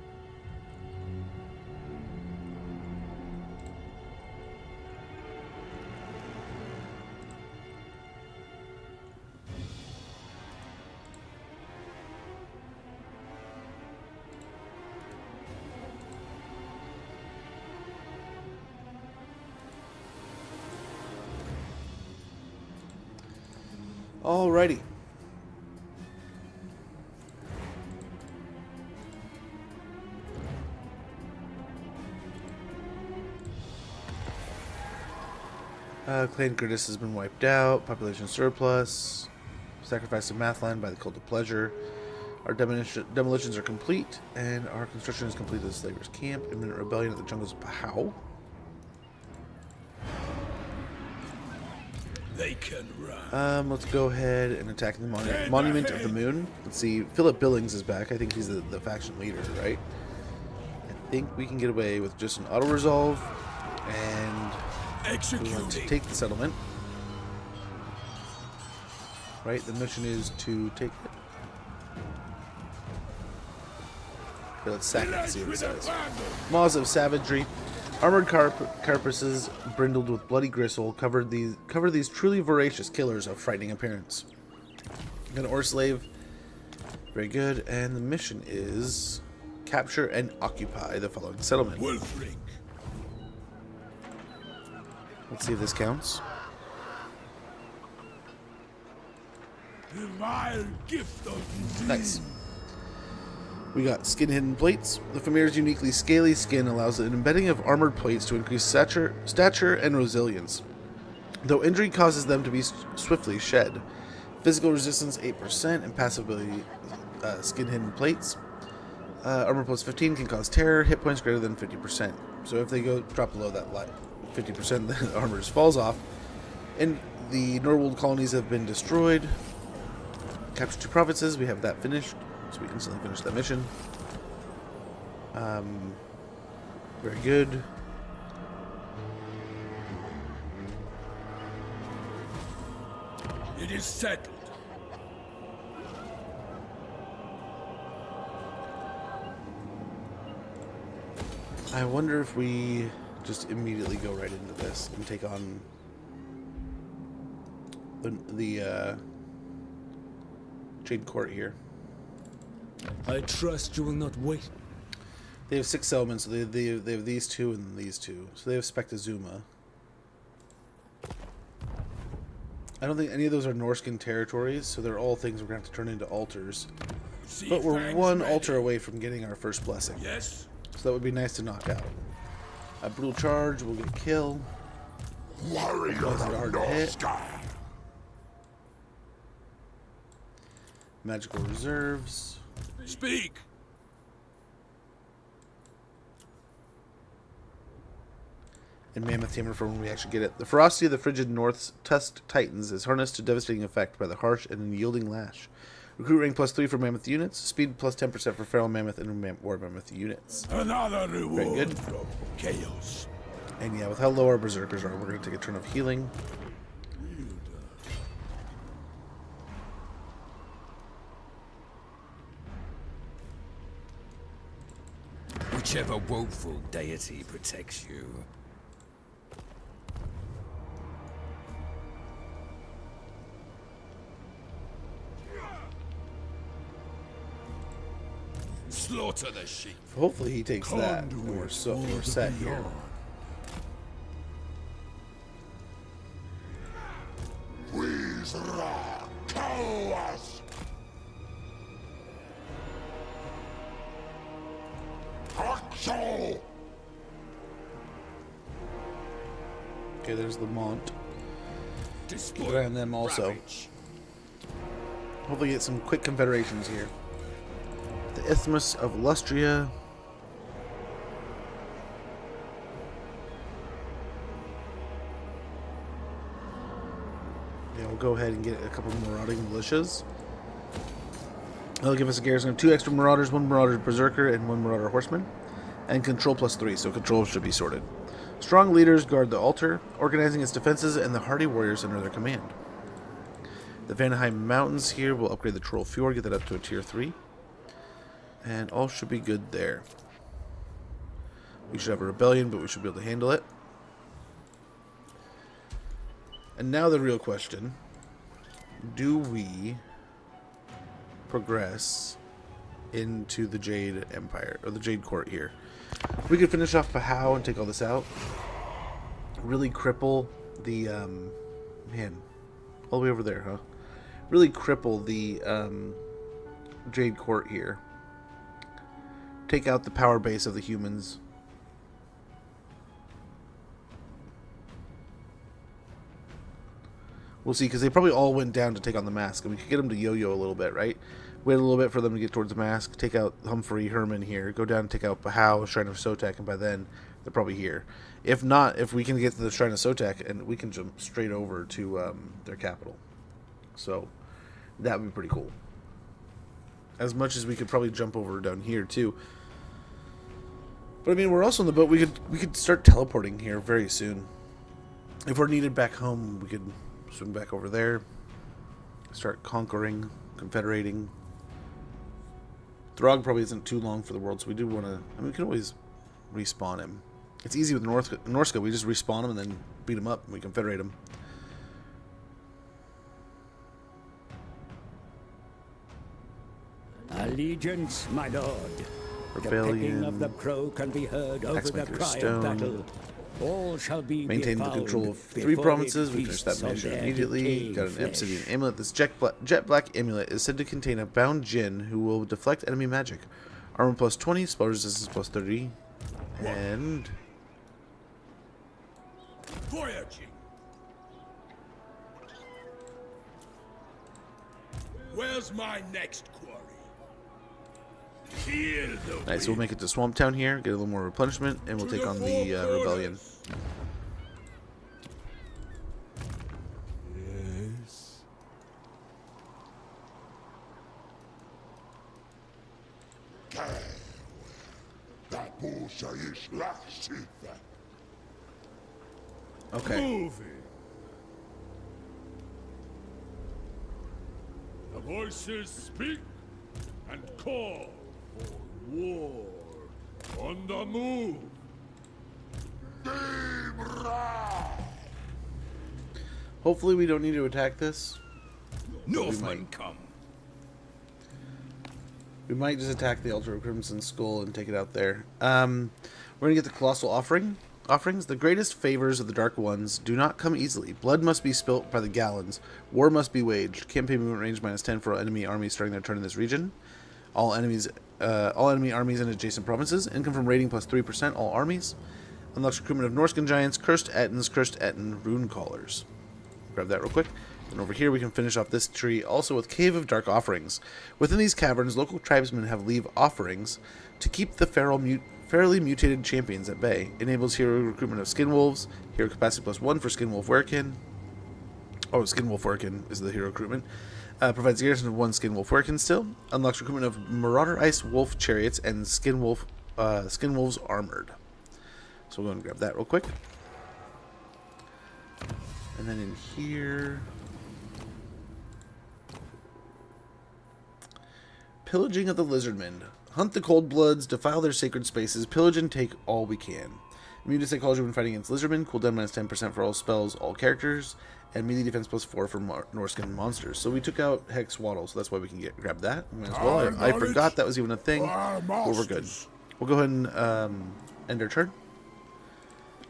Alrighty. Clan Curtis has been wiped out. Population surplus. Sacrifice of Mathland by the Cult of Pleasure. Our demolitions are complete, and our construction is complete of the Slaver's Camp. Imminent rebellion at the Jungles of Pahau. They can run. Let's go ahead and attack the Monument of the Moon. Let's see. Philip Billings is back. I think he's the faction leader, right? I think we can get away with just an auto resolve, and we want to take the settlement. Right, the mission is to take it. Okay, let's sack it and see what it says. Maws of Savagery. Armored carcasses brindled with bloody gristle cover these truly voracious killers of frightening appearance. An ore slave. Very good. And the mission is capture and occupy the following settlement. Wulfrik. Let's see if this counts. The vile gift of disease. Nice. We got skin hidden plates. The Familiar's uniquely scaly skin allows an embedding of armored plates to increase stature and resilience, though injury causes them to be swiftly shed. Physical resistance 8% and passive ability skin hidden plates. Armor plus 15 can cause terror. Hit points greater than 50%. So if they drop below that 50%, the armor just falls off. And the Norwold colonies have been destroyed. Capture 2 provinces. We have that finished. So we instantly finish that mission. Very good. It is settled. I wonder if we just immediately go right into this and take on the Jade Court here. I trust you will not wait. They have 6 settlements, so they have these 2 and these 2. So they have Spectazuma. I don't think any of those are Norscan territories, so they're all things we're going to have to turn into altars. But we're one altar away from getting our first blessing. Yes. So that would be nice to knock out. A brutal charge, we'll get a kill. Warrior Those are of hard to hit. Norsca. Magical reserves. Speak. And Mammoth Tamer for when we actually get it. The ferocity of the frigid North's tusked titans is harnessed to devastating effect by the harsh and unyielding lash. Recruit rank +3 for Mammoth units. Speed +10% for Feral Mammoth and War Mammoth units. Another reward Very good. from chaos. And yeah, with how low our Berserkers are, we're going to take a turn of healing. Whichever woeful deity protects you. Slaughter the sheep. Hopefully he takes that. We're set here. Please, Ra, tell us. So, Okay, there's Lamont. Despoil. Keep an eye on them also. Ravage. Hopefully get some quick confederations here. The Isthmus of Lustria. Yeah, we'll go ahead and get a couple marauding militias. That'll give us a garrison of 2 extra marauders, 1 marauder berserker, and 1 marauder horseman. And control +3, so control should be sorted. Strong leaders guard the altar, organizing its defenses, and the hardy warriors under their command. The Vanaheim Mountains here will upgrade the Troll Fjord, get that up to a tier 3. And all should be good there. We should have a rebellion, but we should be able to handle it. And now the real question. Do we progress into the Jade Empire, or the Jade Court here? We could finish off Pahau and take all this out. Really cripple the, man, all the way over there, huh? Really cripple the, Jade Court here. Take out the power base of the humans. We'll see, because they probably all went down to take on the mask, and we could get them to yo-yo a little bit, right? Wait a little bit for them to get towards the mask, take out Humphrey Herman here, go down and take out Pahau, Shrine of Sotek, and by then, they're probably here. If not, if we can get to the Shrine of Sotek, and we can jump straight over to their capital. So, that would be pretty cool. As much as we could probably jump over down here, too. But, I mean, we're also in the boat. We could start teleporting here very soon. If we're needed back home, we could swing back over there, start conquering, confederating. Throg probably isn't too long for the world, so we do want to. I mean, we can always respawn him. It's easy with Norsca. We just respawn him and then beat him up, and we confederate him. Allegiance, my lord. Rebellion. The pecking of the crow can be heard over the Axemaker's cry Stone. of battle. All shall be Maintain the befouled control of 3 before provinces. it We finished that feasts on mission their immediately. decaying Got an flesh. obsidian amulet. This jet black amulet is said to contain a bound djinn who will deflect enemy magic. Armor +20, spell resistance +30, and Voyaging. Where's my next quarry? Kill the nice. We'll make it to Swamp Town here, get a little more replenishment, and we'll take on the rebellion. Yes. that bullshit is shit. Okay. Moving. The voices speak and call for war. On the move. Hopefully we don't need to attack this. Northmen come. We might just attack the Altar of Crimson Skull and take it out there. We're gonna get the Colossal Offerings. The greatest favors of the Dark Ones do not come easily. Blood must be spilt by the gallons. War must be waged. Campaign movement range -10 for all enemy armies starting their turn in this region. All enemy armies in adjacent provinces. Income from raiding +3%. All armies. Unlocks recruitment of Norscan giants, cursed Etten, rune callers. Grab that real quick. And over here we can finish off this tree also with Cave of Dark Offerings. Within these caverns, local tribesmen have leave offerings to keep the fairly mutated champions at bay. Enables hero recruitment of skinwolves. Hero capacity +1 for skinwolf werekin. Oh, skinwolf werekin is the hero recruitment. Provides garrison of 1 skinwolf werekin still. Unlocks recruitment of marauder ice wolf chariots and skinwolves armored. So we'll go and grab that real quick. And then in here, pillaging of the Lizardmen. Hunt the Cold Bloods, defile their sacred spaces, pillage and take all we can. Immune to psychology when fighting against Lizardmen. Cooldown -10% for all spells, all characters, and melee defense +4 for Norscan monsters. So we took out Hex Waddle, so that's why we can grab that. Might as well. I forgot that was even a thing. But we're good. We'll go ahead and end our turn.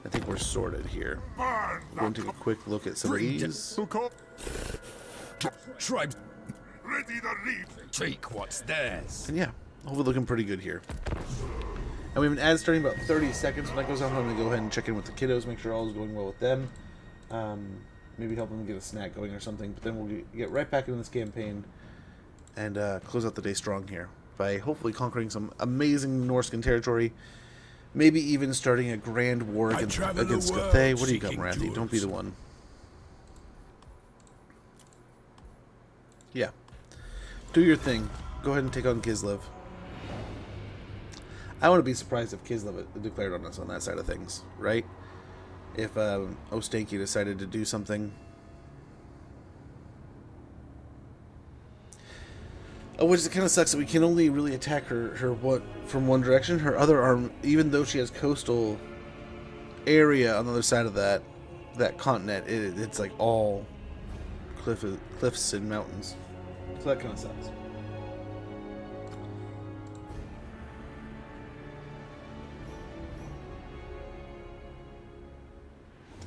I think we're sorted here. We're going to take a quick look at some of these. Tribes Ready to leave. take what's theirs. And yeah, hopefully looking pretty good here. And we have an ad starting about 30 seconds. When that goes on, I'm going to go ahead and check in with the kiddos, make sure all is going well with them. Maybe help them get a snack going or something. But then we'll get right back into this campaign and close out the day strong here by hopefully conquering some amazing Norscan territory. Maybe even starting a grand war against Cathay. What do you got, Marathi? Don't be the one. Yeah. Do your thing. Go ahead and take on Kislev. I wouldn't be surprised if Kislev declared on us on that side of things, right? If Ostanky decided to do something. Oh, which kind of sucks that we can only really attack her from one direction. Her other arm, even though she has coastal area on the other side of that continent, it's like all cliffs and mountains. So that kind of sucks.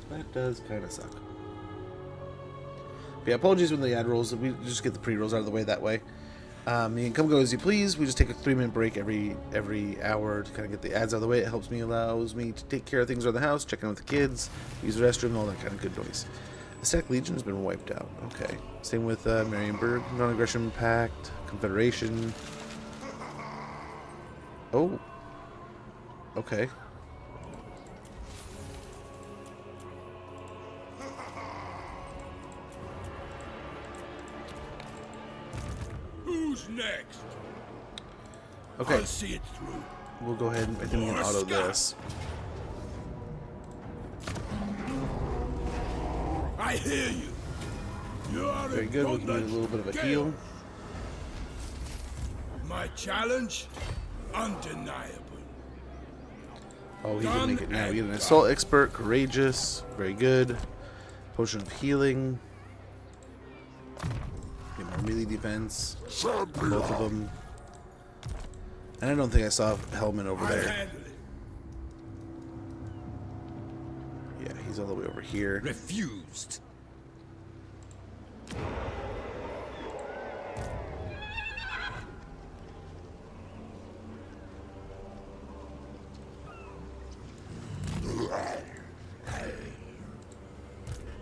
That does kind of suck. But yeah, apologies when the ad rolls. We just get the pre-rolls out of the way that way. You can come go as you please. We just take a 3-minute break every hour to kind of get the ads out of the way. It allows me to take care of things around the house, check in with the kids, use the restroom, all that kind of good noise. The Stack Legion has been wiped out. Okay. Same with Marienburg, Non-Aggression Pact, Confederation. Oh. Okay. Who's next? Okay. I'll see it through. We'll go ahead and I think we can auto this. I hear you. You are Very good. We can do a little bit of a heal. My challenge, undeniable. Oh, he can make it now. We get an Assault Expert, Courageous, very good. Potion of Healing. Get more melee defense. Both of them. And I don't think I saw Hellman over there. Yeah, he's all the way over here. Refused.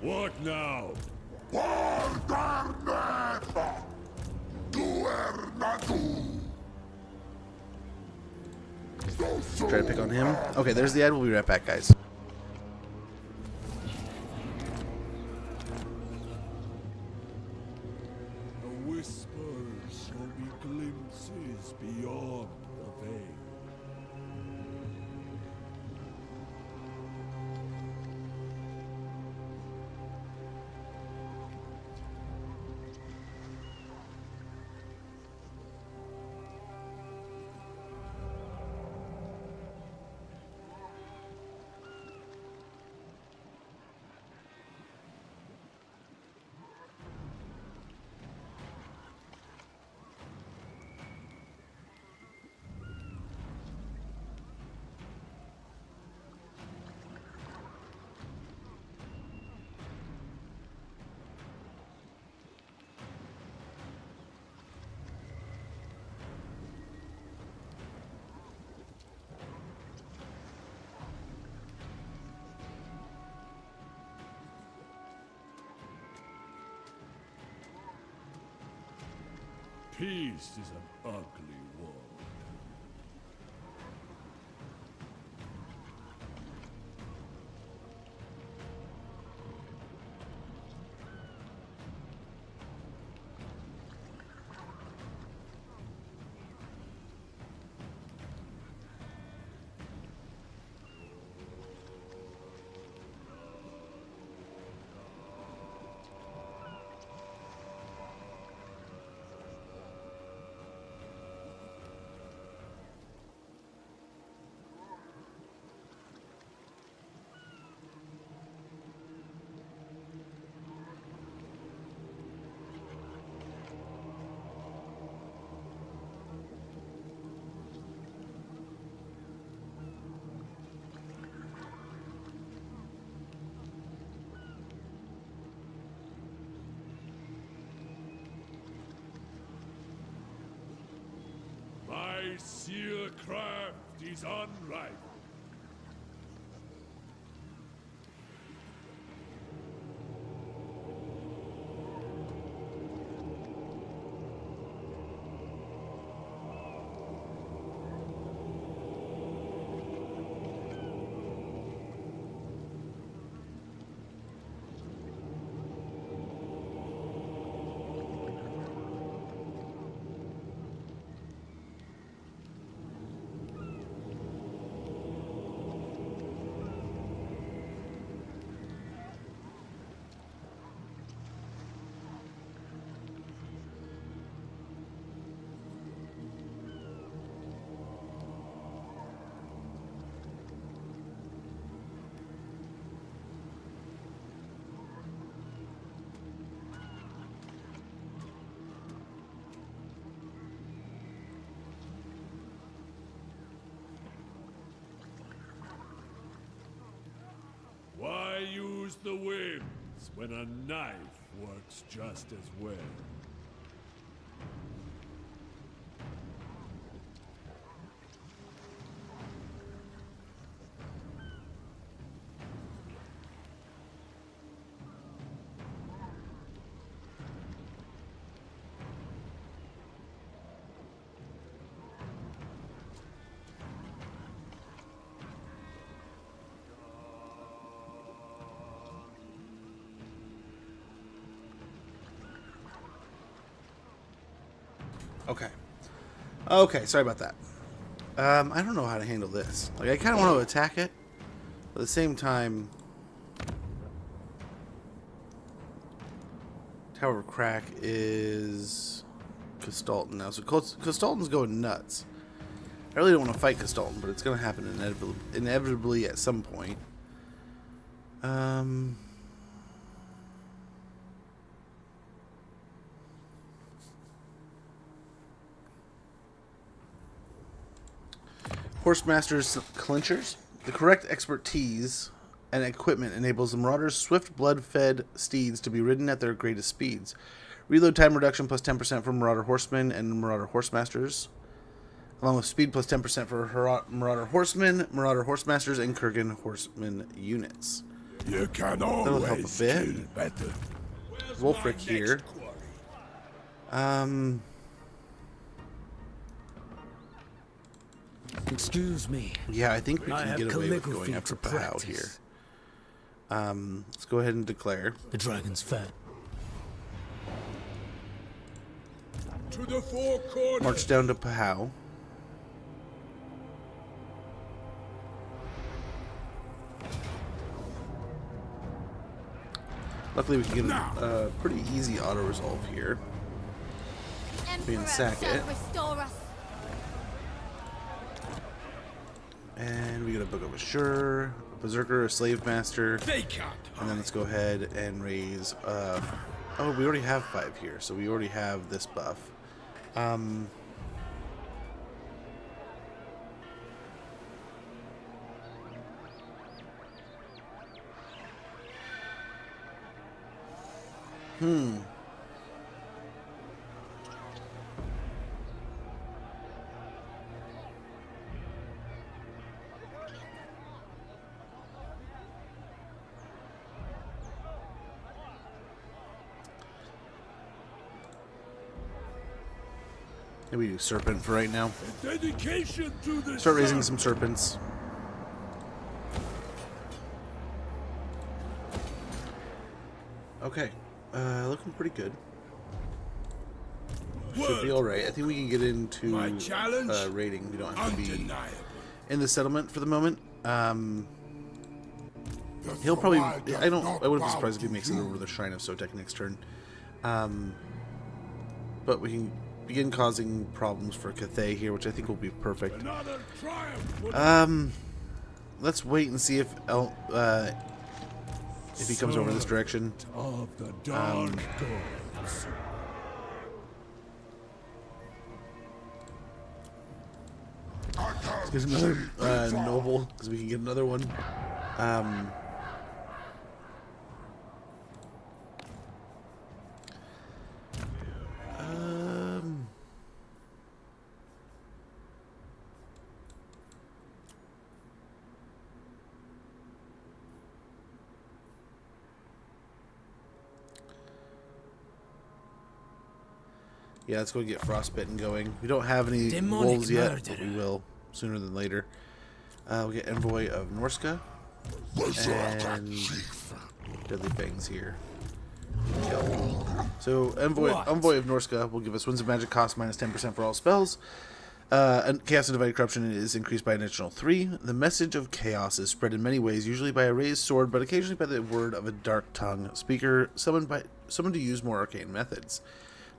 What now? Try to pick on him. Okay, there's the ad. We'll be right back, guys. A whisper show me glimpses beyond the veil. Peace is an ugly world. My seer craft is unrivaled. Why use the winds when a knife works just as well? Okay. Okay, sorry about that. I don't know how to handle this. Like, I kind of want to attack it, but at the same time, Tower of Crack is Castalton now. So Castalton's going nuts. I really don't want to fight Castalton, but it's going to happen inevitably at some point. Horsemaster's Clinchers. The correct expertise and equipment enables the Marauders' swift, blood-fed steeds to be ridden at their greatest speeds. Reload time reduction plus 10% for Marauder Horsemen and Marauder Horsemasters, along with speed plus 10% for Marauder Horsemen, Marauder Horsemasters, and Kurgan Horsemen units. You can That'll help a always bit. kill better. Wulfrik here. Excuse me. Yeah, I think we I can have get away with calligraphy going after to Pahau here. practice. Let's go ahead and declare. The dragon's fed. To the four corners. March down to Pahau. Luckily, we can get a pretty easy auto-resolve here. We can sack it. And we get a Book of Assure, a Berserker, a Slave Master. And then let's go ahead and raise... oh, we already have 5 here, so we already have this buff. Maybe do Serpent for right now. Dedication to the Start raising sun. some Serpents. Okay. Looking pretty good. Should be alright. I think we can get into My challenge? raiding. We don't have to be Undeniable. in the settlement for the moment. The He'll probably... Thrall does I not wouldn't be bow surprised if he to makes it you. over the Shrine of Sotek next turn. But we can begin causing problems for Cathay here, which I think will be perfect. Another triumph for Let's wait and see if he comes over this direction. of the dark gods. There's another noble, because we can get another one. Yeah, let's go get Frostbitten going. We don't have any Demonic wolves yet, murderer. but we will sooner than later. We'll get Envoy of Norsca and Deadly Fangs here. Kill. So Envoy of Norsca will give us Winds of Magic cost minus 10% for all spells. And Chaos and Divided Corruption is increased by an additional 3. The message of chaos is spread in many ways, usually by a raised sword, but occasionally by the word of a dark tongue speaker, summoned to use more arcane methods.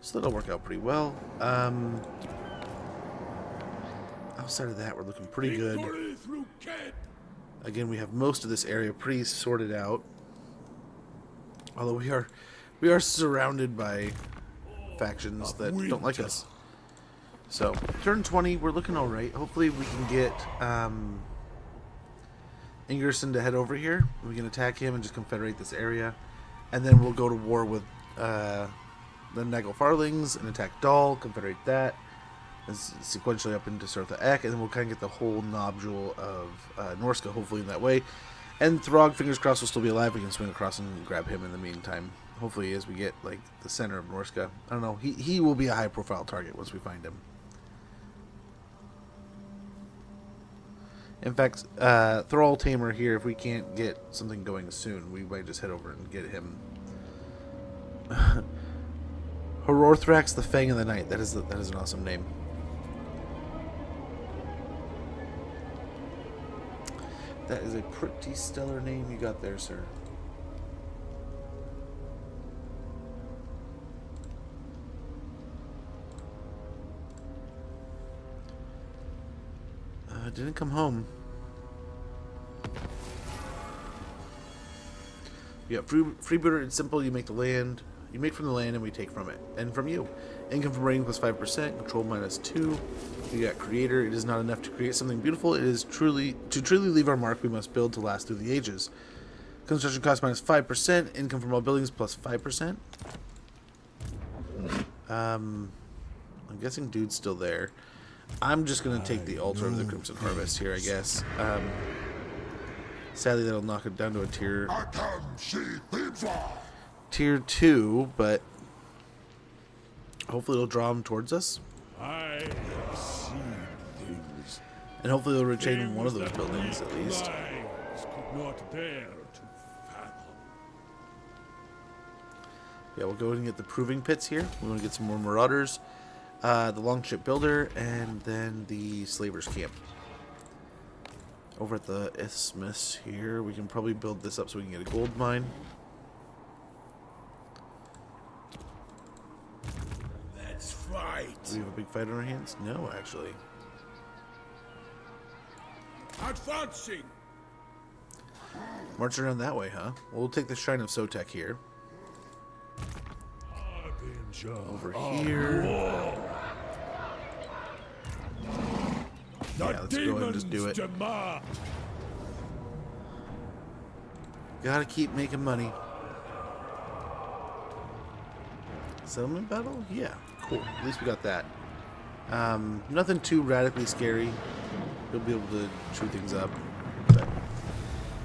So that'll work out pretty well. Outside of that, we're looking pretty good. Again, we have most of this area pretty sorted out. Although we are surrounded by factions that don't like us. So, turn 20, we're looking alright. Hopefully we can get Ingerson to head over here. We can attack him and just confederate this area. And then we'll go to war with the Nagel Farlings and attack Dahl, confederate that. And sequentially up into Surtha Ek, and then we'll kind of get the whole nodule of Norsca, hopefully in that way. And Throg, fingers crossed, will still be alive. We can swing across and grab him in the meantime. Hopefully as we get, like, the center of Norsca. I don't know, he will be a high-profile target once we find him. In fact, Thrall Tamer here, if we can't get something going soon, we might just head over and get him. Hororthrax, the Fang of the Night. That is an awesome name. That is a pretty stellar name you got there, sir. Didn't come home. Yeah, freebooter. It's simple. You make the land. You make from the land, and we take from it, and from you. Income from raiding plus 5%. Control minus 2. You got creator. It is not enough to create something beautiful. It is truly leave our mark. We must build to last through the ages. Construction cost minus 5%. Income from all buildings plus 5%. I'm guessing dude's still there. I'm just going to take the Altar of the Crimson Harvest here, I guess. Sadly, that'll knock it down to a tier 2, but hopefully it'll draw him towards us. I have seen things. And hopefully it'll retain one of those buildings, at least. Minds could not bear to fathom. Yeah, we'll go ahead and get the Proving Pits here. We want to get some more Marauders. The Longship Builder, and then the Slaver's Camp. Over at the Isthmus here, we can probably build this up so we can get a gold mine. Let's fight. Do we have a big fight on our hands? No, actually. Advancing. Marching around that way, huh? Well, we'll take the Shrine of Sotek here. Over here. Yeah, let's go ahead and just do it. Gotta keep making money. Settlement battle? Yeah, cool. At least we got that. Nothing too radically scary. You'll be able to chew things up. But,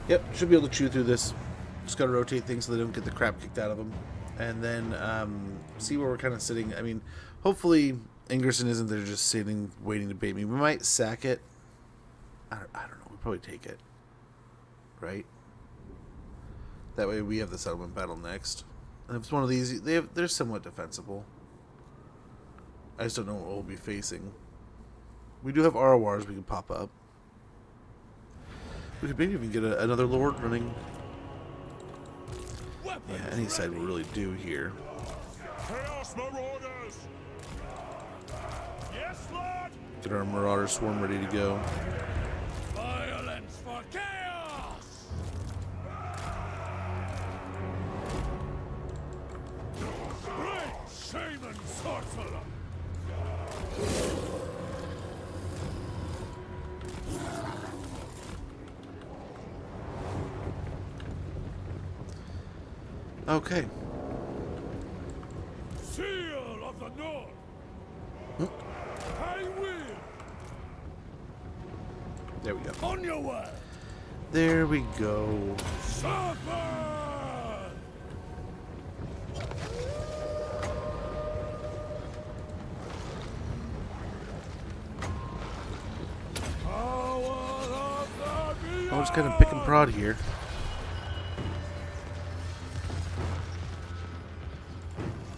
yep, should be able to chew through this. Just gotta rotate things so they don't get the crap kicked out of them. And then see where we're kind of sitting. I mean, hopefully Ingerson isn't there just sitting, waiting to bait me. We might sack it. I don't know. We'll probably take it. Right? That way we have the settlement battle next. And if it's one of these, they're somewhat defensible. I just don't know what we'll be facing. We do have RORs we can pop up. We could maybe even get another Lord running. Yeah, any side will really do here. Chaos Marauders! Yes, Lord! Get our Marauder Swarm ready to go. Violence for chaos! Great shaman sorcerer! Okay. Seal of the North! I will! There we go. On your way! There we go. Suffer! I'll just kind of pick and prod here.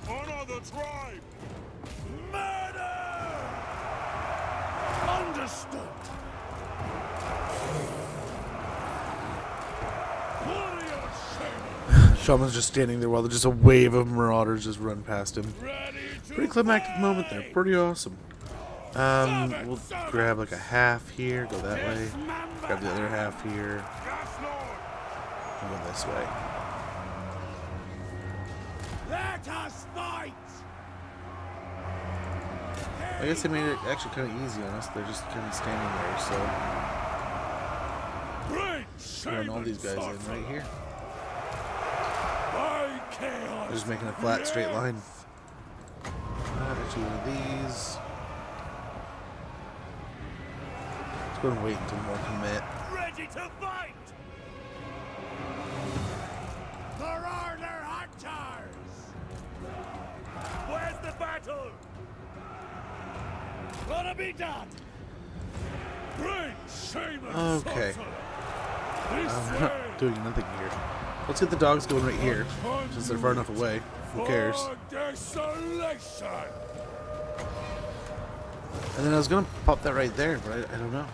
Honor the tribe! Murder! Understood! Warrior shaman! Shaman's just standing there while just a wave of marauders just run past him. Ready to Pretty climactic fight! moment there. Pretty awesome. We'll grab like a half here, go that way. Grab the other half here, Yes, Lord! and go this way. Let us fight! I guess they made it actually kind of easy on us. They're just kind of standing there, so Great throwing all these guys in right here. By chaos! They're just making a flat, straight line. Actually, one of these. Let's go and wait until more commit. Ready to fight! Marauder hunters! Where's the battle? Gonna be done! Great shaman! Okay. sorcerer! I'm This not way! doing nothing here. Let's get the dogs going right here, since they're far enough away. Who cares? For desolation! And then I was gonna pop that right there, but I don't know.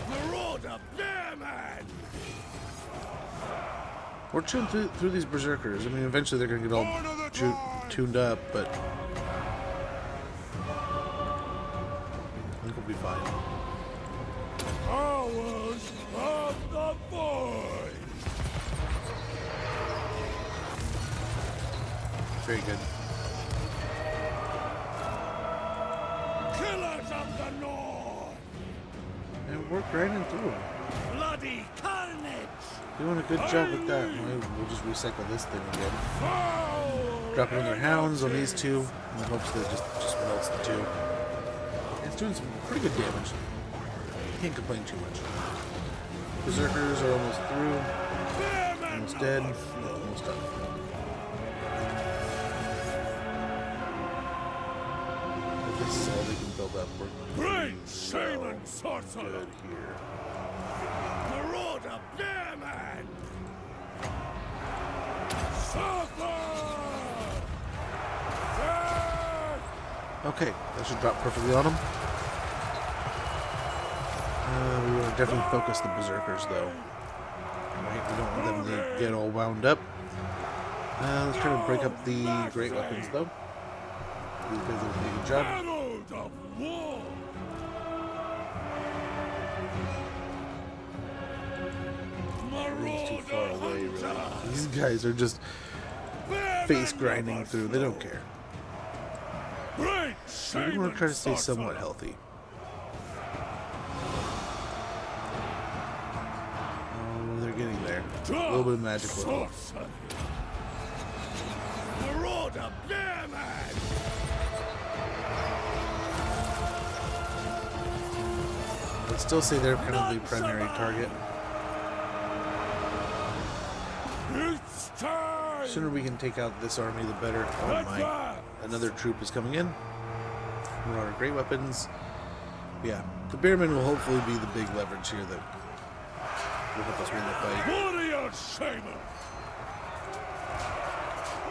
Marauder Bearman! We're chewing through these berserkers. I mean, eventually they're gonna get all tuned up, but I think we'll be fine. Powers of the void! Very good. Killers of the North! And we're grinding through them. Bloody carnage! Doing a good job with that. We'll just recycle this thing again. Foul Dropping in their hounds on these two, in the hopes that it just melts the two. It's doing some pretty good damage. Can't complain too much. Berserkers are almost through. Bearman Almost dead. Almost done. If this is all they can build up, we're Great pretty shaman sorcerer! good here. Marauder Bearman! Suffer! Death! Okay, that should drop perfectly on them. We want to definitely focus the berserkers, though. Right, we don't want them to get all wound up. Let's try to break up the great weapons, though. These guys did a pretty good job. Herald of war! Everything's too far Marauder away, really. hunter! These guys are just face grinding through. They don't care. Great So we want shaman to try to stay sorcerer! somewhat healthy. Oh, they're getting there. A little bit of magic will help. Sorcery! Marauder Bearman! I'd still say they're kind of the primary target. It's time! The sooner we can take out this army, the better. Oh my. Another troop is coming in. Marauder great weapons. Yeah, the Bearmen will hopefully be the big leverage here that will help us win the fight. Warrior shaman!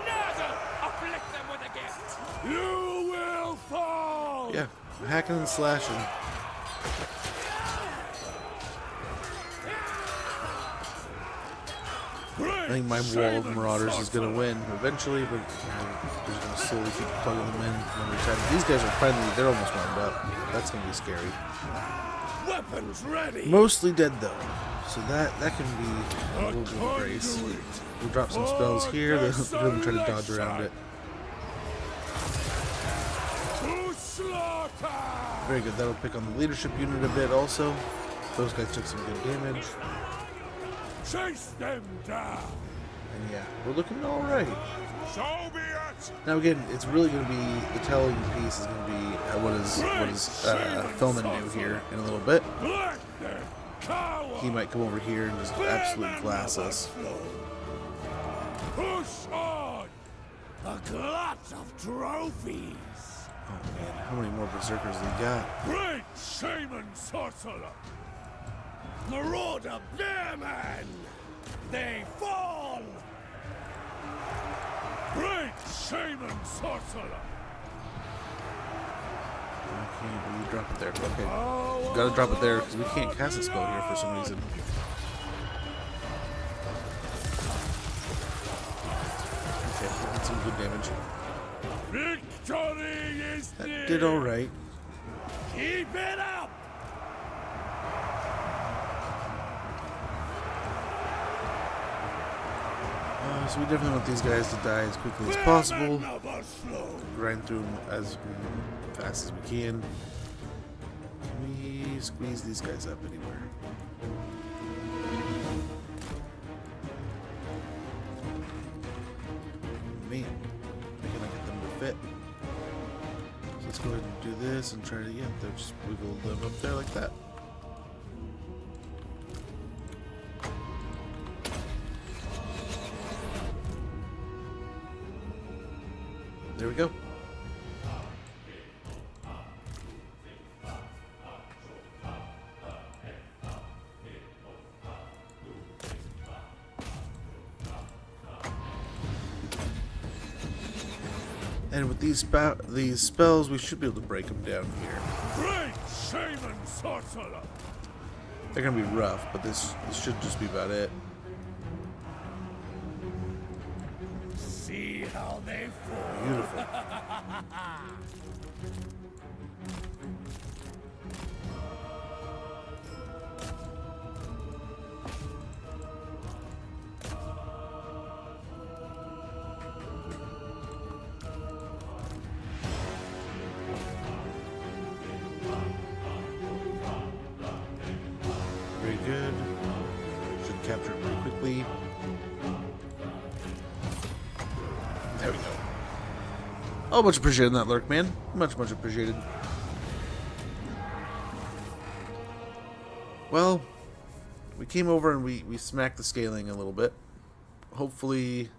Never afflict them with a gift! You will fall! Yeah, hacking and slashing. I think my wall of marauders is going to win eventually, but we're just going to slowly keep plugging them in one at a time. These guys are friendly. They're almost wound up. That's going to be scary. Weapons ready! Mostly dead, though. So that can be a little bit of grace. We'll drop some spells here. They'll even try to dodge around it. To slaughter! Very good. That'll pick on the leadership unit a bit also. Those guys took some good damage. Chase them down! And yeah, we're looking all right. So be it! Now again, it's really going to be, the telling piece is going to be what does Fellman do here in a little bit. Let them cower! He might come over here and just absolutely glass us. Push on! A glut of trophies! Oh man, how many more berserkers do we got? Great shaman sorcerer! Marauder bearman! They fall! Great shaman sorcerer! Okay, you drop it there. Okay. Gotta drop it there because we can't cast a spell here for some reason. Okay, we did some good damage. Victory is That near! did alright. Keep it up! So we definitely want these guys to die as quickly as possible. Bearmen never slow. Grind through them as fast as we can. Can we squeeze these guys up anywhere? Man, I can get them to fit. So let's go ahead and do this and try to, yeah, they'll just wiggle them up there like that. There we go. And with these spells, we should be able to break them down here. Great shaman sorcerer! They're gonna be rough, but this should just be about it. See how they fall. Beautiful. Very good. Should capture it pretty quickly. There we go. Oh, much appreciated that lurk, man. Much appreciated. Well, we came over and we smacked the scaling a little bit. Hopefully,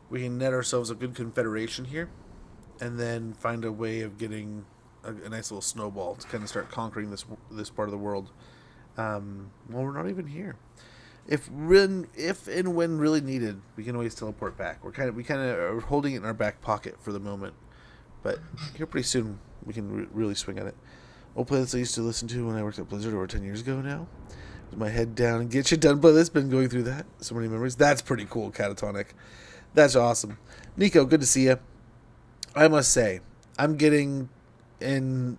we can net ourselves a good confederation here, and then find a way of getting a nice little snowball to kind of start conquering this part of the world. Well, we're not even here. If and when really needed, we can always teleport back. We kind of are holding it in our back pocket for the moment, but here pretty soon we can really swing at it. Old playlists I used to listen to when I worked at Blizzard over 10 years ago now. With my head down and get you done playlist. Been going through that. So many memories. That's pretty cool, Catatonic. That's awesome. Nico, good to see you. I must say, I'm getting into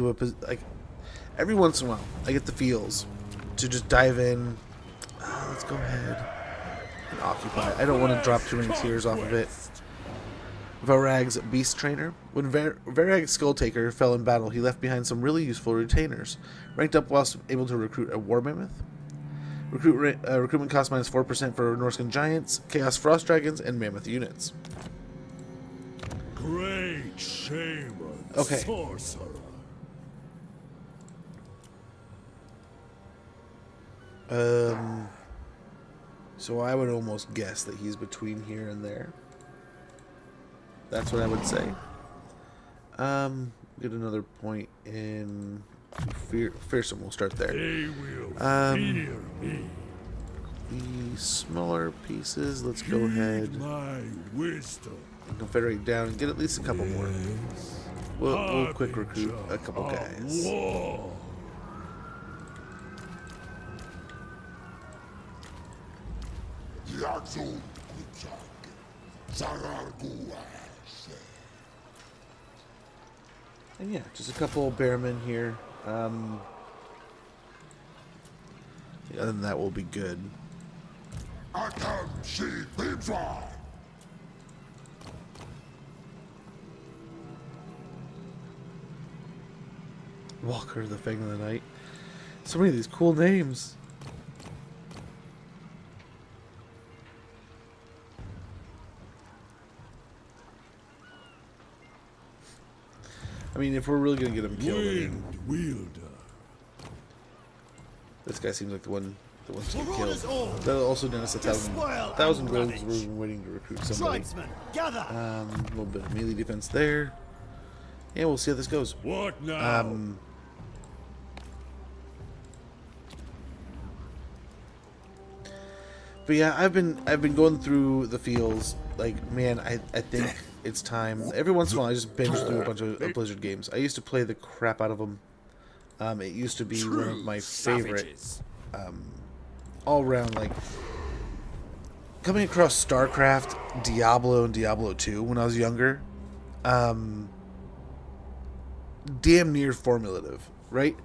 a like every once in a while I get the feels to just dive in. Let's go ahead and occupy. I don't want to drop too many tears off of it. Varag's Beast Trainer. When Varag's Skulltaker fell in battle, he left behind some really useful retainers. Ranked up whilst able to recruit a War Mammoth. Recruitment cost minus 4% for Norscan Giants, Chaos Frost Dragons, and Mammoth units. Great shaman sorcerer. So I would almost guess that he's between here and there. That's what I would say. Get another point in fearsome. We'll start there. They will fear me. The smaller pieces. Let's go ahead My wisdom. and confederate down and get at least a couple more. We'll quick recruit a couple guys. War. And yeah, just a couple bearmen here. Other than that, will be good. Walker, the Fang of the Night. So many of these cool names. I mean, if we're really gonna get him killed, I mean, Wind wielder. this guy seems like the one to get killed. That'll also done us 1,000 gold because we're waiting to recruit somebody. Gather. A little bit of melee defense there. yeah, we'll see how this goes. What now? But yeah, I've been going through the feels. Like, man, I think it's time. Every once in a while, I just binge through a bunch of Blizzard games. I used to play the crap out of them. It used to be one of my favorite, all around, like, coming across StarCraft, Diablo, and Diablo 2 when I was younger. Damn near formulative, right?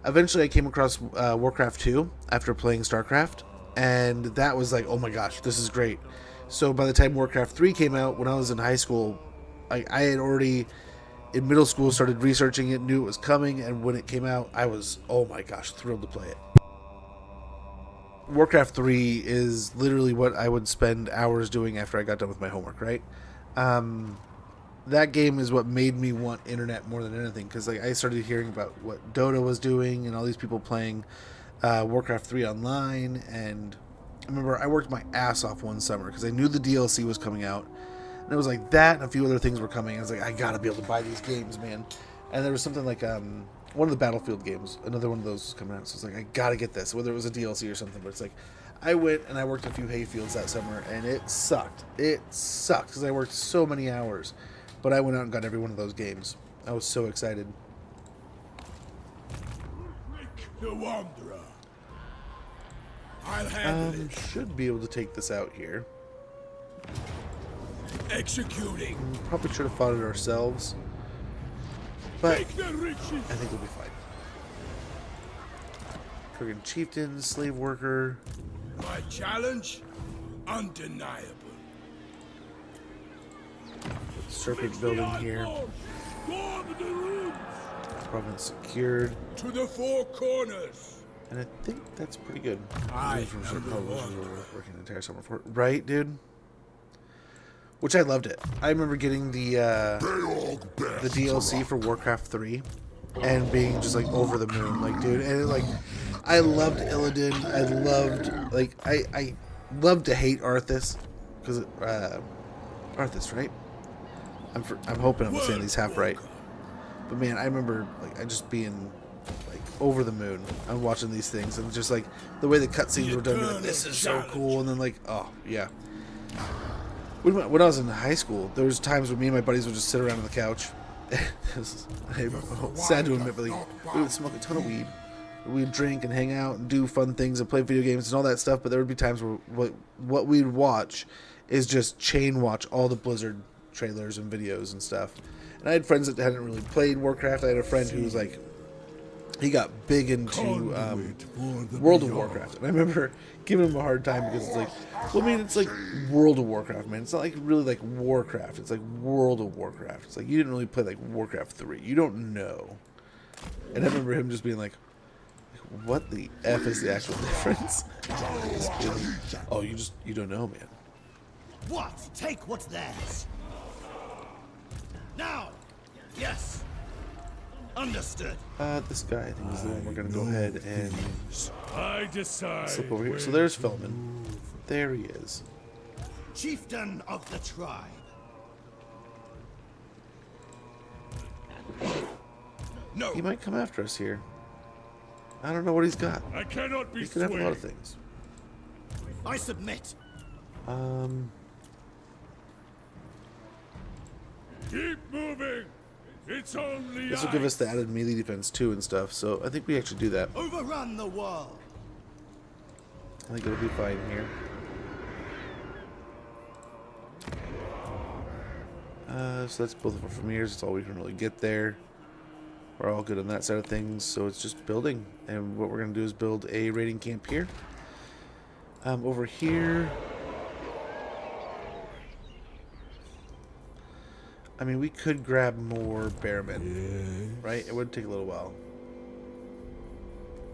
Eventually, I came across Warcraft 2 after playing StarCraft, and that was like, oh my gosh, this is great. So by the time Warcraft 3 came out, when I was in high school, I had already, in middle school, started researching it, knew it was coming, and when it came out, I was, oh my gosh, thrilled to play it. Warcraft 3 is literally what I would spend hours doing after I got done with my homework, right? That game is what made me want internet more than anything, because like I started hearing about what Dota was doing and all these people playing Warcraft 3 online, and I remember I worked my ass off one summer because I knew the DLC was coming out, and it was like that and a few other things were coming. I was like, I gotta be able to buy these games, man. And there was something like one of the Battlefield games, another one of those was coming out, so I was like, I gotta get this, whether it was a DLC or something. But it's like, I went and I worked a few hayfields that summer, and it sucked. It sucked because I worked so many hours. But I went out and got every one of those games. I was so excited. The Wanderer. I'll handle it. Should be able to take this out here. Executing. Probably should have fought it ourselves. But Take the riches. I think we'll be fine. Kurgan Chieftain, Slave Worker. My challenge? Undeniable. Serpent Building here. Storm the rooms. Province secured. To the four corners. And I think that's pretty good. I From am certain the publishers Wanderer. were working the entire summer for it. Right, dude? Which I loved it. I remember getting the DLC for Warcraft 3 and being just like over the moon, like, dude. And it, like, I loved Illidan. I loved, like, I loved to hate Arthas because Arthas, right? I'm hoping I'm saying these half right. But man, I remember like I just being like over the moon. I'm watching these things and just like the way the cutscenes were done. Like, this is so cool. And then like, oh yeah. When I was in high school, there was times when me and my buddies would just sit around on the couch. I'm sad to admit, but like, we would smoke a ton of weed. We'd drink and hang out and do fun things and play video games and all that stuff. But there would be times where what we'd watch is just chain watch all the Blizzard trailers and videos and stuff. And I had friends that hadn't really played Warcraft. I had a friend who was like, he got big into World of Warcraft. And I remember giving him a hard time because it's like, well, I mean, it's like World of Warcraft, man. It's not like really like Warcraft. It's like World of Warcraft. It's like you didn't really play like Warcraft 3. You don't know. And I remember him just being like, what the F is the actual difference? Oh, you don't know, man. What? Take what's theirs. Now! Yes! Understood. This guy, I think, is the one we're going to go ahead and I decide. slip over here. So there's Feldman. There he is. Chieftain of the tribe. No, He might come after us here. I don't know what he's got. I cannot be He could have a lot of swayed. things. I submit. Keep moving. It's only This will give us the added melee defense too and stuff. So I think we actually do that. Overrun the world. I think it'll be fine here. So that's both of our premieres. That's all we can really get there. We're all good on that side of things. So it's just building. And what we're going to do is build a raiding camp here. Over here. I mean, we could grab more bearmen. Right? It would take a little while.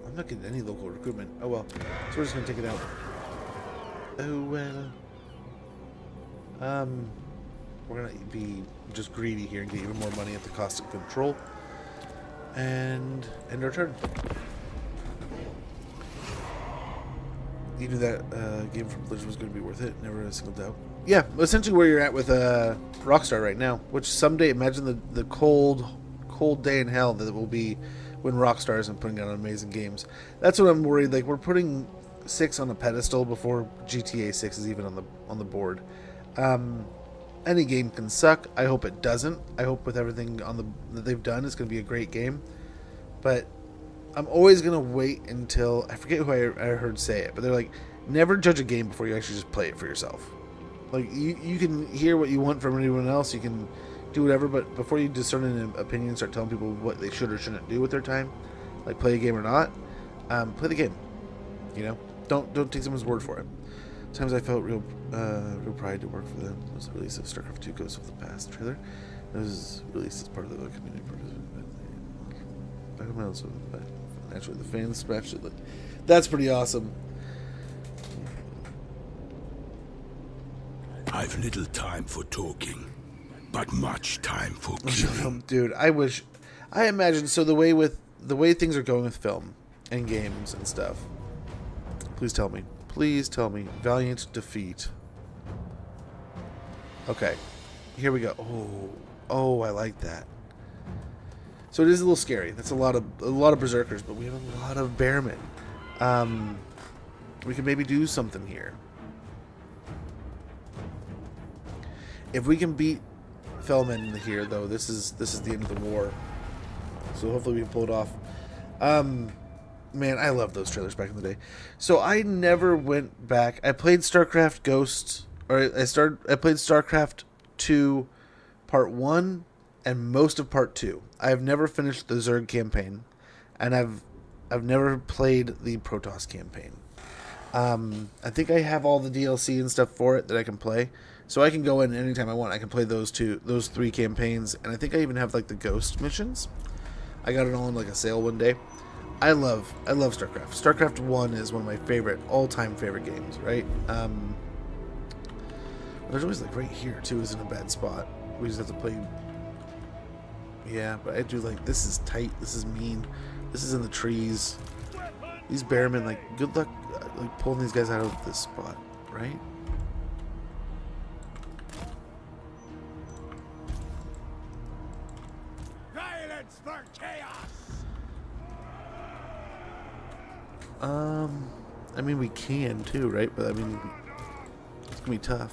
I'm not getting any local recruitment. Oh well. So we're just going to take it out. Oh well. We're going to be just greedy here and get even more money at the cost of control. And end our turn. You knew that game from Blizzard was going to be worth it. Never a single doubt. Yeah, essentially where you're at with Rockstar right now. Which someday, imagine the cold, cold day in hell that it will be when Rockstar isn't putting out amazing games. That's what I'm worried. Like, we're putting 6 on a pedestal before GTA 6 is even on the board. Any game can suck. I hope it doesn't. I hope with everything that they've done, it's going to be a great game. But I'm always going to wait until, I forget who I heard say it, but they're like, never judge a game before you actually just play it for yourself. Like, you can hear what you want from anyone else, you can do whatever, but before you discern an opinion and start telling people what they should or shouldn't do with their time, like play a game or not, play the game. You know, don't take someone's word for it. Sometimes I felt real pride to work for them. It was the release of StarCraft 2 Ghosts of the Past trailer. It was released as part of the community purpose. But naturally, the fans smashed it. Like, that's pretty awesome. I've little time for talking, but much time for killing. Dude, I imagine, so the way things are going with film and games and stuff. Please tell me, valiant defeat. Okay, here we go. Oh, I like that. So it is a little scary. That's a lot of berserkers, but we have a lot of bearmen. We can maybe do something here. If we can beat Fellman here, though, this is the end of the war. So hopefully we can pull it off. Man, I love those trailers back in the day. So I never went back. I played StarCraft Ghosts, or I played StarCraft 2 Part 1 and most of Part 2. I have never finished the Zerg campaign, and I've never played the Protoss campaign. I think I have all the DLC and stuff for it that I can play. So I can go in anytime I want. I can play those 3 campaigns, and I think I even have like the Ghost missions. I got it all in like a sale one day. I love StarCraft. StarCraft 1 is one of my all-time favorite games, right? There's always like right here too isn't a bad spot. We just have to play. Yeah, but I do like, this is tight. This is mean. This is in the trees. These bearmen, like, good luck like pulling these guys out of this spot, right? Violence for chaos. I mean, we can too, right? But I mean, it's gonna be tough.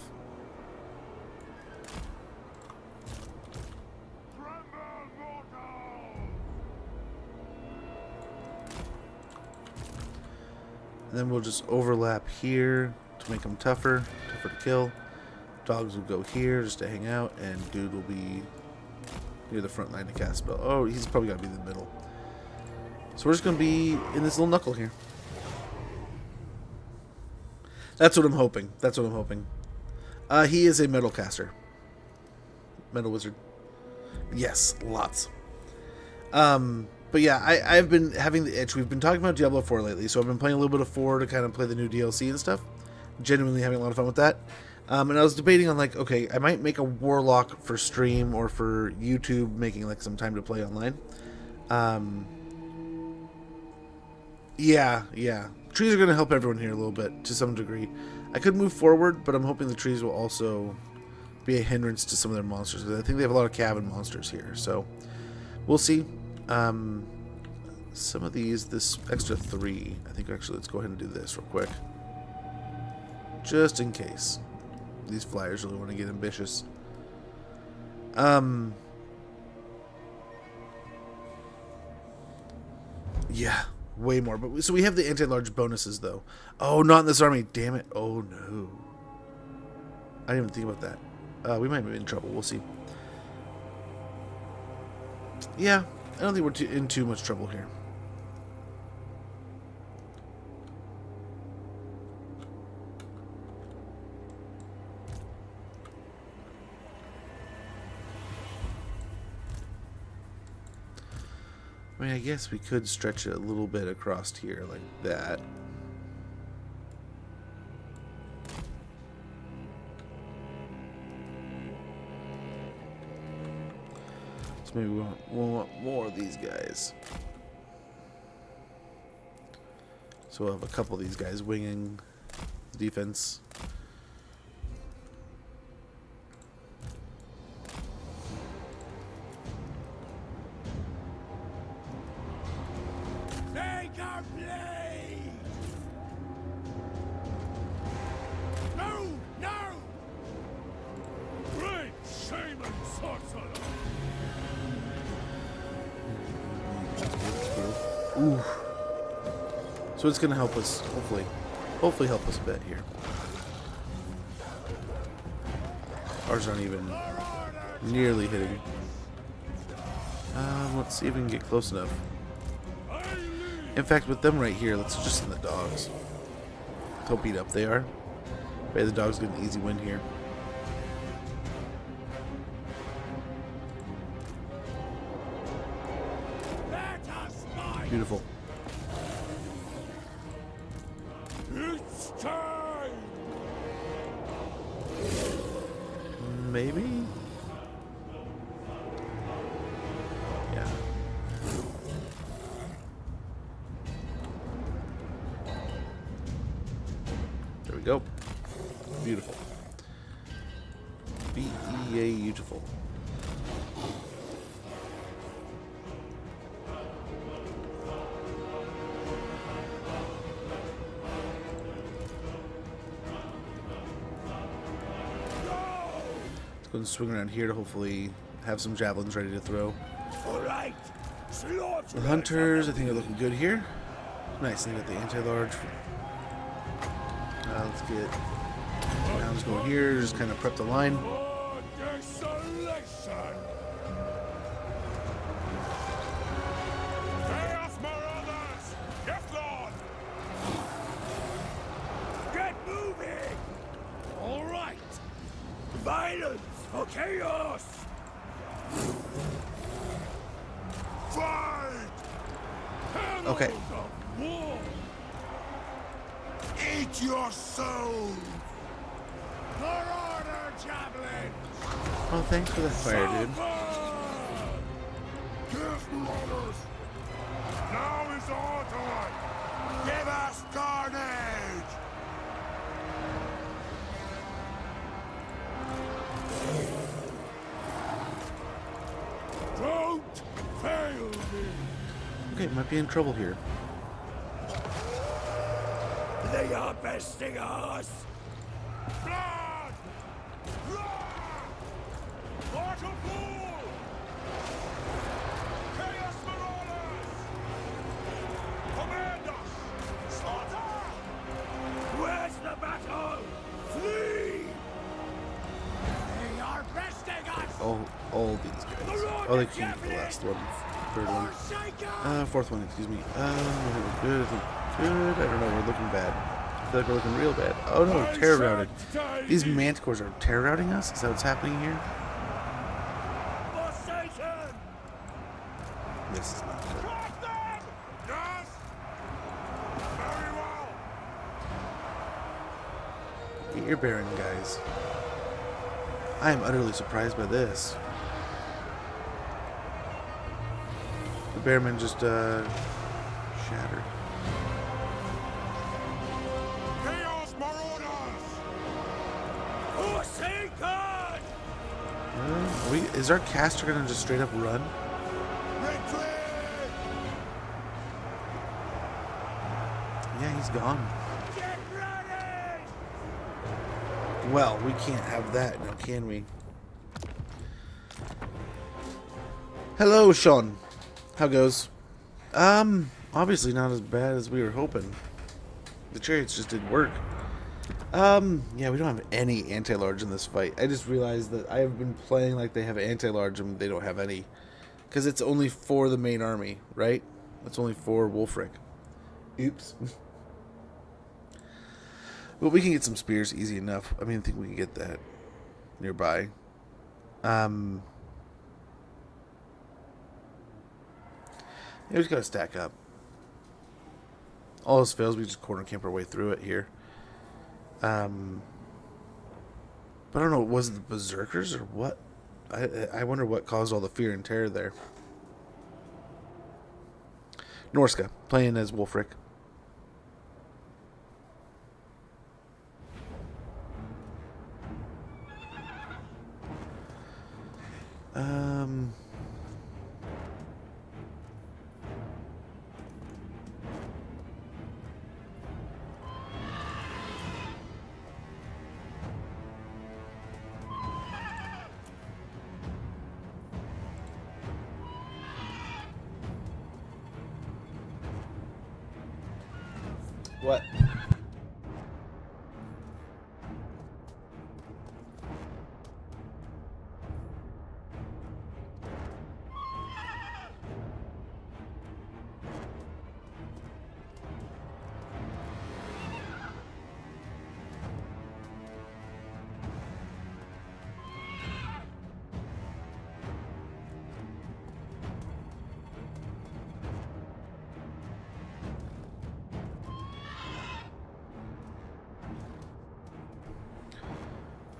And then we'll just overlap here to make them tougher to kill. Dogs will go here just to hang out, and dude will be near the front line to cast spell. Oh, he's probably got to be in the middle. So we're just going to be in this little knuckle here. That's what I'm hoping. He is a metal caster. Metal wizard. Yes, lots. But yeah, I've been having the itch. We've been talking about Diablo 4 lately, so I've been playing a little bit of 4 to kind of play the new DLC and stuff. Genuinely having a lot of fun with that. And I was debating on, like, okay, I might make a Warlock for stream or for YouTube, making like some time to play online. Yeah. Trees are going to help everyone here a little bit, to some degree. I could move forward, but I'm hoping the trees will also be a hindrance to some of their monsters. I think they have a lot of cabin monsters here, so we'll see. Some of this extra 3, I think actually let's go ahead and do this real quick. Just in case. These flyers really want to get ambitious. Yeah, way more. But so we have the anti-large bonuses though. Oh, not in this army. Damn it. Oh no. I didn't even think about that. We might be in trouble. We'll see. Yeah, I don't think we're in too much trouble here. I mean, I guess we could stretch it a little bit across here like that. So maybe we'll want more of these guys. So we'll have a couple of these guys winging the defense. your blade! No! No! Great shaman sorcerer! Ooh. So it's gonna help us, hopefully help us a bit here. Ours aren't even nearly hitting. Let's see if we can get close enough. In fact, with them right here, let's just send the dogs. How beat up they are. Maybe the dogs get an easy win here. Beautiful. It's time! Maybe? Yeah. There we go. Beautiful. Beautiful. Let's go and swing around here to hopefully have some javelins ready to throw. All right. The hunters, I think, are looking good here. Nice, they got the anti-large. Let's get rounds going here, just kind of prep the line. For desolation! Chaos Marauders! Yes, Lord! Get moving! All right. Violence for chaos! Fight! Okay. Herald of war! Eat your soul! Marauder javelin! Oh, thanks for that fire, dude. Give Marauders! Now is our time! Give us carnage! Don't fail me! Okay, might be in trouble here. They are besting us! Blood! What a fool! Chaos Marauders! Command us! Slaughter! Where's the battle? Flee! They are besting us! All these guys. Oh, they came for the last one. Third one. Fourth one, excuse me. Good. Good. I don't know. We're looking bad. I feel like we're looking real bad. Oh no, terror routed. These manticores are terror routing us? Is that what's happening here? For Satan! This is not good. Crush them! Yes! Very well! Get your bearing, guys. I am utterly surprised by this. The bearman just shattered. Chaos Marauders! For Satan! Is our caster gonna just straight up run? Retreat! Yeah, he's gone. Get ready! Well, we can't have that now, can we? Hello, Sean. How goes? Obviously not as bad as we were hoping. The chariots just did work. Yeah, we don't have any anti-large in this fight. I just realized that I have been playing like they have anti-large and they don't have any. Because it's only for the main army, right? It's only for Wulfrik. Oops. But we can get some spears easy enough. I mean, I think we can get that nearby. Yeah, we just gotta stack up. All else fails, we just corner camp our way through it here. But I don't know, was it the berserkers or what? I wonder what caused all the fear and terror there. Norsca, playing as Wulfrik. What?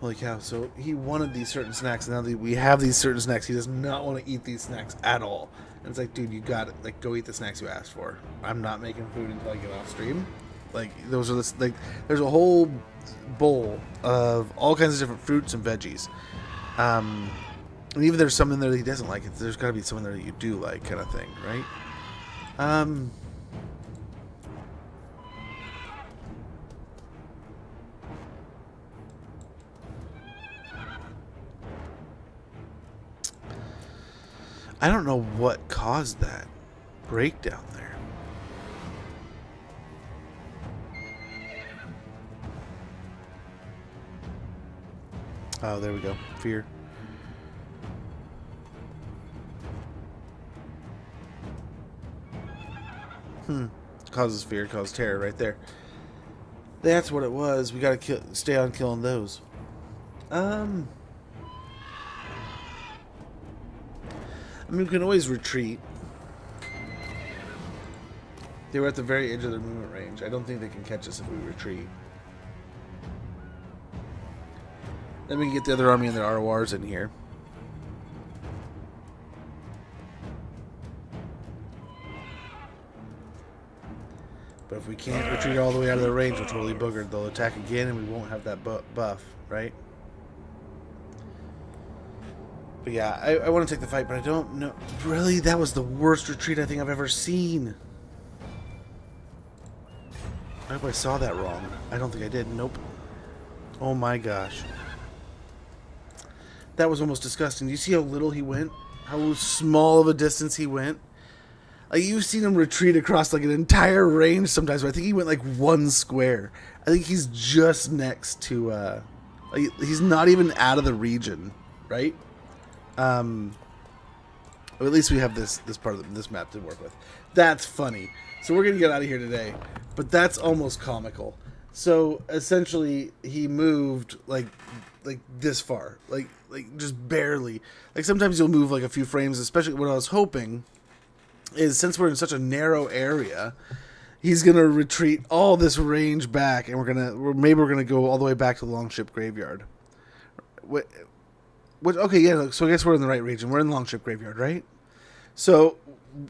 Holy cow, so he wanted these certain snacks, and now that we have these certain snacks, he does not want to eat these snacks at all. And it's like, dude, you got it. Like, go eat the snacks you asked for. I'm not making food until I get off stream. Like, those are the, like, there's a whole bowl of all kinds of different fruits and veggies. And even there's some in there that he doesn't like. There's got to be some in there that you do like, kind of thing, right? I don't know what caused that breakdown there. Oh, there we go. Fear. Causes fear, causes terror right there. That's what it was. We gotta stay on killing those. I mean, we can always retreat. They were at the very edge of their movement range. I don't think they can catch us if we retreat. Then we can get the other army and their RORs in here. But if we can't retreat all the way out of their range, we're totally boogered. They'll attack again and we won't have that buff, right? But yeah, I want to take the fight, but I don't know. Really? That was the worst retreat I think I've ever seen. I hope I saw that wrong. I don't think I did. Nope. Oh my gosh. That was almost disgusting. Do you see how little he went? How small of a distance he went? Like, you've seen him retreat across like an entire range sometimes, but I think he went like one square. I think he's just next to, like, he's not even out of the region, right? Well, at least we have this part of this map to work with. That's funny. So we're gonna get out of here today, but that's almost comical. So essentially, he moved like this far, like just barely. Like sometimes you'll move like a few frames, especially what I was hoping is since we're in such a narrow area, he's gonna retreat all this range back, and maybe we're gonna go all the way back to the Longship Graveyard. Okay, yeah. So I guess we're in the right region. We're in the Longship Graveyard, right? So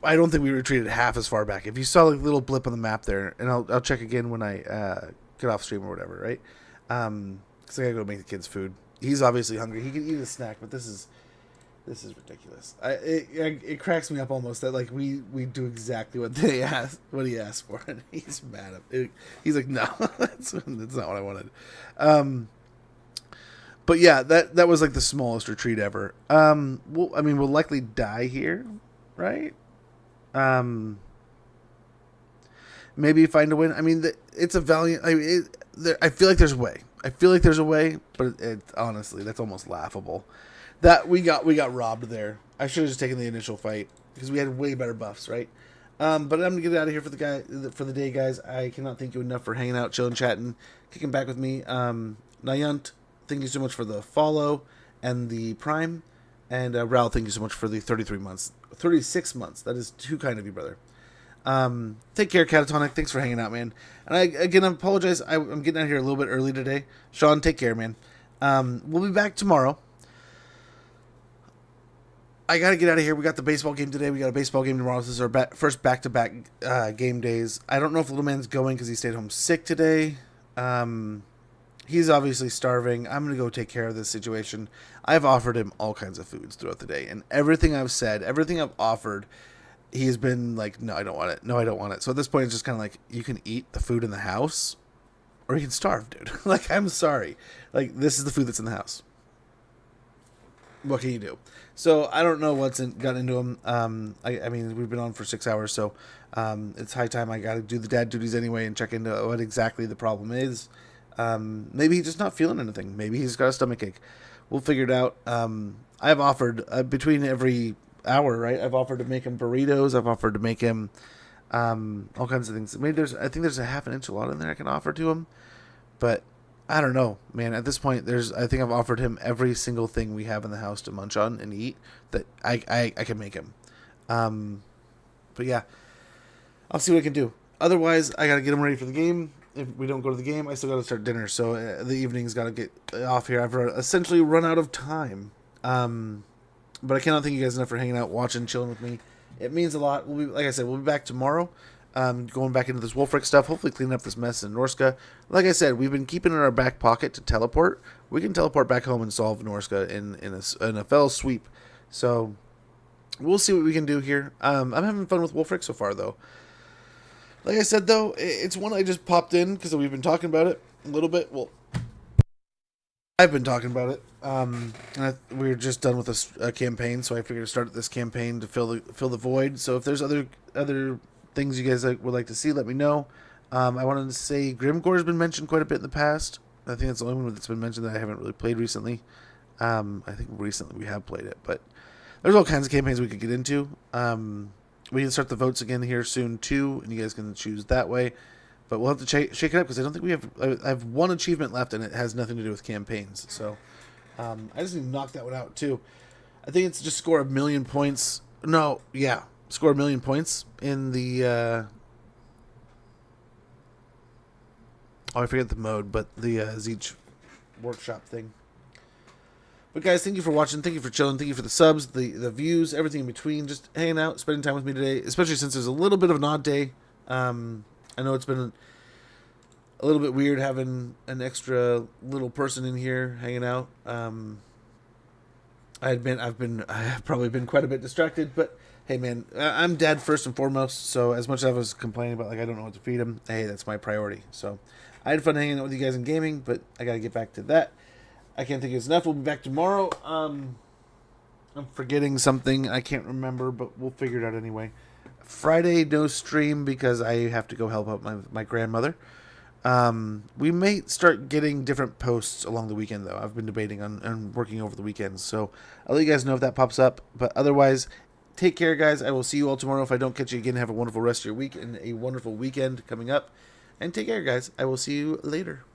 I don't think we retreated half as far back. If you saw like a little blip on the map there, and I'll check again when I get off stream or whatever, right? Because I gotta go make the kids food. He's obviously hungry. He can eat a snack, but this is ridiculous. It cracks me up almost that like we do exactly what he asked for, and he's mad at it. He's like, no, that's not what I wanted. But yeah, that was like the smallest retreat ever. We'll likely die here, right? Maybe find a win. I mean, it's a valiant. I feel like there's a way. But honestly, that's almost laughable. That we got robbed there. I should have just taken the initial fight because we had way better buffs, right? But I'm gonna get out of here for the day, guys. I cannot thank you enough for hanging out, chilling, chatting, kicking back with me. Nayant, thank you so much for the follow and the prime, and Raul, thank you so much for the 36 months. That is too kind of you, brother. Take care, Catatonic. Thanks for hanging out, man. And I apologize. I'm getting out of here a little bit early today. Sean, take care, man. We'll be back tomorrow. I got to get out of here. We got the baseball game today. We got a baseball game tomorrow. This is our first back-to-back game days. I don't know if Little Man's going because he stayed home sick today. He's obviously starving. I'm going to go take care of this situation. I've offered him all kinds of foods throughout the day. And everything I've said, everything I've offered, he has been like, no, I don't want it. No, I don't want it. So at this point, it's just kind of like, you can eat the food in the house or you can starve, dude. Like, I'm sorry. Like, this is the food that's in the house. what can you do? So I don't know what's gotten into him. I mean, we've been on for 6 hours, so it's high time I got to do the dad duties anyway and check into what exactly the problem is. Maybe he's just not feeling anything. Maybe he's got a stomach ache. We'll figure it out. I've offered between every hour, right? I've offered to make him burritos. I've offered to make him all kinds of things. Maybe I think there's a half an enchilada in there I can offer to him, but I don't know, man. At this point, I think I've offered him every single thing we have in the house to munch on and eat that I can make him. But yeah, I'll see what I can do. Otherwise, I gotta get him ready for the game. If we don't go to the game, I still gotta start dinner. So the evening's gotta get off here. I've essentially run out of time. But I cannot thank you guys enough for hanging out, watching, chilling with me. It means a lot. Like I said, we'll be back tomorrow. Going back into this Wulfrik stuff, hopefully cleaning up this mess in Norsca. Like I said, we've been keeping it in our back pocket to teleport. We can teleport back home and solve Norsca in a fell sweep. So we'll see what we can do here. I'm having fun with Wulfrik so far, though. Like I said, though, it's one I just popped in because we've been talking about it a little bit. Well, I've been talking about it. We're just done with a campaign, so I figured to start this campaign to fill the void. So if there's other things you guys would like to see, let me know. I wanted to say Grimgore has been mentioned quite a bit in the past. I think that's the only one that's been mentioned that I haven't really played recently. I think recently we have played it, but there's all kinds of campaigns we could get into. We can start the votes again here soon too, and you guys can choose that way. But we'll have to shake it up because I don't think we have. I have one achievement left, and it has nothing to do with campaigns. So I just need to knock that one out too. I think it's just score 1,000,000 points. No, yeah, score 1,000,000 points in the. I forget the mode, but the Zeech workshop thing. But guys, thank you for watching. Thank you for chilling. Thank you for the subs, the views, everything in between. Just hanging out, spending time with me today, especially since there's a little bit of an odd day. I know it's been a little bit weird having an extra little person in here hanging out. I've probably been quite a bit distracted, but hey, man, I'm dad first and foremost. So as much as I was complaining about like I don't know what to feed him, hey, that's my priority. So I had fun hanging out with you guys in gaming, but I got to get back to that. I can't think it's enough. We'll be back tomorrow. I'm forgetting something. I can't remember, but we'll figure it out anyway. Friday, no stream because I have to go help out my grandmother. We may start getting different posts along the weekend, though. I've been debating on working over the weekends. So I'll let you guys know if that pops up. But otherwise, take care, guys. I will see you all tomorrow. If I don't catch you again, have a wonderful rest of your week and a wonderful weekend coming up. And take care, guys. I will see you later.